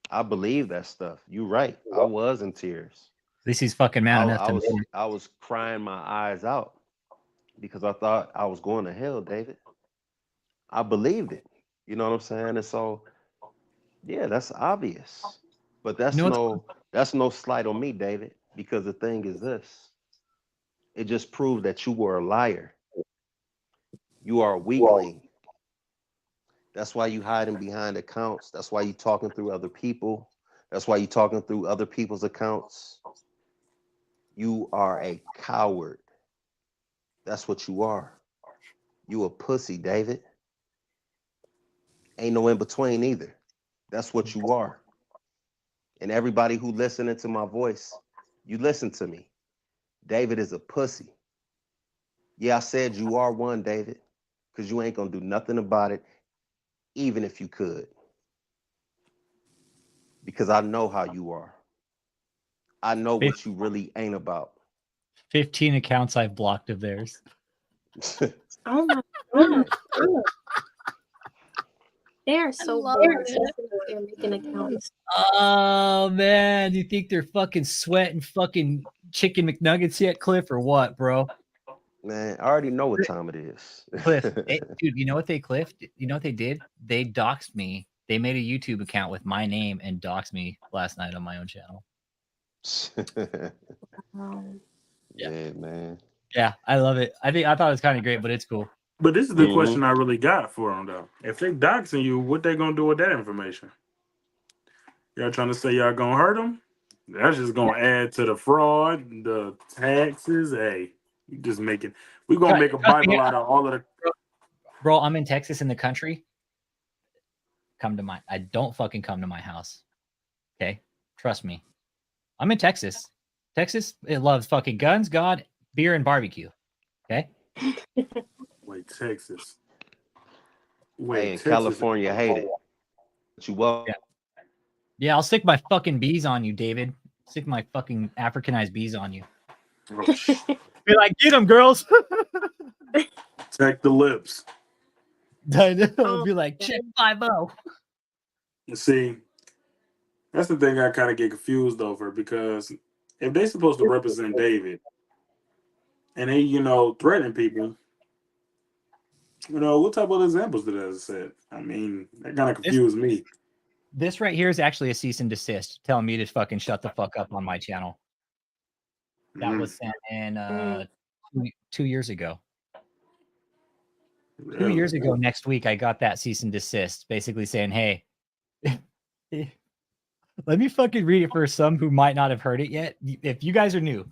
I believe that stuff. You're right. I was in tears. At least he's fucking man enough to. I was crying my eyes out because I thought I was going to hell, David. I believed it. You know what I'm saying? And so, yeah, that's obvious. But that's no slight on me, David, because the thing is this. It just proved that you were a liar. You are a weakling. That's why you hiding behind accounts. That's why you talking through other people. That's why you talking through other people's accounts. You are a coward. That's what you are. You a pussy, David. Ain't no in between either. That's what you are. And everybody who listening to my voice, you listen to me. David is a pussy. Yeah, I said you are one, David, because you ain't gonna do nothing about it, even if you could. Because I know how you are. I know what you really ain't about. 15 accounts I've blocked of theirs. Oh my god. They are so bored. They're making accounts. Oh man, you think they're fucking sweating fucking chicken McNuggets yet, Cliff, or what, bro? Man, I already know what time it is. Cliff, dude, you know what they You know what they did? They doxed me. They made a YouTube account with my name and doxed me last night on my own channel. Yeah, man. Yeah, I love it. I thought it was kind of great, but it's cool. But this is the question I really got for them, though. If they doxing you, what they gonna do with that information? Y'all trying to say y'all gonna hurt them? That's just gonna add to the fraud, the taxes. Hey, you just making. We're gonna make a Bible out of all of the. Bro, I'm in Texas in the country. I don't fucking come to my house. Okay, trust me. I'm in Texas. Texas, it loves fucking guns, God, beer, and barbecue. Okay. Wait, Texas. Hey, in California, hate it. But you will. Yeah, I'll stick my fucking bees on you, David. Stick my fucking Africanized bees on you. Be like, get them, girls. Check the lips. I'll be like, check 5-0. See, that's the thing I kind of get confused over, because if they're supposed to represent David and they, threaten people, what type of examples did that set? I mean, that kind of confused me. This right here is actually a cease and desist telling me to fucking shut the fuck up on my channel. That was sent in 2 years ago. Really? 2 years ago next week, I got that cease and desist, basically saying, hey, let me fucking read it for some who might not have heard it yet. If you guys are new,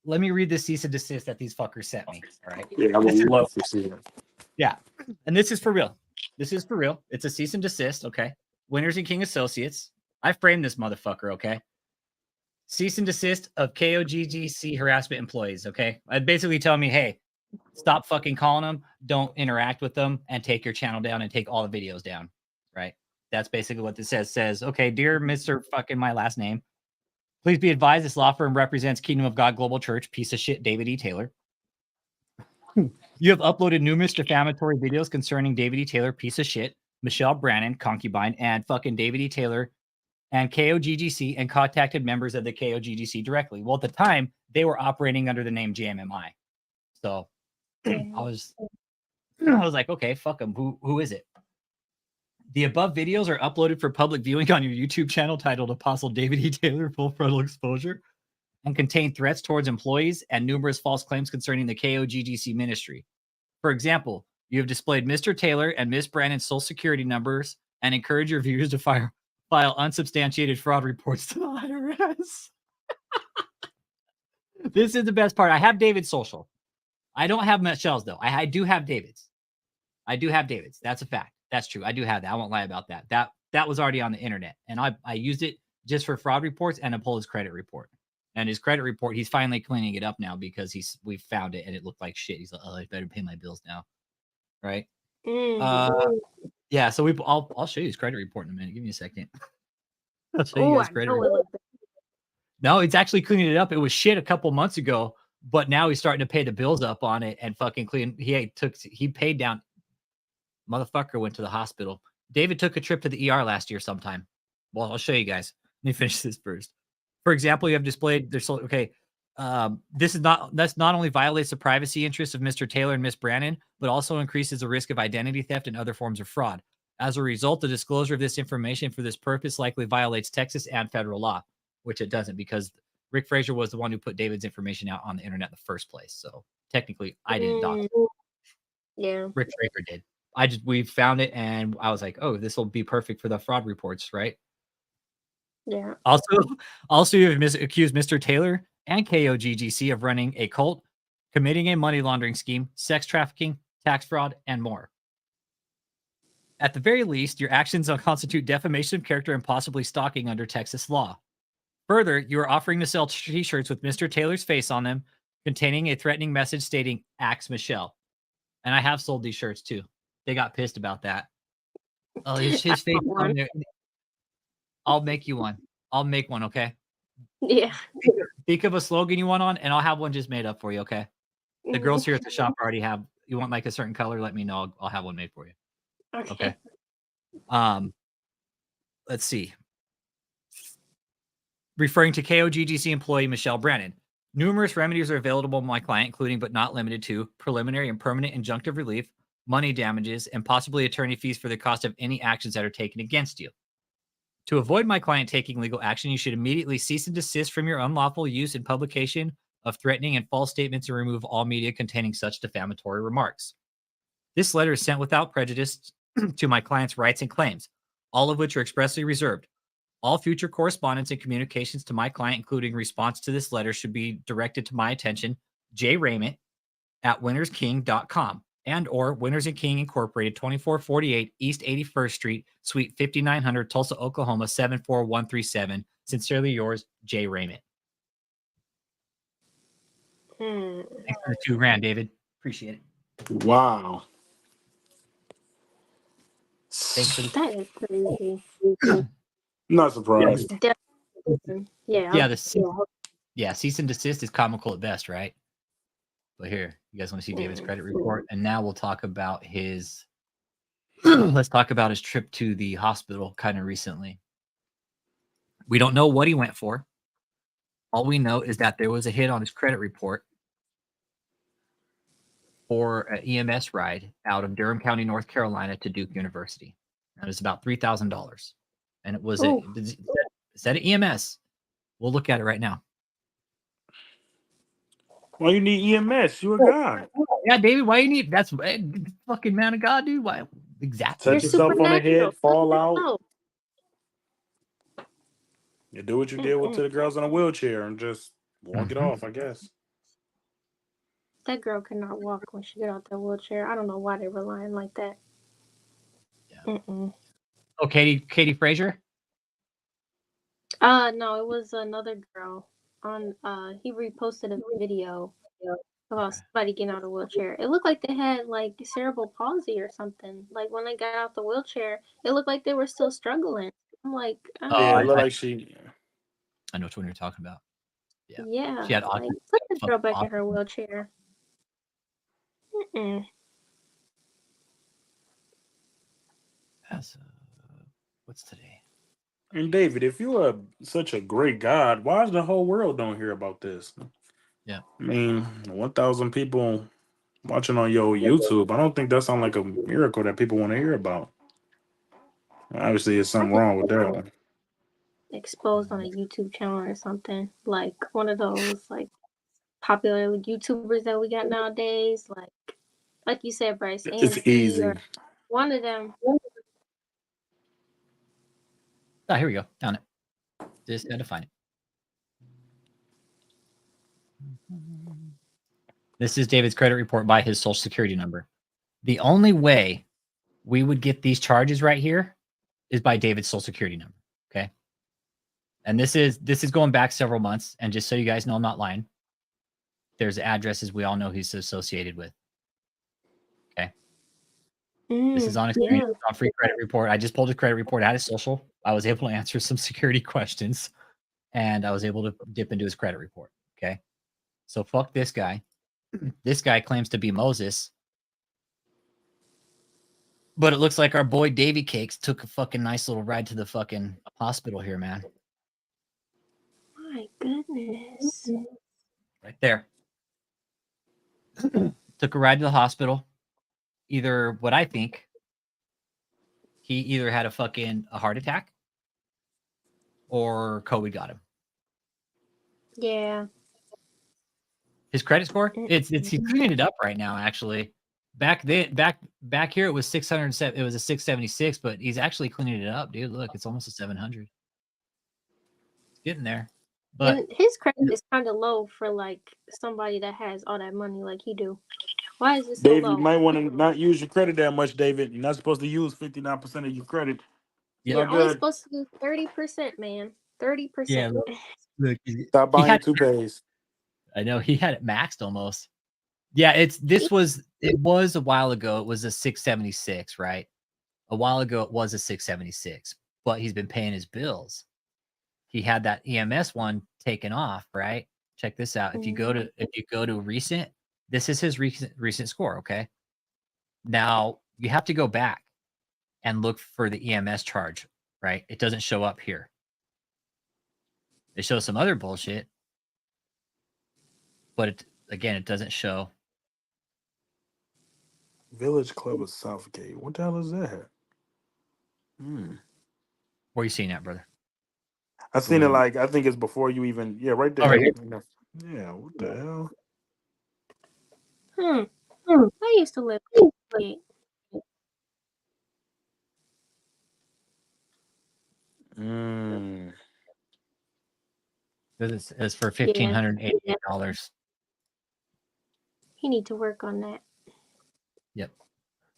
let me read the cease and desist that these fuckers sent me. All right. Yeah, I would love to see that. Yeah. And this is for real. This is for real. It's a cease and desist. Okay. Winners and King Associates. I framed this motherfucker. Okay. Cease and desist of KOGGC harassment employees. Okay. I'd basically tell me, hey, stop fucking calling them. Don't interact with them and take your channel down and take all the videos down. Right. That's basically what this says. Says, okay, dear Mr. fucking my last name, please be advised this law firm represents Kingdom of God Global Church, piece of shit, David E. Taylor. You have uploaded numerous defamatory videos concerning David E. Taylor, piece of shit, Michelle Brannon, concubine, and fucking David E. Taylor and KOGGC, and contacted members of the KOGGC directly. Well, at the time, they were operating under the name JMMI. So I was like, okay, fuck them. Who is it? The above videos are uploaded for public viewing on your YouTube channel titled Apostle David E. Taylor Full Frontal Exposure, and contain threats towards employees and numerous false claims concerning the KOGGC ministry. For example, you have displayed Mr. Taylor and Miss Brandon's social security numbers and encourage your viewers to file unsubstantiated fraud reports to the IRS. This is the best part. I have David's social. I don't have Michelle's, though. I do have David's. I do have David's. That's a fact. That's true. I do have that. I won't lie about that. That was already on the internet, and I used it just for fraud reports and to pull his credit report. And his credit report, he's finally cleaning it up now because we found it and it looked like shit. He's like, oh, I better pay my bills now, right? Yeah. So I'll show you his credit report in a minute. Give me a second. I'll show you guys credit report. No, it's actually cleaning it up. It was shit a couple months ago, but now he's starting to pay the bills up on it and fucking clean. He paid down. Motherfucker went to the hospital. David took a trip to the ER last year sometime. Well, I'll show you guys. Let me finish this first. For example, you have displayed there's okay. That's not only violates the privacy interests of Mr. Taylor and Miss Brannon, but also increases the risk of identity theft and other forms of fraud. As a result, the disclosure of this information for this purpose likely violates Texas and federal law, which it doesn't, because Rick Frazier was the one who put David's information out on the internet in the first place. So technically, I didn't dox. Yeah, Rick Frazier did. We found it and I was like, oh, this will be perfect for the fraud reports, right? Yeah. Also, you have accused Mr. Taylor and KOGGC of running a cult, committing a money laundering scheme, sex trafficking, tax fraud, and more. At the very least, your actions constitute defamation of character and possibly stalking under Texas law. Further, you are offering to sell t-shirts with Mr. Taylor's face on them, containing a threatening message stating "Axe Michelle." And I have sold these shirts too. They got pissed about that. Oh, his face on there. I'll make you one. I'll make one, okay? Yeah. Think of a slogan you want on, and I'll have one just made up for you, okay? The girls here at the shop already have. You want like a certain color? Let me know. I'll have one made for you. Okay. Let's see. Referring to KOGGC employee Michelle Brannon. Numerous remedies are available to my client, including but not limited to preliminary and permanent injunctive relief, money damages, and possibly attorney fees for the cost of any actions that are taken against you. To avoid my client taking legal action, you should immediately cease and desist from your unlawful use and publication of threatening and false statements and remove all media containing such defamatory remarks. This letter is sent without prejudice to my client's rights and claims, all of which are expressly reserved. All future correspondence and communications to my client, including response to this letter, should be directed to my attention, J. Raymond, at winnersking.com and or Winners and King Incorporated, 2448 East 81st Street, Suite 5900, Tulsa, Oklahoma, 74137. Sincerely yours, J. Raymond. Thanks for the $2,000, David. Appreciate it. Wow. Thanks for That is crazy. Not surprised. Yeah. Cease and desist is comical at best, right? But here, you guys want to see David's credit report, and now we'll talk about his. Let's talk about his trip to the hospital kind of recently. We don't know what he went for. All we know is that there was a hit on his credit report for an EMS ride out of Durham County, North Carolina to Duke University. That was about $3,000. And it was is that an EMS? We'll look at it right now. Why you need EMS? You a guy. Yeah, David, why you need that's fucking man of God, dude. Why exactly? Touch yourself on the head, fall out. You do what you did to the girls in a wheelchair and just walk it off, I guess. That girl cannot walk when she get out that wheelchair. I don't know why they're relying like that. Yeah. Oh, Katie Frazier? No, it was another girl. He reposted a video about somebody getting out of a wheelchair. It looked like they had like cerebral palsy or something. Like when they got out the wheelchair, it looked like they were still struggling. I'm like, yeah, it looked like she. I know which one you're talking about. Yeah. She had like, put the girl back in her wheelchair. What's today? And David, if you are such a great God, why is the whole world don't hear about this? Yeah. I mean, 1,000 people watching on your YouTube. I don't think that sounds like a miracle that people want to hear about. Obviously, there's something wrong with that one. Exposed on a YouTube channel or something. Like one of those like popular YouTubers that we got nowadays. Like you said, Bryce. It's easy. Or one of them. Oh, here we go. Found it. Just had to find it. This is David's credit report by his social security number. The only way we would get these charges right here is by David's social security number. Okay. And this is going back several months. And just so you guys know, I'm not lying. There's addresses we all know he's associated with. Okay. This is on his on free credit report. I just pulled his credit report out of social. I was able to answer some security questions and I was able to dip into his credit report. Okay. So fuck this guy. This guy claims to be Moses. But it looks like our boy Davy Cakes took a fucking nice little ride to the fucking hospital here, man. My goodness. Right there. Took a ride to the hospital. Either what I think, he either had a heart attack or COVID got him. Yeah. His credit score? It's he's cleaning it up right now, actually. Back here it was 607. It was a 676, but he's actually cleaning it up, dude. Look, it's almost a 700. It's getting there. But and his credit is kind of low for like somebody that has all that money like he do. Why is it so David, you low? might want to not use your credit that much, David. You're not supposed to use 59% of your credit. You're Not only good. supposed to do 30%, man. 30%. Yeah, look, Stop he buying had. toupees. I know he had it maxed almost. Yeah, it was a while ago. It was a 676, right? A while ago it was a 676, but he's been paying his bills. He had that EMS one taken off, right? Check this out. If you go to recent, this is his recent score, okay? Now, you have to go back and look for the EMS charge, right? It doesn't show up here. It shows some other bullshit, but it doesn't show. Village Club of Southgate. What the hell is that? Where are you seeing that, brother? I seen it like, I think it's before you even, right there. Oh, right here. Yeah, what the hell? I used to live in It's for $1,588. He need to work on that. Yep.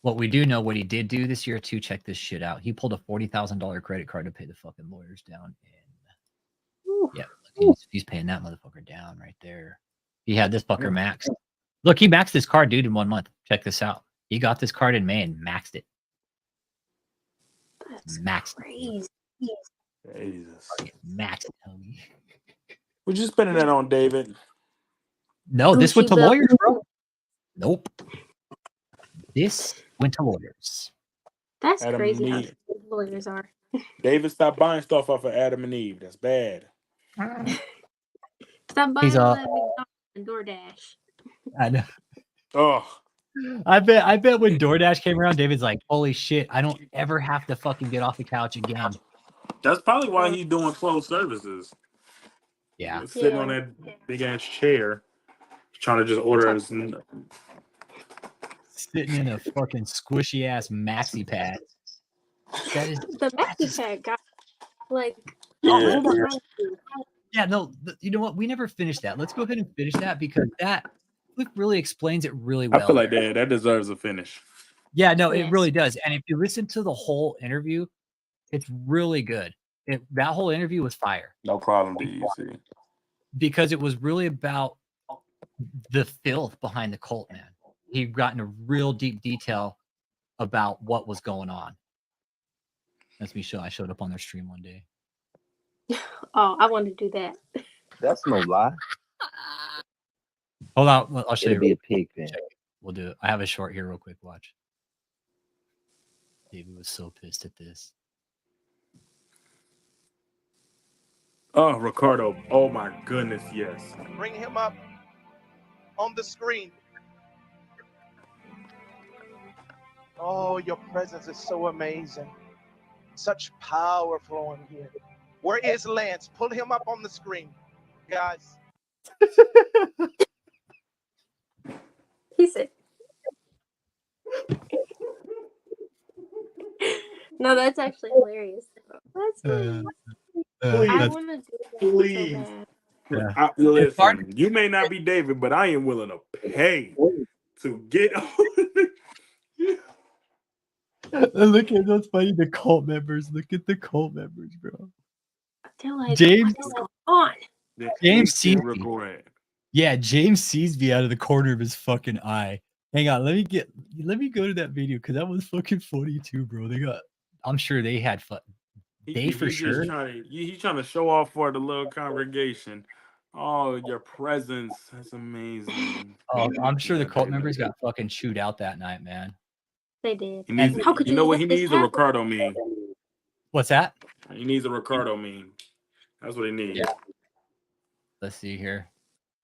What we do know, what he did do this year too, check this shit out. He pulled a $40,000 credit card to pay the fucking lawyers down. He's paying that motherfucker down right there. He had this fucker maxed. Look, he maxed this card, dude, in 1 month. Check this out. He got this card in May and maxed it. That's crazy. Jesus. Maxed it, homie. What you spending that on, David? No, this went to lawyers, bro. Nope. This went to lawyers. That's Adam crazy and how Eve. stupid lawyers are. David, stop buying stuff off of Adam and Eve. That's bad. Stop buying all that McDonald's and DoorDash. I know. Oh. I bet when DoorDash came around, David's like, holy shit, I don't ever have to fucking get off the couch again. That's probably why he's doing closed services. Yeah. Sitting on that big ass chair, trying to just order his. Sitting in a fucking squishy ass maxi pad. That is The maxi pad got like. Oh, hold on. Yeah, no, you know what? We never finished that. Let's go ahead and finish that because that really explains it really well. I feel like that deserves a finish. Yeah, no, it really does. And if you listen to the whole interview, it's really good. That whole interview was fire. No problem, DEC. Because it was really about the filth behind the cult, man. He got into real deep detail about what was going on. That's me show. I showed up on their stream one day. Oh, I want to do that. That's no lie. Hold on, I'll show you. It'll be a pig then. We'll do it. I have a short here, real quick. Watch. David was so pissed at this. Oh, Ricardo. Oh my goodness, yes. Bring him up on the screen. Oh, your presence is so amazing. Such power flowing here. Where is Lance? Pull him up on the screen, guys. He said. No, that's actually hilarious. That's hilarious. I want to do that please. so bad. Yeah. Listen, you may not be David, but I am willing to pay to get on. Look at that's funny. The cult members. Look at the cult members, bro. Like, James on. James sees me. Yeah, James sees me out of the corner of his fucking eye. Hang on, let me go to that video because that was fucking funny too, bro. I'm sure they had fun. He's trying to show off for the little congregation. Oh, your presence. That's amazing. Oh, I'm sure the cult members got fucking chewed out that night, man. They did. How could you know what he needs? A Ricardo meme. What's that? He needs a Ricardo meme. That's what he needs. Yeah. Let's see here.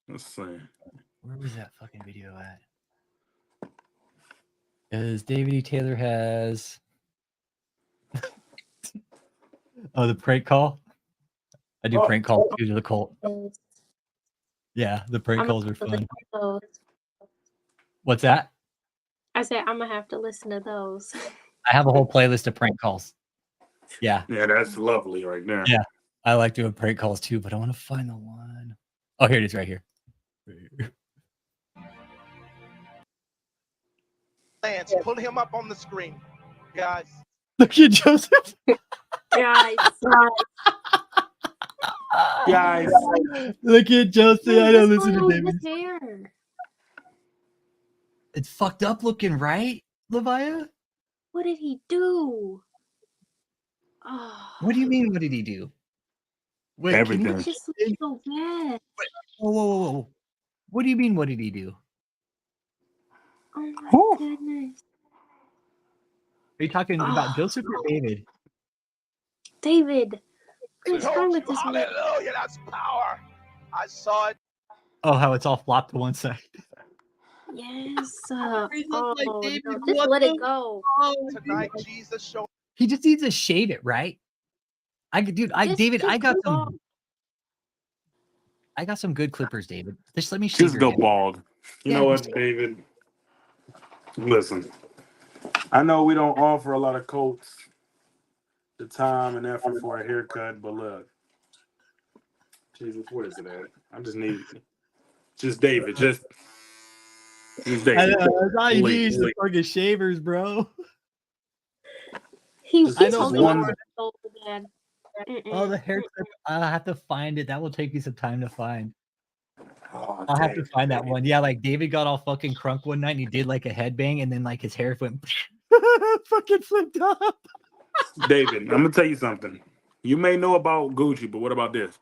Let's see. Where was that fucking video at? Because David E. Taylor has the prank call. I do prank calls due to the cult. Yeah, the prank calls are fun. What's that? I said I'm gonna have to listen to those. I have a whole playlist of prank calls. Yeah. Yeah, that's lovely right there. Yeah. I like doing prank calls too, but I want to find the one. Oh, here it is right here. Lance, pull him up on the screen, guys. Look at Joseph. Guys. Guys. Look at Joseph. I don't listen to David. His hair? It's fucked up looking, right, Levia? What did he do? Oh, What do you mean? What did he do? Wait, Everything. it just looks so bad. Whoa. What do you mean? What did he do? Oh my goodness. Are you talking about Joseph or David? David. What is wrong with this man? Hallelujah, that's power. I saw it. Oh, how it's all flopped to one side. Yes. He looks like David. No, just let it go. Tonight, Jesus showed. He just needs to shave it, right? David, I got some good clippers, David. Just let me shave Just your go head. bald. You know what, David? Listen, I know we don't offer a lot of coats the time and effort for a haircut, but look, Jesus, what is it at? I just need David, just David. I know, that's all you need is the Please. fucking shavers, bro. He's Just holding one- on so bad. Oh, the hair clip. I'll have to find it. That will take me some time to find. Oh, I'll have to David. find that one. Yeah, like David got all fucking crunk one night and he did like a headbang and then like his hair went fucking flipped up. David, I'm gonna tell you something. You may know about Gucci, but what about this?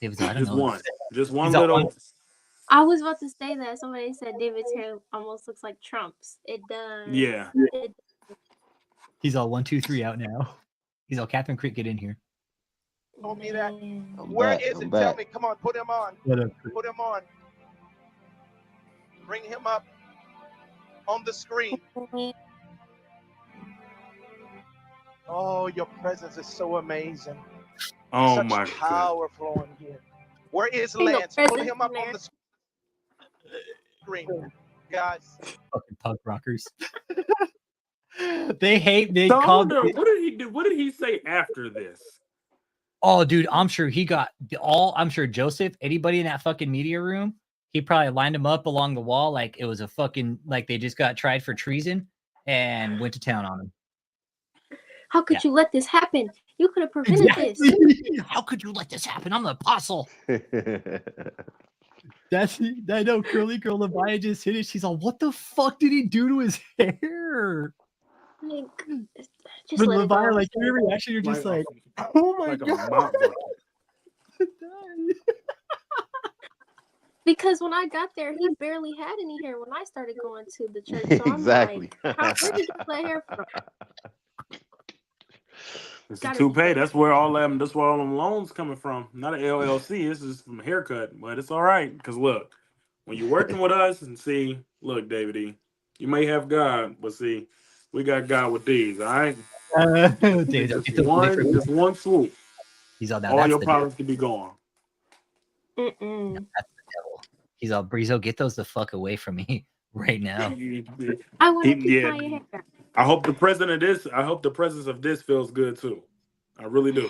David's like, I don't Just know. one. Just one He's all little. I was about to say that. Somebody said David's hair almost looks like Trump's. It does. Yeah. He's all 1, 2, 3 out now. He's all Catherine Creek, get in here. Told me that. I'm Where back, is I'm it? back. Tell me. Come on, put him on. What up? Put him on. Bring him up on the screen. Oh, your presence is so amazing. Oh Such my power flowing here. Where is Ain't no Lance? Put presence him up in on there. the screen, guys. Fucking punk rockers. They So, called. what did he do? What did he say after this? Oh, dude, I'm sure he got I'm sure Joseph, anybody in that fucking media room, he probably lined them up along the wall like it was a fucking, like they just got tried for treason and went to town on him. How could you let this happen? You could have prevented this. How could you let this happen? I'm the apostle. I know Curly Girl Levia just hit it. She's all, what the fuck did he do to his hair? Like, just But let it go. Levia, like your reaction, you're just like, oh my Like a god. mop bucket. Because when I got there, he barely had any hair when I started going to the church. So I'm Exactly. like, where did you get that hair from? It's a Gotta toupee. That's where all them loans coming from. Not an LLC. This is from a haircut, but it's all right. Because look, when you're working with us and see, look, David E., you may have God, but see, we got God with these. All right. Dude, Just one swoop. He's all, now All that's your the problems can be gone. Mm-mm. That's the devil. He's all, Breezo, get those the fuck away from me right now. I want to keep Yeah. my hair. I hope the presence of this feels good too. I really do.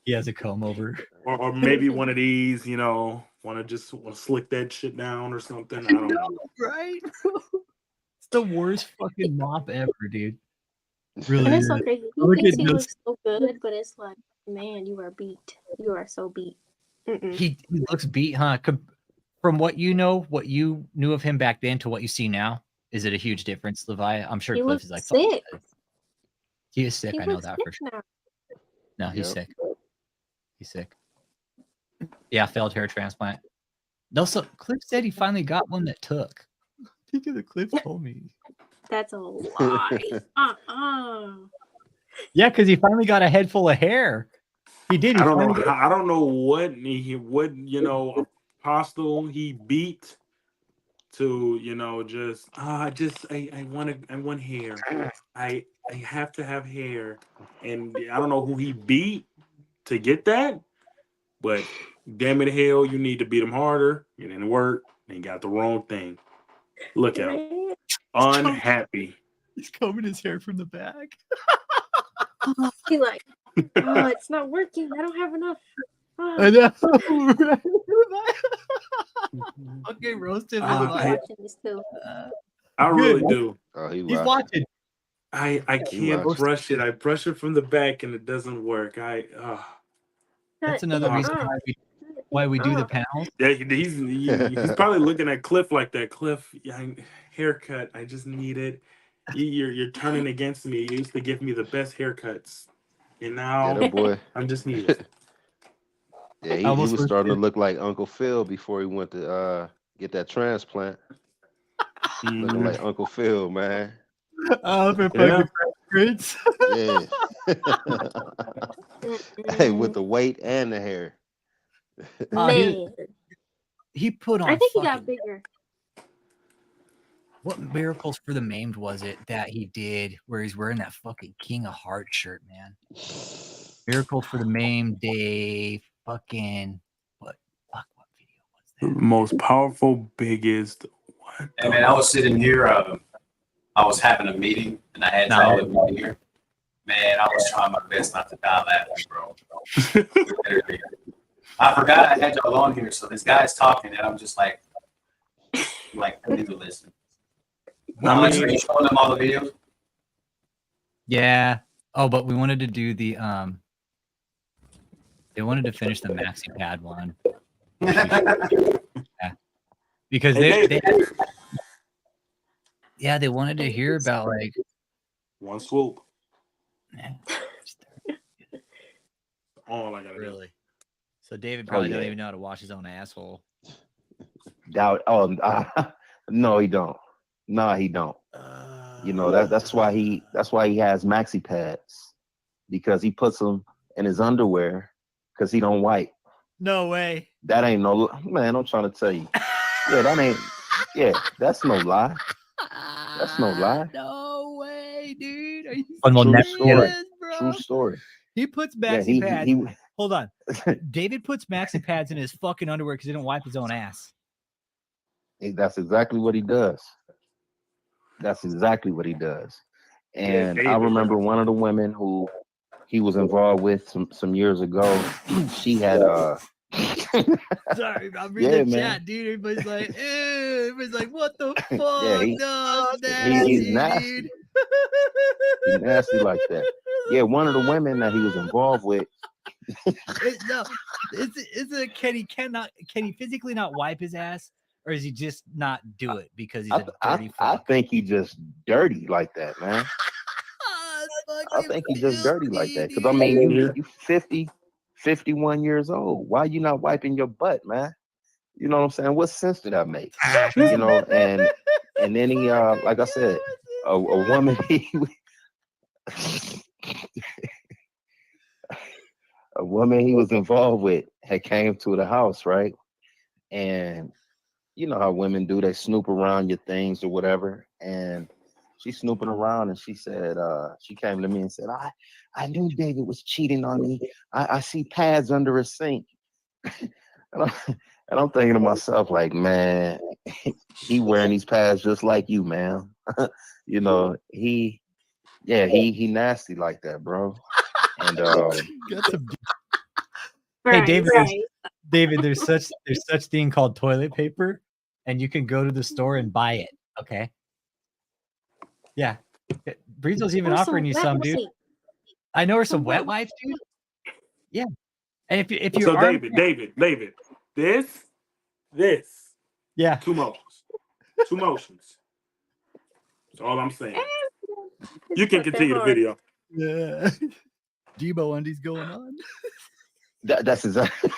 He has a comb over. Or maybe one of these, want to slick that shit down or something. I don't know. Right? It's the worst fucking mop ever, dude. Really. And it's so is. crazy. He Look thinks at he this. looks so good, but it's like, man, you are beat. You are so beat. Mm-mm. He looks beat, huh? From what you know, what you knew of him back then to what you see now, is it a huge difference, Levi? I'm sure He Cliff looks is like, sick. he is sick. He I know looks that sick for sure. now. No, he's Yep. sick. He's sick. Yeah, failed hair transplant. No, so Cliff said he finally got one that took. I think the Cliff told me. That's a lie. Yeah, because he finally got a head full of hair. He did. I don't know what apostle he beat to I want hair. I have to have hair, and I don't know who he beat to get that, but damn it, hell, you need to beat him harder. It didn't work. He got the wrong thing. Look at him, unhappy. He's combing his hair from the back. He like, oh, it's not working. I don't have enough. I know. Okay, roasted. I'm watching this too. I really do. Oh, He's watching. I can't watched. brush it. I brush it from the back and it doesn't work. That's another reason why we do the panels. Yeah, he's probably looking at Cliff like that. Cliff, haircut. I just need it. You're turning against me. You used to give me the best haircuts, and now that boy. I'm just needed. Yeah, he was starting to look like Uncle Phil before he went to get that transplant. Looking like Uncle Phil, man. Oh, for fucking Prince. Yeah. Hey, with the weight and the hair. He put on. I think he got bigger. What Miracles for the Maimed was it that he did where he's wearing that fucking King of Hearts shirt, man? Miracles for the Maimed Day, fucking what video was that? Most powerful, biggest. What? Hey man, I was sitting here. I was having a meeting, and I had y'all with me here. Man, I was trying my best not to die laughing, bro. I forgot I had y'all on here, so this guy's talking, and I'm just like I need to listen. Are you showing them all the videos? Yeah. Oh, but we wanted to do the they wanted to finish the maxi pad one. Yeah. Because they wanted to hear about like one swoop. Yeah. All I gotta really. So David probably don't even know how to wash his own asshole. No, he don't. No, he don't. You know that's why he has maxi pads, because he puts them in his underwear because he don't wipe. No way. That ain't no man. I'm trying to tell you. That's no lie. That's no lie. No way, dude. Are you True story. bro? True story. He puts maxi pads. He, Hold on. David puts maxi pads in his fucking underwear because he didn't wipe his own ass. That's exactly what he does. That's exactly what he does. And I remember one of the women who he was involved with some years ago. She had Sorry, I'm reading the chat, dude. Everybody's like, ew. Everybody's like, what the fuck? He's nasty. Dude. He's nasty like that. Yeah, one of the women that he was involved with. Can he physically not wipe his ass, or is he just not do it because he's a dirty fuck? I think he just dirty like that, man. I think he's just dirty like that. Because I mean, you 50, 51 years old. Why you not wiping your butt, man? You know what I'm saying? What sense did that make? You know, and then he like I said, a woman a woman he was involved with had came to the house, right? And you know how women do, they snoop around your things or whatever. And she's snooping around and she said, she came to me and said, I knew David was cheating on me. I see pads under his sink. and I'm thinking to myself, like, man, he wearing these pads just like you, man. You know, he nasty like that, bro. And hey, David, there's such thing called toilet paper, and you can go to the store and buy it. Okay. Yeah. Breezo's even offering you some, dude. I know her some wet wipes, dude. Yeah. And if you so David, this, yeah, two motions. That's all I'm saying. You can continue the video. Yeah. Debo undies going on. That's exactly.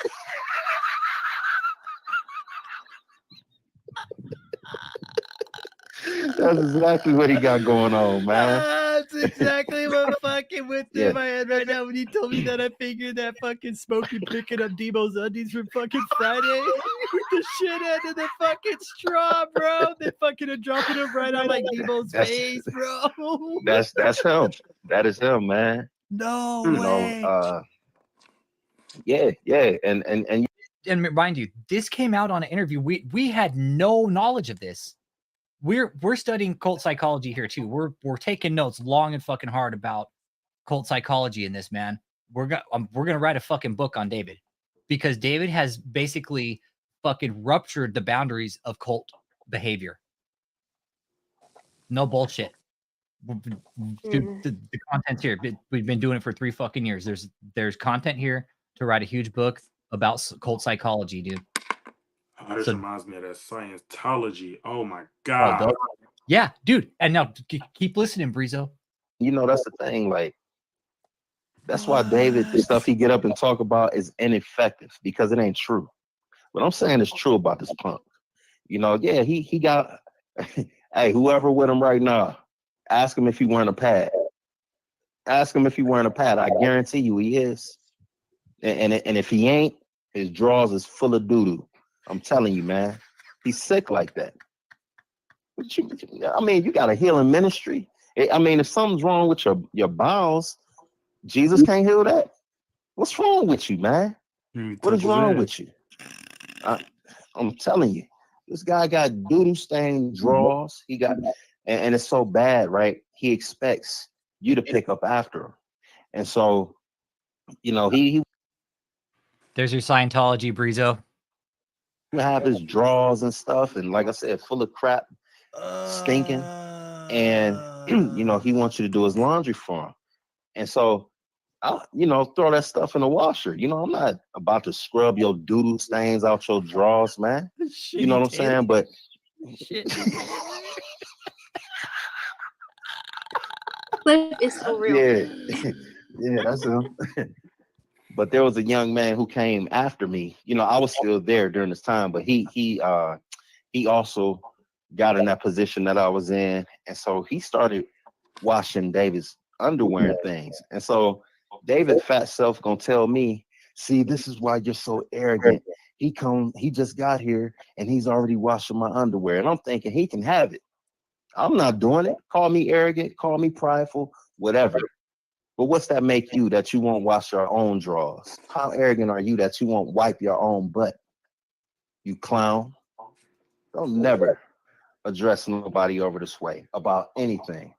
That's exactly what he got going on, man. That's exactly what fucking went through my head right now when you told me that. I figured that fucking Smokey picking up Debo's undies from fucking Friday with the shit end of the fucking straw, bro. Then fucking dropping them right on like Debo's face, bro. That's him. That is him, man. No way. And mind you, this came out on an interview. We had no knowledge of this. We're studying cult psychology here too. We're taking notes long and fucking hard about cult psychology in this, man. We're gonna write a fucking book on David, because David has basically fucking ruptured the boundaries of cult behavior. No bullshit. Dude, the content's here. We've been doing it for 3 fucking years. There's content here to write a huge book about cult psychology, dude. Oh, this reminds me of that Scientology. Oh my Oh, god. yeah, dude. And now keep listening, Brizo. You know, that's the thing. Like, that's why David, the stuff he get up and talk about is ineffective because it ain't true. What I'm saying is true about this punk. You know, yeah, he got. Hey, whoever with him right now, ask him if he wearing a pad. Ask him if he wearing a pad. I guarantee you he is. And if he ain't, his drawers is full of doo-doo. I'm telling you, man. He's sick like that. I mean, you got a healing ministry. I mean, if something's wrong with your bowels, Jesus can't heal that. What's wrong with you, man? What is wrong with you? I'm telling you, this guy got doo-doo stained drawers. He got, and it's so bad, right? He expects you to pick up after him. And so, you know, he There's your Scientology, Brizo. have his drawers and stuff, and like I said, full of crap, stinking. And you know, he wants you to do his laundry for him. And so I'll, you know, throw that stuff in the washer. You know, I'm not about to scrub your doodle stains out your drawers, man. You know what I'm saying? But Clip is so real. yeah, yeah, that's him. But there was a young man who came after me. You know, I was still there during this time, but he also got in that position that I was in, and so he started washing David's underwear and things. And so David fat self gonna tell me, see, this is why you're so arrogant. He just got here and he's already washing my underwear. And I'm thinking he can have it. I'm not doing it. Call me arrogant, call me prideful, whatever. But what's that make you that you won't wash your own drawers? How arrogant are you that you won't wipe your own butt? You clown. Don't never address nobody over this way about anything.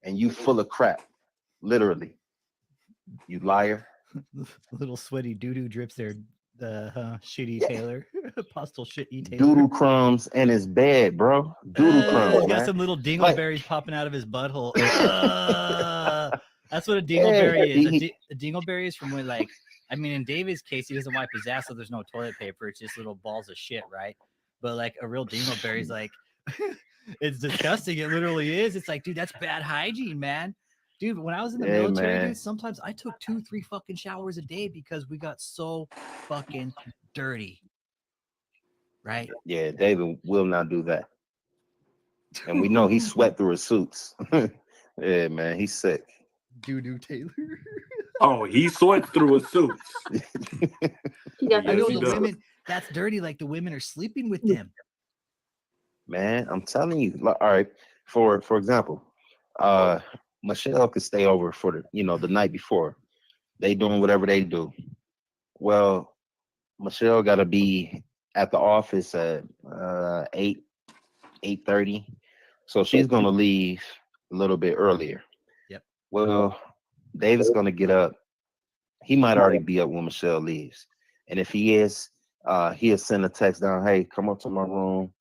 And you full of crap, literally. You liar. Little sweaty doo-doo drips there. The shitty Taylor. Apostle shitty Taylor. Doodle crumbs in his bed, bro. Doodle crumbs, He's got man. some little dingleberries popping out of his butthole. That's what a dingleberry is. A dingleberry is from when, like, I mean, in David's case, he doesn't wipe his ass, so there's no toilet paper. It's just little balls of shit, right? But like a real dingleberry is like, it's disgusting. It literally is. It's like, dude, that's bad hygiene, man. Dude, when I was in the military, dude, sometimes I took 2-3 fucking showers a day because we got so fucking dirty. Right? Yeah, David will not do that. And we know he sweat through his suits. Yeah, man, he's sick. Doo-doo Taylor. Oh, he sweats through his suits. I know the women, that's dirty. Like the women are sleeping with them. Man, I'm telling you. All right, for example, Michelle could stay over for the night before. They doing whatever they do. Well, Michelle got to be at the office at 8:30, so she's gonna leave a little bit earlier. Yep. Well, David's gonna get up. He might already be up when Michelle leaves, and if he is, he'll send a text down. Hey, come up to my room,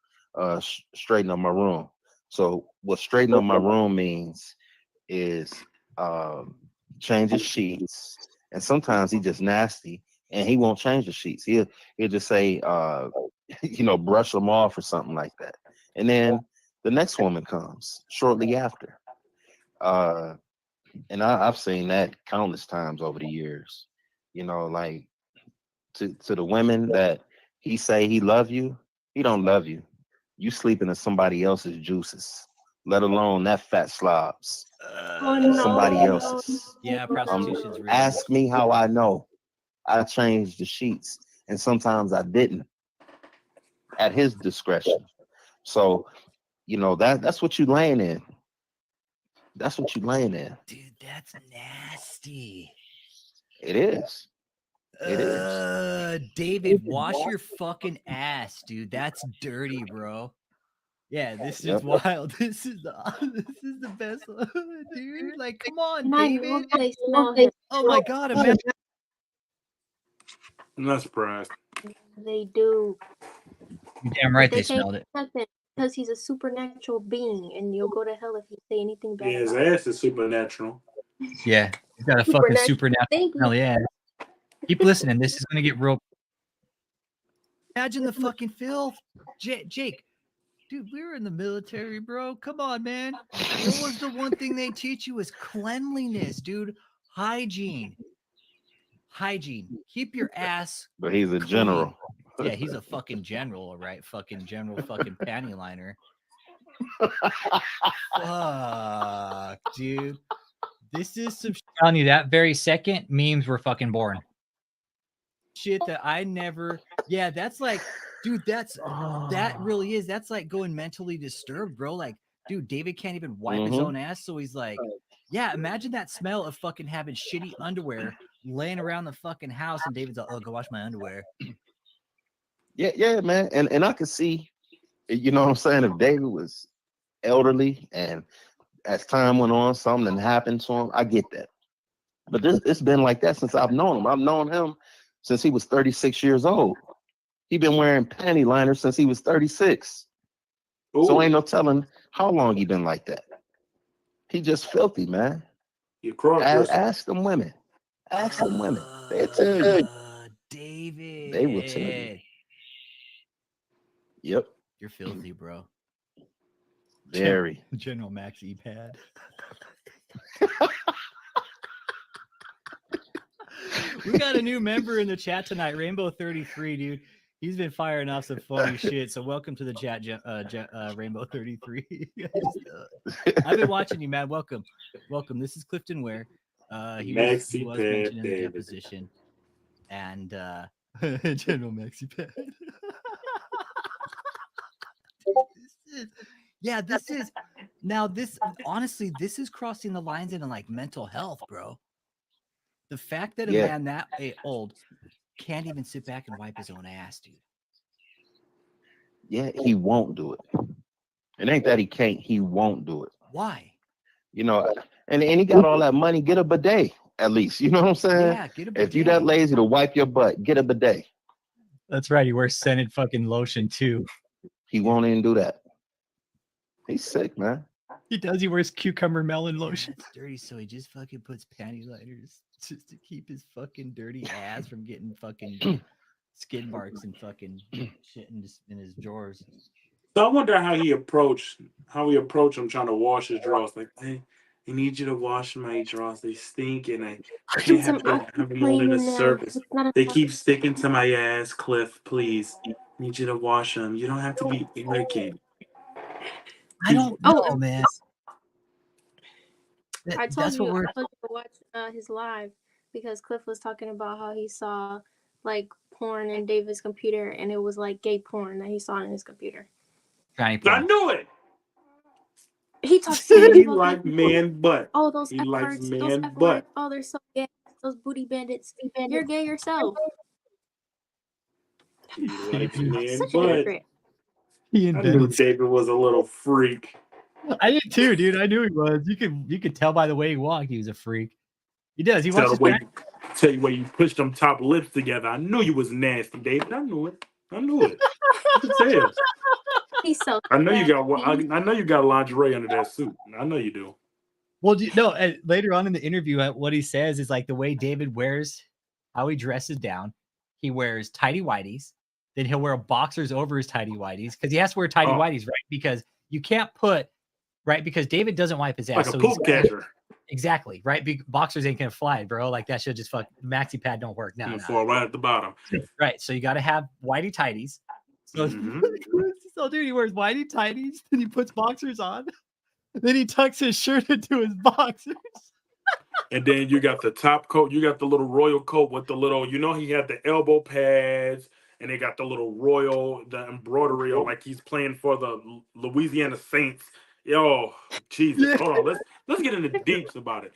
straighten up my room. So what straighten up my room means is change his sheets, and sometimes he just nasty and he won't change the sheets. He'll just say brush them off or something like that, and then the next woman comes shortly after. And I've seen that countless times over the years. Like to the women that he say he love you, he don't love you. You sleeping in somebody else's juices, let alone that fat slobs. Somebody else's. Yeah, prostitution's real. Ask me how I know. I changed the sheets, and sometimes I didn't, at his discretion. So, that's what you laying in. That's what you laying in. Dude, that's nasty. It is. It is. David, wash your fucking ass, dude. That's dirty, bro. Yeah, this is wild. This is the best, dude. Like, come on, David. Oh my god, imagine. I'm not surprised. They do. You're damn right they smelled it. because he's a supernatural being, and you'll go to hell if you say anything bad. Yeah, his about ass is supernatural. Yeah, he's got a fucking supernatural. Thank you. Hell yeah. Keep listening. This is gonna get real. Imagine the fucking filth, Jake. Dude, we were in the military, bro. Come on, man. What was the one thing they teach you is cleanliness, dude? Hygiene. Keep your ass. But he's a clean. general. Yeah, he's a fucking general, right? Fucking general, fucking panty liner. Fuck, dude. This is some. I'm telling you, that very second, memes were fucking born. Shit that I never. Yeah, that's like, dude. That really is. That's like going mentally disturbed, bro. Like, dude, David can't even wipe his own ass, so he's like, yeah. Imagine that smell of fucking having shitty underwear laying around the fucking house, and David's like, oh, go wash my underwear. Yeah, man. And I could see, you know what I'm saying, if David was elderly and as time went on, something happened to him, I get that. But it's been like that since I've known him. I've known him since he was 36 years old. He been wearing panty liners since he was 36. Ooh. So ain't no telling how long he been like that. He just filthy, man. Ask them women. Ask them women. They'll tell you. David. They will tell you. Yep. You're filthy, bro. Very. General Max E-Pad. We got a new member in the chat tonight, Rainbow 33, dude. He's been firing off some funny shit. So welcome to the chat, Rainbow 33. I've been watching you, man. Welcome. This is Clifton Ware. He was mentioned in the deposition. And General Maxi Pad. Honestly, this is crossing the lines into like mental health, bro. The fact that a man that old can't even sit back and wipe his own ass, dude. Yeah, he won't do it. It ain't that he can't, he won't do it. Why? You know, and he got all that money, get a bidet at least. You know what I'm saying? Yeah, get a bidet. If you that lazy to wipe your butt, get a bidet. That's right. He wears scented fucking lotion too. He won't even do that. He's sick, man. He does. He wears cucumber melon lotion. It's dirty, so he just fucking puts panty liners just to keep his fucking dirty ass from getting fucking skid marks and fucking shit in his drawers. So I wonder how he approached him trying to wash his drawers. Like, hey, I need you to wash my drawers. They stink, and I can't have them on in the service. They keep sticking to my ass, Cliff. Please, I need you to wash them. You don't have to be irritated. I don't know, man. I told you to watch his live because Cliff was talking about how he saw like porn in David's computer, and it was like gay porn that he saw in his computer. I knew it. He talks he like man butt. Oh, those he F likes words, man those F butt. words. Oh, they're so gay. Those booty bandits. You're gay yourself. He likes man Such butt. I knew David was a little freak. I did too, dude. I knew he was. You could tell by the way he walked, he was a freak. He does. He tell wants you where you pushed them top lips together. I knew you was nasty, David. I knew it. I could tell. He's so. I know you got. I know you got lingerie under that suit. I know you do. Well, later on in the interview, what he says is like the way David wears, how he dresses down. He wears tighty whities. Then he'll wear boxers over his tighty whities because he has to wear tighty whities, right? Because you can't put. Right, because David doesn't wipe his ass. Like a poop catcher. Exactly, right? Boxers ain't gonna fly, bro. Like that should just fuck. Maxi pad don't work now. Fall right at the bottom. Right, so you got to have whitey tighties. So, so dude, he wears whitey tighties, then he puts boxers on, then he tucks his shirt into his boxers. And then you got the top coat. You got the little royal coat with the little. You know, he had the elbow pads. And they got the little the embroidery on, like he's playing for the Louisiana Saints. Yo, Jesus. Hold on. Let's get into the deeps about it.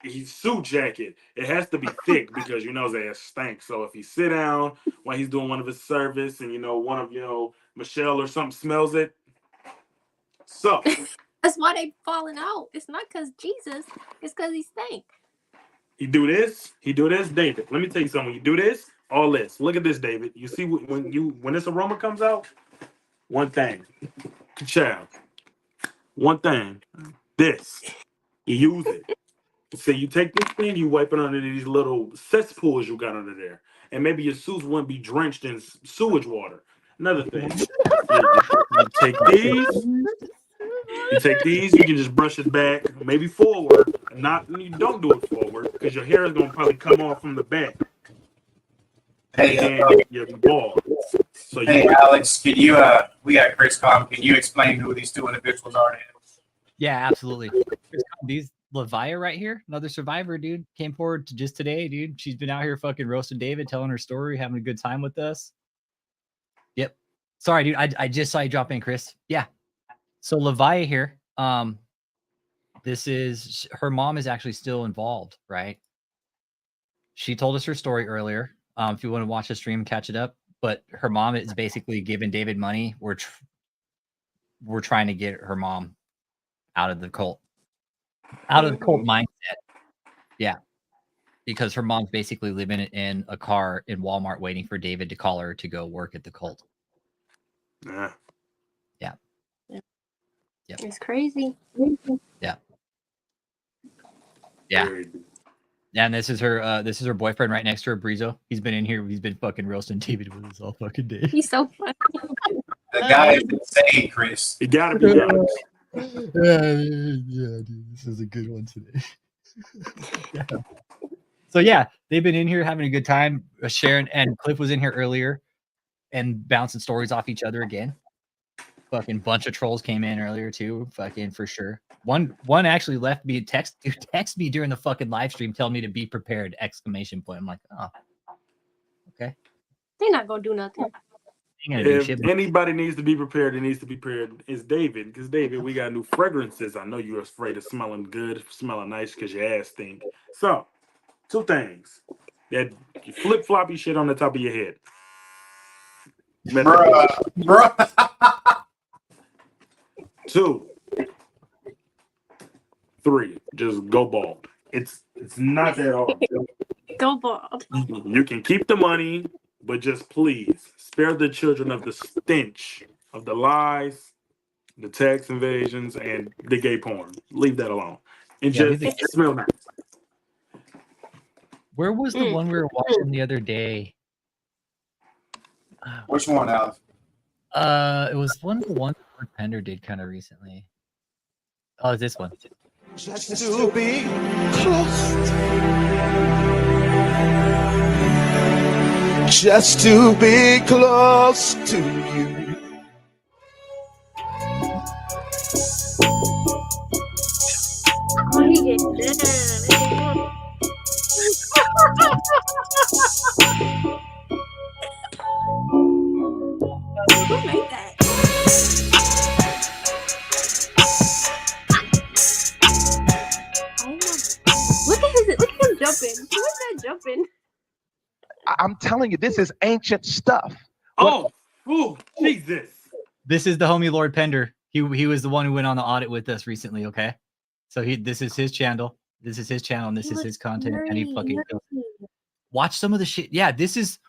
His suit jacket, it has to be thick because you know his ass stinks. So if he sit down while he's doing one of his service and one of Michelle or something smells it, so that's why they falling out. It's not because Jesus, it's because he stank. He do this, David. Let me tell you something. When you do this, all this. Look at this, David. You see when this aroma comes out, One thing. Child. One thing. This. You use it. So you take this thing, you wipe it under these little cesspools you got under there. And maybe your shoes wouldn't be drenched in sewage water. Another thing. You take these. You take these, you can just brush it back, maybe forward. You don't do it forward because your hair is gonna probably come off from the back. Hey, And you're bald. So hey, Alex, can you we got Chris Cobb. Can you explain who these two individuals are? Yeah, absolutely. These Levia right here, another survivor, dude, came forward just today, dude. She's been out here fucking roasting David, telling her story, having a good time with us. Yep. Sorry, dude. I just saw you drop in, Chris. Yeah. So Levia here. This is her mom is actually still involved, right? She told us her story earlier. If you want to watch the stream, catch it up. But her mom is basically giving David money. We're trying to get her mom out of the cult. Out of the cult mindset. Yeah. Because her mom's basically living in a car in Walmart waiting for David to call her to go work at the cult. Yeah. Yeah. Yep. It's crazy. Yeah. Yeah. Yeah, and this is her boyfriend right next to her, Brizo. He's been in here. He's been fucking roasting David with us all fucking day. He's so funny. The guy is insane, Chris. It gotta be honest. Yeah, dude, this is a good one today. Yeah. So yeah, they've been in here having a good time. Sharon and Cliff was in here earlier and bouncing stories off each other again. Fucking bunch of trolls came in earlier too, fucking for sure. One actually left me text me during the fucking live stream, telling me to be prepared! ! I'm like, oh, okay. They're not gonna do nothing. If anybody needs to be prepared, it needs to be prepared. Is David, because David, we got new fragrances. I know you're afraid of smelling good, smelling nice because your ass stink. So, two things: that flip floppy shit on the top of your head. Bruh. 2, 3, just go bald. It's not that hard. Go bald. You can keep the money, but just please spare the children of the stench of the lies, the tax invasions, and the gay porn. Leave that alone. And just smell nice. Where was the one we were watching the other day? Which one, Alex? It was one Lord Pender did kind of recently. Oh, it's this one. Just to be close. Just to be close to you. Oh, he gets down. Who made that? Look at him jumping. Who is that jumping? I'm telling you, this is ancient stuff. Oh, Jesus. This is the homie Lord Pender. He was the one who went on the audit with us recently, okay? So this is his channel. This is his channel, and this is his content. And he fucking watch some of the shit. Yeah, this is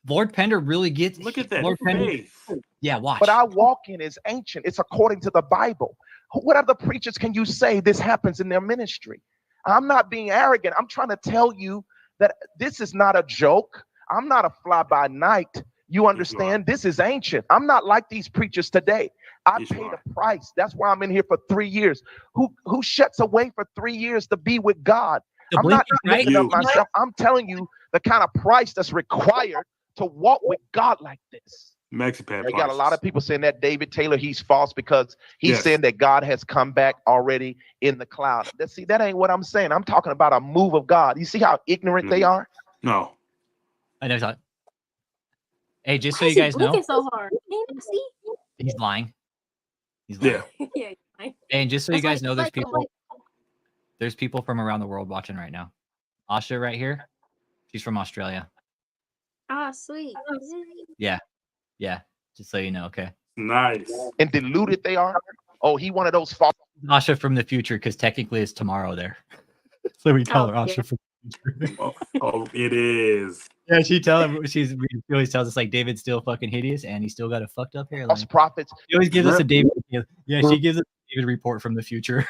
Lord Pender really gets. Look at that Lord face. Pender. Yeah, watch. What I walk in is ancient. It's according to the Bible. What other preachers can you say this happens in their ministry? I'm not being arrogant. I'm trying to tell you that this is not a joke. I'm not a fly by night. You understand? This is ancient. I'm not like these preachers today. I paid a price. That's why I'm in here for 3 years. Who shuts away for 3 years to be with God? I'm not lifting up myself. I'm telling you the kind of price that's required to walk with God like this. MaxiPad. You got a lot of people saying that David Taylor, he's false because he's saying that God has come back already in the cloud. See, that ain't what I'm saying. I'm talking about a move of God. You see how ignorant they are? No. I never thought. Hey, just so you guys know, so hard. See? he's lying. He's lying. Yeah. And just so you guys know, there's people from around the world watching right now. Asha right here, she's from Australia. Ah, sweet. Yeah. Just so you know, okay. Nice. And deluded they are. Oh, he one of those false. Asha from the future, because technically it's tomorrow there. So we call her Asha from the future. Oh, it is. Yeah, she always tells us like David's still fucking hideous and he still got a fucked up hairline. False prophets. She always gives us a David. Yeah, she gives us a David report from the future.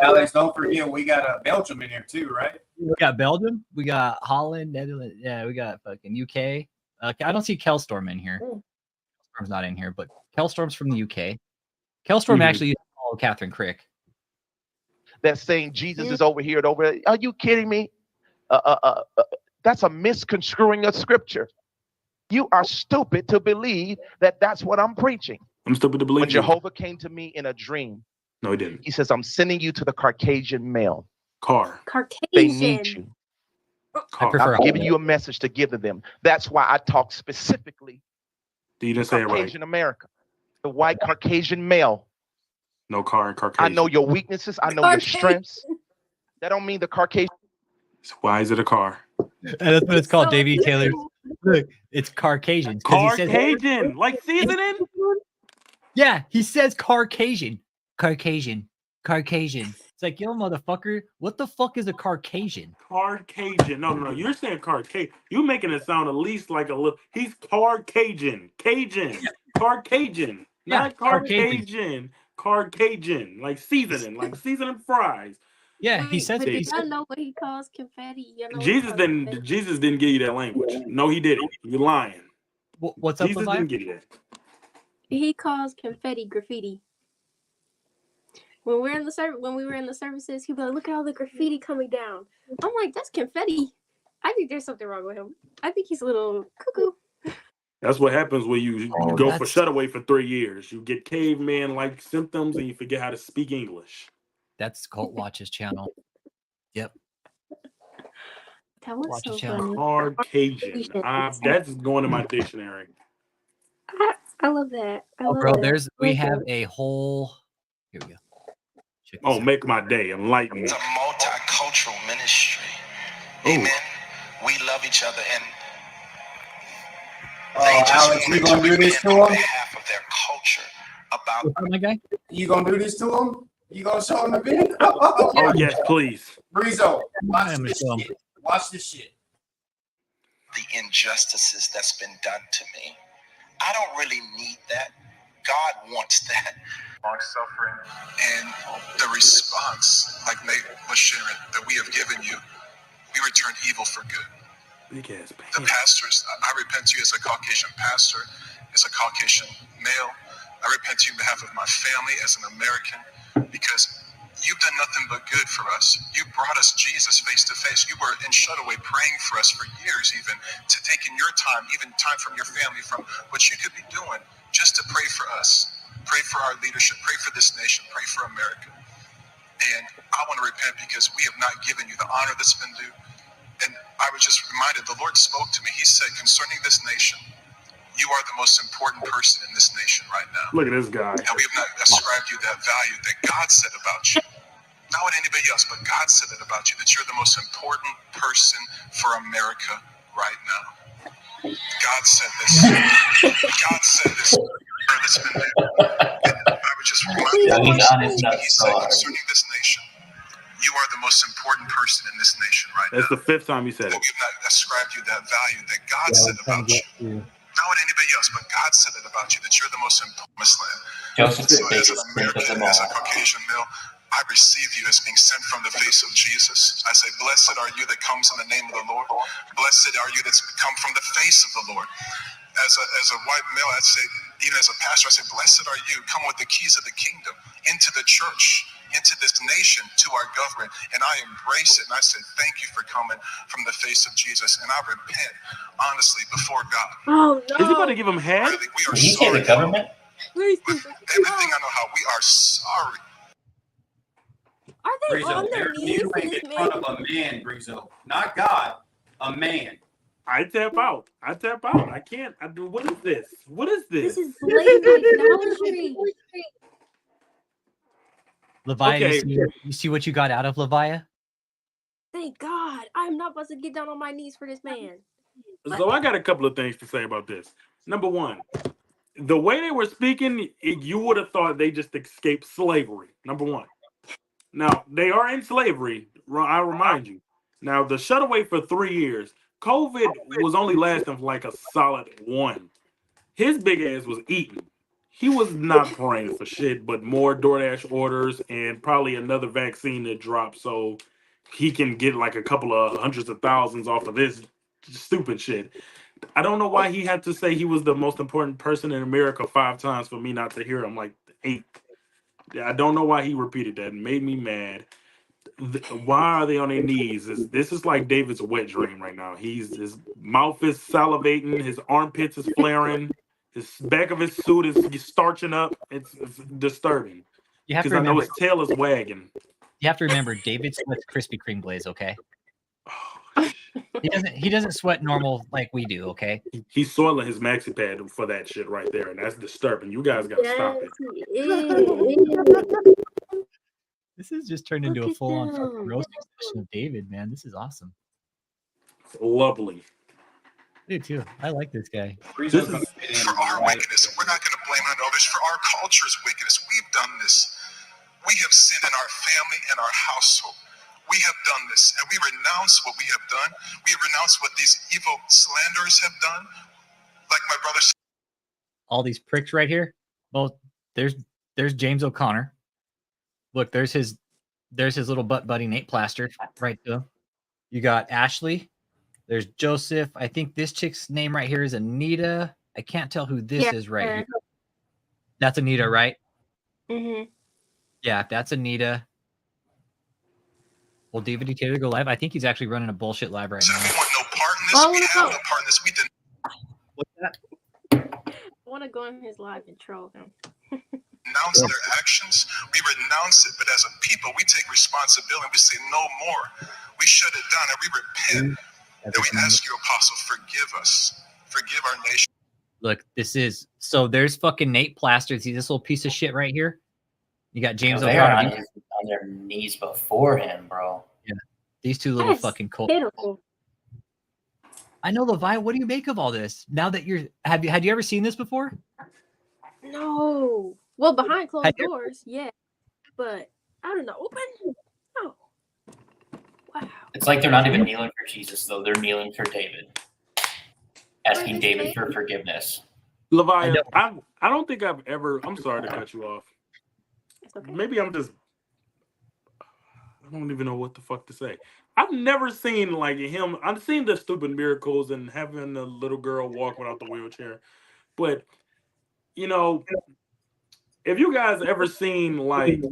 Alex, don't forget we got Belgium in here too, right? We got Belgium, we got Holland, Netherlands. Yeah, we got fucking UK. I don't see Kelstorm in here. Kelstorm's not in here, but Kelstorm's from the UK. Kelstorm actually used to follow Catherine Crick. That's saying Jesus is over here and over there. Are you kidding me? That's a misconstruing of scripture. You are stupid to believe that that's what I'm preaching. I'm stupid to believe. When Jehovah came to me in a dream, no, he didn't. He says, I'm sending you to the Caucasian male. Caucasian. They need you. I'm giving you a message to give to them. That's why I talk specifically you didn't say it right. Caucasian America, the white Caucasian male. No car in Caucasian. I know your weaknesses. I know your strengths. That don't mean the Caucasian. Why is it a car? And that's what it's called, Davey Taylor. Look, it's Caucasian. Caucasian, like seasoning? Yeah, he says Caucasian. Caucasian. It's like, yo, motherfucker, what the fuck is a Caucasian? Caucasian. No. You're saying Caucasian. You making it sound at least like a little. He's Caucasian. Cajun. Caucasian. Not Caucasian. Caucasian. Like seasoning fries. Yeah, he says but it. Did y'all know what he calls confetti? You know Jesus didn't give you that language. No, he didn't. You're lying. What's up, Jesus didn't give you that. He calls confetti graffiti. When we were in the services, he'd be like, "Look at all the graffiti coming down." I'm like, "That's confetti." I think there's something wrong with him. I think he's a little cuckoo. That's what happens when you go for shutaway for 3 years. You get caveman-like symptoms and you forget how to speak English. That's Cult Watch's channel. Yep. That was Watch so channel. funny. Caucasian. That's going in my dictionary. I love that. We have a whole. Here we go. Oh, make my day. Enlighten me. It's a multicultural ministry. Amen. We love each other, and they just Alex, you gonna do this to on him? behalf of their culture. About my guy. You gonna do this to him? You gonna show him the video? Oh yes, please. Breezo, watch this shit. Watch this shit. the injustices that's been done to me. I don't really need that. God wants that. Long suffering and the response, like Nate was sharing, that we have given you, we return evil for good. Big ass The pastors, I repent to you as a Caucasian pastor, as a Caucasian male. I repent to you on behalf of my family as an American, because you've done nothing but good for us. You brought us Jesus face to face. You were in Shutaway praying for us for years, even to taking your time, even time from your family, from what you could be doing, just to pray for us, pray for our leadership, pray for this nation, pray for America. And I want to repent because we have not given you the honor that's been due. And I was just reminded, the Lord spoke to me. He said, concerning this nation, you are the most important person in this nation right now. Look at this guy. And we have not ascribed you that value that God said about you. Not what anybody else, but God said it about you, that you're the most important person for America right now. God said this. God said this. That's been there. And I would just remind you, he said concerning this nation, you are the most important person in this nation right now. That's the fifth time you said it. We have not ascribed you that value that God said about you. Not what anybody else, but God said it about you, that you're the most important Muslim. Joseph So as an American, as a Caucasian male, I receive you as being sent from the face of Jesus. I say, blessed are you that comes in the name of the Lord. Blessed are you that's come from the face of the Lord. As a white male, I'd say, even as a pastor, I say, blessed are you, come with the keys of the kingdom into the church, into this nation, to our government. And I embrace it. And I say, thank you for coming from the face of Jesus. And I repent, honestly, before God. Oh, no. Is he about to give him head? Really, we are Did you say sorry. the government? With everything I know how, we are sorry. Are they Breezo, on their they're knees for kneeling this in man? front of a man, Breezo. Not God, a man. I tap out. I can't. What is this? What is this? This is blatant idolatry. Levia, Okay. you see what you got out of Levia? Thank God. I'm not about to get down on my knees for this man. So I got a couple of things to say about this. Number one, the way they were speaking, you would have thought they just escaped slavery. Number one. Now, they are in slavery, I remind you. Now, the shutaway for 3 years, COVID was only lasting for like a solid one. His big ass was eating. He was not praying for shit, but more DoorDash orders and probably another vaccine that dropped so he can get like a couple of hundreds of thousands off of this stupid shit. I don't know why he had to say he was the most important person in America 5 times for me not to hear him like 8. I don't know why he repeated that. It made me mad. Why are they on their knees? This is like David's wet dream right now. His mouth is salivating, his armpits is flaring, his back of his suit is starching up. It's disturbing. You have to Because I know remember, his tail is wagging. you have to remember, David sweats Krispy Kreme glaze. Okay, he doesn't sweat normal like we do. Okay, He's soiling his maxi pad for that shit right there, and that's disturbing. You guys gotta stop Yes, it. he is. this has just turned into a full-on fucking roasting session of David. Man, this is awesome. It's lovely. I do too. I like this guy. This For is our wickedness, we're not going to blame it on others. For our culture's wickedness, we've done this. We have sinned in our family and our household. We have done this, and we renounce what we have done. We renounce what these evil slanderers have done. Like my brother said, All these pricks right here. Well, there's James O'Connor. Look, there's his little butt buddy Nate Plaster right there. You got Ashley. There's Joseph. I think this chick's name right here is Anita. I can't tell who this is right here. That's Anita, right? Mm-hmm. Yeah, that's Anita. Will David E. Taylor go live? I think he's actually running a bullshit live right now. we want no part in this. We have no part in this. We did. What's that? I want to go on his live and troll him. Renounce their actions. We renounce it, but as a people, we take responsibility. We say no more. We shut it down and we repent. And we ask you, Apostle, forgive us. Forgive our nation. Look, so there's fucking Nate Plaster. See this little piece of shit right here? You got James They're on O'Connor. their knees before him, bro. Yeah. These two little fucking cold. I know, Levi. What do you make of all this? Now that had you ever seen this before? No. Well, behind closed doors, yeah. But I don't know. Open? No. Wow. It's like they're not even kneeling for Jesus, though. They're kneeling for David, asking David for forgiveness. Levi, I don't think I've ever. I'm sorry to cut you off. Okay. Maybe I don't even know what the fuck to say. I've never seen like him. I've seen the stupid miracles and having the little girl walk without the wheelchair. But, you know, if you guys ever seen like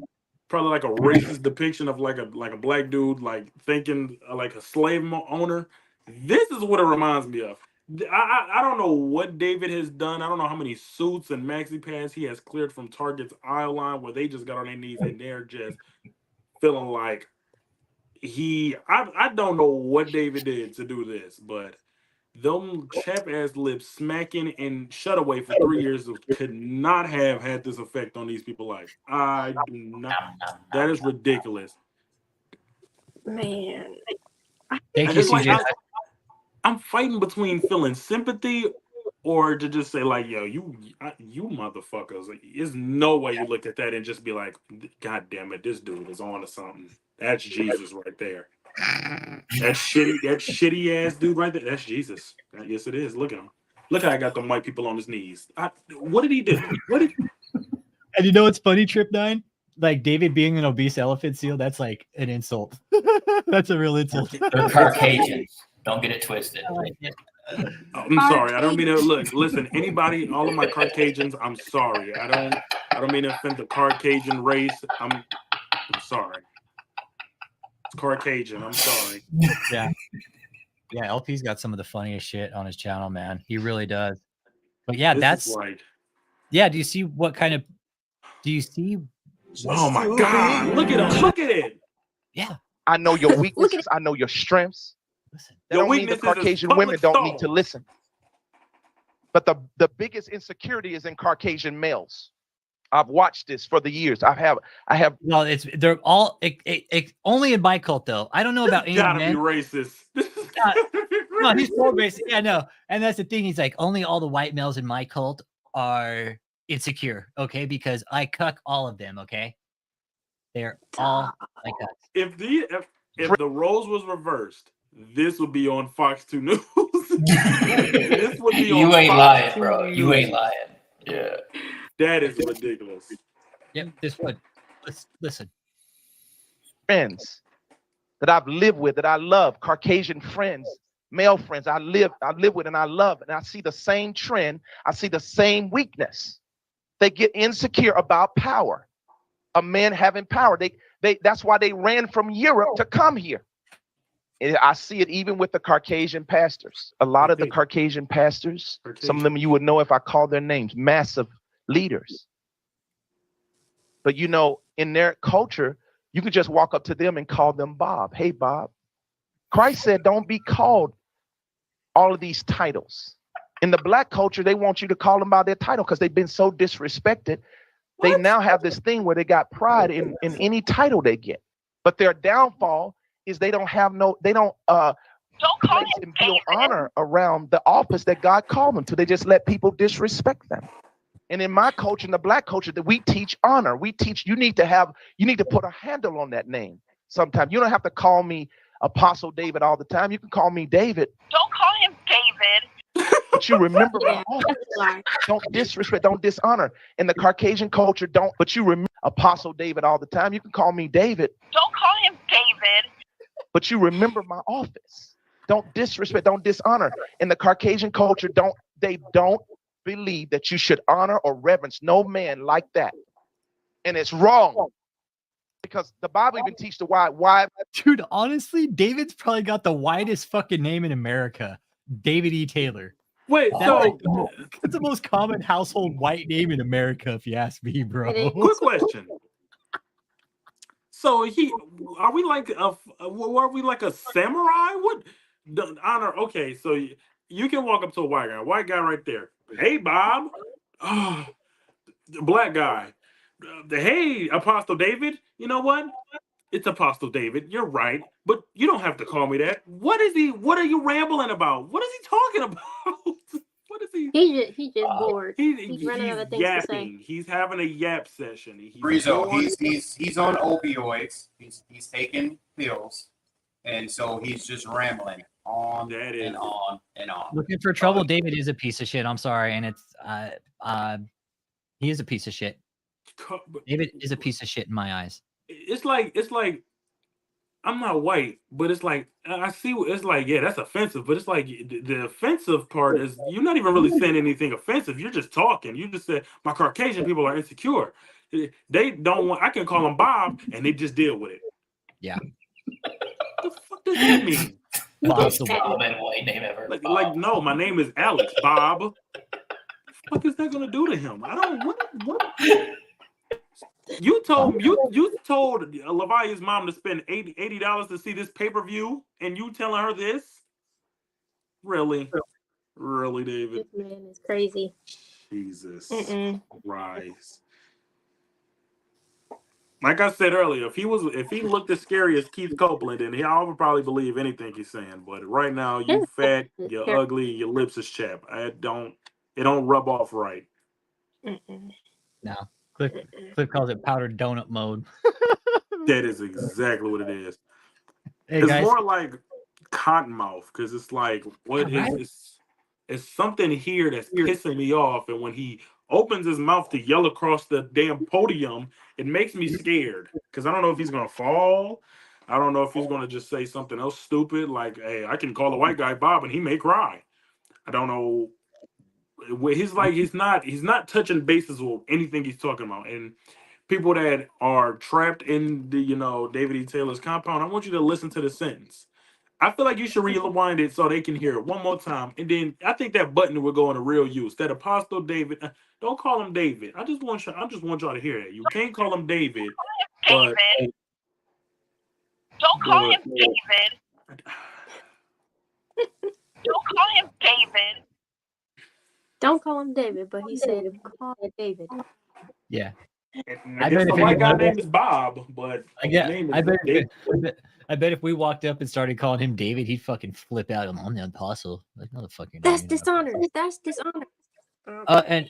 probably like a racist depiction of like a black dude like thinking like a slave owner, this is what it reminds me of. I don't know what David has done. I don't know how many suits and maxi pads he has cleared from Target's aisle line where they just got on their knees and they're just feeling like I don't know what David did to do this, but them chap ass lips smacking and shut away for 3 years could not have had this effect on these people's lives. I do not. That is ridiculous. Man. Thank you, CJ. I'm fighting between feeling sympathy or to just say like, yo, you motherfuckers. Like, there's no way you look at that and just be like, God damn it, this dude is on to something. That's Jesus right there. That shitty ass dude right there. That's Jesus. Yes, it is. Look at him. Look how I got them white people on his knees. What did he do? And you know what's funny, Trip 9? Like David being an obese elephant seal, that's like an insult. That's a real insult. They're Caucasians. Don't get it twisted. I'm sorry. I don't mean to listen, anybody, all of my Caucasians, I'm sorry. I don't mean to offend the Caucasian race. I'm sorry. It's Caucasian. I'm sorry. Yeah. Yeah, LP's got some of the funniest shit on his channel, man. He really does. But yeah, yeah, do you see Oh my God. Look at him. Look at it. Yeah. I know your weaknesses. I know your strengths. That don't mean the Caucasian women don't need to listen. But the biggest insecurity is in Caucasian males. I've watched this for the years. I have. Well, they're all only in my cult though. I don't know about any gotta men. be racist. No, he's so racist. Yeah, no, and that's the thing. He's like, only all the white males in my cult are insecure. Okay, because I cuck all of them. Okay, they're all like us. If the roles was reversed this would be on Fox 2 News. This would be You on ain't Fox lying, 2 bro. News. You ain't lying. Yeah. That is ridiculous. Yep, this would. Listen. Friends that I've lived with, that I love, Caucasian friends, male friends I live with and I love, and I see the same trend. I see the same weakness. They get insecure about power. A man having power. That's why they ran from Europe to come here. And I see it even with the Caucasian pastors. A lot of the Caucasian pastors, some of them you would know if I call their names, massive leaders. But you know, in their culture, you could just walk up to them and call them Bob. Hey, Bob. Christ said, don't be called all of these titles. In the black culture, they want you to call them by their title because they've been so disrespected. They now have this thing where they got pride in any title they get. But their downfall is they don't place and build honor around the office that God called them to. They just let people disrespect them. And in my culture, in the black culture, that we teach honor. We teach you need to put a handle on that name. Sometimes you don't have to call me Apostle David all the time. You can call me David. Don't call him David. But you remember my office. Don't disrespect, don't dishonor. In the Caucasian culture, but you remember Apostle David all the time. You can call me David. Don't call him David. But you remember my office. Don't disrespect, don't dishonor. In the Caucasian culture, they don't believe that you should honor or reverence no man like that. And it's wrong. Because the Bible even teaches the why. Dude, honestly, David's probably got the widest fucking name in America. David E. Taylor. Wait, that's the most common household white name in America, if you ask me, bro. Quick question. So are we like a samurai? What the honor? Okay, so you can walk up to a white guy right there. Hey, Bob. Oh, the black guy. Hey, Apostle David. You know what? It's Apostle David. You're right, but you don't have to call me that. What are you rambling about? What is he talking about? What is he? He's just bored. He's running out of things yapping. to say. He's having a yap session. Rizzo, he's on opioids. He's taking pills, and so he's just rambling on and on and on. Looking for trouble. David is a piece of shit. I'm sorry, and it's he is a piece of shit. David is a piece of shit in my eyes. It's like I'm not white, but it's like I see. It's like that's offensive, but it's like the offensive part is you're not even really saying anything offensive. You're just talking. You just said my Caucasian people are insecure. They don't want. I can call them Bob, and they just deal with it. Yeah. What the fuck does that mean? Bob's the white name ever. Like no, my name is Alex. Bob. What the fuck is that gonna do to him? I don't. What? You told Levi's mom to spend $80 to see this pay-per-view, and you telling her this? Really, David? This man is crazy. Jesus Christ! Like I said earlier, if he looked as scary as Keith Copeland, then I would probably believe anything he's saying. But right now, you fat, you're ugly, your lips is chapped. It don't rub off right. No. Cliff calls it powdered donut mode. That is exactly what it is. Hey, it's guys. more like cottonmouth because it's like it's something here that's pissing me off, and when he opens his mouth to yell across the damn podium, it makes me scared because I don't know if he's gonna fall. I don't know if he's gonna just say something else stupid like, "Hey, I can call a white guy Bob and he may cry." I don't know. He's not touching bases with anything he's talking about. And people that are trapped in the David E. Taylor's compound, I want you to listen to the sentence. I feel like you should rewind it so they can hear it one more time, and then I think that button will go into real use. That Apostle David, don't call him David. I just want y'all to hear that. You can't call him David. David. Don't call him David. Don't call him David. Don't call him David, but he said call it David. Yeah. I bet if my guy name is Bob, but I bet if we walked up and started calling him David, he'd fucking flip out. I'm the apostle. Like, motherfucker. That's dishonor. That's dishonor. Dishonor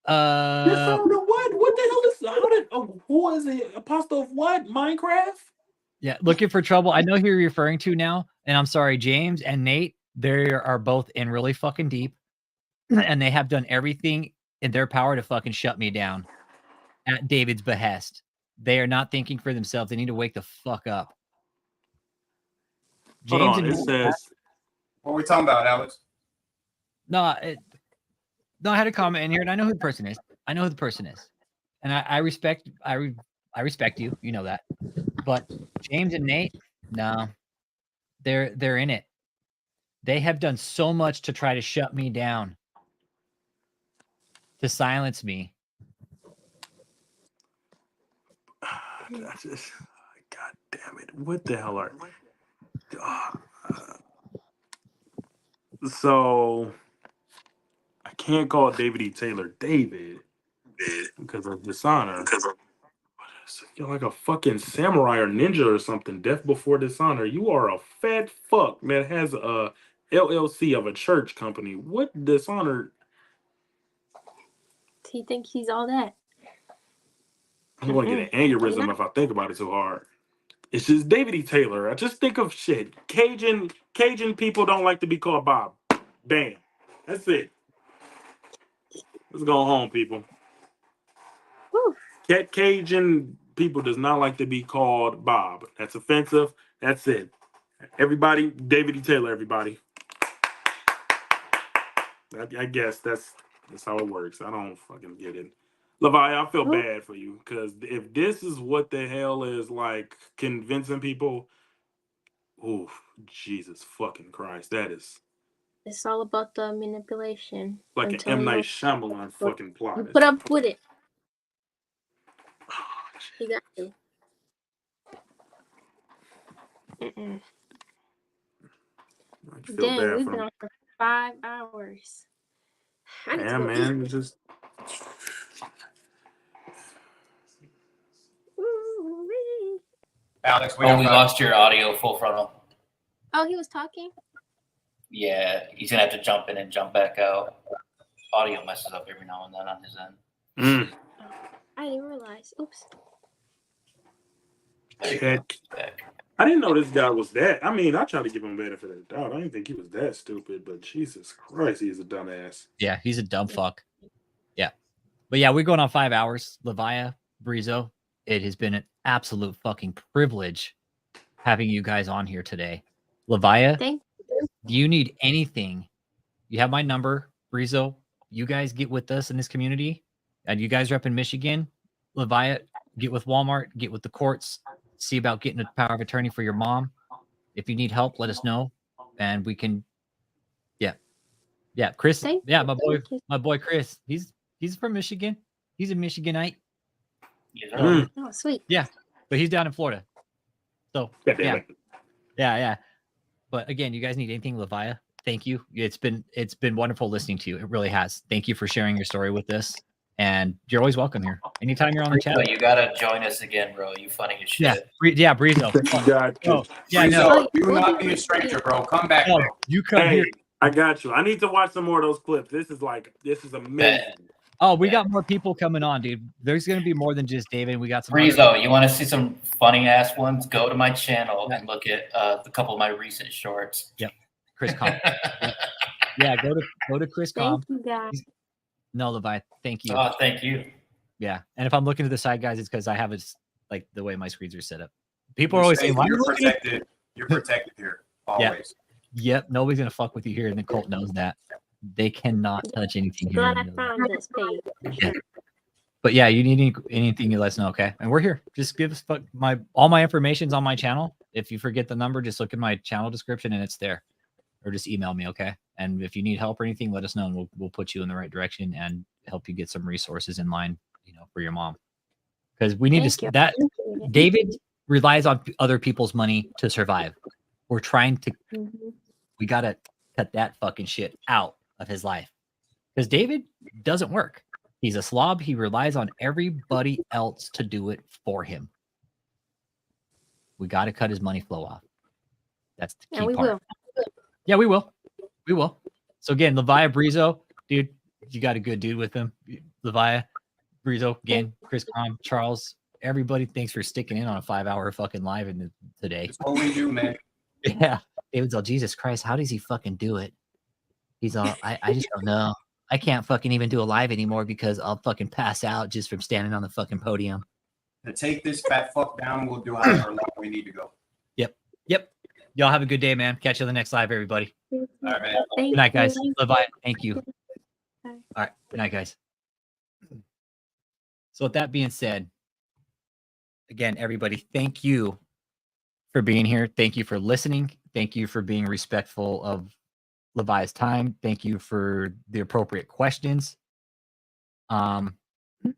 what? What the hell is who is the apostle of what? Minecraft? Yeah, looking for trouble. I know who you're referring to now, and I'm sorry, James and Nate. They are both in really fucking deep, and they have done everything in their power to fucking shut me down at David's behest. They are not thinking for themselves. They need to wake the fuck up. Hold James on. and It says, What are we talking about, Alex? no, I had a comment in here, and I know who the person is. I know who the person is, and I respect. I respect you. You know that. But James and Nate, no, they're in it. They have done so much to try to shut me down, to silence me. God damn it. What the hell are so I can't call David E. Taylor David because of dishonor. You're like a fucking samurai or ninja or something. Death before dishonor. You are a fat fuck that has a LLC of a church company. What dishonor? He thinks he's all that. I'm going to get an aneurysm if I think about it too hard. It's just David E. Taylor. I just think of shit. Cajun people don't like to be called Bob. Bam. That's it. Let's go home, people. Cajun people does not like to be called Bob. That's offensive. That's it. Everybody, David E. Taylor, everybody. I guess that's how it works. I don't fucking get it. Levi, I feel bad for you because if this is what the hell is like convincing people, oh, Jesus fucking Christ, that is It's all about the manipulation. like I'm an telling M. you. Night Shyamalan fucking plot. You put up with it. You got to. I feel Dang, bad we've for been him. on for 5 hours. I need to Yeah, go man, eat. it's just Ooh-wee. Alex, We lost your audio full frontal. Oh, he was talking? Yeah, he's gonna have to jump in and jump back out. Audio messes up every now and then on his end. I didn't realize. Oops. I didn't know this guy was that. I mean, I try to give him benefit of the doubt. I didn't think he was that stupid, but Jesus Christ, he's a dumbass. Yeah, he's a dumb fuck. Yeah. But yeah, we're going on 5 hours. Levia, Brizo, it has been an absolute fucking privilege having you guys on here today. Levia, Thank you. do you need anything? You have my number, Brizo. You guys get with us in this community, and you guys are up in Michigan. Levia, get with Walmart, get with the courts, see about getting a power of attorney for your mom. If you need help, let us know, and we can. Yeah, Chris. Yeah, my boy Chris. He's from Michigan. He's a Michiganite. Oh, sweet. Yeah, but he's down in Florida. So yeah. But again, you guys need anything, Levia? Thank you. It's been wonderful listening to you. It really has. Thank you for sharing your story with us, and you're always welcome here. Anytime you're on the chat. You gotta join us again, bro. You funny as shit. Yeah, Brizo. Brizo, do not be a stranger, bro. Come back, bro. You come here. I got you. I need to watch some more of those clips. This is amazing. Oh, we got more people coming on, dude. There's gonna be more than just David. We got some. Brizo, you want to see some funny ass ones? Go to my channel and look at a couple of my recent shorts. Yep, Chris Com. Yeah, go to Chris Com. Thank you, guys. No, Levi, thank you. Oh, thank you. Yeah, and if I'm looking to the side, guys, it's because I have it like the way my screens are set up. People are always saying, "Why are you looking at-" You're protected here, always. Yep, nobody's gonna fuck with you here, and the cult knows that. They cannot touch anything here. Glad I found this page. But yeah, you need anything, you let us know, okay? And we're here. Just give us all my information's on my channel. If you forget the number, just look at my channel description and it's there. Or just email me, okay? And if you need help or anything, let us know and we'll put you in the right direction and help you get some resources in line, for your mom. Because we need David relies on other people's money to survive. We're trying to we gotta cut that fucking shit out of his life. Because David doesn't work. He's a slob. He relies on everybody else to do it for him. We got to cut his money flow off. That's the key part. Yeah, we will. We will. So again, Levia Brizo, dude, you got a good dude with him. Levia Brizo, again, Chris Com, Charles, everybody. Thanks for sticking in on a 5-hour fucking live today. That's what we do, man. Yeah. David's all, Jesus Christ, how does he fucking do it? He's all, I just don't know. I can't fucking even do a live anymore because I'll fucking pass out just from standing on the fucking podium. To take this fat fuck down, we'll do however long we need to go. Yep. Y'all have a good day, man. Catch you on the next live, everybody. All right, man. Good night, guys. Levi, thank you. All right. Good night, guys. So with that being said, again, everybody, thank you for being here. Thank you for listening. Thank you for being respectful of Levi's time. Thank you for the appropriate questions.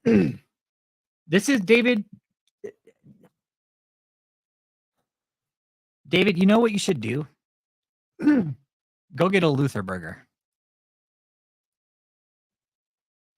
This is David. David, you know what you should do? Go get a Luther burger.